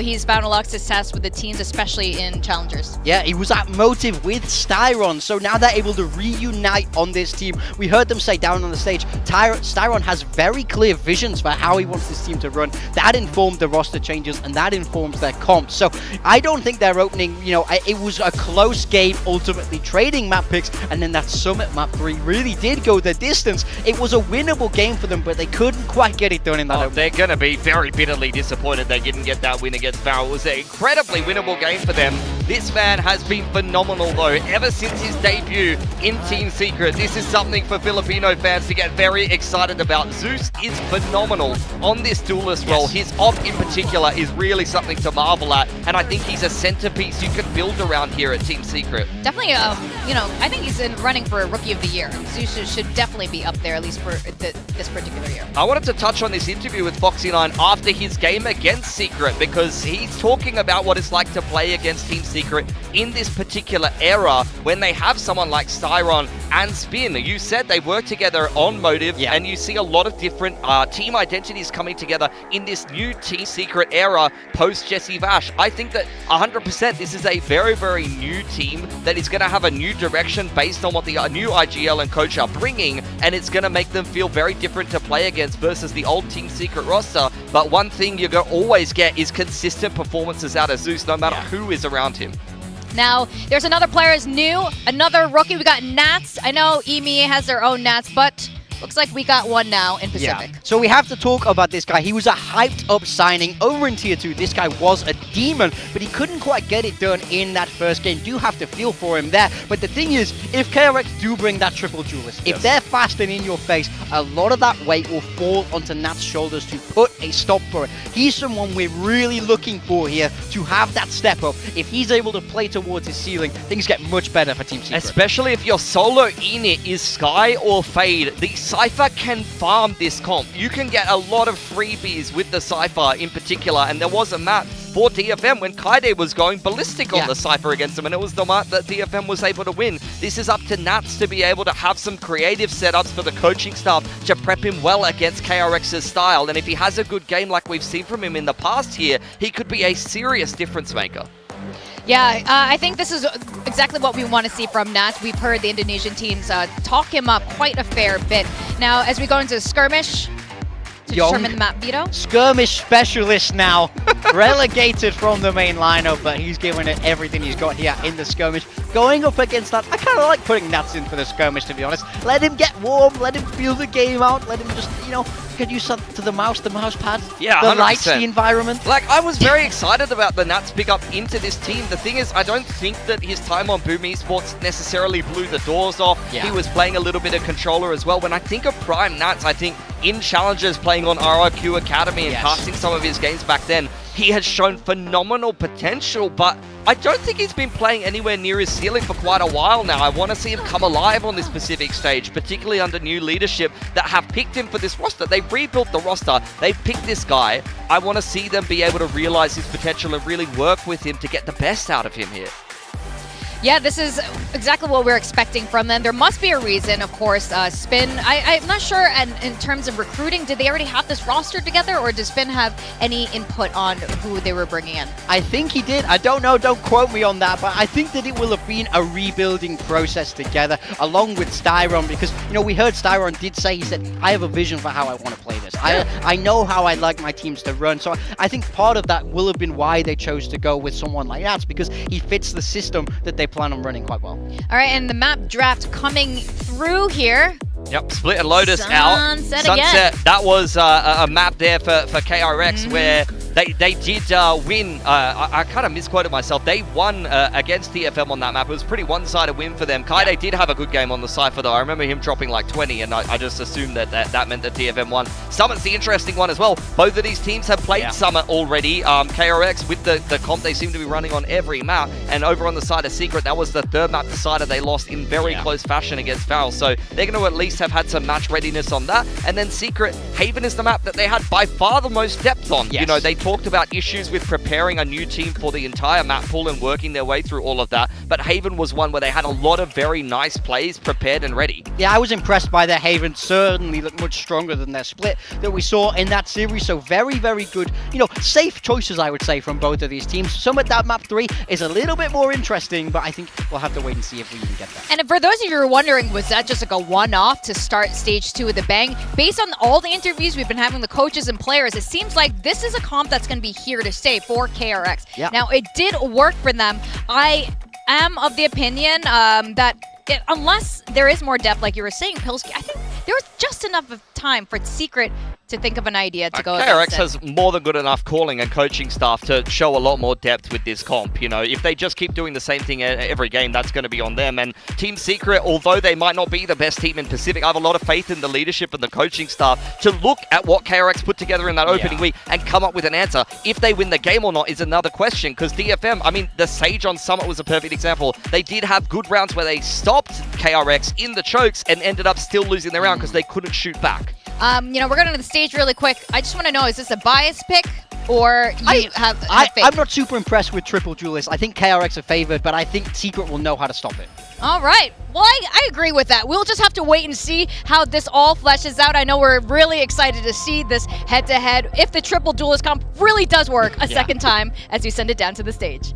he's found a lot of success with the teams, especially in Challengers. Yeah, he was at Motive with Styron, so now they're able to reunite on this team. We heard them say down on the stage, Styron has very clear visions for how he wants this team to run. That informed the roster changes, and that informs their comp. So I don't think they're opening, it was a close game, ultimately trading map picks, and then that Summit map 3 really did go the distance. It was a winnable game for them, but they couldn't quite get it done in that opening. They're going to be very bitterly disappointed they didn't get that win against Farrell. It was an incredibly winnable game for them. This man has been phenomenal though, ever since his debut in Team Secret. This is something for Filipino fans to get very excited about. Zeus is phenomenal on this duelist role. His op in particular is really something to marvel at, and I think he's a centerpiece you can build around here at Team Secret. Definitely, I think he's in running for Rookie of the Year. Zeus should definitely be up there, at least for this particular year. I wanted to touch on this interview with Foxy9 after his game against Secret, because he's talking about what it's like to play against Team Secret in this particular era when they have someone like Styron and Spin. You said they work together on Motive, and you see a lot of different team identities coming together in this new Team Secret era post Jesse Vash. I think that 100% this is a very, very new team that is going to have a new direction based on what the new IGL and coach are bringing, and it's going to make them feel very different to play against versus the old Team Secret roster. But one thing you're going to always get is consistent performances out of Zeus, no matter who is around him. Now, there's another player is new, another rookie. We got Nats. I know EMEA has their own Nats, but looks like we got one now in Pacific. Yeah. So we have to talk about this guy. He was a hyped up signing over in Tier 2. This guy was a demon, but he couldn't quite get it done in that first game. Do have to feel for him there. But the thing is, if KRX do bring that triple duelist, if they're fast and in your face, a lot of that weight will fall onto Nat's shoulders to put a stop for it. He's someone we're really looking for here to have that step up. If he's able to play towards his ceiling, things get much better for Team Secret. Especially if your solo in it is Sky or Fade. The Cypher can farm this comp. You can get a lot of freebies with the Cypher in particular, and there was a map for DFM when Kaide was going ballistic on the Cypher against him, and it was the map that DFM was able to win. This is up to Nats to be able to have some creative setups for the coaching staff to prep him well against KRX's style, and if he has a good game like we've seen from him in the past here, he could be a serious difference maker. Yeah, I think this is exactly what we want to see from Nats. We've heard the Indonesian teams talk him up quite a fair bit. Now, as we go into skirmish to determine the map veto. Skirmish specialist now, relegated from the main lineup, but he's giving it everything he's got here in the skirmish. Going up against that, I kind of like putting Nats in for the skirmish, to be honest. Let him get warm, let him feel the game out, let him just, get used to the mouse pad, yeah, the 100%. lights, the environment. Like, I was very excited about the Nats pick up into this team. The thing is, I don't think that his time on Boom Esports necessarily blew the doors off. He was playing a little bit of controller as well. When I think of Prime Nats, I think in Challengers playing on RRQ Academy and casting some of his games back then, he has shown phenomenal potential, but I don't think he's been playing anywhere near his ceiling for quite a while now. I want to see him come alive on this Pacific stage, particularly under new leadership that have picked him for this roster. They've rebuilt the roster. They've picked this guy. I want to see them be able to realize his potential and really work with him to get the best out of him here. Yeah, this is exactly what we're expecting from them. There must be a reason, of course. Spin, I'm not sure in terms of recruiting, did they already have this roster together, or does Spin have any input on who they were bringing in? I think he did. I don't know, don't quote me on that, but I think that it will have been a rebuilding process together, along with Styron, because, we heard Styron did say, he said, I have a vision for how I want to play this. I know how I like my teams to run, so I think part of that will have been why they chose to go with someone like that, because he fits the system that they plan on running quite well. All right, and the map draft coming through here. Yep, Split and Lotus out. Sunset again. That was a map there for KRX where they did win. I kind of misquoted myself. They won against TFM on that map. It was a pretty one-sided win for them. Kaide did have a good game on the Cypher though. I remember him dropping like 20, and I just assumed that meant that TFM won. Summit's the interesting one as well. Both of these teams have played Summit already. KRX with the comp they seem to be running on every map, and over on the side of Secret, that was the third map decided they lost in very close fashion against Farrell. So they're going to at least have had some match readiness on that. And then Secret, Haven is the map that they had by far the most depth on. They talked about issues with preparing a new team for the entire map pool and working their way through all of that, but Haven was one where they had a lot of very nice plays prepared and ready. Yeah, I was impressed by their Haven. Certainly looked much stronger than their split that we saw in that series. So very, very good, safe choices, I would say, from both of these teams. Some of that map 3 is a little bit more interesting, but I think we'll have to wait and see if we can get that. And for those of you who are wondering, was that just like a one-off to start stage 2 with a bang? Based on all the interviews we've been having with coaches and players, it seems like this is a comp that's going to be here to stay for KRX. Yeah. Now, it did work for them. I am of the opinion that unless there is more depth, like you were saying, Pilsky, I think there was just enough of time for Secret to think of an idea to go KRX against it. has more than good enough calling and coaching staff to show a lot more depth with this comp. If they just keep doing the same thing every game, that's going to be on them. And Team Secret, although they might not be the best team in Pacific, I have a lot of faith in the leadership and the coaching staff to look at what KRX put together in that opening week and come up with an answer. If they win the game or not is another question, because DFM, I mean, the Sage on Summit was a perfect example. They did have good rounds where they stopped KRX in the chokes and ended up still losing the round because they couldn't shoot back. We're going to the stage really quick. I just want to know, is this a bias pick or you have faith? I'm not super impressed with triple duelists. I think KRX are favored, but I think Secret will know how to stop it. All right. Well, I agree with that. We'll just have to wait and see how this all fleshes out. I know we're really excited to see this head-to-head, if the triple duelist comp really does work a second time as you send it down to the stage.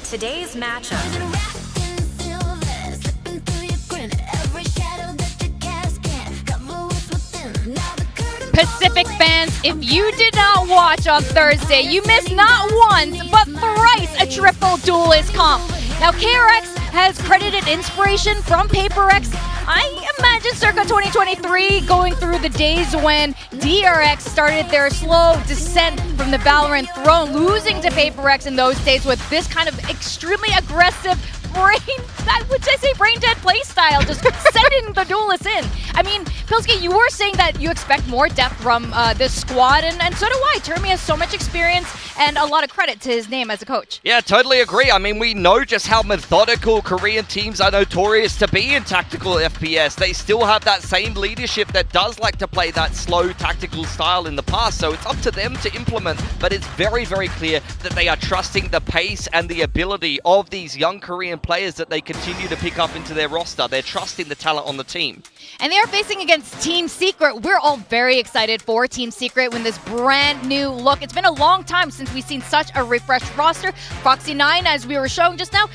Today's matchup. Pacific fans, if you did not watch on Thursday, you missed not once, but thrice a triple duelist comp. Now, KRX has credited inspiration from PaperX. I imagine circa 2023, going through the days when DRX started their slow descent from the Valorant throne, losing to PaperX in those days with this kind of extremely aggressive brain dead play style, just sending the duelists in. I mean, Pilsky, you were saying that you expect more depth from this squad, and so do I. Termi has so much experience and a lot of credit to his name as a coach. Yeah, totally agree. I mean, we know just how methodical Korean teams are notorious to be in tactical FPS. They still have that same leadership that does like to play that slow tactical style in the past, so it's up to them to implement, but it's very, very clear that they are trusting the pace and the ability of these young Korean players that they continue to pick up into their roster. They're trusting the talent on the team. And they are facing against Team Secret. We're all very excited for Team Secret when this brand new look. It's been a long time since we've seen such a refreshed roster. Foxy9, as we were showing just now,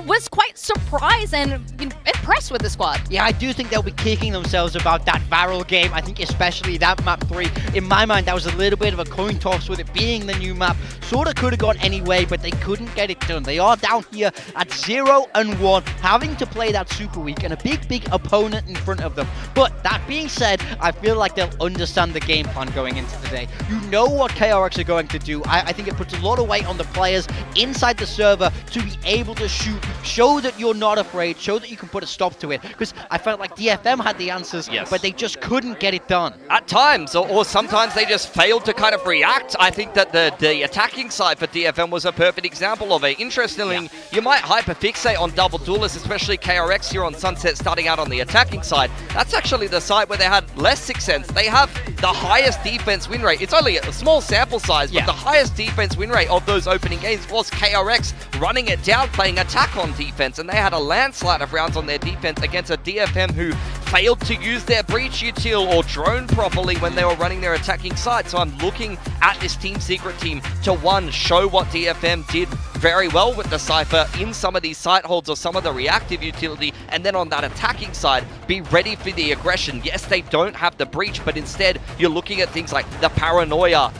was quite surprised and impressed with the squad. Yeah, I do think they'll be kicking themselves about that Varel game. I think especially that map 3. In my mind, that was a little bit of a coin toss with it being the new map. Sort of could have gone any way, but they couldn't get it done. They are down here at 0-1, having to play that super week and a big opponent in front of them. But that being said, I feel like they'll understand the game plan going into today. You know what KRX are going to do. I think it puts a lot of weight on the players inside the server to be able to shoot, show that you're not afraid, show that you can put a stop to it. Because I felt like DFM had the answers, but they just couldn't get it done. At times, or sometimes they just failed to kind of react. I think that the attacking side for DFM was a perfect example of it. Interestingly, you might hyperfixate on double duelists, especially KRX here on Sunset starting out on the attacking side. That's actually the side where they had less success. They have the highest defense win rate. It's only a small sample size, but the highest defense defense win rate of those opening games was KRX running it down, playing attack on defense, and they had a landslide of rounds on their defense against a DFM who failed to use their breach util or drone properly when they were running their attacking side. So I'm looking at this Team Secret team to, one, show what DFM did very well with the Cypher in some of these site holds or some of the reactive utility, and then on that attacking side, be ready for the aggression. Yes, they don't have the breach, but instead you're looking at things like the paranoia,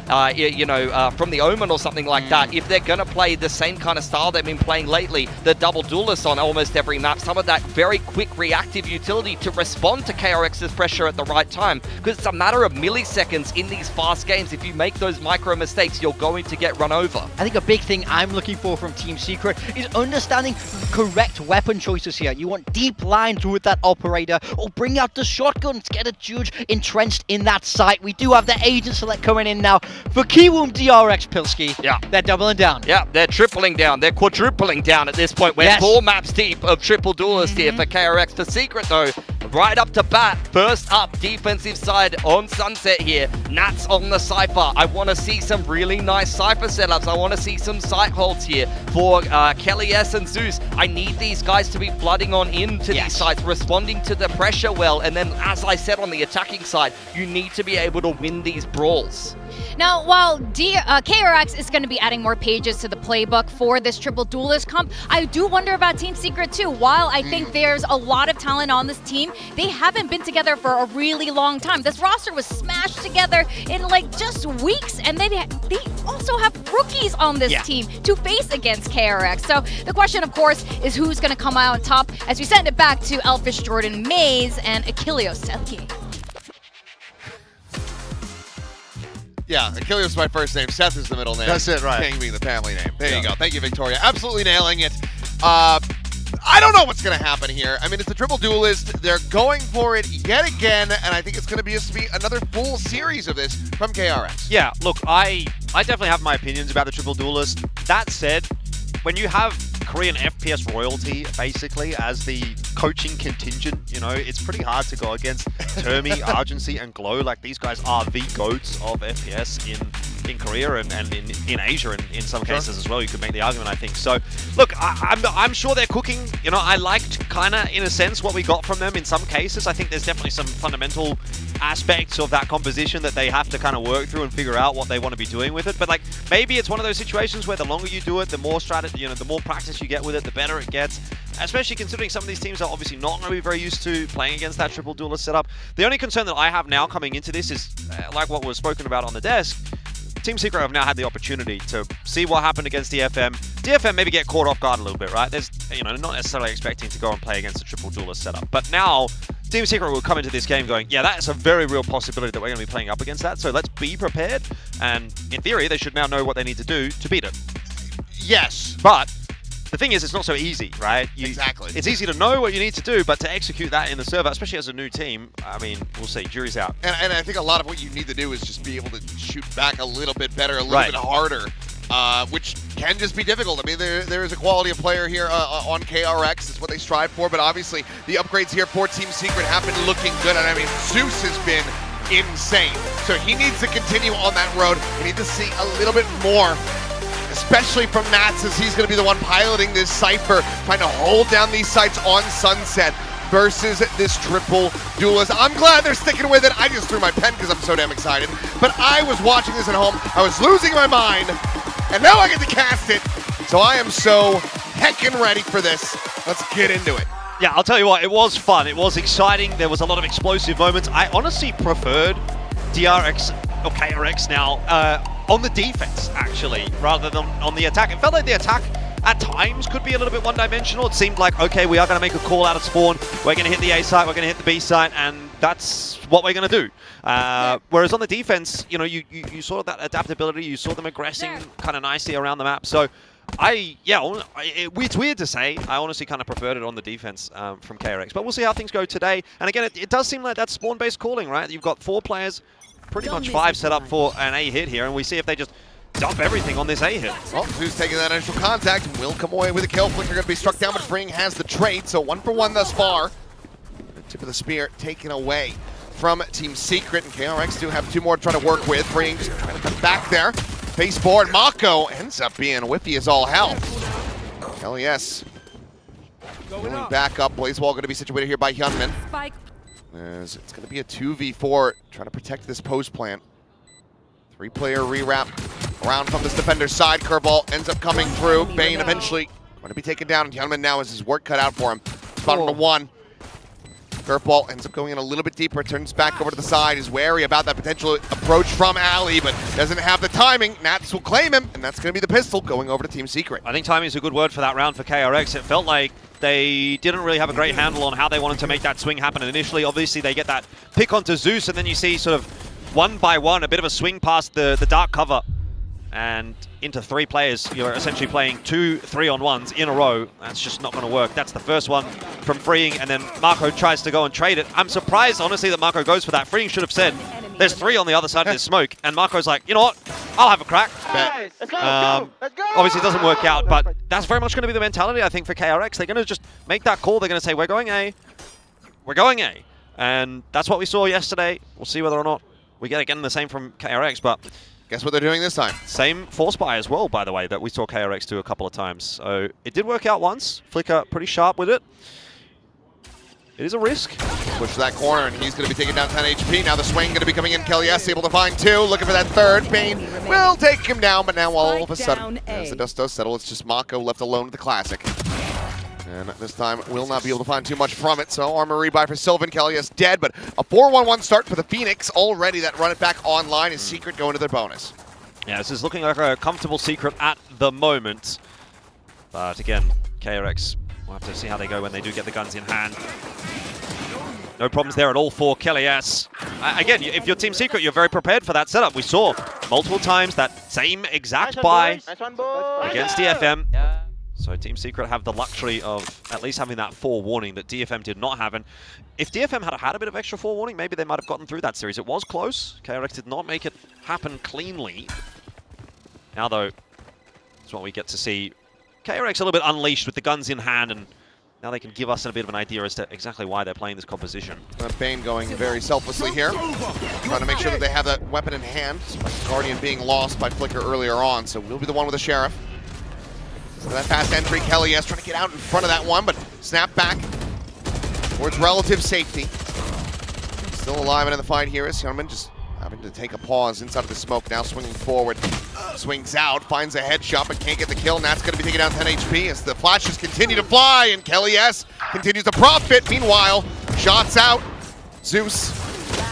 from the Omen or something like that. If they're going to play the same kind of style they've been playing lately, the double duelist on almost every map, some of that very quick reactive utility to respond to KRX's pressure at the right time, because it's a matter of milliseconds in these fast games. If you make those micro mistakes, you're going to get run over. I think a big thing I'm looking for from Team Secret is understanding correct weapon choices here. You want deep lines with that operator, or bring out the shotguns, get a Juge entrenched in that site. We do have the agent select coming in now for Kiwoom DRX Pilski. Yeah. They're doubling down. Yeah, they're tripling down. They're quadrupling down at this point. We're 4 maps deep of triple duelist here for KRX. For Secret, though, right up to bat, first up, defensive side on Sunset here. Nats on the Cypher. I want to see some really nice Cypher setups. I want to see some site holds here for Kelly S and Zeus. I need these guys to be flooding on into these sites, responding to the pressure well, and then, as I said, on the attacking side, you need to be able to win these brawls. Now, while KRX is going to be adding more pages to the playbook for this triple duelist comp, I do wonder about Team Secret too. While I think there's a lot of talent on this team, they haven't been together for a really long time. This roster was smashed together in like just weeks, and they also have rookies on this team to face against KRX. So the question, of course, is who's going to come out on top as we send it back to Elfish Jordan Mays and Achilleos Telki. Yeah, Achilleos is my first name. Seth is the middle name. That's it, right. King being the family name. There you go. Thank you, Victoria. Absolutely nailing it. I don't know what's going to happen here. I mean, it's a triple duelist. They're going for it yet again, and I think it's going to be another full series of this from KRX. Yeah, look, I definitely have my opinions about the triple duelist. That said, when you have Korean FPS royalty, basically, as the coaching contingent, it's pretty hard to go against Termi, Argency, and Glow. Like, these guys are the GOATs of FPS in Korea and in Asia in some cases as well. You could make the argument, I think. So, look, I'm sure they're cooking. I liked kind of, in a sense, what we got from them in some cases. I think there's definitely some fundamental aspects of that composition that they have to kind of work through and figure out what they want to be doing with it. But, like, maybe it's one of those situations where the longer you do it, the more strategy, the more practice you get with it, the better it gets. Especially considering some of these teams are obviously not going to be very used to playing against that triple duelist setup. The only concern that I have now coming into this is, like what was spoken about on the desk, Team Secret have now had the opportunity to see what happened against DFM. DFM maybe get caught off guard a little bit, right? There's, not necessarily expecting to go and play against a triple duelist setup. But now, Team Secret will come into this game going, yeah, that's a very real possibility that we're going to be playing up against that. So let's be prepared. And in theory, they should now know what they need to do to beat it. Yes. But the thing is, it's not so easy, right? Exactly. It's easy to know what you need to do, but to execute that in the server, especially as a new team, I mean, we'll see. Jury's out. And I think a lot of what you need to do is just be able to shoot back a little bit better, a little bit harder, which can just be difficult. I mean, there is a quality of player here on KRX. It's what they strive for, but obviously the upgrades here for Team Secret have been looking good. And I mean, Zeus has been insane. So he needs to continue on that road. We need to see a little bit more, especially from Nats, as he's going to be the one piloting this Cypher, trying to hold down these sites on Sunset versus this triple duelist. I'm glad they're sticking with it. I just threw my pen because I'm so damn excited. But I was watching this at home. I was losing my mind, and now I get to cast it. So I am so heckin' ready for this. Let's get into it. Yeah, I'll tell you what, it was fun. It was exciting. There was a lot of explosive moments. I honestly preferred DRX, or KRX now, on the defense, actually, rather than on the attack. It felt like the attack at times could be a little bit one-dimensional. It seemed like, okay, we are going to make a call out of spawn. We're going to hit the A site, we're going to hit the B site, and that's what we're going to do. Whereas on the defense, you saw that adaptability. You saw them aggressing kind of nicely around the map. So it's weird to say. I honestly kind of preferred it on the defense from KRX. But we'll see how things go today. And again, it does seem like that's spawn-based calling, right? You've got 4 players, pretty much 5 set up for an A hit here, and we see if they just dump everything on this A hit. Well, Zeus taking that initial contact and will come away with a kill. Flicker going to be struck down, but Fring has the trade, so 1 for 1 thus far. The tip of the spear taken away from Team Secret, and KRX do have 2 more to try to work with. Fring just trying to come back there. baseboard. Mako ends up being whiffy as all hell. KRX going back up. Blazewall going to be situated here by Hyunmin. As it's going to be a 2v4, trying to protect this post plant. 3-player rewrap around from this defender's side. Curveball ends up coming through. Bane eventually going to be taken down, and Hyunmin now has his work cut out for him. Bottom to 1. Curveball ends up going in a little bit deeper, turns back over to the side, is wary about that potential approach from Ali, but doesn't have the timing. Nats will claim him, and that's going to be the pistol going over to Team Secret. I think timing is a good word for that round for KRX. It felt like they didn't really have a great handle on how they wanted to make that swing happen initially. Obviously, they get that pick onto Zeus, and then you see sort of one by one, a bit of a swing past the dark cover and into 3 players. You're essentially playing 2 3-on-1s in a row. That's just not going to work. That's the first one from Freeing, and then Marco tries to go and trade it. I'm surprised, honestly, that Marco goes for that. Freeing should have said, there's 3 on the other side of this smoke, and Marco's like, you know what, I'll have a crack. Obviously, it doesn't work out, but that's very much going to be the mentality, I think, for KRX. They're going to just make that call. They're going to say, we're going A. We're going A. And that's what we saw yesterday. We'll see whether or not we get again the same from KRX, but guess what they're doing this time? Same force buy as well, by the way, that we saw KRX do a couple of times. So it did work out once. Flicker pretty sharp with it. It is a risk. Push to that corner, and he's going to be taking down 10 HP. Now the swing going to be coming in. KRX able to find 2. Looking for that 3rd. Bane will take him down, but now all of a sudden, as the dust does settle, it's just Mako left alone with the classic. And this time, will not be able to find too much from it. So armor rebuy for Sylvan. KRX dead, but a 4-1-1 start for the Phoenix. Already that run it back online is Secret going to their bonus. Yeah, this is looking like a comfortable Secret at the moment. But again, KRX, we'll have to see how they go when they do get the guns in hand. No problems there at all for KRX. Again, if you're Team Secret, you're very prepared for that setup. We saw multiple times that same exact buy against DFM. So Team Secret have the luxury of at least having that forewarning that DFM did not have. And if DFM had had a bit of extra forewarning, maybe they might have gotten through that series. It was close. KRX did not make it happen cleanly. Now, though, that's what we get to see. KRX a little bit unleashed with the guns in hand, and now they can give us a bit of an idea as to exactly why they're playing this composition. Bane going very selflessly here, trying to make sure that they have that weapon in hand. Guardian being lost by Flicker earlier on, so we'll be the one with the Sheriff. So that fast entry, KRX trying to get out in front of that one, but snap back towards relative safety. Still alive and in the fight here is Hyunmin, just having to take a pause inside of the smoke, now swinging forward. Swings out, finds a headshot, but can't get the kill. Nat's going to be taking down 10 HP as the flashes continue to fly, and KRX continues to profit. Meanwhile, shots out. Zeus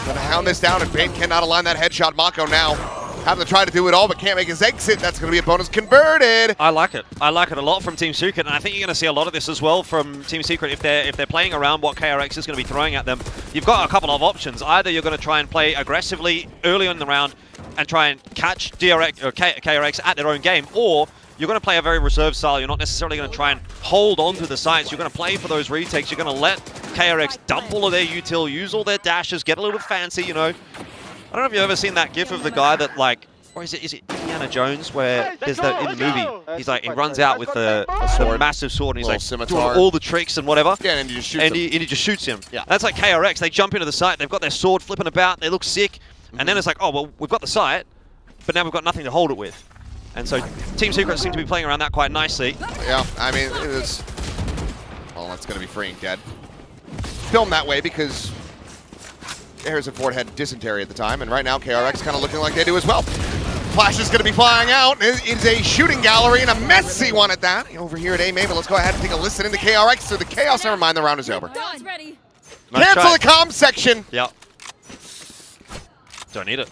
going to hound this down, and Bane cannot align that headshot. Mako now having to try to do it all, but can't make his exit. That's going to be a bonus converted. I like it. I like it a lot from Team Secret, and I think you're going to see a lot of this as well from Team Secret if they're playing around what KRX is going to be throwing at them. You've got a couple of options. Either you're going to try and play aggressively early in the round and try and catch DRX or KRX at their own game, or you're going to play a very reserved style. You're not necessarily going to try and hold on to the sites. You're going to play for those retakes. You're going to let KRX dump all of their util, use all their dashes, get a little bit fancy, you know. I don't know if you've ever seen that gif of the guy that, like, or is it Indiana Jones, where there's in the movie, he's like, he runs out with the massive sword, and he's like doing all the tricks and whatever. Yeah, and he just shoots him. And he just shoots him. Yeah. That's like KRX. They jump into the site, they've got their sword flipping about, they look sick, and then it's like, oh, well, we've got the site, but now we've got nothing to hold it with. And so Team Secret seem to be playing around that quite nicely. Yeah, I mean, it was, well, that's going to be Freeing dead. Filmed that way because Harrison Ford had dysentery at the time, and right now KRX kind of looking like they do as well. Flash is going to be flying out. It is a shooting gallery, and a messy one at that. Over here at A Maven, let's go ahead and take a listen into KRX. So the chaos, never mind, the round is over. Ready. Cancel the comms section. Yep. Don't need it.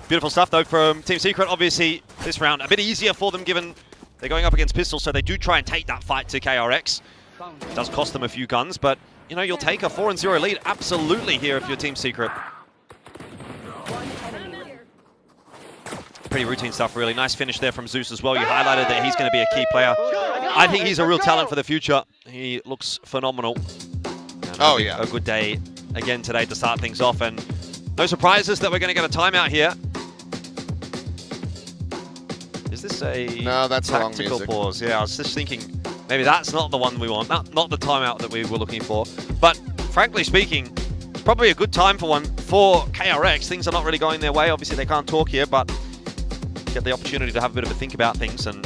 Beautiful stuff, though, from Team Secret. Obviously, this round a bit easier for them, given they're going up against pistols, so they do try and take that fight to KRX. It does cost them a few guns, but, you know, you'll take a 4-0 lead absolutely here if you're Team Secret. Pretty routine stuff, really. Nice finish there from Zeus as well. You highlighted that he's going to be a key player. I think he's a real talent for the future. He looks phenomenal. Oh, yeah. A good day again today to start things off. And no surprises that we're going to get a timeout here. Is this a no, that's tactical pause? Yeah, I was just thinking maybe that's not the one we want. Not the timeout that we were looking for. But frankly speaking, probably a good time for one for KRX. Things are not really going their way. Obviously, they can't talk here, but get the opportunity to have a bit of a think about things, and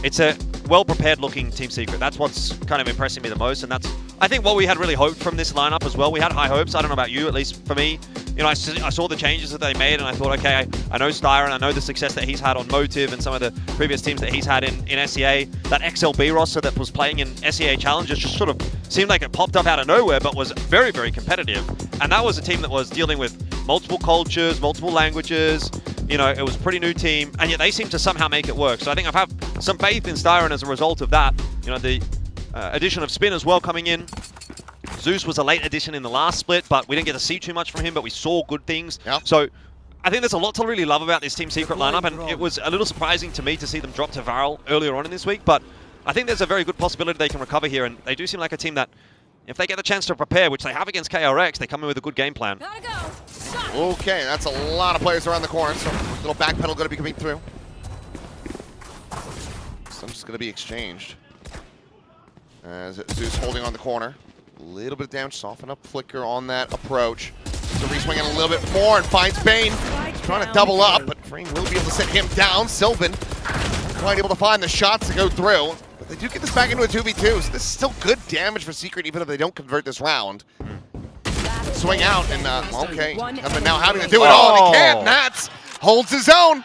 it's a well-prepared looking Team Secret. That's what's kind of impressing me the most, and that's, I think, what we had really hoped from this lineup as well. We had high hopes. I don't know about you, at least for me. You know, I saw the changes that they made, and I thought, okay, I know Styron, I know the success that he's had on Motive and some of the previous teams that he's had in SEA. That XLB roster that was playing in SEA Challengers just sort of seemed like it popped up out of nowhere, but was very, very competitive. And that was a team that was dealing with multiple cultures, multiple languages. You know, it was a pretty new team, and yet they seem to somehow make it work. So I think I've had some faith in Styron as a result of that. You know, the addition of Spin as well coming in. Zeus was a late addition in the last split, but we didn't get to see too much from him, but we saw good things. Yep. So I think there's a lot to really love about this Team Secret lineup, and it was a little surprising to me to see them drop to VALORANT earlier on in this week, but I think there's a very good possibility they can recover here, and they do seem like a team that, if they get the chance to prepare, which they have against KRX, they come in with a good game plan. Okay, that's a lot of players around the corner, so a little backpedal going to be coming through. Some just going to be exchanged. As Zeus holding on the corner. A little bit of damage, soften up Flicker on that approach. So re-swinging a little bit more and finds Bane. He's trying to double up, but Frame will be able to set him down. Sylvan not quite able to find the shots to go through. But they do get this back into a 2v2, so this is still good damage for Secret, even if they don't convert this round. Swing out, and okay. But now having to do it all, and he can't. Nats holds his own.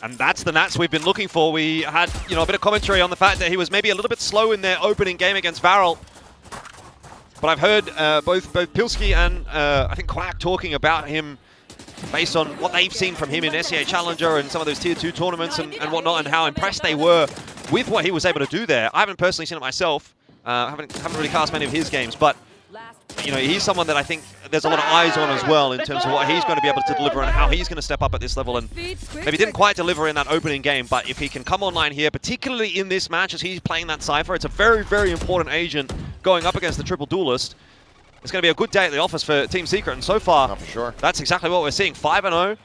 And that's the Nats we've been looking for. We had, you know, a bit of commentary on the fact that he was maybe a little bit slow in their opening game against VALORANT. But I've heard both Pilski and I think Quack talking about him based on what they've seen from him in SEA Challenger and some of those Tier 2 tournaments and whatnot, and how impressed they were with what he was able to do there. I haven't personally seen it myself. Haven't really cast many of his games, but you know, he's someone that I think there's a lot of eyes on as well in terms of what he's going to be able to deliver and how he's going to step up at this level. And maybe didn't quite deliver in that opening game, but if he can come online here, particularly in this match as he's playing that Cypher, it's a very, very important agent going up against the Triple Duelist. It's going to be a good day at the office for Team Secret, and so far, for sure, that's exactly what we're seeing. 5-0.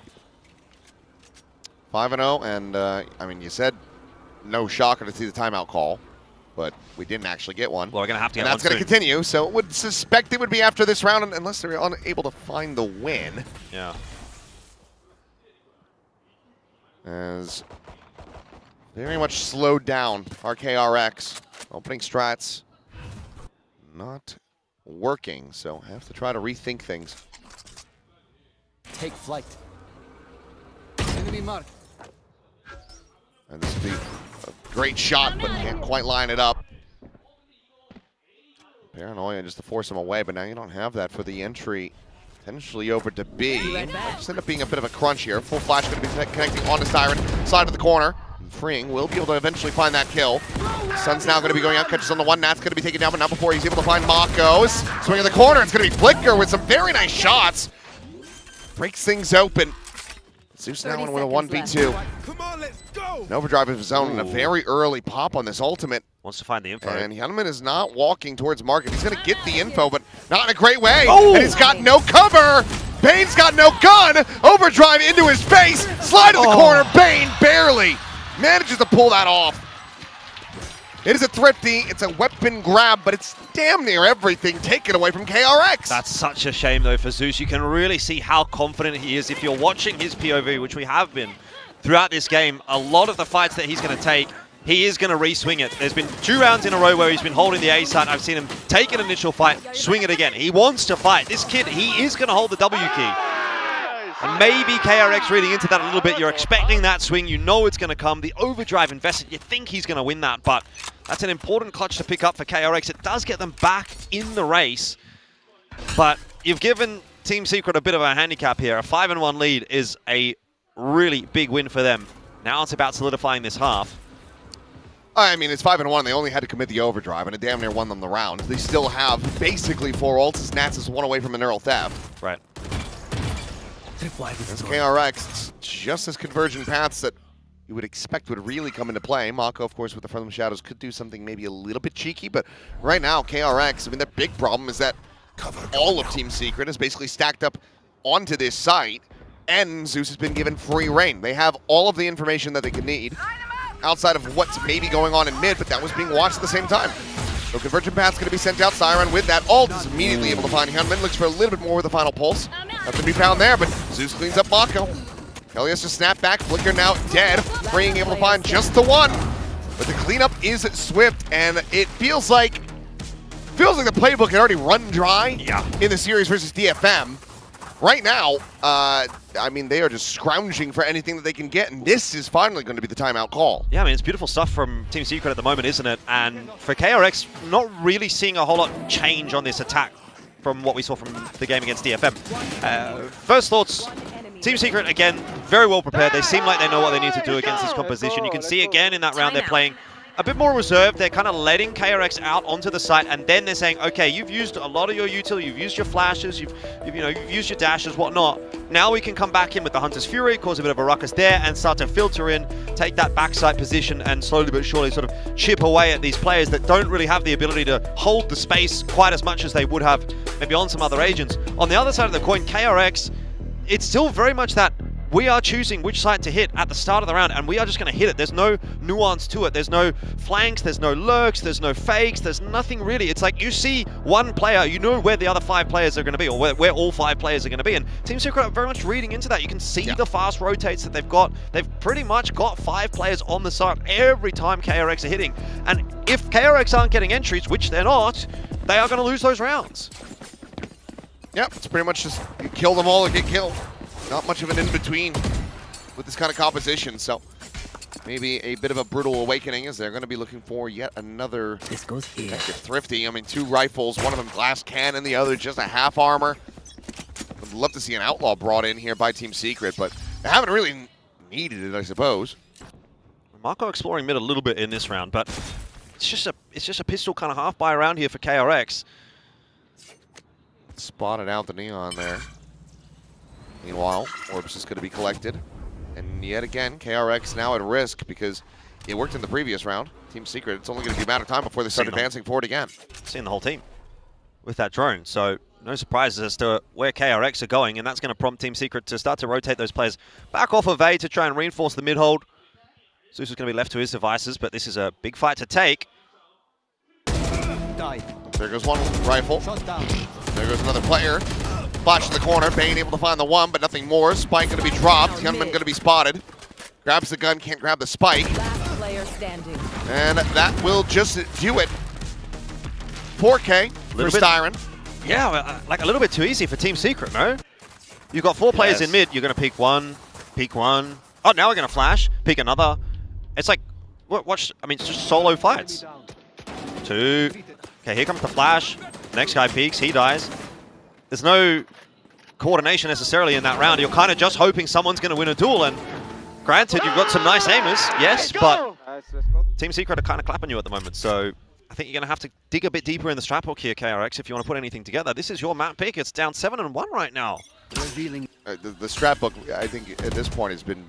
5-0, and I mean, you said no shocker to see the timeout call, but we didn't actually get one. Well, we're going to have to get one. And that's going to continue, so would suspect it would be after this round unless they're unable to find the win. Yeah. As very much slowed down our KRX. Opening strats not working, so have to try to rethink things. Take flight. Enemy mark. And this would be a great shot, but can't quite line it up. Paranoia just to force him away, but now you don't have that for the entry. Potentially over to B. Just end up being a bit of a crunch here. Full flash going to be connecting on the Siren side of the corner. Freeing will be able to eventually find that kill. Sun's now going to be going out, catches on the one. Nat's going to be taken down, but not before he's able to find Mako's. Swing in the corner, it's going to be Flicker with some very nice shots. Breaks things open. Zeus now in with a 1v2. Come on, let's go. An overdrive of his own and a very early pop on this ultimate. Wants to find the info. And Hyunmin is not walking towards Market. He's going to get the info, but not in a great way. Oh. And he's got no cover. Bane's got no gun. Overdrive into his face. Slide to the corner. Bane barely manages to pull that off. It is a thrifty. It's a weapon grab, but it's damn near everything taken away from KRX. That's such a shame, though, for Zeus. You can really see how confident he is. If you're watching his POV, which we have been throughout this game, a lot of the fights that he's going to take, he is going to re-swing it. There's been 2 rounds in a row where he's been holding the A side. I've seen him take an initial fight, swing it again. He wants to fight. This kid, he is going to hold the W key. And maybe KRX reading into that a little bit. You're expecting that swing. You know it's going to come. The overdrive invested. You think he's going to win that, but that's an important clutch to pick up for KRX. It does get them back in the race, but you've given Team Secret a bit of a handicap here. A 5-1 lead is a really big win for them. Now it's about solidifying this half. I mean, it's 5-1. They only had to commit the overdrive, and it damn near won them the round. They still have basically 4 ults. Nats is 1 away from a neural theft. Right. As KRX, it's just as convergent paths that you would expect would really come into play. Mako, of course, with the From Shadows, could do something maybe a little bit cheeky, but right now, KRX, I mean, their big problem is that all of Team Secret is basically stacked up onto this site, and Zeus has been given free reign. They have all of the information that they could need, outside of what's maybe going on in mid, but that was being watched at the same time. So Convergent Path's going to be sent out. Siren with that ult is immediately able to find Hyunmin. Looks for a little bit more with the final pulse. Nothing to be found there, but Zeus cleans up Mako. Elias just snap back, Flicker now dead, being able to find just the one. But the cleanup is swift, and it feels like the playbook had already run dry in the series versus DFM. Right now, I mean, they are just scrounging for anything that they can get, and this is finally going to be the timeout call. Yeah, I mean, it's beautiful stuff from Team Secret at the moment, isn't it? And for KRX, not really seeing a whole lot change on this attack from what we saw from the game against DFM. First thoughts, Team Secret, again, very well prepared. They seem like they know what they need to do against this composition. You can see again in that round they're playing a bit more reserved. They're kind of letting KRX out onto the site, and then they're saying, okay, you've used a lot of your utility, you've used your flashes, you've used your dashes, whatnot. Now we can come back in with the Hunter's Fury, cause a bit of a ruckus there, and start to filter in, take that backside position, and slowly but surely sort of chip away at these players that don't really have the ability to hold the space quite as much as they would have maybe on some other agents. On the other side of the coin, KRX, it's still very much that we are choosing which side to hit at the start of the round, and we are just going to hit it. There's no nuance to it. There's no flanks, there's no lurks, there's no fakes, there's nothing really. It's like you see one player, you know where the other 5 players are going to be, or where all 5 players are going to be, and Team Secret are very much reading into that. You can see the fast rotates that they've got. They've pretty much got 5 players on the side every time KRX are hitting, and if KRX aren't getting entries, which they're not, they are going to lose those rounds. Yep, it's pretty much just you kill them all or get killed. Not much of an in-between with this kind of composition, so maybe a bit of a brutal awakening as they're going to be looking for yet another detective Thrifty. I mean, 2 rifles, one of them glass cannon, the other just a half armor. Would love to see an outlaw brought in here by Team Secret, but they haven't really needed it, I suppose. Marco exploring mid a little bit in this round, but it's just a pistol kind of half buy around here for KRX. Spotted out the neon there. Meanwhile, Orbs is going to be collected. And yet again, KRX now at risk because it worked in the previous round. Team Secret, it's only going to be a matter of time before they start advancing forward again. Seeing the whole team with that drone, so no surprises as to where KRX are going, and that's going to prompt Team Secret to start to rotate those players back off of A to try and reinforce the mid-hold. Zeus is going to be left to his devices, but this is a big fight to take. There goes one rifle. There goes another player. Flash in the corner. Bane able to find the one, but nothing more. Spike going to be dropped. Hyunmin going to be spotted. Grabs the gun, can't grab the spike. And that will just do it. 4K for Styron. Yeah, like a little bit too easy for Team Secret, no? You've got 4 players in mid. You're going to peek one. Oh, now we're going to flash. Peek another. It's like, watch, I mean, it's just solo fights. 2. Okay, here comes the flash. Next guy peeks, he dies. There's no coordination necessarily in that round. You're kind of just hoping someone's going to win a duel, and granted, you've got some nice aimers, yes, but Team Secret are kind of clapping you at the moment, so I think you're going to have to dig a bit deeper in the strat book here, KRX, if you want to put anything together. This is your map pick. It's down 7-1 right now. The strat book, I think, at this point has been,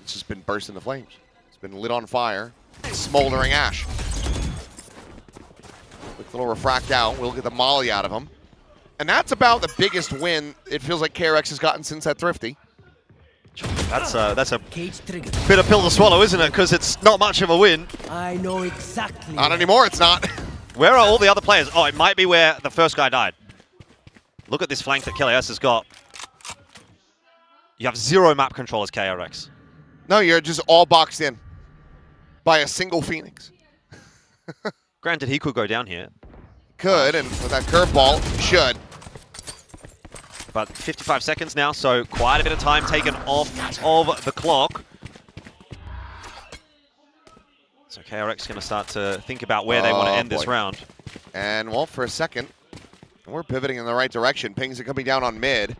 it's just been burst into flames. It's been lit on fire, smoldering ash. Quick little refract out. We'll get the molly out of him. And that's about the biggest win it feels like KRX has gotten since that Thrifty. That's a bit of pill to swallow, isn't it? Because it's not much of a win. I know exactly. Not anymore, it's not. Where are all the other players? Oh, it might be where the first guy died. Look at this flank that KLS has got. You have 0 map control as KRX. No, you're just all boxed in by a single Phoenix. Granted, he could go down here. Could, and with that curveball, should. About 55 seconds now, so quite a bit of time taken off of the clock. So KRX going to start to think about where they want to end this round. And, well, for a second, we're pivoting in the right direction. Pings are coming down on mid.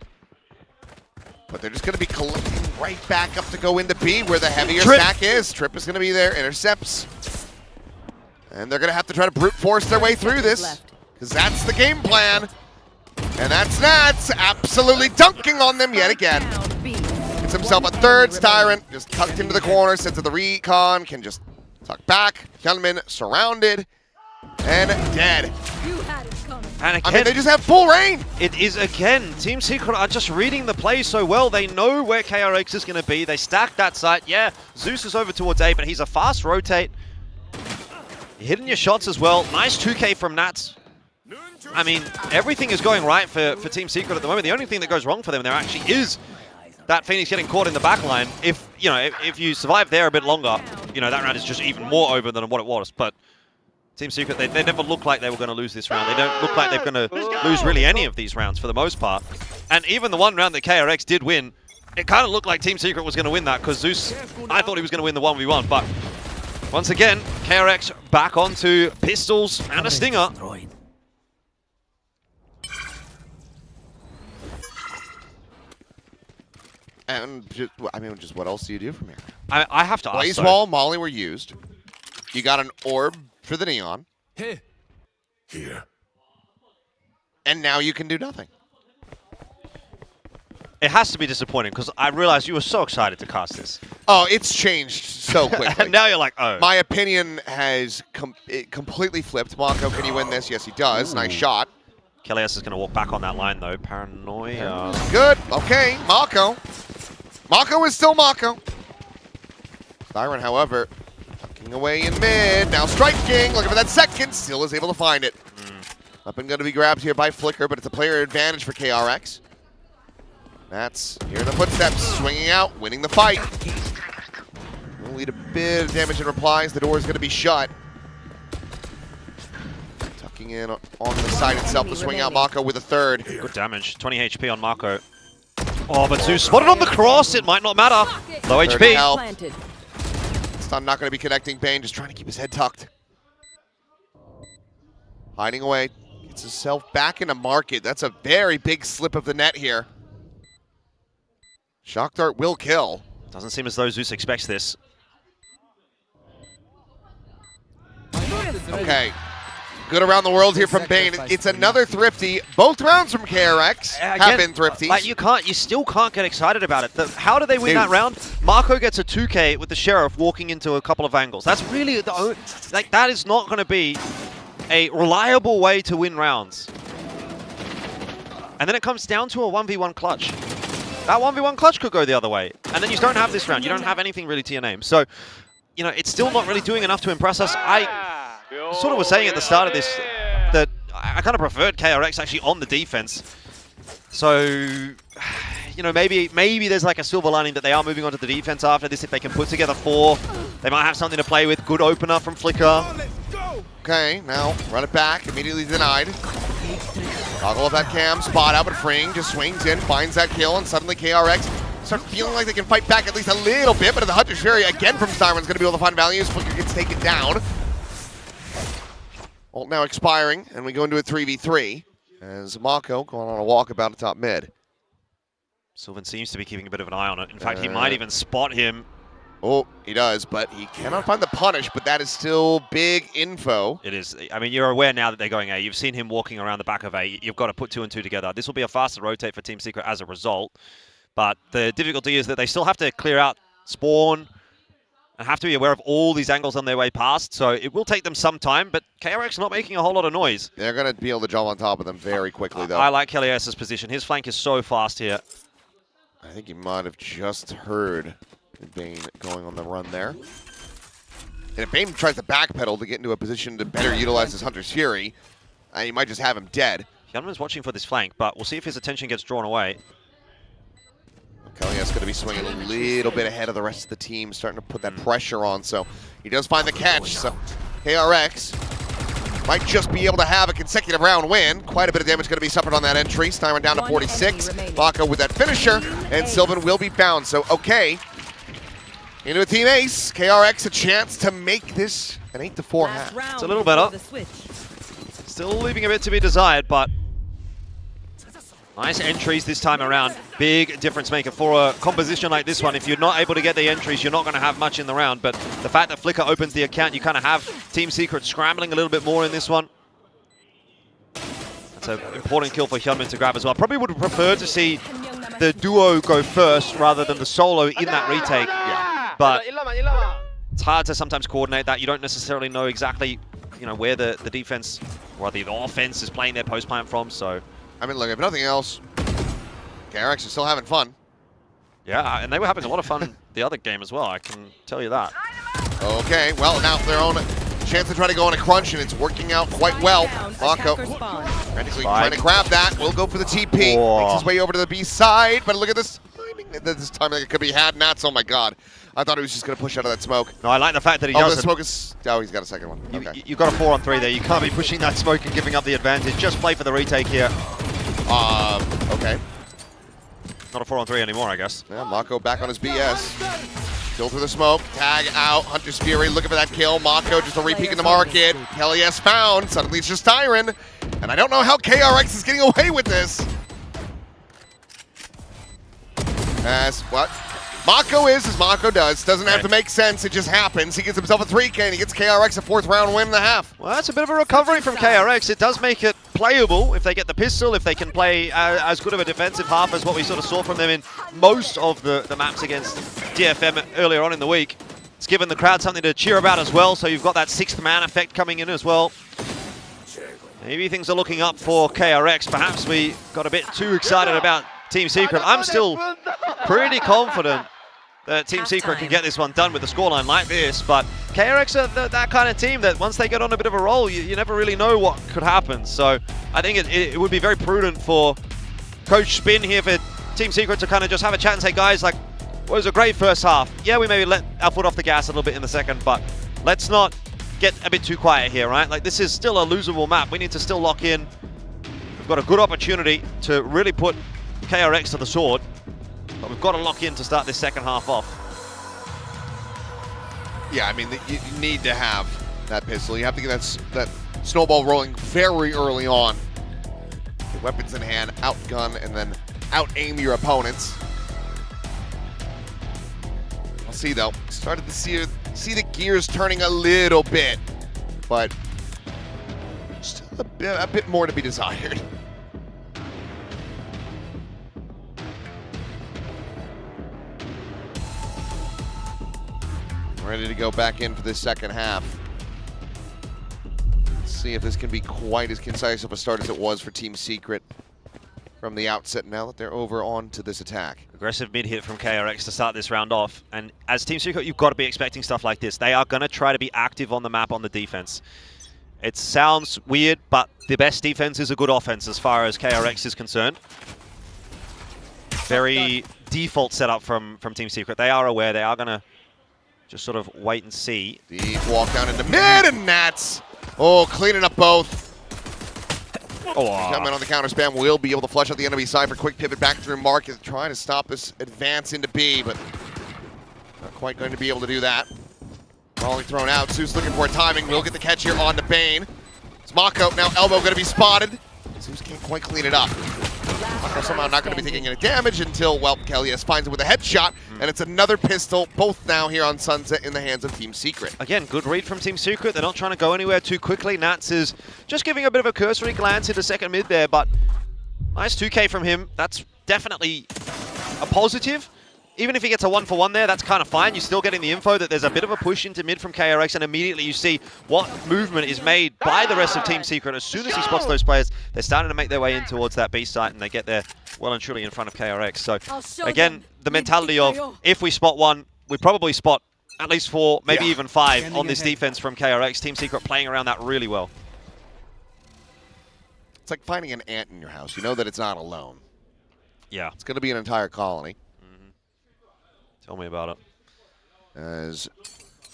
But they're just going to be collecting right back up to go into B, where the heavier stack is. Trip is going to be there, intercepts. And they're going to have to try to brute force their way through this, because that's the game plan. And that's Nats absolutely dunking on them yet again. Gets himself a third. Tyrant just tucked into the corner, sent to the recon, can just tuck back. Hyunmin surrounded and dead. And again, I mean, they just have full reign. It is, again, Team Secret are just reading the play so well. They know where KRX is going to be. They stack that site. Yeah, Zeus is over towards A, but he's a fast rotate. Hitting your shots as well. Nice 2K from Nats. I mean, everything is going right for Team Secret at the moment. The only thing that goes wrong for them there actually is that Phoenix getting caught in the back line, if you survive there a bit longer, that round is just even more over than what it was. But Team Secret, they never look like they were going to lose this round. They don't look like they're going to lose really any of these rounds for the most part. And even the one round that KRX did win, it kind of looked like Team Secret was going to win that because Zeus, I thought he was going to win the 1v1. But once again, KRX back onto pistols and a stinger. And just what else do you do from here? I have to ask. Blaze Wall, Molly were used. You got an orb for the neon. Here. And now you can do nothing. It has to be disappointing because I realized you were so excited to cast this. Oh, it's changed so quickly. And now you're like, oh. My opinion has completely flipped. Marco, can you win this? Yes, he does. Ooh. Nice shot. KRX is going to walk back on that line, though. Paranoia. Good. Okay, Marco. Marco is still Marco. Siren, however, tucking away in mid. Now striking. Looking for that second. Still is able to find it. Weapon going to be grabbed here by Flicker, but it's a player advantage for KRX. That's here in the footsteps. Swinging out. Winning the fight. Will lead a bit of damage in replies. The door is going to be shut. Tucking in on the side itself to swing out Marco with a third. Good damage. 20 HP on Marco. Oh, but Zeus spotted on the cross. It might not matter. Low HP. Stun not going to be connecting. Bane just trying to keep his head tucked. Hiding away. Gets himself back into market. That's a very big slip of the net here. Shock Dart will kill. Doesn't seem as though Zeus expects this. Okay. Good around the world here from Bane. It's another thrifty. Both rounds from KRX have been thrifty. Like you still can't get excited about it. How do they win that round? Marco gets a 2K with the Sheriff walking into a couple of angles. That's really that is not going to be a reliable way to win rounds. And then it comes down to a 1v1 clutch. That 1v1 clutch could go the other way. And then you don't have this round. You don't have anything really to your name. So, it's still not really doing enough to impress us. I sort of was saying at the start of this that I kind of preferred KRX actually on the defense. So, maybe there's like a silver lining that they are moving on to the defense after this. If they can put together 4, they might have something to play with. Good opener from Flicker. Okay, now run it back. Immediately denied. Toggle of that cam, spot out, but Freeing just swings in, finds that kill, and suddenly KRX start feeling like they can fight back at least a little bit, but the Hunter's Fury again from Siren's going to be able to find values. Flicker gets taken down. Ult now expiring, and we go into a 3v3 as Marco going on a walkabout atop mid. Sylvan seems to be keeping a bit of an eye on it. In fact, he might even spot him. Oh, he does, but he cannot find the punish, but that is still big info. It is. I mean, you're aware now that they're going A. You've seen him walking around the back of A. You've got to put 2 and 2 together. This will be a faster rotate for Team Secret as a result, but the difficulty is that they still have to clear out spawn and have to be aware of all these angles on their way past, so it will take them some time, but KRX not making a whole lot of noise. They're going to be able to jump on top of them very quickly, though. I like KRX's position. His flank is so fast here. I think he might have just heard Bane going on the run there. And if Bane tries to backpedal to get into a position to better utilize his Hunter's Fury, he might just have him dead. Hyunmin's watching for this flank, but we'll see if his attention gets drawn away. Kalias going to be swinging a little bit ahead of the rest of the team, starting to put that pressure on, so he does find the catch. So KRX might just be able to have a consecutive round win. Quite a bit of damage going to be suffered on that entry. Styron down to 46. Baco with that finisher, and Sylvan will be found. So, okay. Into a team ace. KRX a chance to make this an 8-4 half. It's a little better. Still leaving a bit to be desired, but nice entries this time around. Big difference maker for a composition like this one. If you're not able to get the entries, you're not going to have much in the round. But the fact that Flicker opens the account, you kind of have Team Secret scrambling a little bit more in this one. That's an important kill for Hyunmin to grab as well. Probably would have preferred to see the duo go first rather than the solo in that retake. Yeah. But it's hard to sometimes coordinate that. You don't necessarily know exactly, where the defense or the offense is playing their post plant from. So, I mean, look, if nothing else, KRX is still having fun. Yeah, and they were having a lot of fun the other game as well, I can tell you that. Okay, well, now their own chance to try to go on a crunch, and it's working out quite well. Marco frantically trying to grab that. We'll go for the TP. Makes his way over to the B side, but look at this timing this time that it could be had. Nats, oh my god. I thought he was just going to push out of that smoke. No, I like the fact that he doesn't. doesn't. The smoke is... Oh, he's got a second one. Okay. You've got a 4-on-3 there. You can't be pushing that smoke and giving up the advantage. Just play for the retake here. Okay. Not a 4-on-3 anymore, I guess. Yeah, Mako back on his BS. Kill through the smoke. Tag out. Hunter's Fury looking for that kill. Mako just a re-peek in the market. KLES found. Suddenly it's just Tyron. And I don't know how KRX is getting away with this. As what? Mako is as Mako does. Doesn't have to make sense. It just happens. He gets himself a 3K and he gets KRX a 4th round win and a half. Well, that's a bit of a recovery from KRX. It does make it playable if they get the pistol, if they can play as good of a defensive half as what we sort of saw from them in most of the maps against DFM earlier on in the week. It's given the crowd something to cheer about as well, so you've got that 6th man effect coming in as well. Maybe things are looking up for KRX. Perhaps we got a bit too excited about Team Secret. I'm still pretty confident that Team Secret can get this one done with a scoreline like this, but KRX are that kind of team that once they get on a bit of a roll, you never really know what could happen. So I think it would be very prudent for Coach Spin here for Team Secret to kind of just have a chat and say, guys, like, well, it was a great first half. Yeah, we maybe let our foot off the gas a little bit in the second, but let's not get a bit too quiet here, right? Like, this is still a losable map. We need to still lock in. We've got a good opportunity to really put KRX to the sword, but we've got to lock in to start this second half off. Yeah, I mean, you need to have that pistol. You have to get that snowball rolling very early on. Get weapons in hand, outgun, and then out-aim your opponents. I'll see, though. Started to see the gears turning a little bit, but still a bit more to be desired. Ready to go back in for this second half. Let's see if this can be quite as concise of a start as it was for Team Secret from the outset now that they're over onto this attack. Aggressive mid hit from KRX to start this round off. And as Team Secret, you've got to be expecting stuff like this. They are going to try to be active on the map on the defense. It sounds weird, but the best defense is a good offense as far as KRX is concerned. Very default setup from Team Secret. They are aware. They are going to just sort of wait and see. Deep walk down into mid, and Nats. Oh, cleaning up both. Coming on the counter spam, will be able to flush out the enemy side for quick pivot back through market, trying to stop this advance into B, but not quite going to be able to do that. Volley thrown out. Zeus looking for a timing. Will get the catch here on to Bane. It's Mako, now elbow going to be spotted. Zeus can't quite clean it up. Mako somehow not going to be taking any damage until, well, KLES finds it with a headshot, and it's another pistol, both now here on Sunset in the hands of Team Secret. Again, good read from Team Secret. They're not trying to go anywhere too quickly. Nats is just giving a bit of a cursory glance into second mid there, but nice 2K from him. That's definitely a positive. Even if he gets a 1-for-1 there, that's kind of fine. You're still getting the info that there's a bit of a push into mid from KRX, and immediately you see what movement is made by the rest of Team Secret. As soon as he spots those players, they're starting to make their way in towards that B site, and they get there well and truly in front of KRX. So, again, the mentality of, if we spot one, we probably spot at least 4, maybe even 5 on this defense from KRX. Team Secret playing around that really well. It's like finding an ant in your house. You know that it's not alone. Yeah. It's going to be an entire colony. Tell me about it.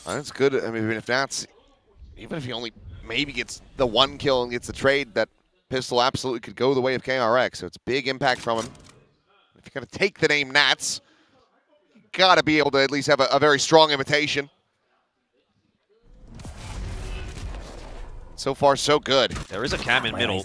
That's good. I mean, if Nats, even if he only maybe gets the 1 kill and gets the trade, that pistol absolutely could go the way of KRX. So it's big impact from him. If you're going to take the name Nats, you got to be able to at least have a very strong imitation. So far, so good. There is a cam in middle.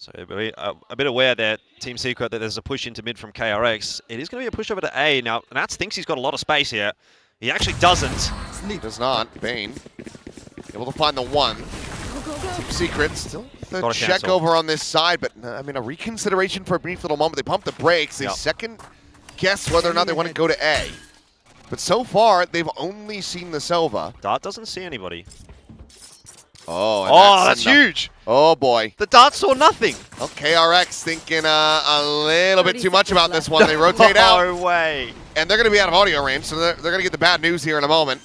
So a bit aware that Team Secret that there's a push into mid from KRX. It is going to be a push over to A. Now, Nats thinks he's got a lot of space here. He actually doesn't. He does not. Bane able to find the 1. Team Secret still the check over on this side, but I mean, a reconsideration for a brief little moment. They pump the brakes. They second guess whether or not they want to go to A. But so far, they've only seen the Selva. Dart doesn't see anybody. Oh, that's huge. Oh, boy. The Dart saw nothing. Well, KRX thinking a little bit too much about this one. They rotate out. No way. And they're going to be out of audio range, so they're going to get the bad news here in a moment.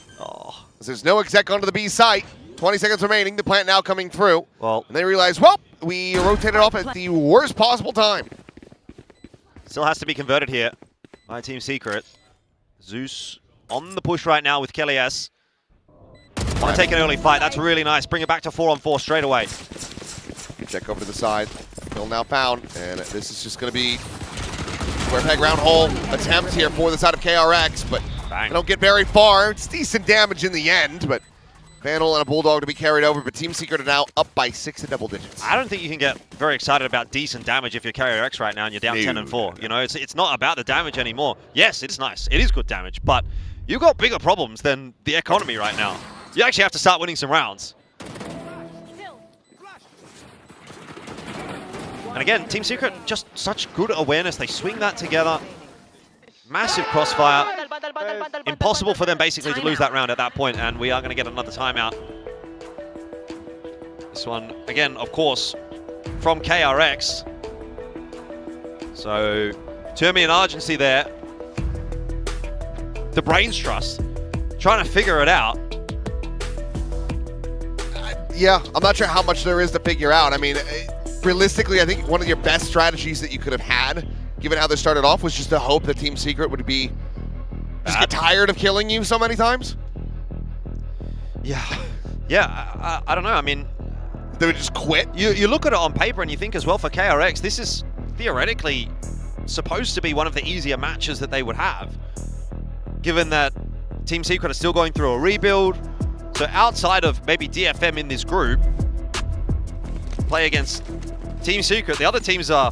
There's no exec onto the B site. 20 seconds remaining. The plant now coming through. Well, and they realize, well, we rotated off at the worst possible time. Still has to be converted here by Team Secret. Zeus on the push right now with KRX. Want to take an early fight. That's really nice. Bring it back to 4-on-4 straight away. Check over to the side. Kill now found. And this is just going to be square peg round hole attempt here for the side of KRX. But they don't get very far. It's decent damage in the end. But Vandal and a Bulldog to be carried over. But Team Secret are now up by 6 in double digits. I don't think you can get very excited about decent damage if you're KRX right now and you're down 10-4. You know, it's not about the damage anymore. Yes, it's nice. It is good damage. But you've got bigger problems than the economy right now. You actually have to start winning some rounds. And again, Team Secret, just such good awareness. They swing that together. Massive crossfire. Impossible for them basically to lose that round at that point, and we are going to get another timeout. This one, again, of course, from KRX. So, Termi and Argency there. The brains trust. Trying to figure it out. Yeah, I'm not sure how much there is to figure out. I mean, realistically, I think one of your best strategies that you could have had, given how they started off, was just to hope that Team Secret would be just get tired of killing you so many times. Yeah, I don't know. I mean, they would just quit. You look at it on paper and you think as well for KRX, this is theoretically supposed to be one of the easier matches that they would have, given that Team Secret are still going through a rebuild. So outside of maybe DFM in this group, play against Team Secret. The other teams are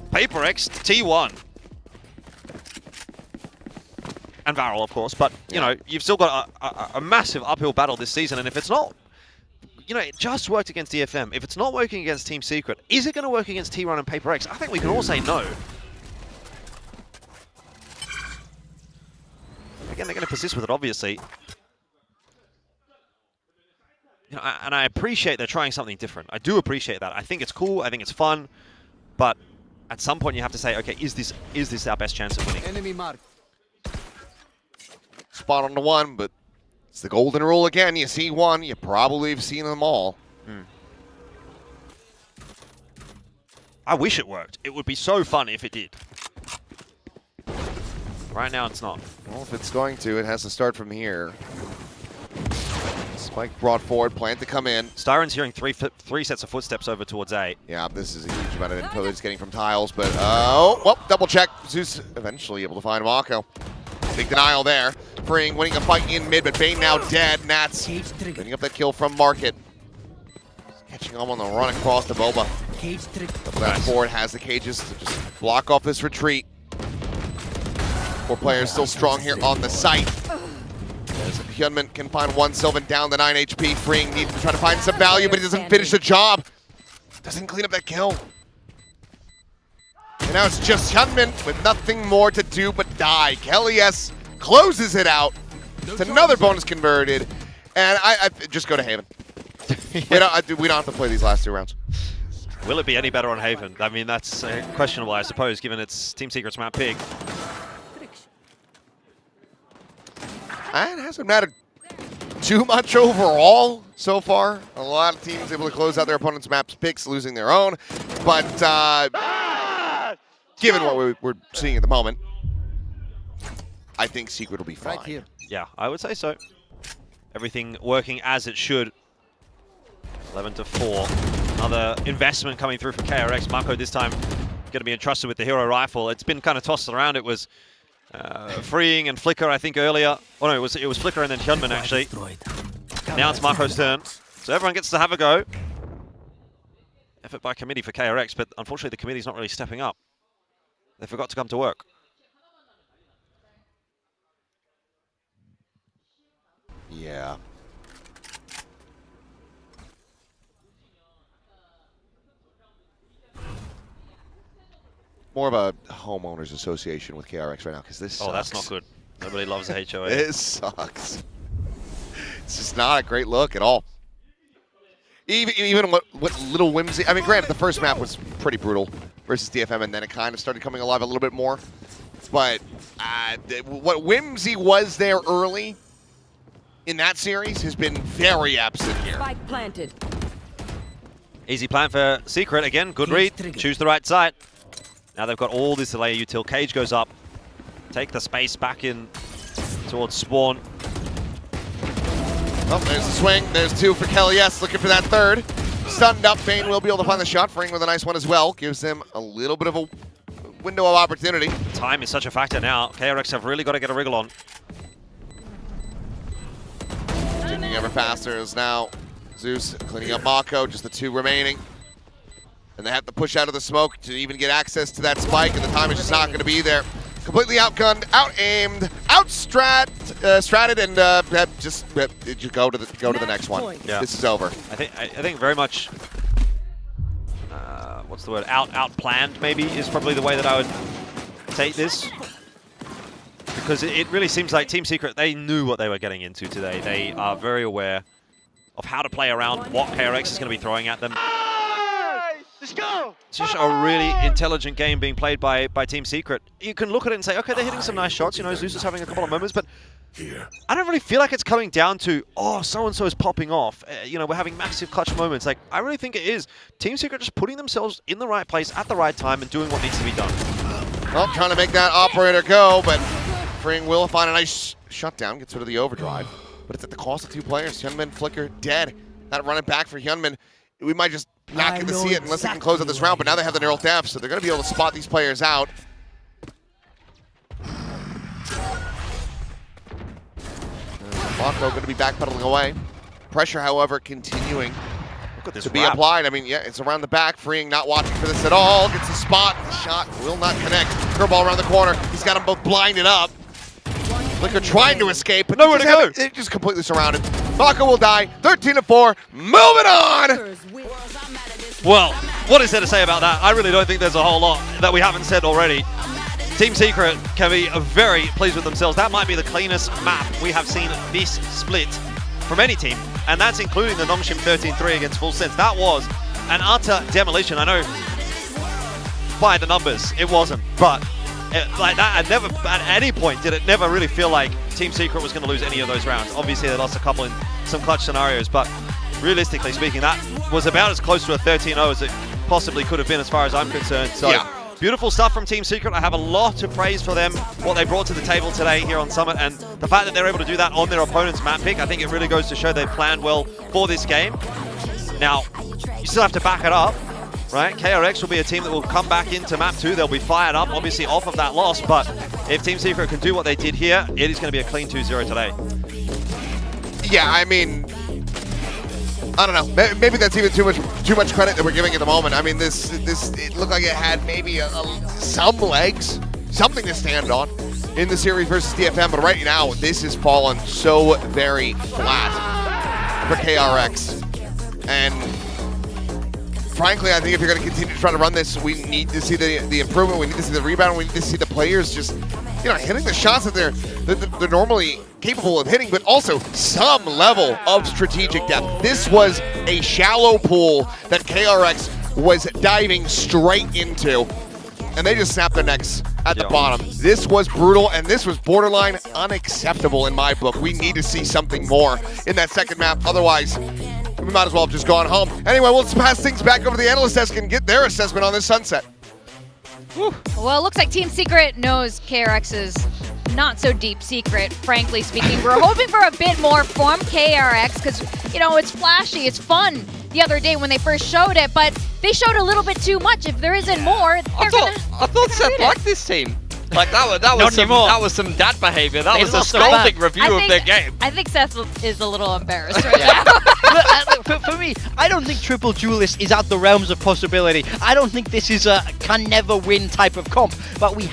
PaperX, T1, and Varel, of course. But, you know, you've still got a massive uphill battle this season. And if it's not, you know, it just worked against DFM. If it's not working against Team Secret, is it going to work against T1 and PaperX? I think we can all say no. Again, they're going to persist with it, obviously. You know, and I appreciate they're trying something different. I do appreciate that. I think it's cool. I think it's fun. But at some point, you have to say, okay, is this our best chance of winning? Enemy mark. Spot on the one, but it's the golden rule again. You see one, you probably have seen them all. I wish it worked. It would be so fun if it did. Right now, it's not. Well, if it's going to, it has to start from here. Spike brought forward, plan to come in. Styron's hearing three sets of footsteps over towards A. Yeah, this is a huge amount of info that he's getting from Tiles, but oh, well, double check. Zeus eventually able to find Mako. Big denial there. Freeing, winning a fight in mid, but Bane now dead. Nats picking up that kill from Market. Catching him on the run across the Boba. Double dash forward, has the cages to just block off this retreat. 4 players still strong here on the site. As Hyunmin can find one, Sylvan down to 9 HP. Freeing needs to try to find some value, but he doesn't finish the job. Doesn't clean up that kill. And now it's just Hyunmin with nothing more to do but die. KRX closes it out. It's another bonus converted. And I just go to Haven. we don't have to play these last 2 rounds. Will it be any better on Haven? I mean, that's questionable, I suppose, given it's Team Secret's map pick. And it hasn't mattered too much overall so far. A lot of teams able to close out their opponent's maps picks, losing their own. But given what we're seeing at the moment, I think Secret will be fine. Right here. Yeah, I would say so. Everything working as it should. 11-4. Another investment coming through from KRX. Mako this time going to be entrusted with the hero rifle. It's been kind of tossed around. It was Freeing and Flicker, I think, earlier. Oh no, it was Flicker and then Hyunmin, actually. Now it's Mako's turn. So everyone gets to have a go. Effort by committee for KRX, but unfortunately the committee's not really stepping up. They forgot to come to work. Yeah. More of a homeowners association with KRX right now, because this sucks. Oh, that's not good. Nobody loves the HOA. This sucks. It's just not a great look at all. Even what little whimsy. I mean, granted, the first map was pretty brutal versus DFM, and then it kind of started coming alive a little bit more. But what whimsy was there early in that series has been very absent here. Spike planted. Easy plan for Secret. Again, good read. Choose the right site. Now they've got all this delay util. Cage goes up. Take the space back in towards Spawn. Oh, there's a swing. There's two for KRX, looking for that third. Stunned up, Bane will be able to find the shot. Fring with a nice one as well. Gives them a little bit of a window of opportunity. Time is such a factor now. KRX have really got to get a wriggle on. Ticking ever faster is now Zeus cleaning up Mako, just the two remaining. And they have to push out of the smoke to even get access to that spike, and the time is just not going to be there. Completely outgunned, out-aimed, out-stratted, and just go to the next one. Yeah. This is over. I think very much, what's the word? Out-planned maybe is probably the way that I would take this. Because it really seems like Team Secret, they knew what they were getting into today. They are very aware of how to play around what KRX is going to be throwing at them. Let's go! It's just a really intelligent game being played by Team Secret. You can look at it and say, okay, they're hitting some nice shots. You know, Zeus is having a couple of moments, but I don't really feel like it's coming down to, oh, so-and-so is popping off. You know, we're having massive clutch moments. Like, I really think it is Team Secret just putting themselves in the right place at the right time and doing what needs to be done. Well, trying to make that operator go, but Fring will find a nice shutdown, gets rid of the overdrive. But it's at the cost of two players. Hyunmin, Flicker, dead. Not running back for Hyunmin. We might just not get to see it unless they can close out this round, but now they have the neural depth, so they're going to be able to spot these players out. Mako going to be backpedaling away. Pressure, however, continuing to be applied. I mean, yeah, it's around the back. Freeing not watching for this at all. Gets the spot. The shot will not connect. Curveball around the corner. He's got them both blinded up. Flicker trying to escape, but nowhere to go. They're just completely surrounded. Mako will die. 13-4. Moving on. Well, what is there to say about that? I really don't think there's a whole lot that we haven't said already. Team Secret can be very pleased with themselves. That might be the cleanest map we have seen this split from any team, and that's including the Nongshim 13-3 against Full Sense. That was an utter demolition. I know by the numbers it wasn't, but like that, at any point did it never really feel like Team Secret was going to lose any of those rounds. Obviously, they lost a couple in some clutch scenarios, but realistically speaking, that was about as close to a 13-0 as it possibly could have been as far as I'm concerned. So, yeah. Beautiful stuff from Team Secret. I have a lot to praise for them, what they brought to the table today here on Summit, and the fact that they're able to do that on their opponent's map pick, I think it really goes to show they've planned well for this game. Now, you still have to back it up, right? KRX will be a team that will come back into map 2. They'll be fired up, obviously, off of that loss, but if Team Secret can do what they did here, it is going to be a clean 2-0 today. Yeah, I mean, I don't know. Maybe that's even too much credit that we're giving at the moment. I mean, this it looked like it had maybe some legs, something to stand on in the series versus DFM, but right now this has fallen so very flat for KRX. And frankly, I think if you're going to continue to try to run this, we need to see the improvement. We need to see the rebound. We need to see the players just, you know, hitting the shots that they're normally capable of hitting, but also some level of strategic depth. This was a shallow pool that KRX was diving straight into, and they just snapped their necks at the bottom. This was brutal, and this was borderline unacceptable in my book. We need to see something more in that second map. Otherwise, we might as well have just gone home. Anyway, let's pass things back over to the analyst desk and get their assessment on this sunset. Well, it looks like Team Secret knows KRX's not so deep secret, frankly speaking. We're hoping for a bit more from KRX because, you know, it's flashy, it's fun the other day when they first showed it, but they showed a little bit too much. If there isn't more, I thought Seth liked this team. Like that was some dad behavior. That was a scolding review of their game. I think Seth is a little embarrassed right now. For me, I don't think Triple Duelist is out the realms of possibility. I don't think this is a can never win type of comp, but they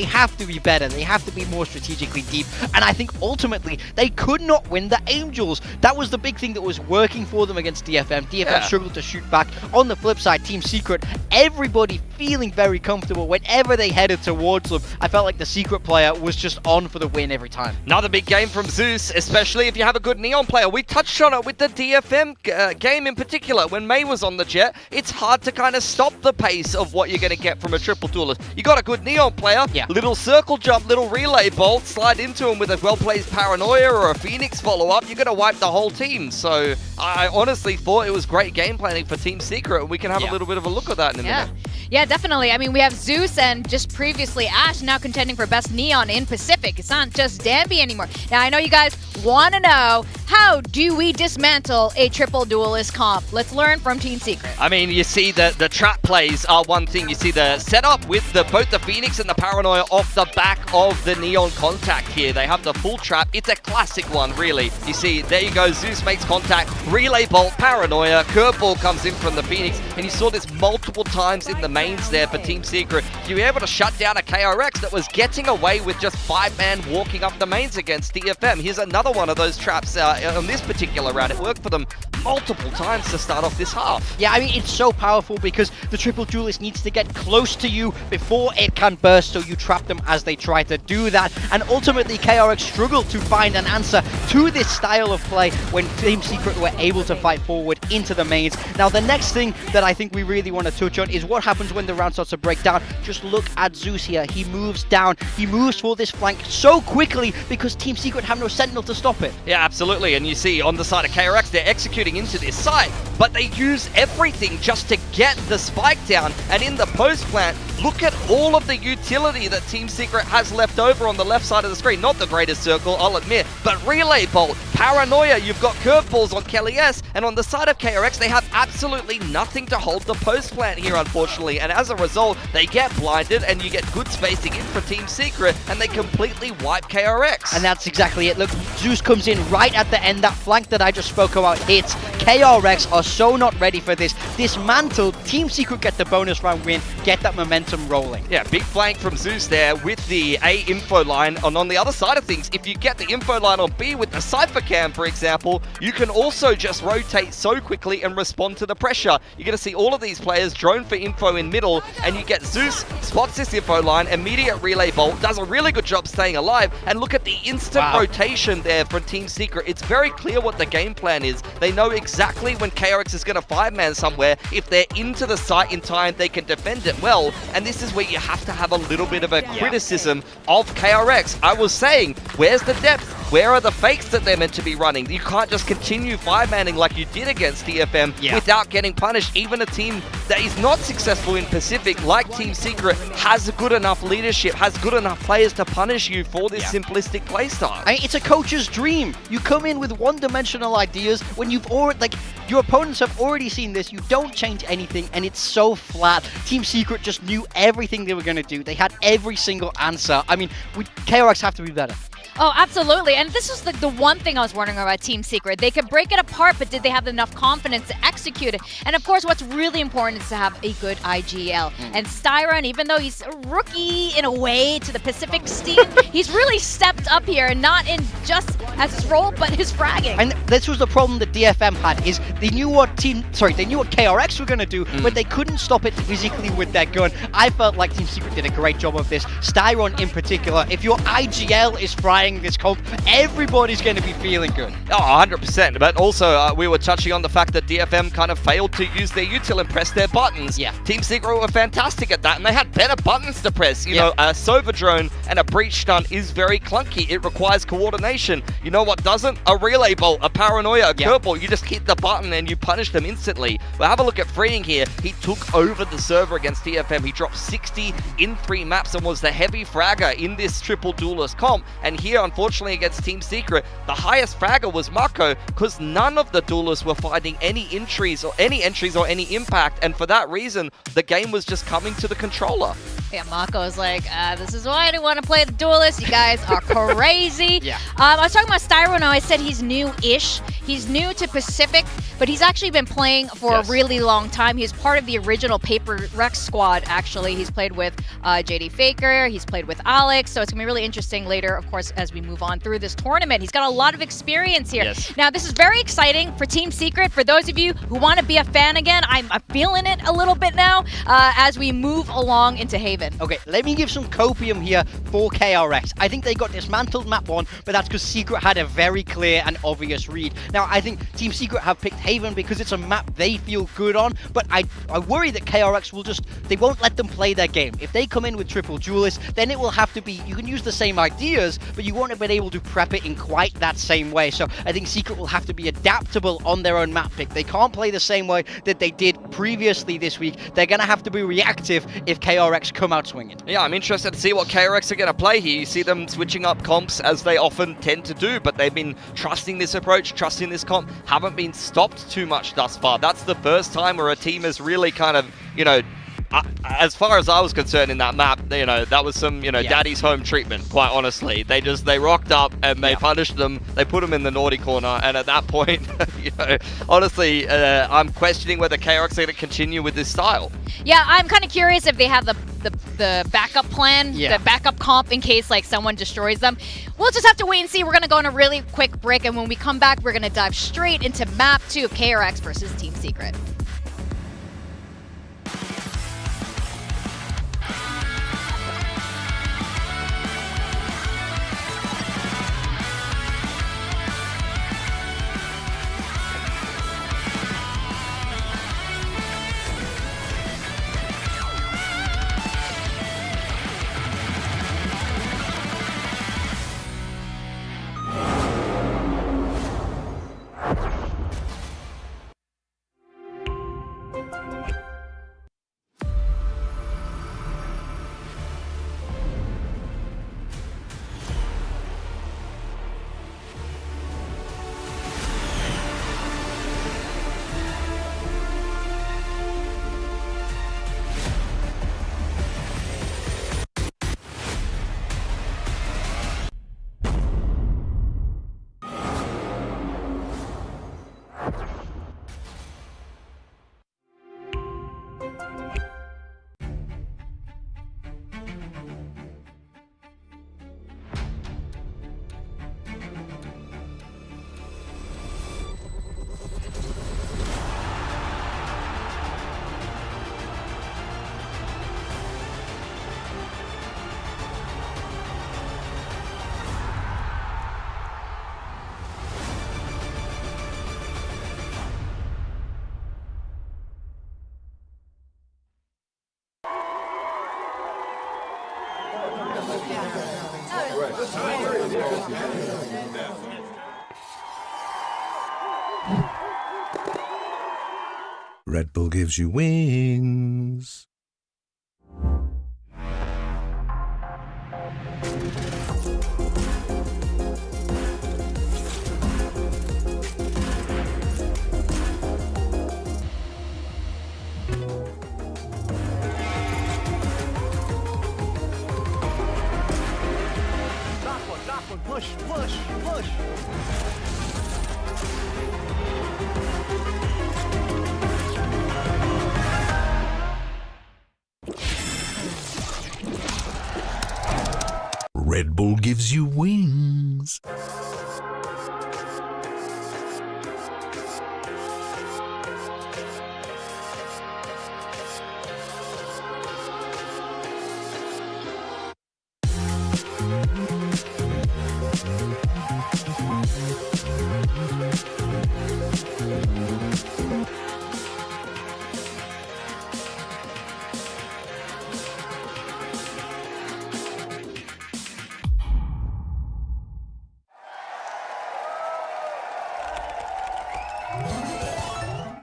have to be better. They have to be more strategically deep, and I think ultimately they could not win the Angels. That was the big thing that was working for them against DFM. DFM struggled to shoot back. On the flip side, Team Secret, everybody feeling very comfortable whenever they headed towards them. I felt like the Secret player was just on for the win every time. Another big game from Zeus, especially if you have a good Neon player. We touched on it with the DFM game in particular. When May was on the Jet, it's hard to kind of stop the pace of what you're going to get from a Triple Duelist. You got a good Neon player, little circle jump, little relay bolt, slide into him with a well-placed Paranoia or a Phoenix follow-up, you're going to wipe the whole team. So I honestly thought it was great game planning for Team Secret, and we can have a little bit of a look at that in a minute. Yeah, definitely. I mean, we have Zeus and just previously Ash now contending for Best Neon in Pacific. It's not just Danby anymore. Now, I know you guys want to know, how do we dismantle a triple duelist comp? Let's learn from Team Secret. I mean, you see the trap plays are one thing. You see the setup with both the Phoenix and the Paranoia off the back of the Neon contact here. They have the full trap. It's a classic one, really. You see, there you go. Zeus makes contact. Relay bolt, Paranoia. Curveball comes in from the Phoenix. And you saw this multiple times in the mains there for Team Secret. You were able to shut down a KRX that was getting away with just 5-man walking up the mains against DFM. Here's another one of those traps on this particular round. It worked for them multiple times to start off this half. Yeah, I mean, it's so powerful because the triple duelist needs to get close to you before it can burst, so you trap them as they try to do that. And ultimately, KRX struggled to find an answer to this style of play when Team Secret were able to fight forward into the mains. Now, the next thing that I think we really want to touch on is what happens when the round starts to break down. Just look at Zeus here. He moves down. He moves for this flank so quickly because Team Secret have no sentinel to stop it. Yeah, absolutely. And you see on the side of KRX, they're executing into this site, but they use everything just to get the spike down. And in the post plant, look at all of the utility that Team Secret has left over on the left side of the screen. Not the greatest circle, I'll admit, but Relay Bolt, Paranoia, you've got curveballs on Kelly S, and on the side of KRX, they have absolutely nothing to hold the post plant here, unfortunately. And as a result, they get blinded, and you get good spacing in for Team Secret, and they completely wipe KRX. And that's exactly it. Look, Zeus comes in right at the end. That flank that I just spoke about hits. KRX are so not ready for this. Dismantled. Team Secret get the bonus round win, get that momentum rolling. Yeah, big flank from Zeus there with the A info line. And on the other side of things, if you get the info line on B with the Cypher Cam, for example, you can also just rotate so quickly and respond to the pressure. You're going to see all of these players drone for info in middle, and you get Zeus, spots this info line, immediate relay bolt, does a really good job staying alive, and look at the instant rotation there for Team Secret. It's very clear what the game plan is. They know exactly when KRX is going to 5-man somewhere. If they're into the site in time, they can defend it well, and this is where you have to have a little bit of a criticism of KRX. I was saying, where's the depth? Where are the fakes that they're meant to be running? You can't just continue 5-manning like you did against DFM without getting punished. Even a team that is not successful in Pacific, like Team Secret, has good enough leadership, has good enough players to punish you for this simplistic playstyle. I mean, it's a coach's dream. You come in with one-dimensional ideas when you've already, like, your opponents have already seen this. You don't change anything, and it's so flat. Team Secret just knew everything they were going to do. They had every single answer. I mean, KRX have to be better. Oh, absolutely. And this is the one thing I was wondering about Team Secret. They could break it apart, but did they have enough confidence to execute it? And of course, what's really important is to have a good IGL. And Styron, even though he's a rookie in a way to the Pacific scene, he's really stepped up here, and not in just as his role, but his fragging. And this was the problem that DFM had, is they knew what KRX were going to do, but they couldn't stop it physically with their gun. I felt like Team Secret did a great job of this. Styron in particular, if your IGL is frying this comp, everybody's going to be feeling good. Oh, 100%. But also, we were touching on the fact that DFM kind of failed to use their util and press their buttons. Yeah. Team Secret were fantastic at that, and they had better buttons to press. You know, a Sova drone and a breach stun is very clunky. It requires coordination. You know what doesn't? A relay bolt, a paranoia, a curveball. You just hit the button and you punish them instantly. Well, have a look at Freeing here. He took over the server against DFM. He dropped 60 in 3 maps and was the heavy fragger in this triple duelist comp. And here, unfortunately, against Team Secret, the highest fragger was Mako, because none of the duelists were finding any entries or any impact, and for that reason, the game was just coming to the controller. Yeah, Mako was like, this is why I didn't want to play the duelist. You guys are crazy. I was talking about Styrono. I said he's new-ish. He's new to Pacific, but he's actually been playing for a really long time. He's part of the original Paper Rex squad, actually. He's played with JD Faker. He's played with Alex. So it's going to be really interesting later, of course, as we move on through this tournament. He's got a lot of experience here. Now, this is very exciting for Team Secret. For those of you who want to be a fan again, I'm feeling it a little bit now as we move along into Haven. Haven. Okay, let me give some copium here for KRX. I think they got dismantled map 1, but that's because Secret had a very clear and obvious read. Now, I think Team Secret have picked Haven because it's a map they feel good on, but I worry that KRX will they won't let them play their game. If they come in with triple duelists, then it will have to be, you can use the same ideas, but you won't have been able to prep it in quite that same way. So I think Secret will have to be adaptable on their own map pick. They can't play the same way that they did previously this week. They're going to have to be reactive if KRX come out swinging. Yeah, I'm interested to see what KRX are going to play here. You see them switching up comps as they often tend to do, but they've been trusting this approach, trusting this comp, haven't been stopped too much thus far. That's the first time where a team has really kind of, as far as I was concerned in that map, that was some, daddy's home treatment, quite honestly. They rocked up and they punished them. They put them in the naughty corner. And at that point, honestly, I'm questioning whether KRX are going to continue with this style. Yeah, I'm kind of curious if they have the backup plan, the backup comp in case someone destroys them. We'll just have to wait and see. We're going to go on a really quick break. And when we come back, we're going to dive straight into map 2 of KRX versus Team Secret. Red Bull gives you wings. Push, push, push. Red Bull gives you wings.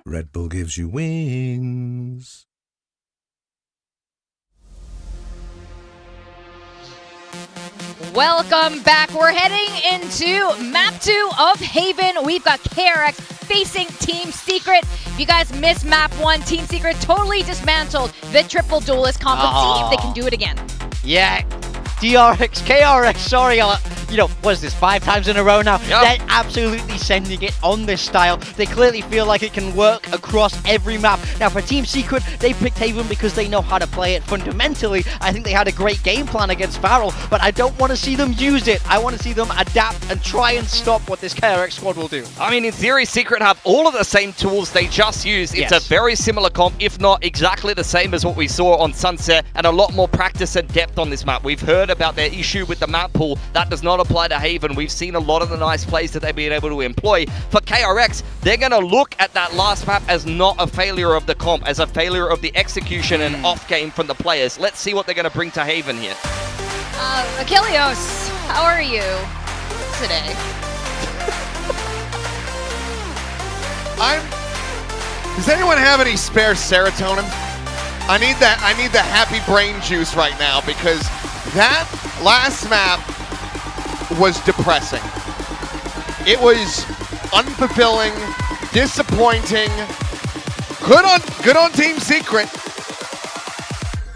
Red Bull gives you wings. Welcome back. We're heading into map 2 of Haven. We've got KRX facing Team Secret. If you guys missed map 1, Team Secret totally dismantled the triple duelist comp. Let's see if they can do it again. Yeah, DRX, KRX, sorry, you know, what is this, 5 times in a row now? They're absolutely sending it on this style. They clearly feel like it can work across every map. Now for Team Secret, they picked Haven because they know how to play it. Fundamentally, I think they had a great game plan against Farrell, but I don't want to see them use it. I want to see them adapt and try and stop what this KRX squad will do. I mean, in theory, Secret have all of the same tools they just used. It's a very similar comp, if not exactly the same as what we saw on Sunset, and a lot more practice and depth on this map. We've heard about their issue with the map pool. That does not apply to Haven. We've seen a lot of the nice plays that they've been able to employ. For KRX, they're going to look at that last map as not a failure of the comp, as a failure of the execution and off game from the players. Let's see what they're going to bring to Haven here. Achilleos, how are you today? Does anyone have any spare serotonin? I need the happy brain juice right now, because that last map was depressing. It was unfulfilling, disappointing. Good on Team Secret.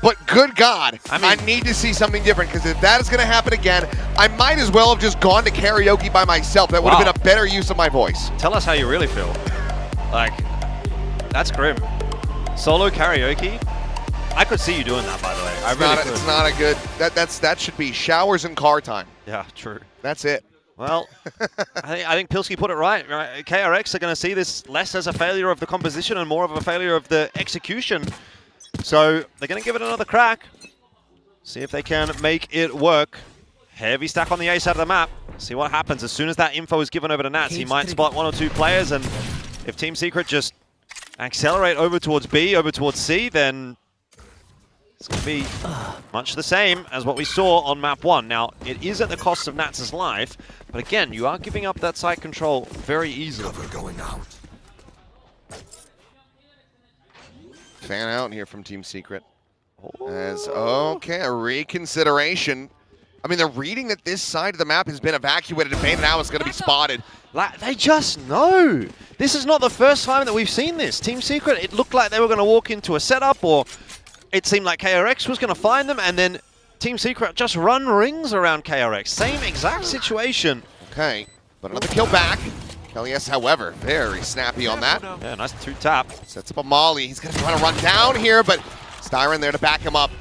But good God, I need to see something different, because if that is going to happen again, I might as well have just gone to karaoke by myself. That would have been a better use of my voice. Tell us how you really feel. Like, that's grim. Solo karaoke? I could see you doing that, by the way. It's not a good. That should be showers and car time. Yeah, true. That's it. Well, I think Pilsky put it right. KRX are going to see this less as a failure of the composition and more of a failure of the execution. So they're going to give it another crack. See if they can make it work. Heavy stack on the A side of the map. See what happens. As soon as that info is given over to Nats, he might spot 1 or 2 players. And if Team Secret just accelerate over towards B, over towards C, then it's going to be much the same as what we saw on map 1. Now, it is at the cost of Nats' life, but again, you are giving up that side control very easily. Going out. Fan out here from Team Secret. A reconsideration. I mean, they're reading that this side of the map has been evacuated, and now it's going to be spotted. Like, they just know. This is not the first time that we've seen this. Team Secret, it looked like they were going to walk into a setup, or it seemed like KRX was going to find them, and then Team Secret just run rings around KRX. Same exact situation. Okay, but another kill back. KLES, however, very snappy on that. Yeah, nice 2-tap. Sets up a molly. He's going to try to run down here, but Styron there to back him up.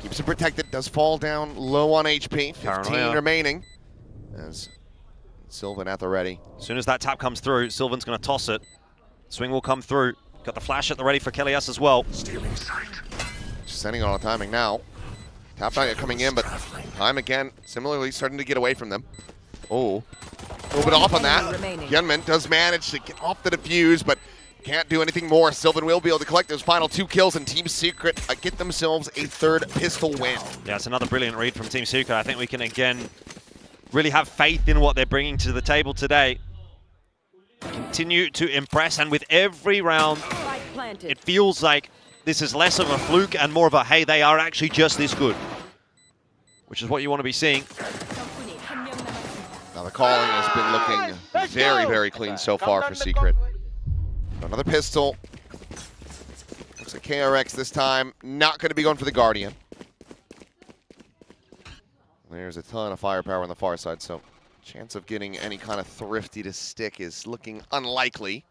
Keeps him protected. Does fall down low on HP. 15 remaining. As Sylvan at the ready. As soon as that tap comes through, Sylvan's going to toss it. Swing will come through. Got the flash at the ready for KLES as well. Stealing sight. Just sending on a timing now. Tap not yet coming in, but time again. Similarly starting to get away from them. Oh. A little bit off on that. Yunman does manage to get off the defuse, but can't do anything more. Sylvan will be able to collect those final 2 kills, and Team Secret get themselves a 3rd pistol win. Yeah, it's another brilliant read from Team Secret. I think we can, again, really have faith in what they're bringing to the table today. Continue to impress, and with every round, it feels like this is less of a fluke and more of a, hey, they are actually just this good. Which is what you want to be seeing. Now the calling has been looking very, very clean so far for Secret. Another pistol. Looks like KRX this time. Not going to be going for the Guardian. There's a ton of firepower on the far side, so chance of getting any kind of thrifty to stick is looking unlikely.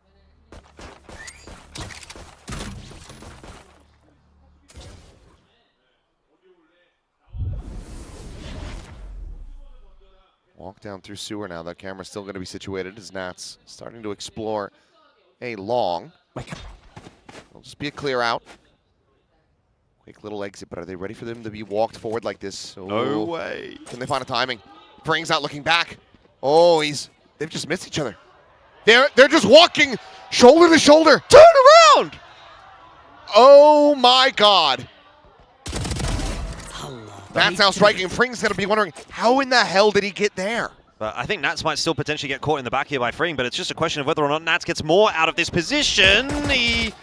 Walk down through sewer now. That camera's still going to be situated as Nats starting to explore a long. It'll just be a clear out. Quick little exit, but are they ready for them to be walked forward like this? Oh, no way. Can they find a timing? Frings out looking back. Oh, they've just missed each other. They're just walking shoulder to shoulder. Turn around! Oh my God. That's now striking. Fring's going to be wondering, how in the hell did he get there? But I think Nats might still potentially get caught in the back here by Fring, but it's just a question of whether or not Nats gets more out of this position. He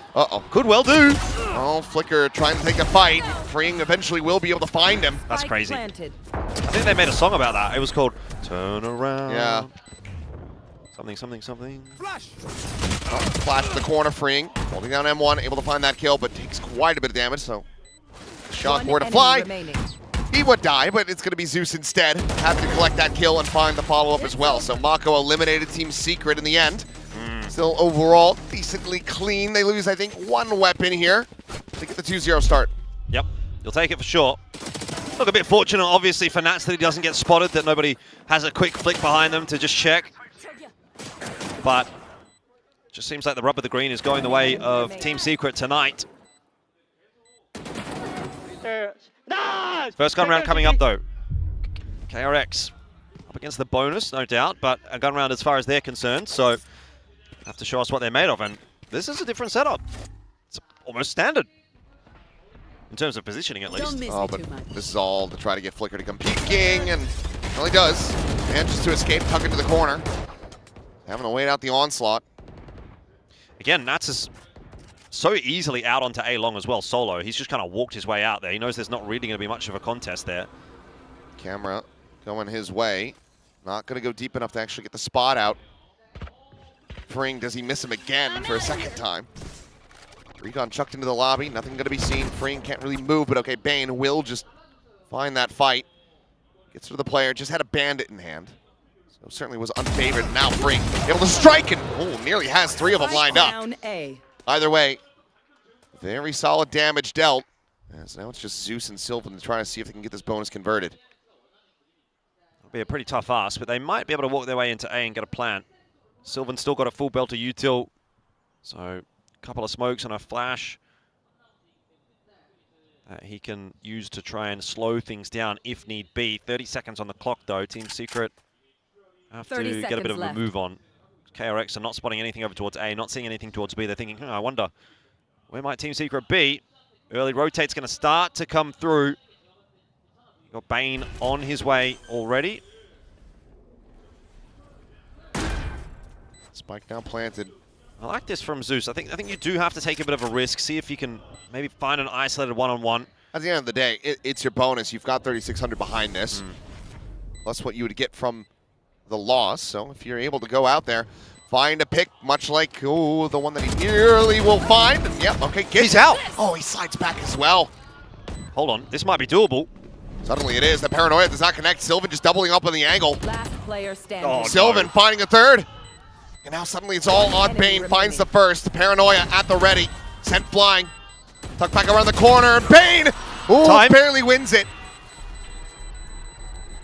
could well do. Oh, Flicker trying to take a fight. Fring eventually will be able to find him. That's crazy. I think they made a song about that. It was called Turn Around. Yeah. Something. Flash! Oh, flash in the corner, Fring. Holding down M1, able to find that kill, but takes quite a bit of damage, so shot where to fly. He would die, but it's going to be Zeus instead. Happy to collect that kill and find the follow-up as well. So Mako eliminated Team Secret in the end. Still overall decently clean. They lose, I think, one weapon here to get the 2-0 start. Yep, you'll take it for sure. Look, a bit fortunate, obviously, for Nats that he doesn't get spotted, that nobody has a quick flick behind them to just check. But just seems like the rub of the green is going the way of Team Secret tonight. First gun round coming up, though. KRX up against the bonus, no doubt, but a gun round as far as they're concerned, so have to show us what they're made of. And this is a different setup. It's almost standard in terms of positioning, at least. Oh, but this is all to try to get Flicker to come peeking, and well, he does. Manages to escape, tuck into the corner. Having to wait out the onslaught. Again, Nats is so easily out onto A long as well, solo. He's just kind of walked his way out there. He knows there's not really going to be much of a contest there. Camera going his way. Not going to go deep enough to actually get the spot out. Fring, does he miss him again for a second time? Recon chucked into the lobby. Nothing going to be seen. Fring can't really move, but okay, Bane will just find that fight. Gets to the player. Just had a bandit in hand. So certainly was unfavored. Now Fring able to strike, and nearly has 3 of them lined up. Either way, very solid damage dealt. So now it's just Zeus and Sylvan to try to see if they can get this bonus converted. It'll be a pretty tough ask, but they might be able to walk their way into A and get a plant. Sylvan's still got a full belt of util, so a couple of smokes and a flash that he can use to try and slow things down if need be. 30 seconds on the clock, though. Team Secret have to get a bit of a move on. KRX are not spotting anything over towards A, not seeing anything towards B. They're thinking, I wonder, where might Team Secret be? Early rotate's going to start to come through. Got Bane on his way already. Spike now planted. I like this from Zeus. I think you do have to take a bit of a risk, see if you can maybe find an isolated one-on-one. At the end of the day, it's your bonus. You've got 3,600 behind this. Plus what you would get from the loss. So if you're able to go out there, find a pick, much like the one that he nearly will find. And yep, okay, he's out. Oh, he slides back as well. Hold on, this might be doable. Suddenly it is. The paranoia does not connect. Sylvan just doubling up on the angle. Last player standing. Oh, Sylvan finding a third. And now suddenly it's all on Bane. Finds the first. Paranoia at the ready. Sent flying. Tuck back around the corner. Bane! Ooh, barely wins it.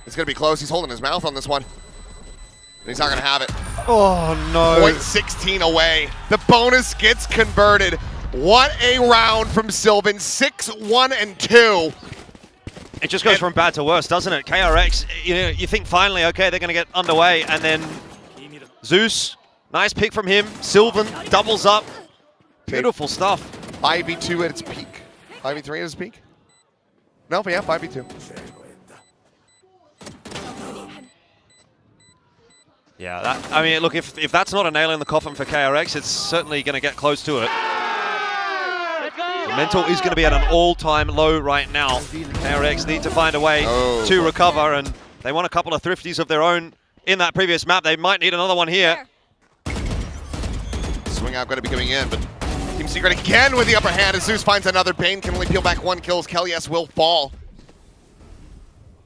It's going to be close. He's holding his mouth on this one. And he's not going to have it. Oh, no. 0.16 away. The bonus gets converted. What a round from Sylvan. 6-1-2. It just goes from bad to worse, doesn't it? KRX, you think finally, okay, they're going to get underway, and then Zeus, nice pick from him. Sylvan doubles up. Beautiful stuff. 5v2 at its peak. 5v3 at its peak? No, but yeah, 5v2. Yeah, I mean, look, if that's not a nail in the coffin for KRX, it's certainly going to get close to it. The mental is going to be at an all-time low right now. KRX need to find a way to recover, and they want a couple of thrifties of their own in that previous map. They might need another one here. Swing out going to be coming in, but Team Secret again with the upper hand as Zeus finds another. Bane can only peel back 1 kill. Kellyes will fall.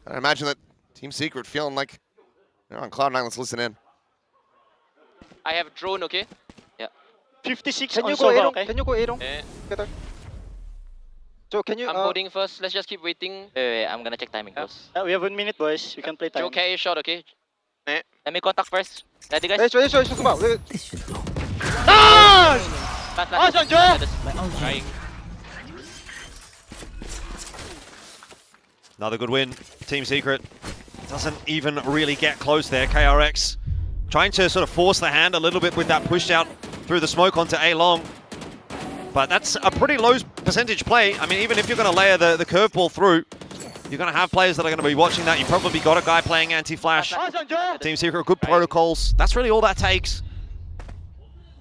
I imagine that Team Secret feeling like they're on Cloud9. Let's listen in. I have drone, okay? Yeah. 56 Can on you go Sova, Aerong? okay? Can you go Aerong? So can you? I'm holding first. Let's just keep waiting. Wait, I'm gonna check timing first. We have 1 minute, boys. We can play time. Okay, shot, okay? Let me contact first. Ready, guys? Trying. Another good win. Team Secret doesn't even really get close there. KRX trying to sort of force the hand a little bit with that push out through the smoke onto A long. But that's a pretty low percentage play. I mean, even if you're going to layer the curveball through, you're going to have players that are going to be watching that. You probably got a guy playing anti-flash. Team Secret, good protocols. That's really all that takes.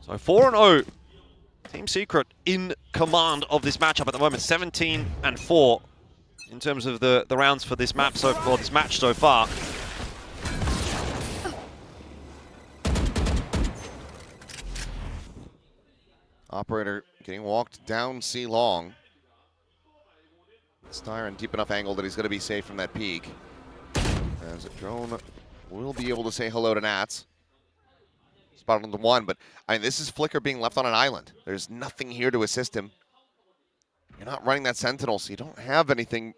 So 4-0. Team Secret in command of this matchup at the moment. 17-4 in terms of the rounds for this map this match so far. Operator getting walked down C long. Styron deep enough angle that he's going to be safe from that peak. As a drone will be able to say hello to Nats. Spotted on the one, but I mean, this is Flicker being left on an island. There's nothing here to assist him. You're not running that Sentinel, so you don't have anything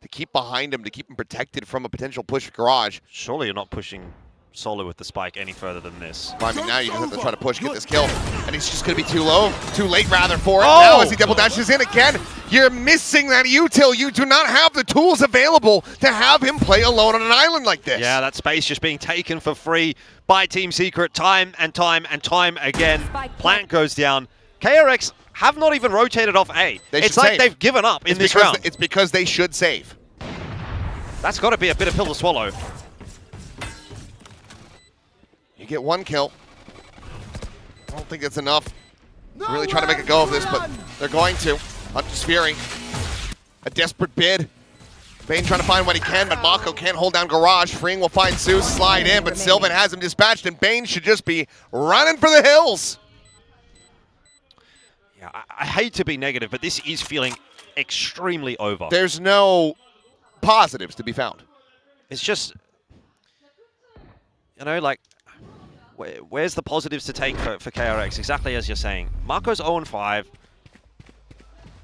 to keep behind him, to keep him protected from a potential push garage. Surely you're not pushing Solo with the spike any further than this. I mean, now you just have to try to push, get this kill. And he's just going to be too late rather for it. Now as he double dashes in again, you're missing that util. You do not have the tools available to have him play alone on an island like this. Yeah, that space just being taken for free by Team Secret time and time and time again. Plant goes down. KRX have not even rotated off A. It's like they've given up in this round. It's because they should save. That's got to be a bitter pill to swallow. You get one kill. I don't think it's enough to really try to make a go of this, but they're going to. Hunter's Fury. A desperate bid. Bane trying to find what he can, but Mako can't hold down Garage. Freeing will find Zeus, slide in, but Sylvan has him dispatched, and Bane should just be running for the hills. Yeah, I hate to be negative, but this is feeling extremely over. There's no positives to be found. It's just, you know, like, where's the positives to take for KRX? Exactly as you're saying. Marco's 0-5.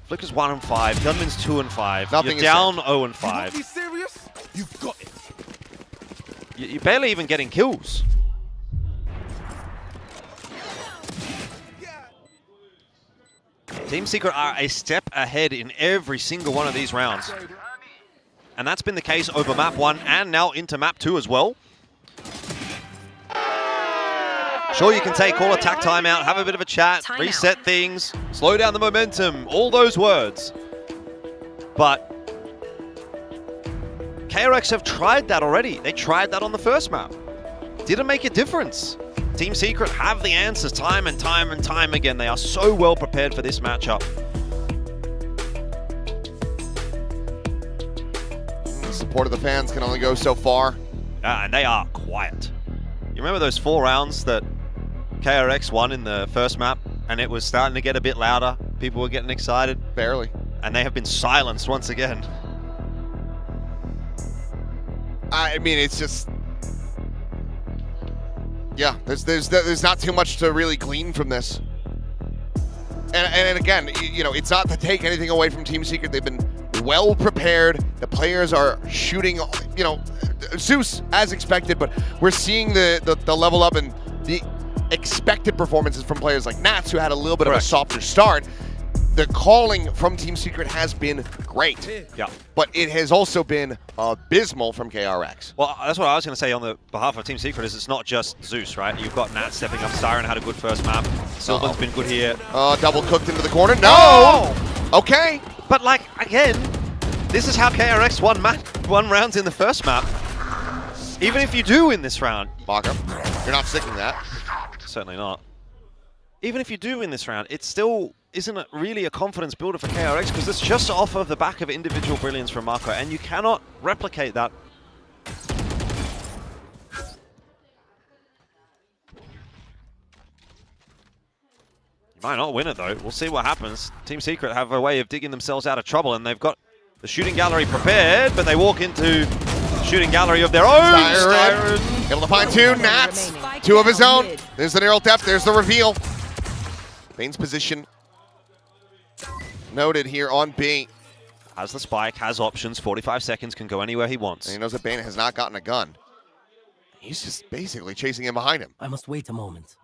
Flicker's 1-5. Gunman's 2-5. Nothing You're down 0-5. You want to be serious? You've got it. You're barely even getting kills. Team Secret are a step ahead in every single one of these rounds. And that's been the case over map 1 and now into map 2 as well. Sure, you can take all attack timeout, have a bit of a chat, reset things, slow down the momentum, all those words. But KRX have tried that already. They tried that on the first map. Didn't make a difference. Team Secret have the answers time and time and time again. They are so well prepared for this matchup. The support of the fans can only go so far. And they are quiet. You remember those 4 rounds that KRX won in the first map, and it was starting to get a bit louder. People were getting excited. Barely. And they have been silenced once again. I mean, it's just, yeah, there's not too much to really glean from this. And again, you know, it's not to take anything away from Team Secret. They've been well prepared. The players are shooting, you know, Zeus as expected, but we're seeing the level up and the expected performances from players like Nats, who had a little bit of a softer start. The calling from Team Secret has been great. Yeah. But it has also been abysmal from KRX. Well, that's what I was going to say on the behalf of Team Secret, is it's not just Zeus, right? You've got Nat stepping up. Styron had a good first map. Sylvan's been good here. Double cooked into the corner. No! Okay. But, like, again, this is how KRX won rounds in the first map. Even if you do win this round. Maka, you're not sticking that. Certainly not. Even if you do win this round, it still isn't really a confidence builder for KRX, because it's just off of the back of individual brilliance from Mako, and you cannot replicate that. You might not win it, though. We'll see what happens. Team Secret have a way of digging themselves out of trouble, and they've got the shooting gallery prepared, but they walk into shooting gallery of their own. Styron able to find 2. Nats, 2 of his own. There's the neural depth. There's the reveal. Bane's position noted here on B. Has the spike, has options. 45 seconds, can go anywhere he wants. And he knows that Bane has not gotten a gun. He's just basically chasing him behind him. I must wait a moment.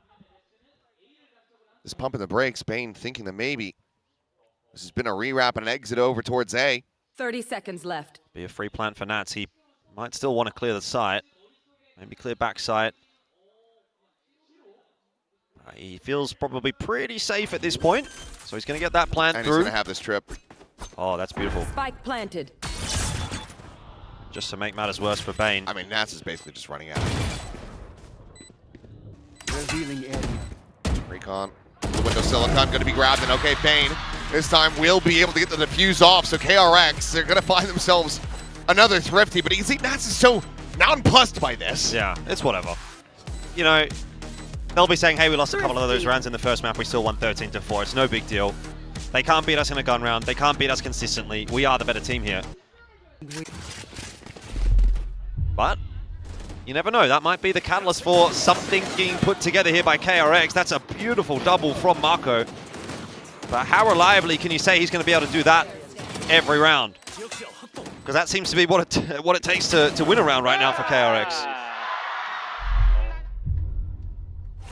Just pumping the brakes. Bane thinking that maybe this has been a rewrap and an exit over towards A. 30 seconds left. Be a free plant for Nats. He might still want to clear the site. Maybe clear back site. He feels probably pretty safe at this point. So he's going to get that plant and through. He's going to have this trip. Oh, that's beautiful. Spike planted. Just to make matters worse for Bane. I mean, Nats is basically just running out. Revealing area. Recon. The window silicon going to be grabbed, and okay, Bane this time will be able to get the defuse off. So KRX, they're going to find themselves another thrifty, but you can see Nats is so nonplussed by this. Yeah, it's whatever. You know, they'll be saying, hey, we lost a couple of those rounds in the first map. We still won 13-4. It's no big deal. They can't beat us in a gun round. They can't beat us consistently. We are the better team here. But you never know. That might be the catalyst for something being put together here by KRX. That's a beautiful double from Marco. But how reliably can you say he's going to be able to do that every round? Because that seems to be what it takes to win a round right now for KRX.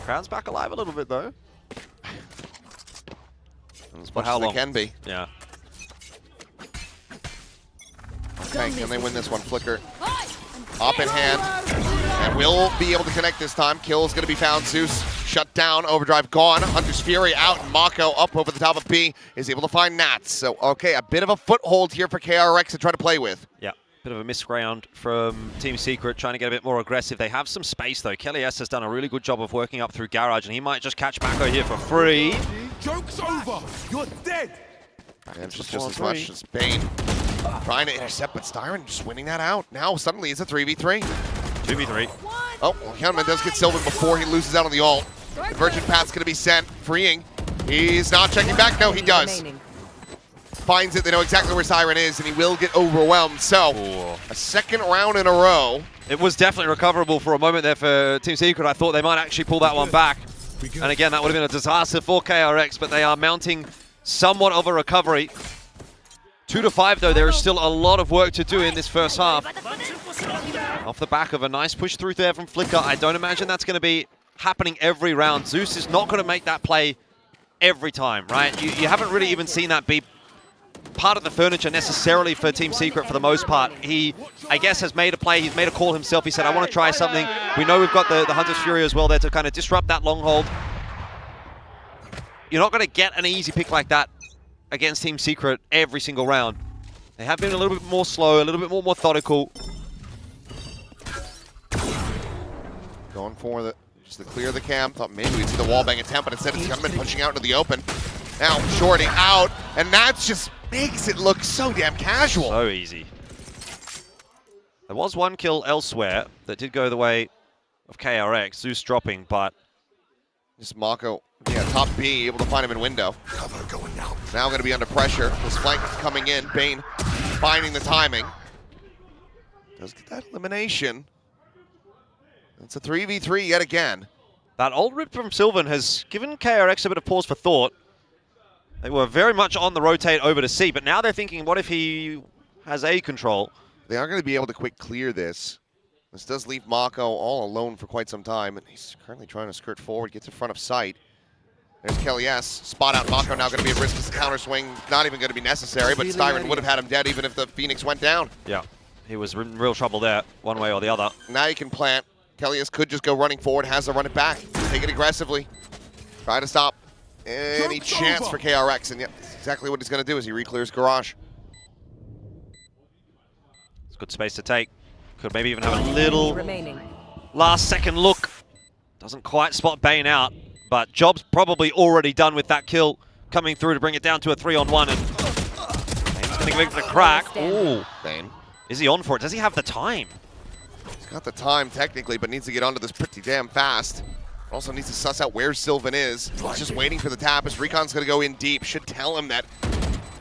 Crowd's back alive a little bit though. As much as they can be. Yeah. Okay, can they win this one? Flicker up in hand, and will be able to connect this time. Kill is going to be found. Zeus shut down. Overdrive gone. Hunter's Fury out. And Mako up over the top of B is able to find Nats. So, okay, a bit of a foothold here for KRX to try to play with. Yeah, bit of a missed round from Team Secret, trying to get a bit more aggressive. They have some space, though. KRX has done a really good job of working up through Garage, and he might just catch Mako here for free. Joke's over. You're dead. And just as much as Bane trying to intercept, but Styron just winning that out. Now suddenly it's a 3v3. 2v3. Oh, well, Hyunmin does get Sylvan before he loses out on the ult. Convergent path's going to be sent, freeing. He's not checking back. No, he does. Finds it. They know exactly where Siren is, and he will get overwhelmed. So, a second round in a row. It was definitely recoverable for a moment there for Team Secret. I thought they might actually pull that one back. And again, that would have been a disaster for KRX, but they are mounting somewhat of a recovery. 2-5 though, there is still a lot of work to do in this first half. Off the back of a nice push through there from Flicker, I don't imagine that's going to be happening every round. Zeus is not going to make that play every time, right? You haven't really even seen that be part of the furniture necessarily for Team Secret for the most part. He, I guess, has made a play. He's made a call himself. He said, I want to try something. We know we've got the Hunter's Fury as well there to kind of disrupt that long hold. You're not going to get an easy pick like that against Team Secret every single round. They have been a little bit more slow, a little bit more methodical. Going for just to clear the camp. Thought maybe we'd see the wallbang attempt, but instead it's Hyunmin punching out into the open. Now Shorty out, and that just makes it look so damn casual. So easy. There was one kill elsewhere that did go the way of KRX. Zeus dropping, but just Mako, yeah, top B, able to find him in window. Cover going out. Now going to be under pressure. This flank coming in. Bane finding the timing. Does get that elimination. It's a 3v3 yet again. That old rip from Sylvan has given KRX a bit of pause for thought. They were very much on the rotate over to C, but now they're thinking, what if he has A control? They are going to be able to quick clear this. This does leave Mako all alone for quite some time, and he's currently trying to skirt forward, gets in front of sight. There's Kelly S. Spot out. Mako now going to be at risk as the counter swing. Not even going to be necessary, but Styron would have had him dead even if the Phoenix went down. Yeah, he was in real trouble there, one way or the other. Now you can plant. Kelly S. could just go running forward, has to run it back. Take it aggressively. Try to stop any chance for KRX, and yeah, that's exactly what he's going to do as he re-clears Garage. It's good space to take. Could maybe even have a little last second look. Doesn't quite spot Bane out, but job's probably already done with that kill coming through to bring it down to a 3-on-1. And Bane's going to give it the crack. Ooh. Bane. Is he on for it? Does he have the time? He's got the time technically, but needs to get onto this pretty damn fast. Also needs to suss out where Sylvan is. He's just waiting for the tap as Recon's going to go in deep. Should tell him that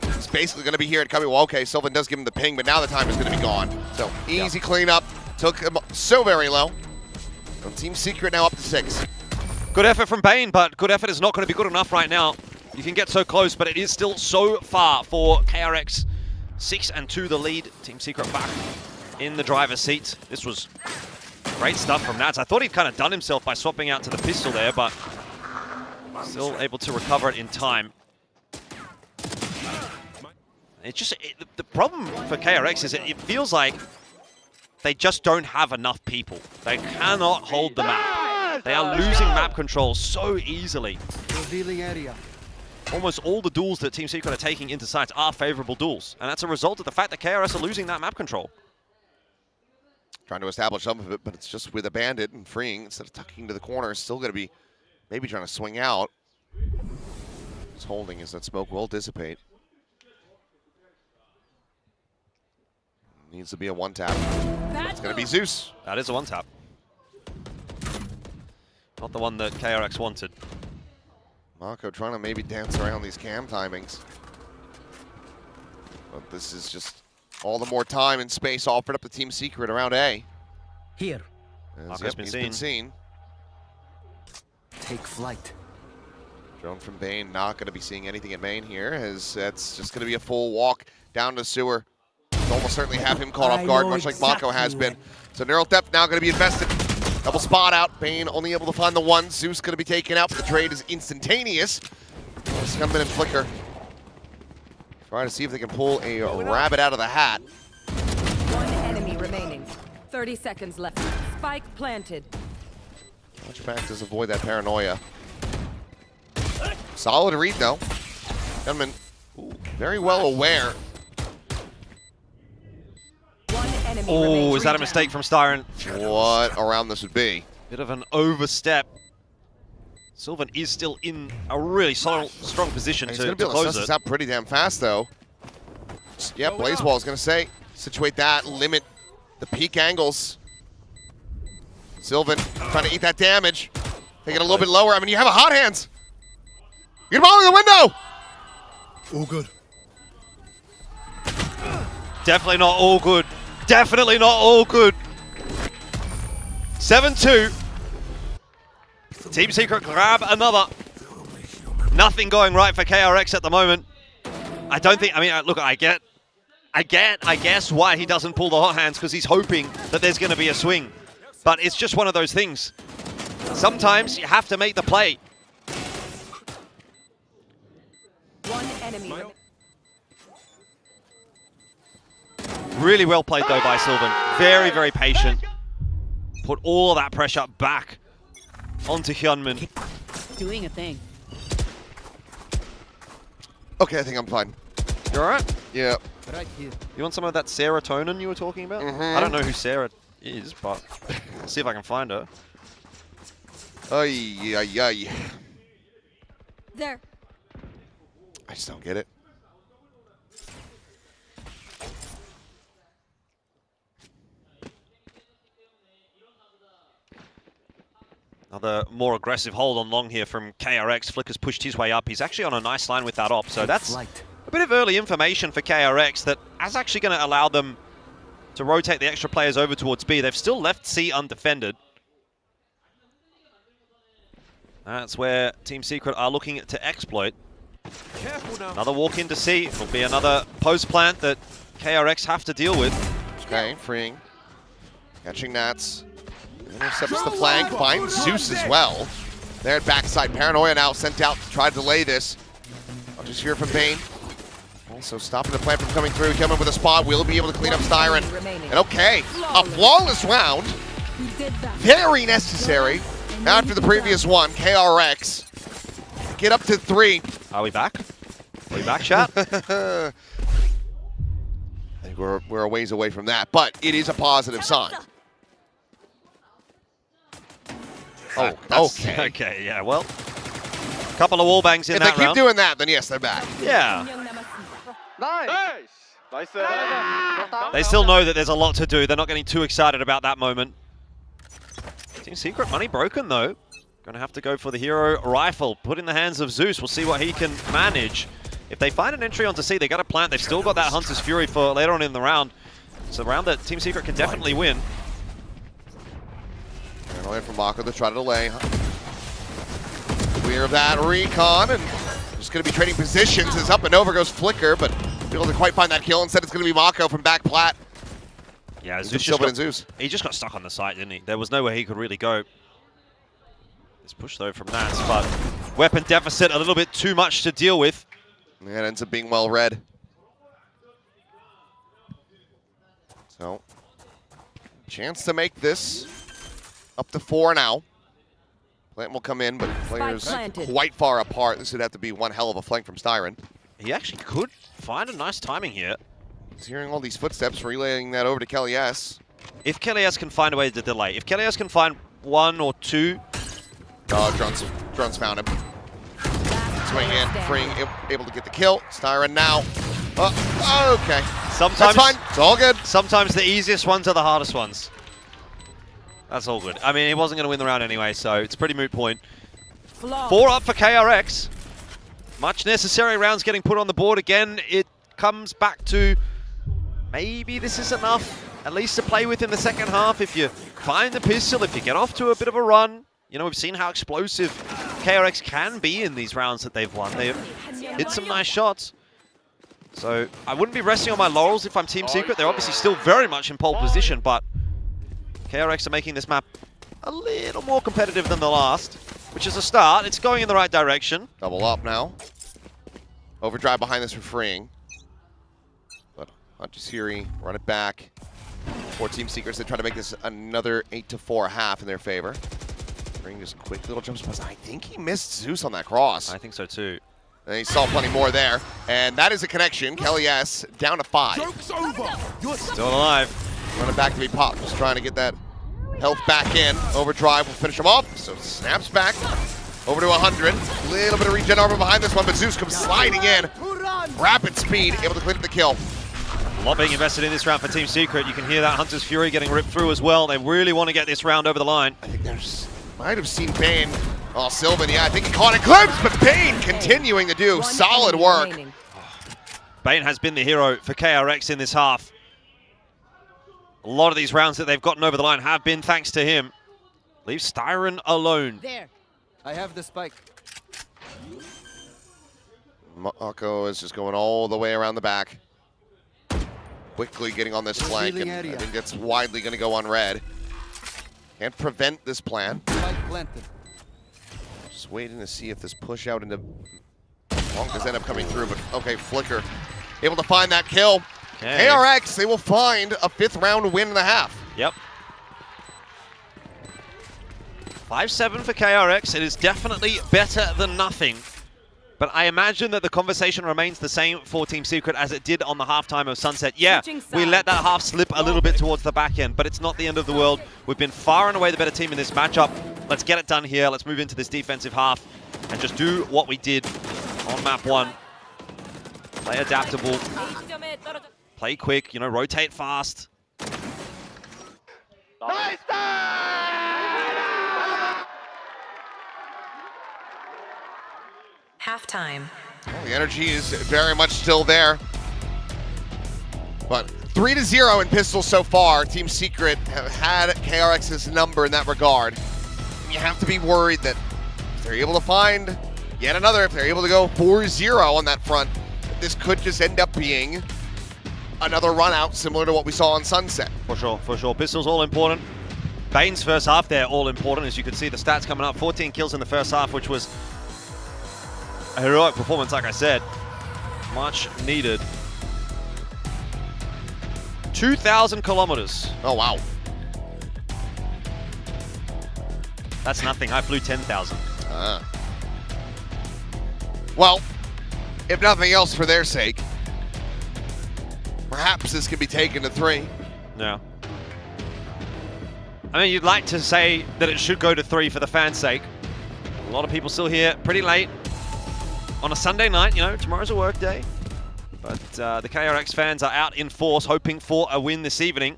he's basically going to be here at coming. Well, okay, Sylvan does give him the ping, but now the time is going to be gone. So easy cleanup. Took him so very low. So Team Secret now up to 6. Good effort from Bane, but good effort is not going to be good enough right now. You can get so close, but it is still so far for KRX. 6-2 the lead. Team Secret back in the driver's seat. This was great stuff from Nats. I thought he'd kind of done himself by swapping out to the pistol there, but still able to recover it in time. It's just, the problem for KRX is it feels like they just don't have enough people. They cannot hold the map. They are losing map control so easily. Revealing area. Almost all the duels that Team Secret are taking into sites are favorable duels, and that's a result of the fact that KRS are losing that map control. Trying to establish some of it, but it's just with a bandit and freeing instead of tucking to the corner. It's still going to be maybe trying to swing out. He's holding as that smoke will dissipate. Needs to be a one-tap. It's going to be Zeus. That is a one-tap. Not the one that KRX wanted. Mako trying to maybe dance around these cam timings. But this is just all the more time and space offered up to Team Secret around A. Here. Mako's been seen. Take flight. Drone from Bane, not going to be seeing anything at main here, as that's just going to be a full walk down to sewer. Almost certainly have him caught off guard, much like Mako has been. So Neural Depth now going to be invested. Double spot out. Bane only able to find the one. Zeus going to be taken out, but the trade is instantaneous. Scumbin and Flicker trying to see if they can pull a rabbit out of the hat. One enemy remaining. 30 seconds left. Spike planted. Touchback does avoid that paranoia. Solid read though. Gunman very well aware. Oh, is that a mistake from Styron? What a round this would be. Bit of an overstep. Sylvan is still in a really strong position to He's going to be able to close suss it. this out pretty damn fast though. Yeah, Blazewall is going to say, situate that, limit the peak angles. Sylvan trying to eat that damage. Take it a little bit lower. I mean, you have a hot hands. Get him all in the window. All good. Definitely not all good. Definitely not all good. 7-2. Team Secret grab another. Nothing going right for KRX at the moment. I don't think, I mean, look, I guess why he doesn't pull the hot hands, because he's hoping that there's going to be a swing. But it's just one of those things. Sometimes you have to make the play. One enemy. Really well played though by Sylvan. Very, very patient. Put all of that pressure back onto Hyunmin. Doing a thing. Okay, I think I'm fine. You alright? Yeah. Right here. You want some of that serotonin you were talking about? I don't know who Sarah is, but I'll see if I can find her. Ay, ay, ay. There. I just don't get it. Another more aggressive hold on long here from KRX. Flicker's pushed his way up. He's actually on a nice line with that op, so that's a bit of early information for KRX that is actually going to allow them to rotate the extra players over towards B. They've still left C undefended. That's where Team Secret are looking to exploit. Another walk into C. It'll be another post plant that KRX have to deal with. Okay, freeing. Catching Nats. Intercepts the flank, finds Zeus as well. There at backside. Paranoia now sent out to try to delay this. I'll just hear from Bane. Also stopping the plant from coming through. Coming with a spot. Will be able to clean up Styron. And okay, a flawless round. Very necessary. After the previous one, KRX. Get up to 3. Are we back? Are we back, chat? I think we're a ways away from that, but it is a positive sign. Oh, okay. Okay, yeah, well, a couple of wall bangs in that round. If they keep doing that, then yes, they're back. Yeah. Nice. Nice. They still know that there's a lot to do. They're not getting too excited about that moment. Team Secret money broken, though. Going to have to go for the hero rifle. Put in the hands of Zeus. We'll see what he can manage. If they find an entry onto C, they got a plant. They've still got that Hunter's Fury for later on in the round. It's a round that Team Secret can definitely win. Paranoia from Mako to try to delay. Clear of that recon, and just going to be trading positions as up and over goes Flicker, but able to quite find that kill. Instead, it's going to be Mako from back plat. Yeah, Zeus Zeus. He just got stuck on the site, didn't he? There was nowhere he could really go. This push, though, from Nats, but weapon deficit a little bit too much to deal with. Yeah, it ends up being well read. So, chance to make this up to 4 now. Plant will come in, but players quite far apart. This would have to be one hell of a flank from Styron. He actually could find a nice timing here. He's hearing all these footsteps, relaying that over to Kelly S. If Kelly S can find a way to delay, if Kelly S can find 1 or 2. Oh, Drun's found him. Swing in, freeing, able to get the kill. Styron now. Okay. Sometimes, that's fine. It's all good. Sometimes the easiest ones are the hardest ones. That's all good. I mean, he wasn't going to win the round anyway, so it's a pretty moot point. 4 up for KRX. Much necessary rounds getting put on the board again. It comes back to maybe this is enough, at least to play with in the second half. If you find the pistol, if you get off to a bit of a run, you know, we've seen how explosive KRX can be in these rounds that they've won. They've hit some nice shots. So I wouldn't be resting on my laurels if I'm Team Secret. They're obviously still very much in pole position, but KRX are making this map a little more competitive than the last, which is a start. It's going in the right direction. Double up now. Overdrive behind this for freeing. But Hunter run it back. For Team Secrets, they try to make this another 8-4 half in their favor. Freeing just quick little jumps. I think he missed Zeus on that cross. I think so too. And he saw plenty more there. And that is a connection. Kelly S down to 5. Joke's over. You're Still alive. Running back to be popped. Just trying to get that health back in. Overdrive will finish him off. So snaps back over to 100. Little bit of regen armor behind this one, but Zeus comes sliding in. Rapid speed, able to clean up the kill. A lot being invested in this round for Team Secret. You can hear that Hunter's Fury getting ripped through as well. They really want to get this round over the line. I think there's might have seen Bane. Oh, Sylvan, yeah, I think he caught a glimpse, but Bane continuing to do solid work. Bane has been the hero for KRX in this half. A lot of these rounds that they've gotten over the line have been thanks to him. Leave Styron alone. there. I have the spike. Mako is just going all the way around the back. Quickly getting on this flank, and I think that's widely going to go on red. Can't prevent this plan. Just waiting to see if this push out into long does end up coming through, but okay, Flicker able to find that kill. Okay. KRX, they will find a 5th round win in the half. Yep. 5-7 for KRX. It is definitely better than nothing. But I imagine that the conversation remains the same for Team Secret as it did on the halftime of Sunset. Yeah, we let that half slip a little bit towards the back end, but it's not the end of the world. We've been far and away the better team in this matchup. Let's get it done here. Let's move into this defensive half and just do what we did on map 1. Play adaptable. Play quick, you know, rotate fast. Nice. Halftime. Well, the energy is very much still there. But 3-0 in pistols so far. Team Secret have had KRX's number in that regard. And you have to be worried that if they're able to find yet another, if they're able to go 4-0 on that front, this could just end up being another run out similar to what we saw on Sunset. For sure, for sure. Pistols all important. Bane's first half there, all important. As you can see, the stats coming up. 14 kills in the first half, which was a heroic performance, like I said. Much needed. 2,000 kilometers. Oh, wow. That's nothing. I flew 10,000. Well, if nothing else for their sake, perhaps this could be taken to 3. Yeah. I mean, you'd like to say that it should go to 3 for the fans' sake. A lot of people still here pretty late on a Sunday night. You know, tomorrow's a work day. But the KRX fans are out in force, hoping for a win this evening.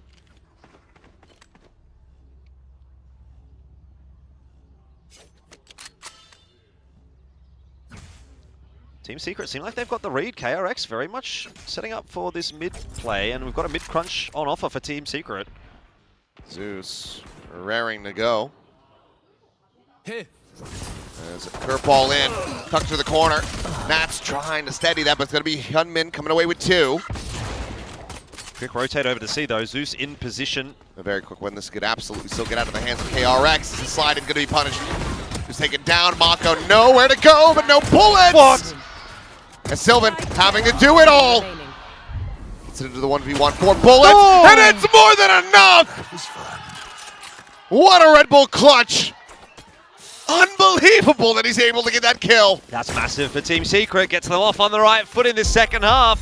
Team Secret seem like they've got the read. KRX very much setting up for this mid play, and we've got a mid crunch on offer for Team Secret. Zeus raring to go. There's a curveball in, tucked to the corner. Matt's trying to steady that, but it's going to be Hyunmin coming away with 2. Quick rotate over to C though. Zeus in position. A very quick one. This could absolutely still get out of the hands of KRX. The slide is going to be punished. Just taken down. Mako nowhere to go, but no bullets. What? And Sylvan having to do it all. Gets it into the 1v1. 4 bullets, and it's more than enough. What a Red Bull clutch. Unbelievable that he's able to get that kill. That's massive for Team Secret. Gets them off on the right foot in this second half.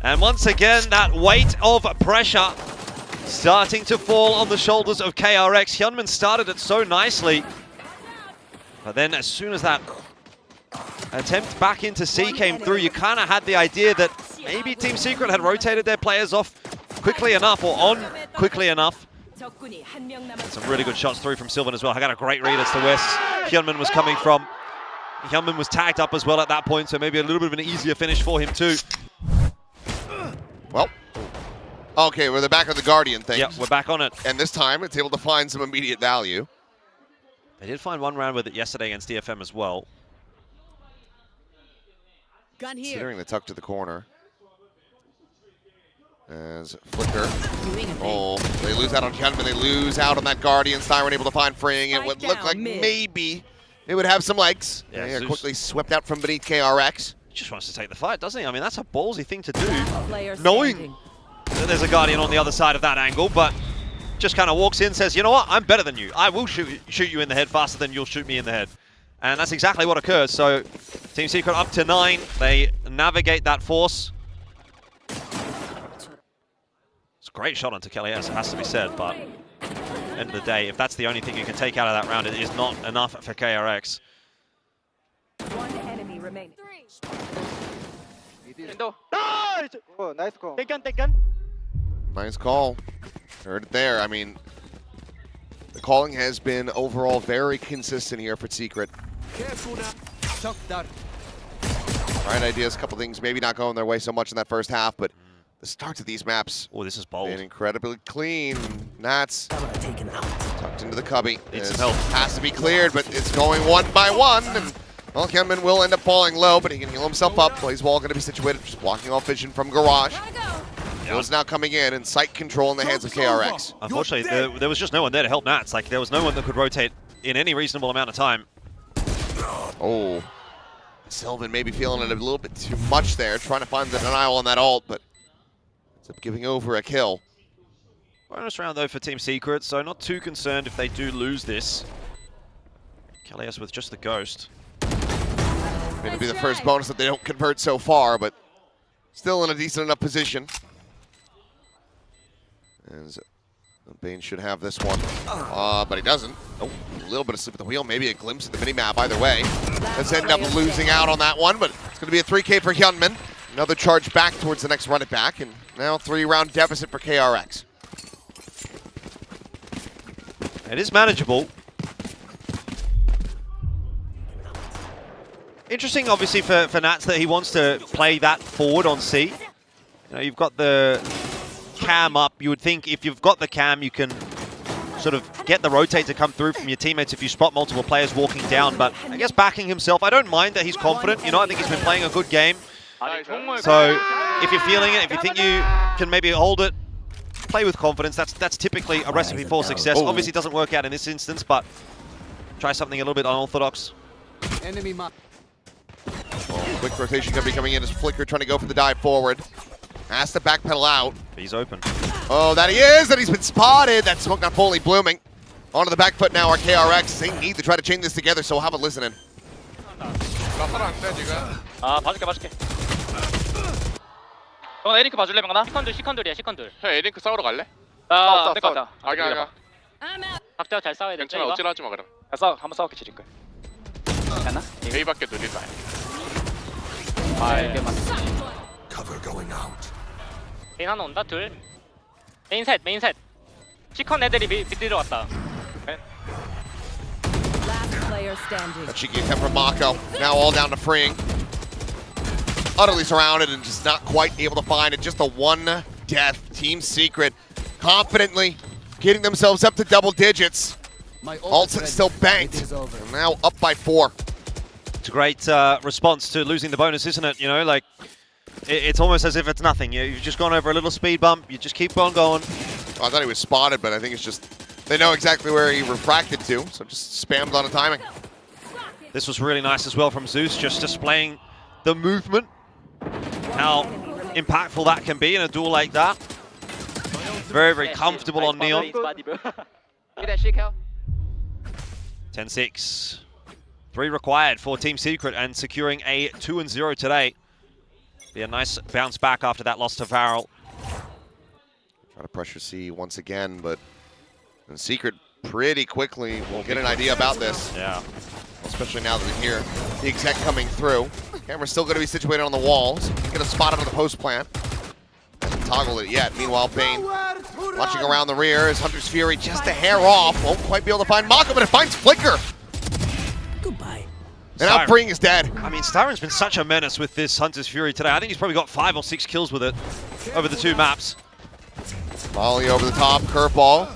And once again, that weight of pressure starting to fall on the shoulders of KRX. Hyunmin started it so nicely. But then as soon as that attempt back into C came through, you kind of had the idea that maybe Team Secret had rotated their players off quickly enough, or on quickly enough. And some really good shots through from Sylvan as well. I got a great read as to where Hyunmin was coming from. Hyunmin was tagged up as well at that point, so maybe a little bit of an easier finish for him too. Well, okay, we're the back of the Guardian thing. Yep, we're back on it. And this time, it's able to find some immediate value. They did find one round with it yesterday against DFM as well. Gun here. Considering the tuck to the corner. As Flicker. Oh, they lose out on Hyunmin. They lose out on that Guardian. Siren able to find Freeing. It would look like maybe it would have some legs. Yeah, they are quickly swept out from beneath KRX. He just wants to take the fight, doesn't he? I mean, that's a ballsy thing to do. Knowing that there's a Guardian on the other side of that angle, but just kind of walks in, says, you know what, I'm better than you. I will shoot you in the head faster than you'll shoot me in the head. And that's exactly what occurs. So Team Secret up to 9. They navigate that force. It's a great shot onto KRX, it has to be said, but at the end of the day, if that's the only thing you can take out of that round, it is not enough for KRX. One enemy remaining. Oh, nice call. Take gun. Nice call. Heard it there. I mean, the calling has been overall very consistent here for Secret. Right ideas, a couple things maybe not going their way so much in that first half, but the start of these maps. Oh, this is bold. Been incredibly clean. Nats tucked into the cubby. Needs some help. Has to be cleared, but it's going one by one. And well, Hyunmin will end up falling low, but he can heal himself up. Blaze Wall going to be situated, just blocking off vision from Garage. Is now coming in, and sight control in the hands of KRX. Unfortunately, there was just no one there to help Nats. Like, there was no one that could rotate in any reasonable amount of time. Oh, Sylvan maybe feeling it a little bit too much there, trying to find the denial on that ult, but ends up giving over a kill. Bonus round, though, for Team Secret, so not too concerned if they do lose this. KRX with just the Ghost. Going to be the first bonus that they don't convert so far, but still in a decent enough position. As Bane should have this one, but he doesn't. Oh, a little bit of slip at the wheel, maybe a glimpse at the minimap. Either way, let's end up losing out on that one, but it's going to be a 3K for Hyunmin. Another charge back towards the next run it back, and now 3-round deficit for KRX. It is manageable. Interesting, obviously, for Nats that he wants to play that forward on C. You know, you've got the cam up. You would think if you've got the cam, you can sort of get the rotate to come through from your teammates if you spot multiple players walking down. But I guess backing himself, I don't mind that he's confident. You know, I think he's been playing a good game. So if you're feeling it, if you think you can maybe hold it, play with confidence. That's typically a recipe for success. Obviously, it doesn't work out in this instance, but try something a little bit unorthodox. Enemy mark. Quick rotation going to be coming in as Flicker trying to go for the dive forward. Has to backpedal out. He's open. Oh, that he is, and he's been spotted. That smoke not fully blooming. Onto the back foot now are KRX. They need to try to chain this together, so we'll have a listen in. 봐줄게. 형 에링크 봐줄래, 명나? 시컨들이야, 시컨들. 형 에링크 싸우러 갈래? 안 될 것 같아. 아가. 각자 잘 싸워야 돼. 괜찮아, 어찌나 하지 마 그럼. 한번 싸울게 지릴 거야. 괜찮아? A밖에 느리다. 이게 맞지. 메인 하나 온다, 둘. 메인 셋. 시컨 애들이 밑으로 왔다. Last player standing. That cheeky attempt from Mako. Now all down to Freeing. Utterly surrounded and just not quite able to find it. Just a one death. Team Secret confidently getting themselves up to double digits. Ult's still banked. And now up by 4. It's a great response to losing the bonus, isn't it? You know, like, it's almost as if it's nothing. You've just gone over a little speed bump. You just keep on going. Oh, I thought he was spotted, but I think it's just they know exactly where he refracted to, so just spammed on the timing. This was really nice as well from Zeus, just displaying the movement, how impactful that can be in a duel like that. Very, very comfortable on Neon. 10-6. 3 required for Team Secret, and securing a 2-0 today. Be a nice bounce back after that loss to Varel. Trying to pressure C once again, but Secret pretty quickly will get an idea about this. Yeah. Especially now that we hear the exec coming through. Camera's still going to be situated on the walls. Get a spot out of the post plant. Hasn't toggled it yet. Meanwhile, Bane watching around the rear as Hunter's Fury just a hair off. Won't quite be able to find Mako, but it finds Flicker. And now Freeing is dead. I mean, Styron's been such a menace with this Hunter's Fury today. I think he's probably got 5 or 6 kills with it over the 2 maps. Molly over the top, curveball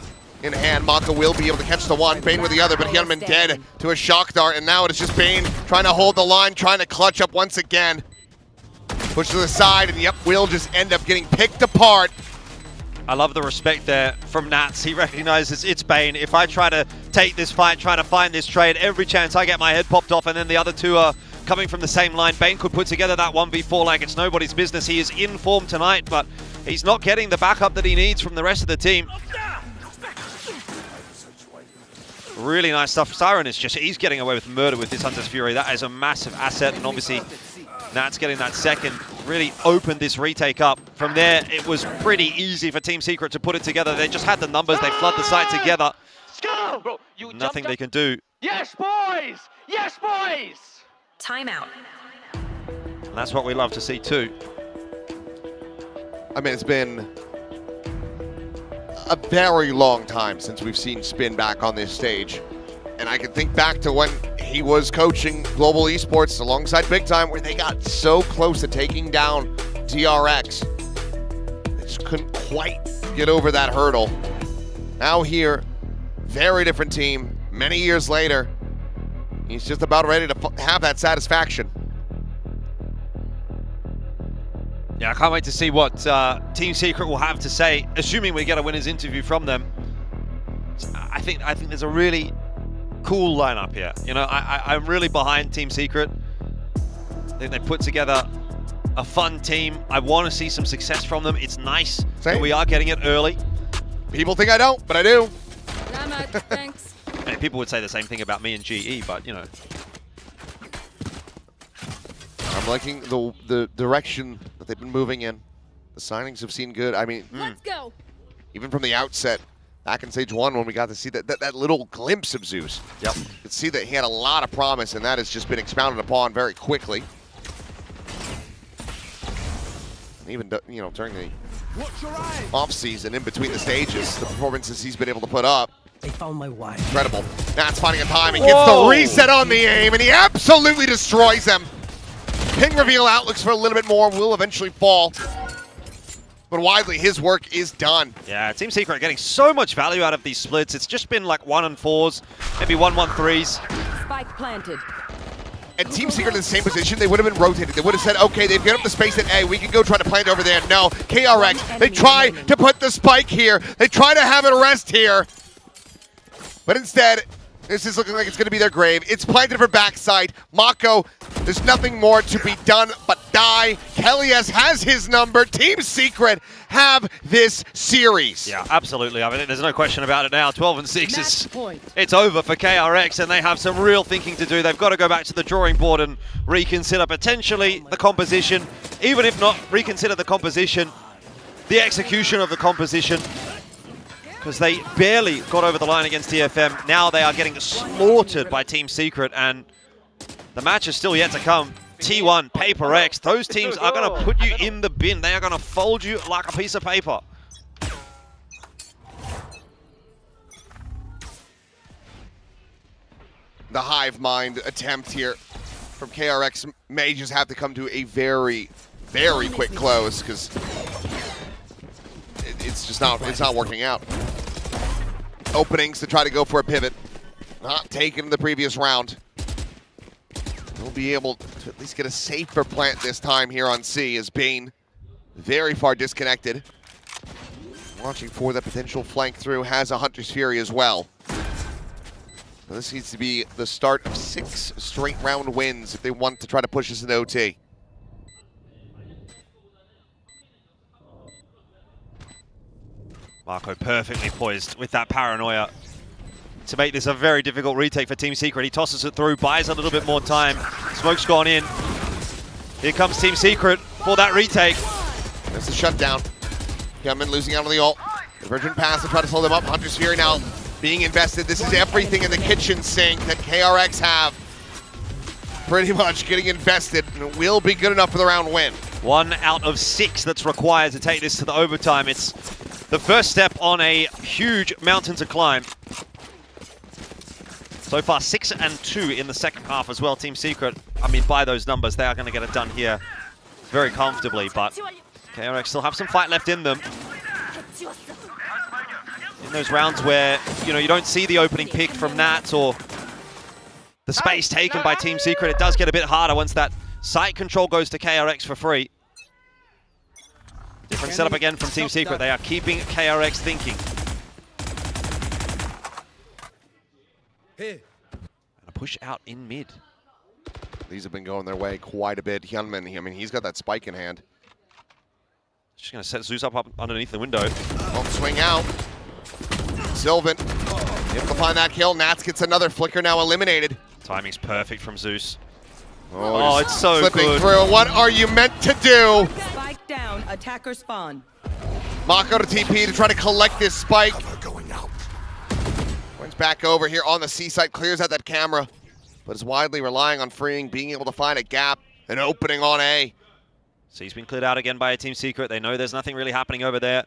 in hand. Maka will be able to catch the one, Bane with the other, but he had been dead to a shock dart, and now it is just Bane trying to hold the line, trying to clutch up once again. Push to the side, and yep, will just end up getting picked apart. I love the respect there from Nats. He recognizes it's Bane. If I try to take this fight, try to find this trade, every chance I get my head popped off, and then the other 2 are coming from the same line. Bane could put together that 1v4 like it's nobody's business. He is in form tonight, but he's not getting the backup that he needs from the rest of the team. Really nice stuff. Styron is just, he's getting away with murder with this Hunter's Fury. That is a massive asset, and obviously Nats getting that second really opened this retake up. From there, it was pretty easy for Team Secret to put it together. They just had the numbers. They flood the site together. Bro, Nothing they can do. Yes, boys! Yes, boys! Timeout. And that's what we love to see too. I mean, it's been a very long time since we've seen Spin back on this stage. And I can think back to when he was coaching Global Esports alongside Big Time, where they got so close to taking down KRX. They just couldn't quite get over that hurdle. Now here, very different team. Many years later, he's just about ready to have that satisfaction. Yeah, I can't wait to see what Team Secret will have to say, assuming we get a winner's interview from them. I think there's a really cool lineup here. You know, I'm really behind Team Secret. I think they put together a fun team. I want to see some success from them. It's nice that we are getting it early. People think I don't, but I do. Thanks. And people would say the same thing about me and GE, but you know. I'm liking the direction that they've been moving in. The signings have seen good. I mean, Let's go. Even from the outset, back in stage 1 when we got to see that little glimpse of Zeus. Yep. You could see that he had a lot of promise, and that has just been expounded upon very quickly. And even during the off-season, in between the stages, the performances he's been able to put up. They found my wife. Incredible. Nats finding a time and gets the reset on the aim, and he absolutely destroys them. Ping reveal out, looks for a little bit more, will eventually fall. But Widely, his work is done. Yeah, Team Secret getting so much value out of these splits. It's just been like 1 and 4s, maybe 1-1-3s. Spike planted. And Team Secret in the same position, they would have been rotated. They would have said, okay, they've given up the space at A, we can go try to plant over there. No, KRX, they try to put the spike here. They try to have it rest here. But instead, this is looking like it's going to be their grave. It's planted for backside. Mako, there's nothing more to be done but die. Kelly's has his number. Team Secret have this series. Yeah, absolutely. I mean, there's no question about it now. 12-6 it's over for KRX, and they have some real thinking to do. They've got to go back to the drawing board and reconsider potentially the composition. Even if not reconsider the composition, the execution of the composition. Because they barely got over the line against TFM. Now they are getting slaughtered by Team Secret, and the match is still yet to come. T1, Paper X, those teams are going to put you in the bin. They are going to fold you like a piece of paper. The hive mind attempt here from KRX may just have to come to a very, very quick close, because it's just not working out. Openings to try to go for a pivot. Not taken in the previous round. We'll be able to at least get a safer plant this time here on C, as Bane very far disconnected. Watching for the potential flank through, has a Hunter's Fury as well. So this needs to be the start of 6 straight round wins if they want to try to push us into OT. Marco perfectly poised with that paranoia to make this a very difficult retake for Team Secret. He tosses it through, buys a little bit more time. Smoke's gone in. Here comes Team Secret for that retake. There's the shutdown. Yemen losing out on the ult. The Virgin pass to try to slow them up. Hunter's Fury now being invested. This is everything in the kitchen sink that KRX have. Pretty much getting invested, and it will be good enough for the round win. 1 out of 6 that's required to take this to the overtime. It's the first step on a huge mountain to climb. So far 6 and 2 in the second half as well. Team Secret, I mean, by those numbers, they are going to get it done here very comfortably, but KRX still have some fight left in them. In those rounds where, you know, you don't see the opening pick from Nat or the space taken by Team Secret, it does get a bit harder once that site control goes to KRX for free. Different setup again from Team Secret. They are keeping KRX thinking. And a push out in mid. These have been going their way quite a bit. Hyunmin, I mean, he's got that spike in hand. Just going to set Zeus up underneath the window. Oh, swing out. Sylvan able to find that kill. Nats gets another flicker now eliminated. Timing's perfect from Zeus. Oh, it's so slipping good. through. What are you meant to do? Spike down. Attacker spawn. Mako to TP to try to collect this spike. Runs back over here on the C site, clears out that camera, but is widely relying on freeing, being able to find a gap, an opening on A. C's been cleared out again by a Team Secret. They know there's nothing really happening over there.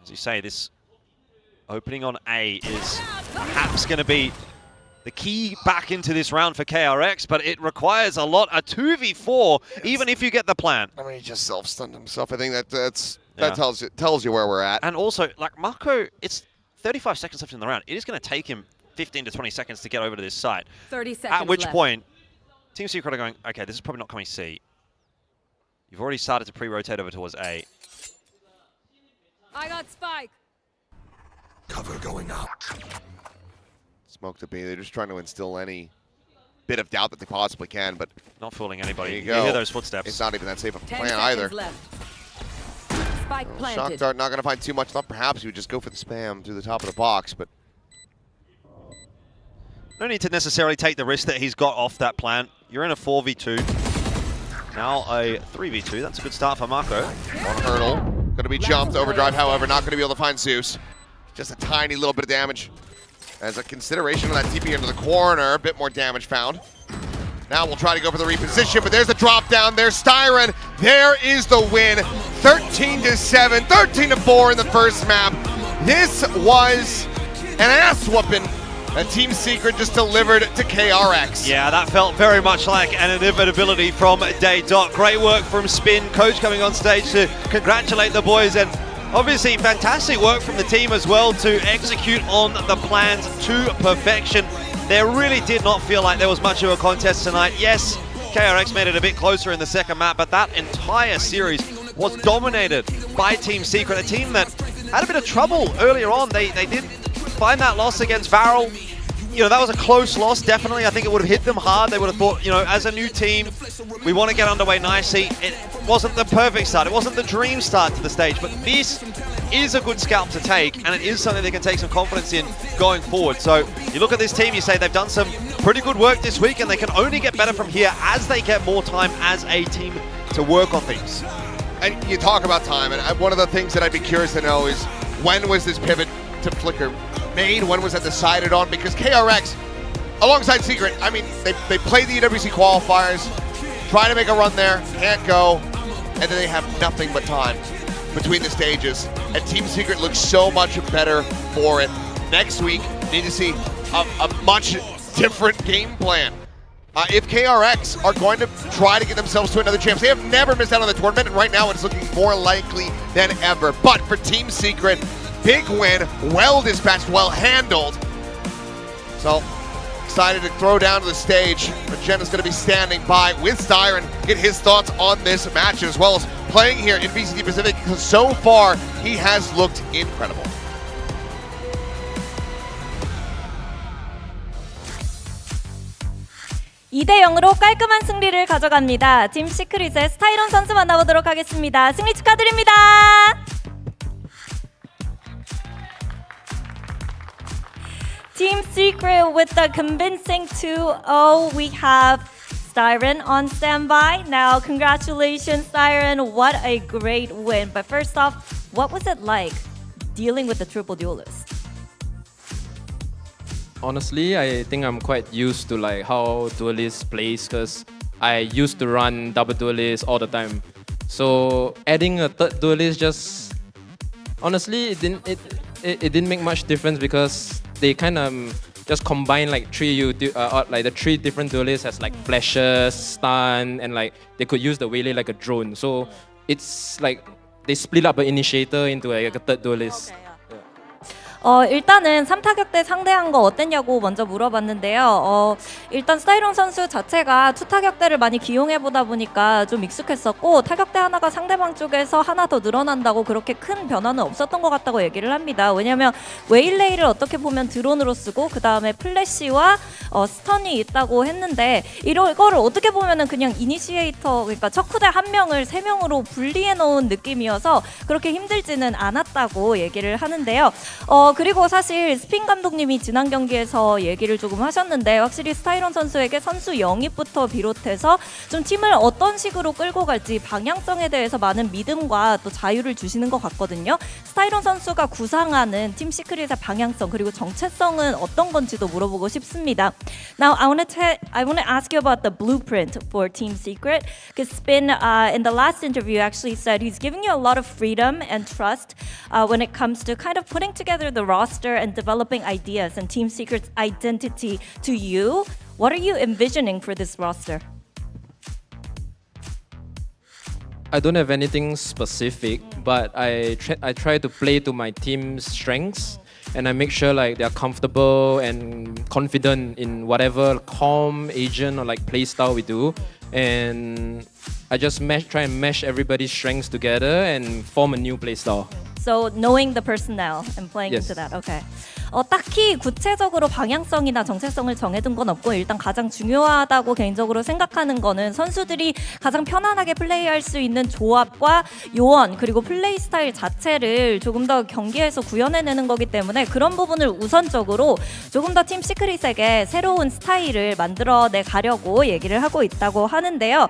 As you say, this opening on A is perhaps going to be the key back into this round for KRX, but it requires a lot, a 2v4, even if you get the plan. I mean, he just self-stunned himself. I think that tells you where we're at. And also, like, Mako, it's 35 seconds left in the round. It is going to take him 15 to 20 seconds to get over to this side. 30 seconds At which left. point, Team Secret are going, okay, this is probably not coming C. You've already started to pre-rotate over towards A. I got spike. Cover going out. Smoke to B. They're just trying to instill any bit of doubt that they possibly can, but not fooling anybody. There You you go. hear those footsteps. It's not even that safe of a 10 plan seconds either. left. Spike planted. Shock Dart not going to find too much. Thought perhaps he would just go for the spam through the top of the box, but No need to necessarily take the risk that he's got off that plan. You're in a 4v2. Now a 3v2. That's a good start for Mako. on hurdle. Going to be jumped. Overdrive, however, not going to be able to find Zeus. Just a tiny little bit of damage. As a consideration of that TP into the corner, a bit more damage found. Now we'll try to go for the reposition, but there's the drop down. There's Styron. There is the win. 13-7, 13-4 in the first map. This was an ass whooping that Team Secret just delivered to KRX. Yeah, that felt very much like an inevitability from Day Dot. Great work from Spin. Coach coming on stage to congratulate the boys, and obviously fantastic work from the team as well to execute on the plans to perfection. There really did not feel like there was much of a contest tonight. Yes, KRX made it a bit closer in the second map, but that entire series was dominated by Team Secret, a team that had a bit of trouble earlier on. They did find that loss against Varel. You know, that was a close loss, definitely. I think it would have hit them hard. They would have thought, you know, as a new team, we want to get underway nicely. It wasn't the perfect start. It wasn't the dream start to the stage, but this is a good scalp to take, and it is something they can take some confidence in going forward. So you look at this team, you say they've done some pretty good work this week, and they can only get better from here as they get more time as a team to work on things. And you talk about time, and one of the things that I'd be curious to know is when was this pivot to Flicker made? When was that decided on? Because KRX, alongside Secret, I mean, they played the UWC qualifiers, try to make a run there, can't go, and then they have nothing but time between the stages. And Team Secret looks so much better for it. Next week, need to see a much different game plan. If KRX are going to try to get themselves to another chance, they have never missed out on the tournament, and right now it's looking more likely than ever. But for Team Secret, big win, well dispatched, well handled. So excited to throw down to the stage. But Jenna's going to be standing by with Styron, get his thoughts on this match, as well as playing here in VCT Pacific, because so far he has looked incredible. (2대 0으로) 깔끔한 승리를 가져갑니다. 팀 시크릿의 스타이론 선수 만나보도록 하겠습니다. 승리 축하드립니다. Team Secret with a convincing 2-0. We have Styron on standby. Now, congratulations, Styron. What a great win. But first off, what was it like dealing with the triple duelist? Honestly, I think I'm quite used to like how duelist plays because I used to run double duelist all the time. So adding a third duelist just honestly it didn't make much difference because they kind of just combine like like the three different duelists as like flashes, stun, and like they could use the Waylay like a drone. So it's like they split up an initiator into like a third duelist. 일단은 3타격대 상대한 거 어땠냐고 먼저 물어봤는데요. 일단 스타이론 선수 자체가 투타격대를 많이 기용해보다 보니까 좀 익숙했었고 타격대 하나가 상대방 쪽에서 하나 더 늘어난다고 그렇게 큰 변화는 없었던 것 같다고 얘기를 합니다. 왜냐하면 웨일레이를 어떻게 보면 드론으로 쓰고 그 다음에 플래시와 스턴이 있다고 했는데 이거를 어떻게 보면은 그냥 이니시에이터 그러니까 척후대 한 명을 3명으로 분리해 놓은 느낌이어서 그렇게 힘들지는 않았다고 얘기를 하는데요. 그리고 사실 스핀 감독님이 지난 경기에서 얘기를 조금 하셨는데 확실히 스타이론 선수에게 선수 영입부터 비롯해서 좀 팀을 어떤 식으로 끌고 갈지 방향성에 대해서 많은 믿음과 또 자유를 주시는 것 같거든요. 스타이론 선수가 구상하는 팀 시크릿의 방향성 그리고 정체성은 어떤 건지도 물어보고 싶습니다. Now I want to ask you about the blueprint for Team Secret because Spin in the last interview actually said he's giving you a lot of freedom and trust when it comes to kind of putting together the roster and developing ideas and Team Secret's identity to you. What are you envisioning for this roster? I don't have anything specific, but I try to play to my team's strengths, and I make sure like they're comfortable and confident in whatever calm, agent or like play style we do, and I just try and mesh everybody's strengths together and form a new play style. So knowing the personnel and playing Yes. into that. Okay. 딱히 구체적으로 방향성이나 정체성을 정해둔 건 없고 일단 가장 중요하다고 개인적으로 생각하는 거는 선수들이 가장 편안하게 플레이할 수 있는 조합과 요원 그리고 플레이 스타일 자체를 조금 더 경기에서 구현해내는 거기 때문에 그런 부분을 우선적으로 조금 더 팀 시크릿에게 새로운 스타일을 만들어내 가려고 얘기를 하고 있다고 하는데요.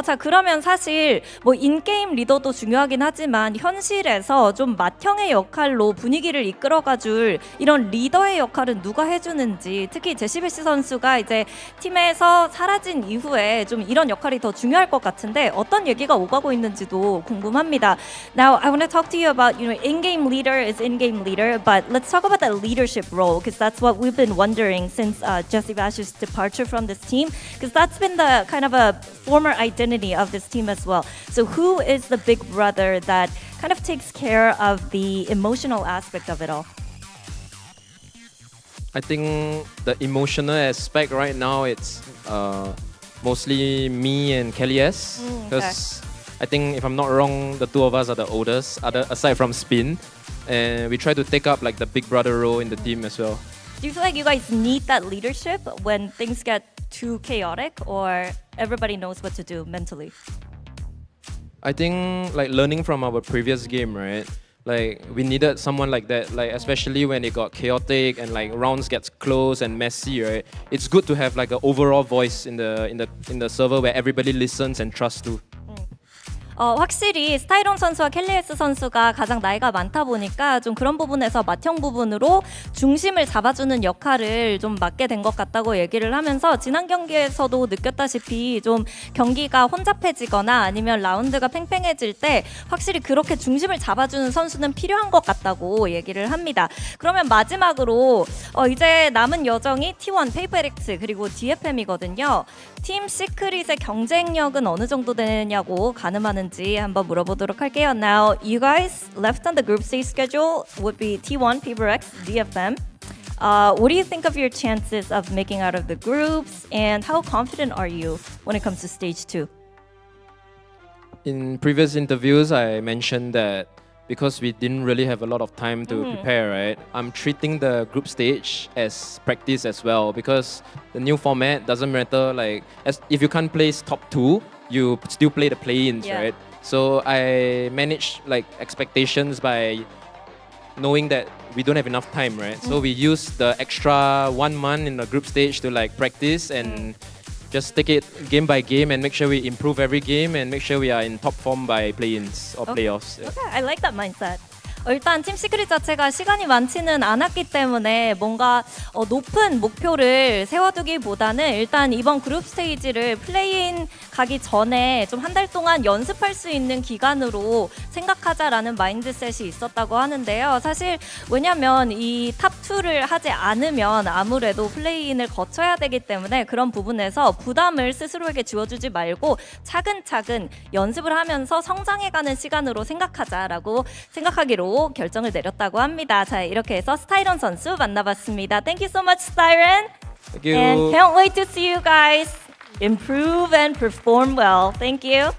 자 그러면 사실 뭐 인게임 리더도 중요하긴 하지만 현실에서 좀 맏형의 역할로 분위기를 이끌어가줄 이런 리더의 역할은 누가 해주는지 특히 제시베시 선수가 이제 팀에서 사라진 이후에 좀 이런 역할이 더 중요할 것 같은데 어떤 얘기가 오가고 있는지도 궁금합니다. Now I want to talk to you about in-game leader is in-game leader, but let's talk about that leadership role because that's what we've been wondering since Jesse Bash's departure from this team because that's been the kind of a former identity of this team as well. So who is the big brother that kind of takes care of the emotional aspect of it all? I think the emotional aspect right now it's mostly me and Kelly S because I think if I'm not wrong the two of us are the oldest aside from Spin and we try to take up like the big brother role in the team as well. Do you feel like you guys need that leadership when things get too chaotic or everybody knows what to do mentally? I think like learning from our previous game, right? Like we needed someone like that, like especially when it got chaotic and like rounds gets close and messy, right? It's good to have like an overall voice in the server where everybody listens and trusts to. 확실히 스타이론 선수와 켈리에스 선수가 가장 나이가 많다 보니까 좀 그런 부분에서 맏형 부분으로 중심을 잡아주는 역할을 좀 맡게 된 것 같다고 얘기를 하면서 지난 경기에서도 느꼈다시피 좀 경기가 혼잡해지거나 아니면 라운드가 팽팽해질 때 확실히 그렇게 중심을 잡아주는 선수는 필요한 것 같다고 얘기를 합니다. 그러면 마지막으로 이제 남은 여정이 T1, KRX 그리고 DFM이거든요. 팀 시크릿의 경쟁력은 어느 정도 되냐고 가늠하는지 한번 물어보도록 할게요. Now, you guys left on the group stage schedule would be T1, KRX, DFM. What do you think of your chances of making out of the groups, and how confident are you when it comes to stage 2? In previous interviews, I mentioned that because we didn't really have a lot of time to prepare, right? I'm treating the group stage as practice as well because the new format doesn't matter. Like, if you can't place top 2, you still play the play-ins, right? So I manage like expectations by knowing that we don't have enough time, right? So we use the extra 1 month in the group stage to like practice and just take it game by game and make sure we improve every game and make sure we are in top form by play-ins or playoffs. Okay, I like that mindset. 일단 팀 시크릿 자체가 시간이 많지는 않았기 때문에 뭔가 높은 목표를 세워두기보다는 일단 이번 그룹 스테이지를 플레이인 가기 전에 좀 한 달 동안 연습할 수 있는 기간으로 생각하자라는 마인드셋이 있었다고 하는데요. 사실 왜냐면 이 탑2를 하지 않으면 아무래도 플레이인을 거쳐야 되기 때문에 그런 부분에서 부담을 스스로에게 주어주지 말고 차근차근 연습을 하면서 성장해가는 시간으로 생각하자라고 생각하기로 결정을 내렸다고 합니다. 자, 이렇게 해서 스타이런 선수 만나봤습니다. Thank you so much, Styron. Thank you. And can't wait to see you guys improve and perform well. Thank you.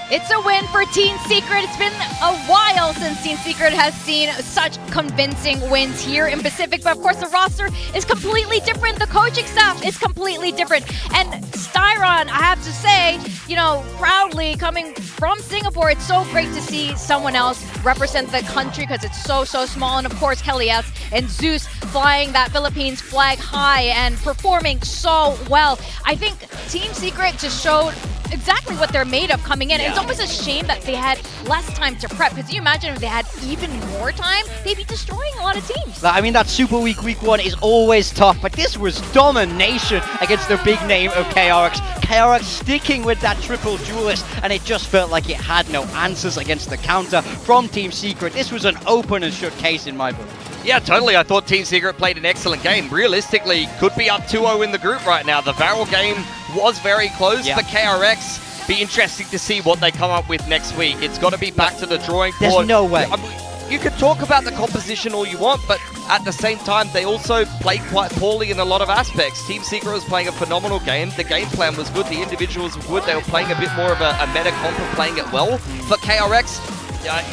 It's a win for Team Secret. It's been a while since Team Secret has seen such convincing wins here in Pacific, but of course the roster is completely different. The coaching staff is completely different. And Styron, I have to say, you know, proudly coming from Singapore, it's so great to see someone else represent the country because it's so small. And of course, Kelly S and Zeus flying that Philippines flag high and performing so well. I think Team Secret just showed exactly what they're made of coming in. Yeah. It's almost a shame that they had less time to prep, because you imagine if they had even more time, they'd be destroying a lot of teams. I mean, that Super Week 1 is always tough, but this was domination against the big name of KRX. KRX sticking with that triple duelist, and it just felt like it had no answers against the counter from Team Secret. This was an open and shut case in my book. Yeah, totally. I thought Team Secret played an excellent game. Realistically, could be up 2-0 in the group right now. The Varel game was very close for KRX. Be interesting to see what they come up with next week. It's got to be back to the drawing board. There's no way. I mean, you could talk about the composition all you want, but at the same time, they also played quite poorly in a lot of aspects. Team Secret was playing a phenomenal game. The game plan was good. The individuals were good. They were playing a bit more of a meta comp and playing it well. For KRX,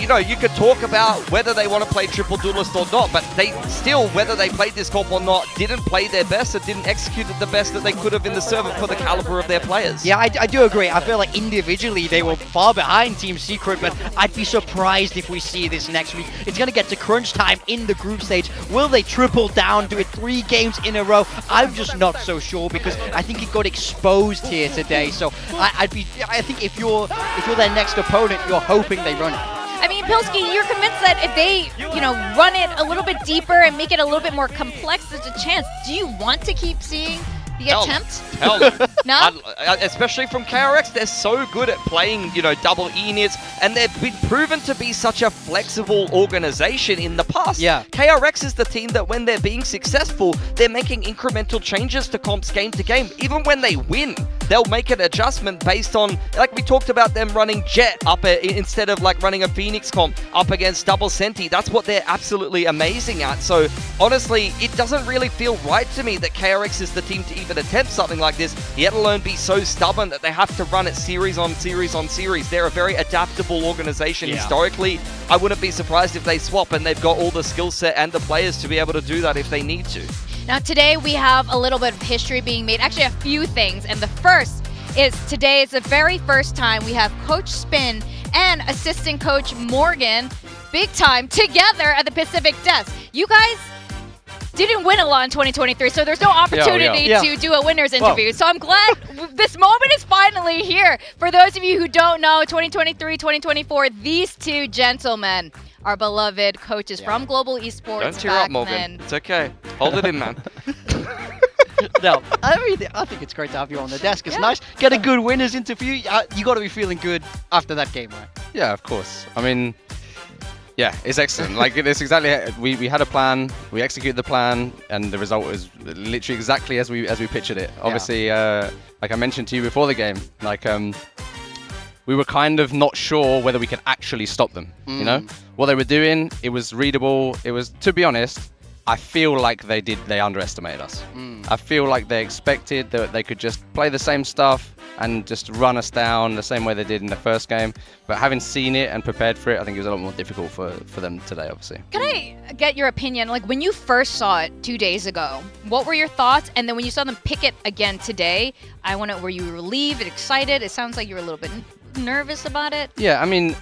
you know, you could talk about whether they want to play triple duelist or not, but they still, whether they played this comp or not, didn't play their best and didn't execute it the best that they could have in the server for the caliber of their players. Yeah, I do agree. I feel like individually they were far behind Team Secret, but I'd be surprised if we see this next week. It's going to get to crunch time in the group stage. Will they triple down, do it 3 games in a row? I'm just not so sure, because I think it got exposed here today. So I think if you're their next opponent, you're hoping they run it. I mean, Pilsky, you're convinced that if they, you know, run it a little bit deeper and make it a little bit more complex, there's a chance. Do you want to keep seeing the attempt? Hell no. No? Especially from KRX, they're so good at playing, you know, double E-nits, and they've been proven to be such a flexible organization in the past. Yeah. KRX is the team that when they're being successful, they're making incremental changes to comps game to game. Even when they win, they'll make an adjustment based on, like we talked about them running Jet up instead of like running a Phoenix comp up against double Senti. That's what they're absolutely amazing at. So honestly, it doesn't really feel right to me that KRX is the team to even attempt something like this, yet alone be so stubborn that they have to run it series on series on series. They're a very adaptable organization historically. I wouldn't be surprised if they swap, and they've got all the skill set and the players to be able to do that if they need to. Now today we have a little bit of history being made, actually a few things, and the first is today is the very first time we have Coach Spin and assistant coach Morgan big time together at the Pacific desk. You guys didn't win a lot in 2023, so there's no opportunity to do a winner's interview. So I'm glad this moment is finally here. For those of you who don't know, 2023, 2024, these two gentlemen are beloved coaches from Global Esports. Don't tear up, Morgan. Then. It's okay. Hold it in, man. No, I think it's great to have you on the desk. It's nice. Get a good winners interview. You got to be feeling good after that game, right? Yeah, of course. I mean, yeah, it's excellent. Like, it's exactly, we had a plan, we executed the plan, and the result was literally exactly as we pictured it. Obviously, like I mentioned to you before the game, like we were kind of not sure whether we could actually stop them. You know, what they were doing, it was readable. It was, to be honest, I feel like they underestimated us. I feel like they expected that they could just play the same stuff and just run us down the same way they did in the first game. But having seen it and prepared for it, I think it was a lot more difficult for them today, obviously. Can I get your opinion? Like, when you first saw it 2 days ago, what were your thoughts? And then when you saw them pick it again today, were you relieved, excited? It sounds like you were a little bit nervous about it. Yeah, I mean,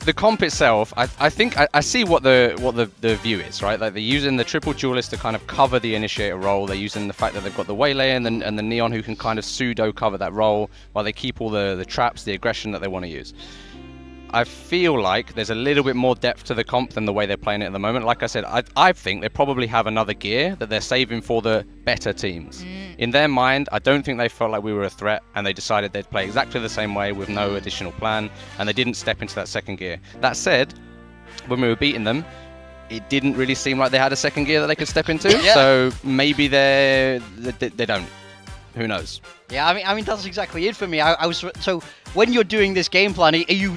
the comp itself, I think I see what the view is, right? Like they're using the triple duelist to kind of cover the initiator role. They're using the fact that they've got the waylay and the neon who can kind of pseudo cover that role while they keep all the traps, the aggression that they want to use. I feel like there's a little bit more depth to the comp than the way they're playing it at the moment. Like I said, I think they probably have another gear that they're saving for the better teams. In their mind, I don't think they felt like we were a threat, and they decided they'd play exactly the same way with no additional plan, and they didn't step into that second gear. That said, when we were beating them, it didn't really seem like they had a second gear that they could step into. So maybe they don't. Who knows? Yeah, I mean that's exactly it for me. I was so when you're doing this game plan, are you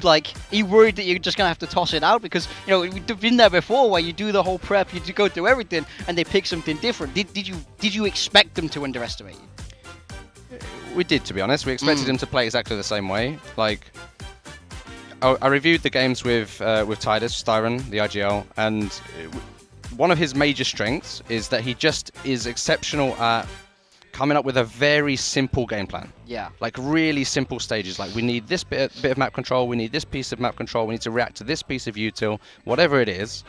worried that you're just gonna have to toss it out because we've been there before where you do the whole prep, you go through everything, and they pick something different. Did you expect them to underestimate you? We did, to be honest. We expected him to play exactly the same way. Like I reviewed the games with Tidus, Styron, the IGL, and one of his major strengths is that he just is exceptional at coming up with a very simple game plan. Yeah. Like really simple stages. Like we need this bit of map control, we need this piece of map control, we need to react to this piece of util, whatever it is.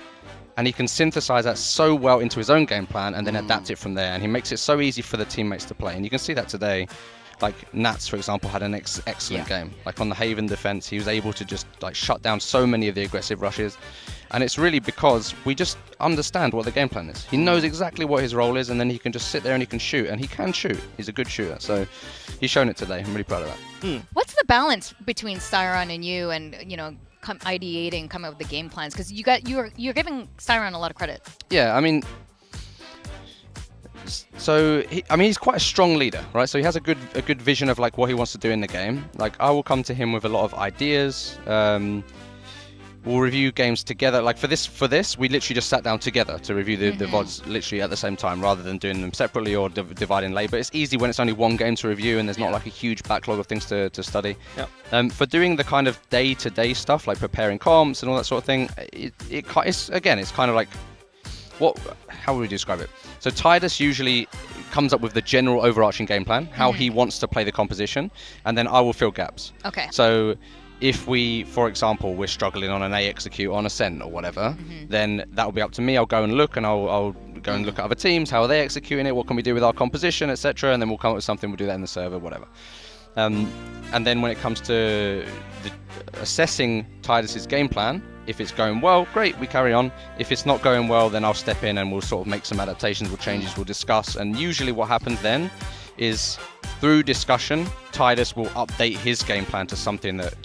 And he can synthesize that so well into his own game plan and then adapt it from there. And he makes it so easy for the teammates to play. And you can see that today. Like Nats, for example, had an excellent game. Like on the Haven defense, he was able to just like shut down so many of the aggressive rushes. And it's really because we just understand what the game plan is. He knows exactly what his role is, and then he can just sit there and he can shoot. And he can shoot. He's a good shooter. So he's shown it today. I'm really proud of that. What's the balance between Styron and you and, ideating, coming up with the game plans? Because you're giving Styron a lot of credit. Yeah, I mean... So he's quite a strong leader, right? So he has a good vision of like what he wants to do in the game. Like I will come to him with a lot of ideas. We'll review games together. Like for this, we literally just sat down together to review the VODs literally at the same time, rather than doing them separately or dividing labor. It's easy when it's only one game to review and there's not like a huge backlog of things to study. For doing the kind of day-to-day stuff, like preparing comps and all that sort of thing, it's kind of like how would we describe it? So Tidus usually comes up with the general overarching game plan, how he wants to play the composition, and then I will fill gaps. Okay. So if we, for example, we're struggling on an A execute on Ascent or whatever, then that will be up to me. I'll go and look, and I'll go and look at other teams, how are they executing it, what can we do with our composition, etc. And then we'll come up with something, we'll do that in the server, whatever. And then when it comes to assessing Tidus's game plan, if it's going well, great, we carry on. If it's not going well, then I'll step in and we'll sort of make some adaptations, we'll changes, we'll discuss. And usually what happens then is through discussion, Tidus will update his game plan to something that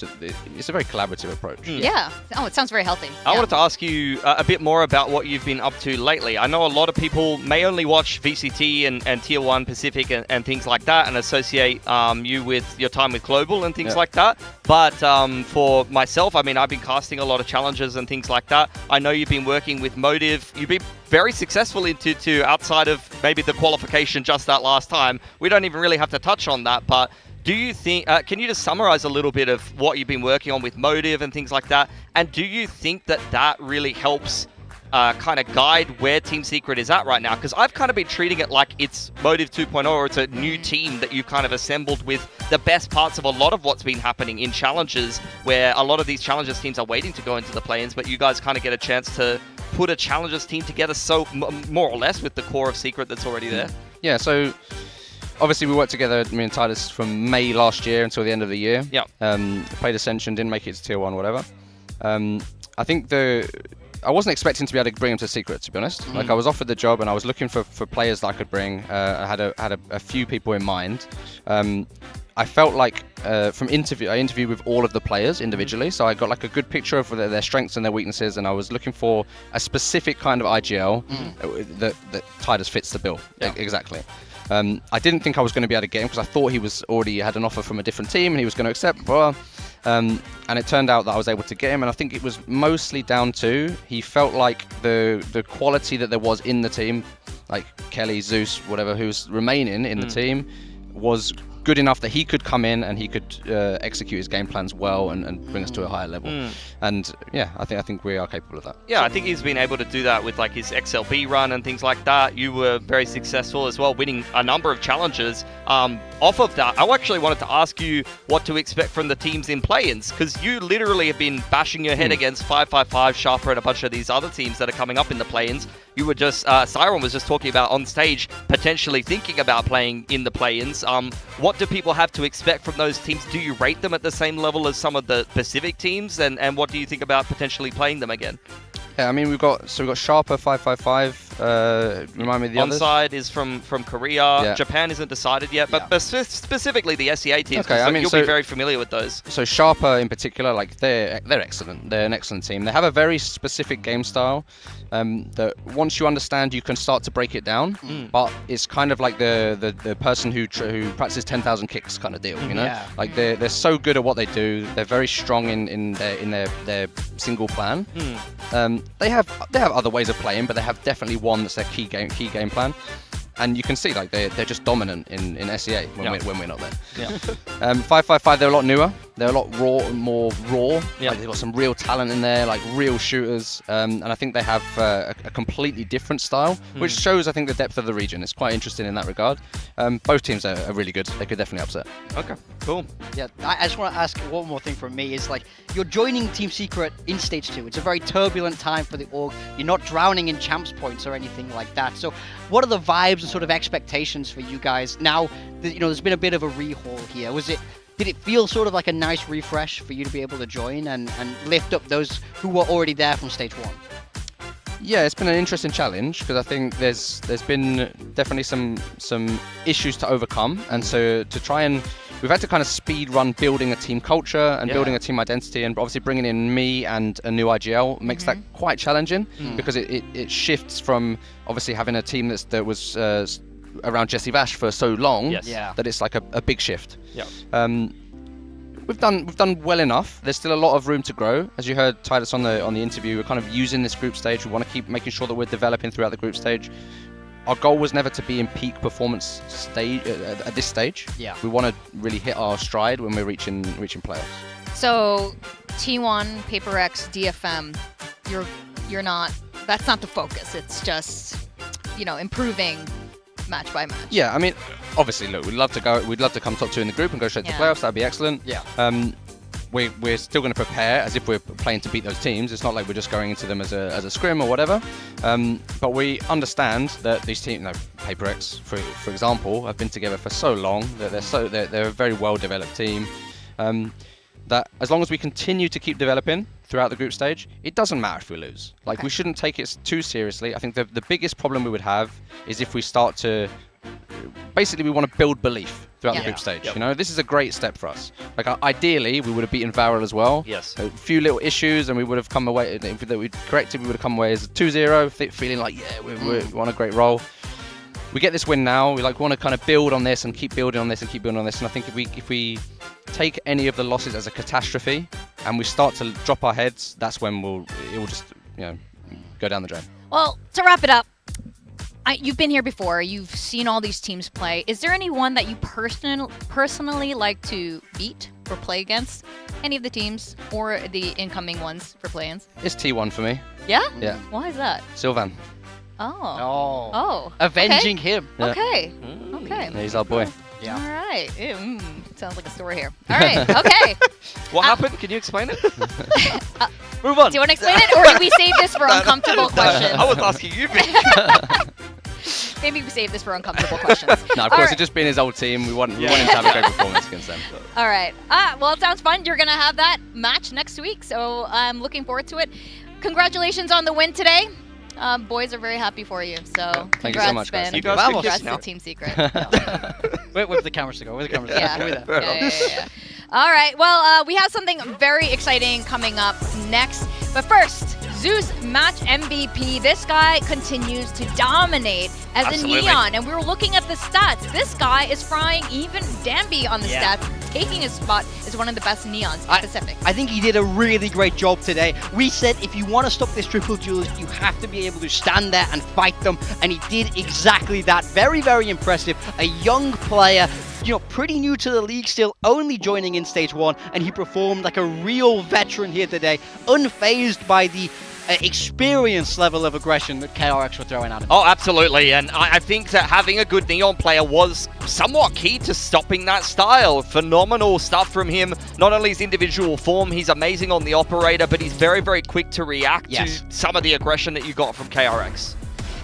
it's a very collaborative approach. Yeah. Oh, it sounds very healthy. I wanted to ask you a bit more about what you've been up to lately. I know a lot of people may only watch VCT and Tier 1 Pacific and things like that and associate you with your time with Global and things like that. But for myself, I mean, I've been casting a lot of challenges and things like that. I know you've been working with Motive. You've been very successful into outside of maybe the qualification just that last time. We don't even really have to touch on that, but do you think, can you just summarize a little bit of what you've been working on with Motive and things like that? And do you think that really helps kind of guide where Team Secret is at right now? Because I've kind of been treating it like it's Motive 2.0, or it's a new team that you've kind of assembled with the best parts of a lot of what's been happening in challenges, where a lot of these challenges teams are waiting to go into the play-ins, but you guys kind of get a chance to put a challenges team together, so more or less with the core of Secret that's already there. Yeah, so obviously we worked together, me and Tidus, from May last year until the end of the year. Yeah. Played Ascension, didn't make it to Tier 1, whatever. I think I wasn't expecting to be able to bring him to Secret, to be honest. Like I was offered the job and I was looking for players that I could bring. I had a few people in mind. I felt like I interviewed with all of the players individually, so I got like a good picture of their strengths and their weaknesses, and I was looking for a specific kind of IGL that Tidus fits the bill. Exactly. I didn't think I was going to be able to get him because I thought he was already had an offer from a different team and he was going to accept. And it turned out that I was able to get him, and I think it was mostly down to he felt like the quality that there was in the team, like Kelly, Zeus, whatever, who's remaining in the team, was good enough that he could come in and he could execute his game plans well and bring us to a higher level. And yeah, I think we are capable of that. Yeah, I think he's been able to do that with like his XLB run and things like that. You were very successful as well, winning a number of challenges. Off of that, I actually wanted to ask you what to expect from the teams in play-ins, because you literally have been bashing your head against 555, Sharper, and a bunch of these other teams that are coming up in the play-ins. You were just, Siren was just talking about on stage, potentially thinking about playing in the play-ins. What do people have to expect from those teams? Do you rate them at the same level as some of the Pacific teams? And what do you think about potentially playing them again? Yeah, I mean, we've got Sharper 555. Remind me of the others. Onside is from Korea. Yeah. Japan isn't decided yet, but specifically the SEA teams. Okay, I mean, you'll be very familiar with those. So Sharper in particular, like they're excellent. They're an excellent team. They have a very specific game style that once you understand, you can start to break it down. But it's kind of like the person who practices 10,000 kicks kind of deal. You know, like they're so good at what they do. They're very strong in their single plan. They have other ways of playing, but they have definitely one that's their key game plan. And you can see like they're just dominant in SEA when we're not there. Yeah. 555, they're a lot newer. They're a lot more raw. Yeah. Like they've got some real talent in there, like real shooters. And I think they have a completely different style, which shows, I think, the depth of the region. It's quite interesting in that regard. Both teams are really good. They could definitely upset. Okay, cool. Yeah, I just want to ask one more thing from me. Is like, you're joining Team Secret in Stage 2. It's a very turbulent time for the org. You're not drowning in champs points or anything like that. So what are the vibes and sort of expectations for you guys now that, there's been a bit of a rehaul here? Did it feel sort of like a nice refresh for you to be able to join and lift up those who were already there from Stage 1? Yeah, it's been an interesting challenge because I think there's been definitely some issues to overcome, and so we've had to kind of speed run building a team culture and building a team identity, and obviously bringing in me and a new IGL makes that quite challenging because it shifts from obviously having a team that was around Jesse Vash for so long that it's like a big shift. Yeah. We've done well enough. There's still a lot of room to grow. As you heard Titus on the interview, we're kind of using this group stage. We want to keep making sure that we're developing throughout the group stage. Our goal was never to be in peak performance stage at this stage. Yeah. We want to really hit our stride when we're reaching playoffs. So T1, PaperX, DFM, you're not. That's not the focus. It's just improving match by match. Yeah, I mean, obviously, look, we'd love to come top 2 in the group and go straight to playoffs. That'd be excellent. Yeah. We're still going to prepare as if we're playing to beat those teams. It's not like we're just going into them as a scrim or whatever. But we understand that these teams, PaperX, for example, have been together for so long that they're a very well developed team. That as long as we continue to keep developing throughout the group stage, it doesn't matter if we lose. Like, we shouldn't take it too seriously. I think the biggest problem we would have is if we start to... Basically, we want to build belief throughout the group stage. This is a great step for us. Like, ideally, we would have beaten Varel as well. Yes. A few little issues, and we would have come away... If we corrected, we would have come away as a 2-0, feeling like, we're on a great roll. We get this win now. We want to kind of build on this and keep building on this and keep building on this. And I think if we take any of the losses as a catastrophe and we start to drop our heads, that's when it will just go down the drain. Well, to wrap it up, you've been here before. You've seen all these teams play. Is there anyone that you personally like to beat or play against? Any of the teams or the incoming ones for play-ins? It's T1 for me. Yeah? Yeah. Why is that? Sylvan. Oh. Avenging him. Yeah. Okay. Yeah, he's our boy. Yeah. All right. Sounds like a story here. All right. Okay. What happened? Can you explain it? Move on. Do you want to explain it, or do we save this for uncomfortable questions? I was asking you. Maybe we save this for uncomfortable questions. No, of course, it's just been his old team. We want him to have a great performance against them. All right. Well, it sounds fun. You're going to have that match next week, so I'm looking forward to it. Congratulations on the win today. Boys are very happy for you. So thank you so much, guys. Spin. You guys Congrats to Team Secret. Where's the cameras to go? Yeah. All right. Well, we have something very exciting coming up next. But first, Zeus match MVP. This guy continues to dominate as a Neon. And we were looking at the stats. This guy is frying even Danby on the stats, taking his spot as one of the best Neons in Pacific. I think he did a really great job today. We said if you want to stop this triple duelist, you have to be able to stand there and fight them. And he did exactly that. Very, very impressive. A young player, pretty new to the league still, only joining in stage 1, and he performed like a real veteran here today, unfazed by the experience level of aggression that KRX were throwing at him. Oh, absolutely, and I think that having a good Neon player was somewhat key to stopping that style. Phenomenal stuff from him. Not only his individual form, he's amazing on the operator, but he's very, very quick to react to some of the aggression that you got from KRX.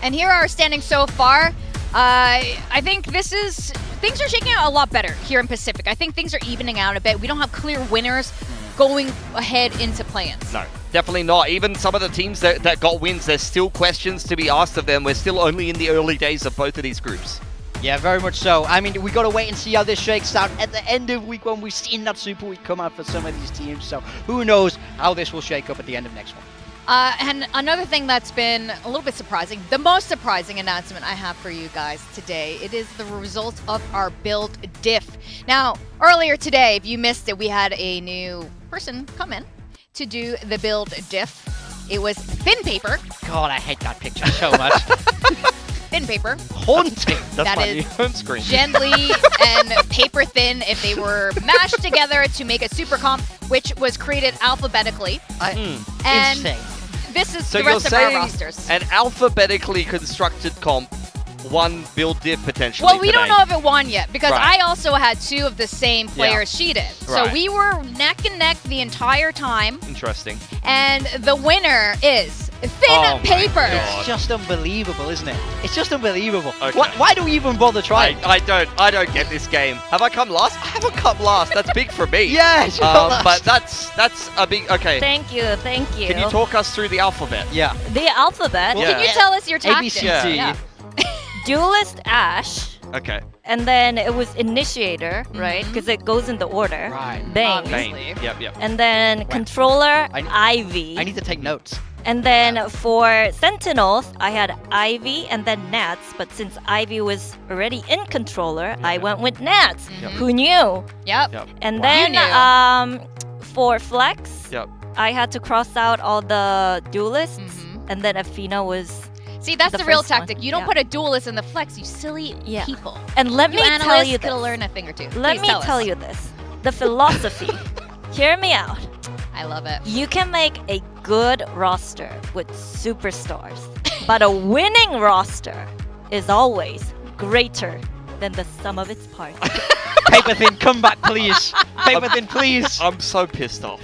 And here are our standings so far. I think things are shaking out a lot better here in Pacific. I think things are evening out a bit. We don't have clear winners going ahead into play-ins. No, definitely not. Even some of the teams that got wins, there's still questions to be asked of them. We're still only in the early days of both of these groups. Yeah, very much so. I mean, we got to wait and see how this shakes out. At the end of week 1, we've seen that Super Week come out for some of these teams, so who knows how this will shake up at the end of next one. And another thing that's been a little bit surprising, the most surprising announcement I have for you guys today, it is the result of our build diff. Now, earlier today, if you missed it, we had a new person come in to do the build diff. It was Thin Paper. God, I hate that picture so much. Thin Paper. Haunting. That's That my is new home screen. Gently and Paper Thin, if they were mashed together to make a super comp, which was created alphabetically. And insane. this is So the you're rest of our saying rosters. an alphabetically constructed comp, one build diff potentially Well, we today. don't know if it won yet, because Right. I also had 2 of the same players she did. So Right. we were neck and neck the entire time, Interesting. and the winner is Thin Oh my Paper. It's just unbelievable, isn't it? It's just unbelievable. Okay. Why do we even bother trying? I don't get this game. Have I come last? I haven't come last. That's big for me. Yes, you got last. but that's a big. Okay. Thank you, thank you. Can you talk us through the alphabet? Yeah. The alphabet. Well, can you tell us your tactics? ABCD. Yeah. Duelist Ash. Okay. And then it was Initiator, right? Because it goes in the order. Right. Bane. Obviously. Yep. And then Controller, Ivy. I need to take notes. And then for Sentinels, I had Ivy and then Nats. But since Ivy was already in Controller, I went with Nats. Who knew? Yep. And Wow. then You knew. for Flex, Yep. I had to cross out all the duelists. And then Athena was... See, that's the the real first one. tactic. You don't Yeah. put a duelist in the flex, you silly Yeah. people. And let me analysts tell you could this. learn a thing or two. Let Please me tell us. you this. The philosophy. Hear me out. I love it. You can make a good roster with superstars, but a winning roster is always greater than the sum of its parts. Paper Thin, come back, please. Paper Thin, please. I'm so pissed off.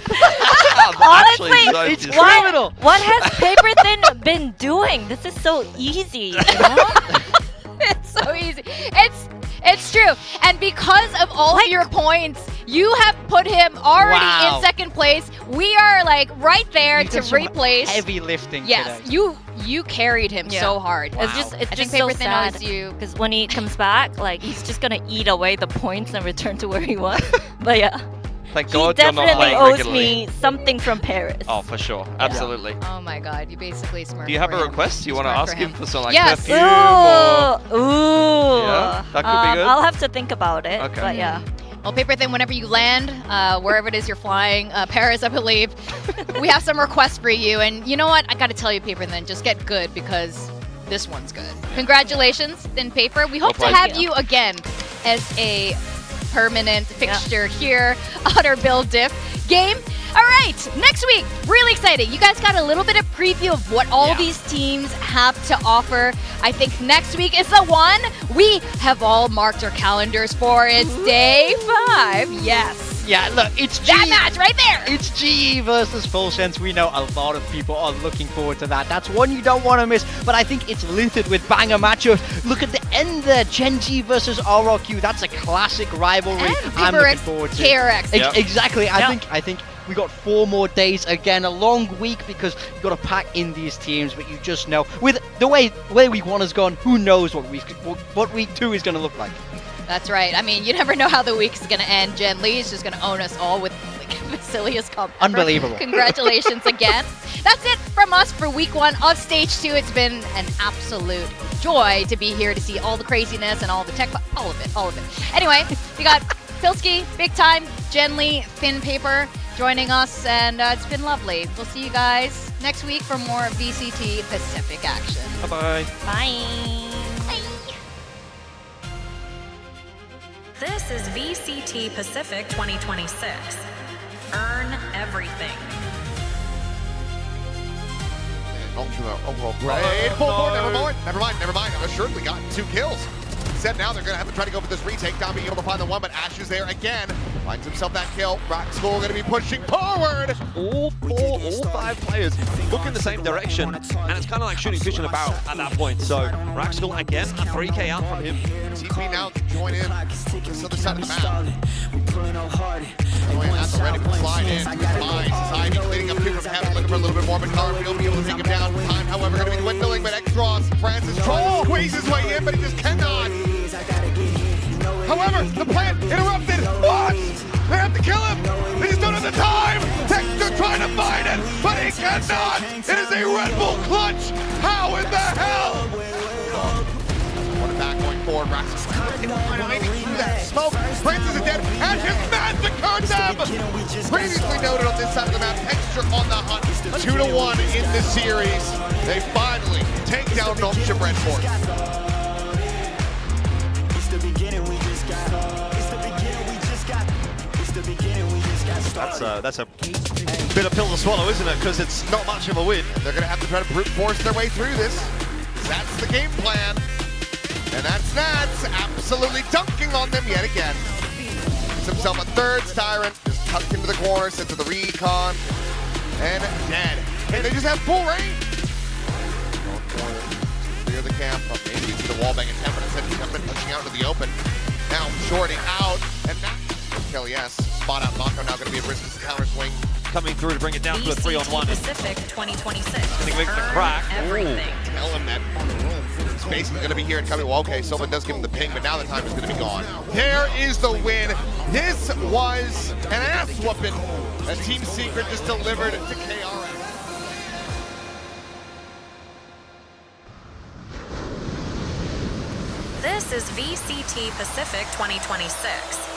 Honestly, it's criminal. what has Paper Thin been doing? This is so easy, you know? It's so easy. It's true. And because of all of your points, you have put him already Wow. in second place. We are like right there You've to done some replace. heavy lifting Yes, today. you carried him so hard. It's just I it's think just Paper so Thin sad owes you. because when he comes back, like he's just gonna eat away the points and return to where he was. But yeah, Thank he God you're not definitely playing owes regularly. me something from Paris. Oh, for sure. Absolutely. Oh my God, you basically smirked. Do you have for a him. request? Do you want to Smart ask for him for some like Yes. perfume or... Ooh. Yeah, that could be good. I'll have to think about it. Okay. But yeah. Well, Paper Thin, whenever you land, wherever it is you're flying, Paris, I believe, we have some requests for you. And you know what? I got to tell you, Paper Thin, just get good because this one's good. Congratulations, Thin Paper. We hope to Thank have you. you again as a permanent fixture here on our Build Diff game. All right, next week, really exciting. You guys got a little bit of preview of what all these teams have to offer. I think next week is the one we have all marked our calendars for. It's day 5. Yes. Yeah, look, it's that match right there. It's GE versus Full Sense. We know a lot of people are looking forward to that. That's one you don't want to miss, but I think it's littered with banger matchups. Look at the end there, Gen G versus RRQ. That's a classic rivalry. I'm looking forward to KRX. Exactly. I think we got 4 more days. Again, a long week because you got to pack in these teams, but you just know with the way week 1 has gone, who knows what week 2 is going to look like. That's right. I mean, you never know how the week's going to end. Jen Lee is just going to own us all with like, the silliest comp ever. Unbelievable. Congratulations again. That's it from us for week 1 of Stage 2. It's been an absolute joy to be here to see all the craziness and all the tech, all of it. Anyway, we got Pilsky, Big Time, Jen Lee, Thin Paper joining us, and it's been lovely. We'll see you guys next week for more VCT Pacific action. Bye-bye. Bye. This is VCT Pacific 2026. Earn everything. Ultra overall grade. Full board, never mind. Assuredly got 2 kills. Instead, now they're going to have to try to go for this retake. Not being able to find the one, but Ash is there again. Finds himself that kill. Raxful going to be pushing forward. All 5 players look in the same direction, and it's kind of like shooting fish in a barrel at that point. So Raxful again, a 3K out from him. TP now can join in this other side of the map. Going at the ready to slide in. Society cleaning up 2 from heaven, looking for a little bit more, but Color will be able to take him down. Time, however, going to be dwindling, but Extros, Francis trying to squeeze his way in, but he just cannot. However, the plan interrupted. What? They have to kill him. They just don't have the time. Texter trying to find it, but he cannot. It is a Red Bull clutch. How in the hell? One back going forward. Raxus maybe through that smoke. Francis is dead. Ash has massacred them. Previously noted on this side of the map, Texture on the hunt. 2-1 in the series. They finally take down Nongshim Red Force. That's a bit of pill to swallow, isn't it? Because it's not much of a win. They're going to have to try to brute force their way through this. That's the game plan. And that's Nats absolutely dunking on them yet again. Gets himself a 3rd Tyrant, just tucked into the corner, sent to the recon, and dead. And they just have full range. Clear the camp. Oh, maybe you see the wallbang attempt, but instead he's pushing out into the open. Now shorting out, and now Kelly S. Spot out Mako now going to be at risk as the counter swing. Coming through to bring it down to a 3-on-1. Pacific 2026. Going to make the crack. Everything. Tell him that it's basically going to be here and coming. Well, okay, Someone does give him the ping, but now the time is going to be gone. There is the win. This was an ass whooping. A team secret just delivered to KRX. This is VCT Pacific 2026.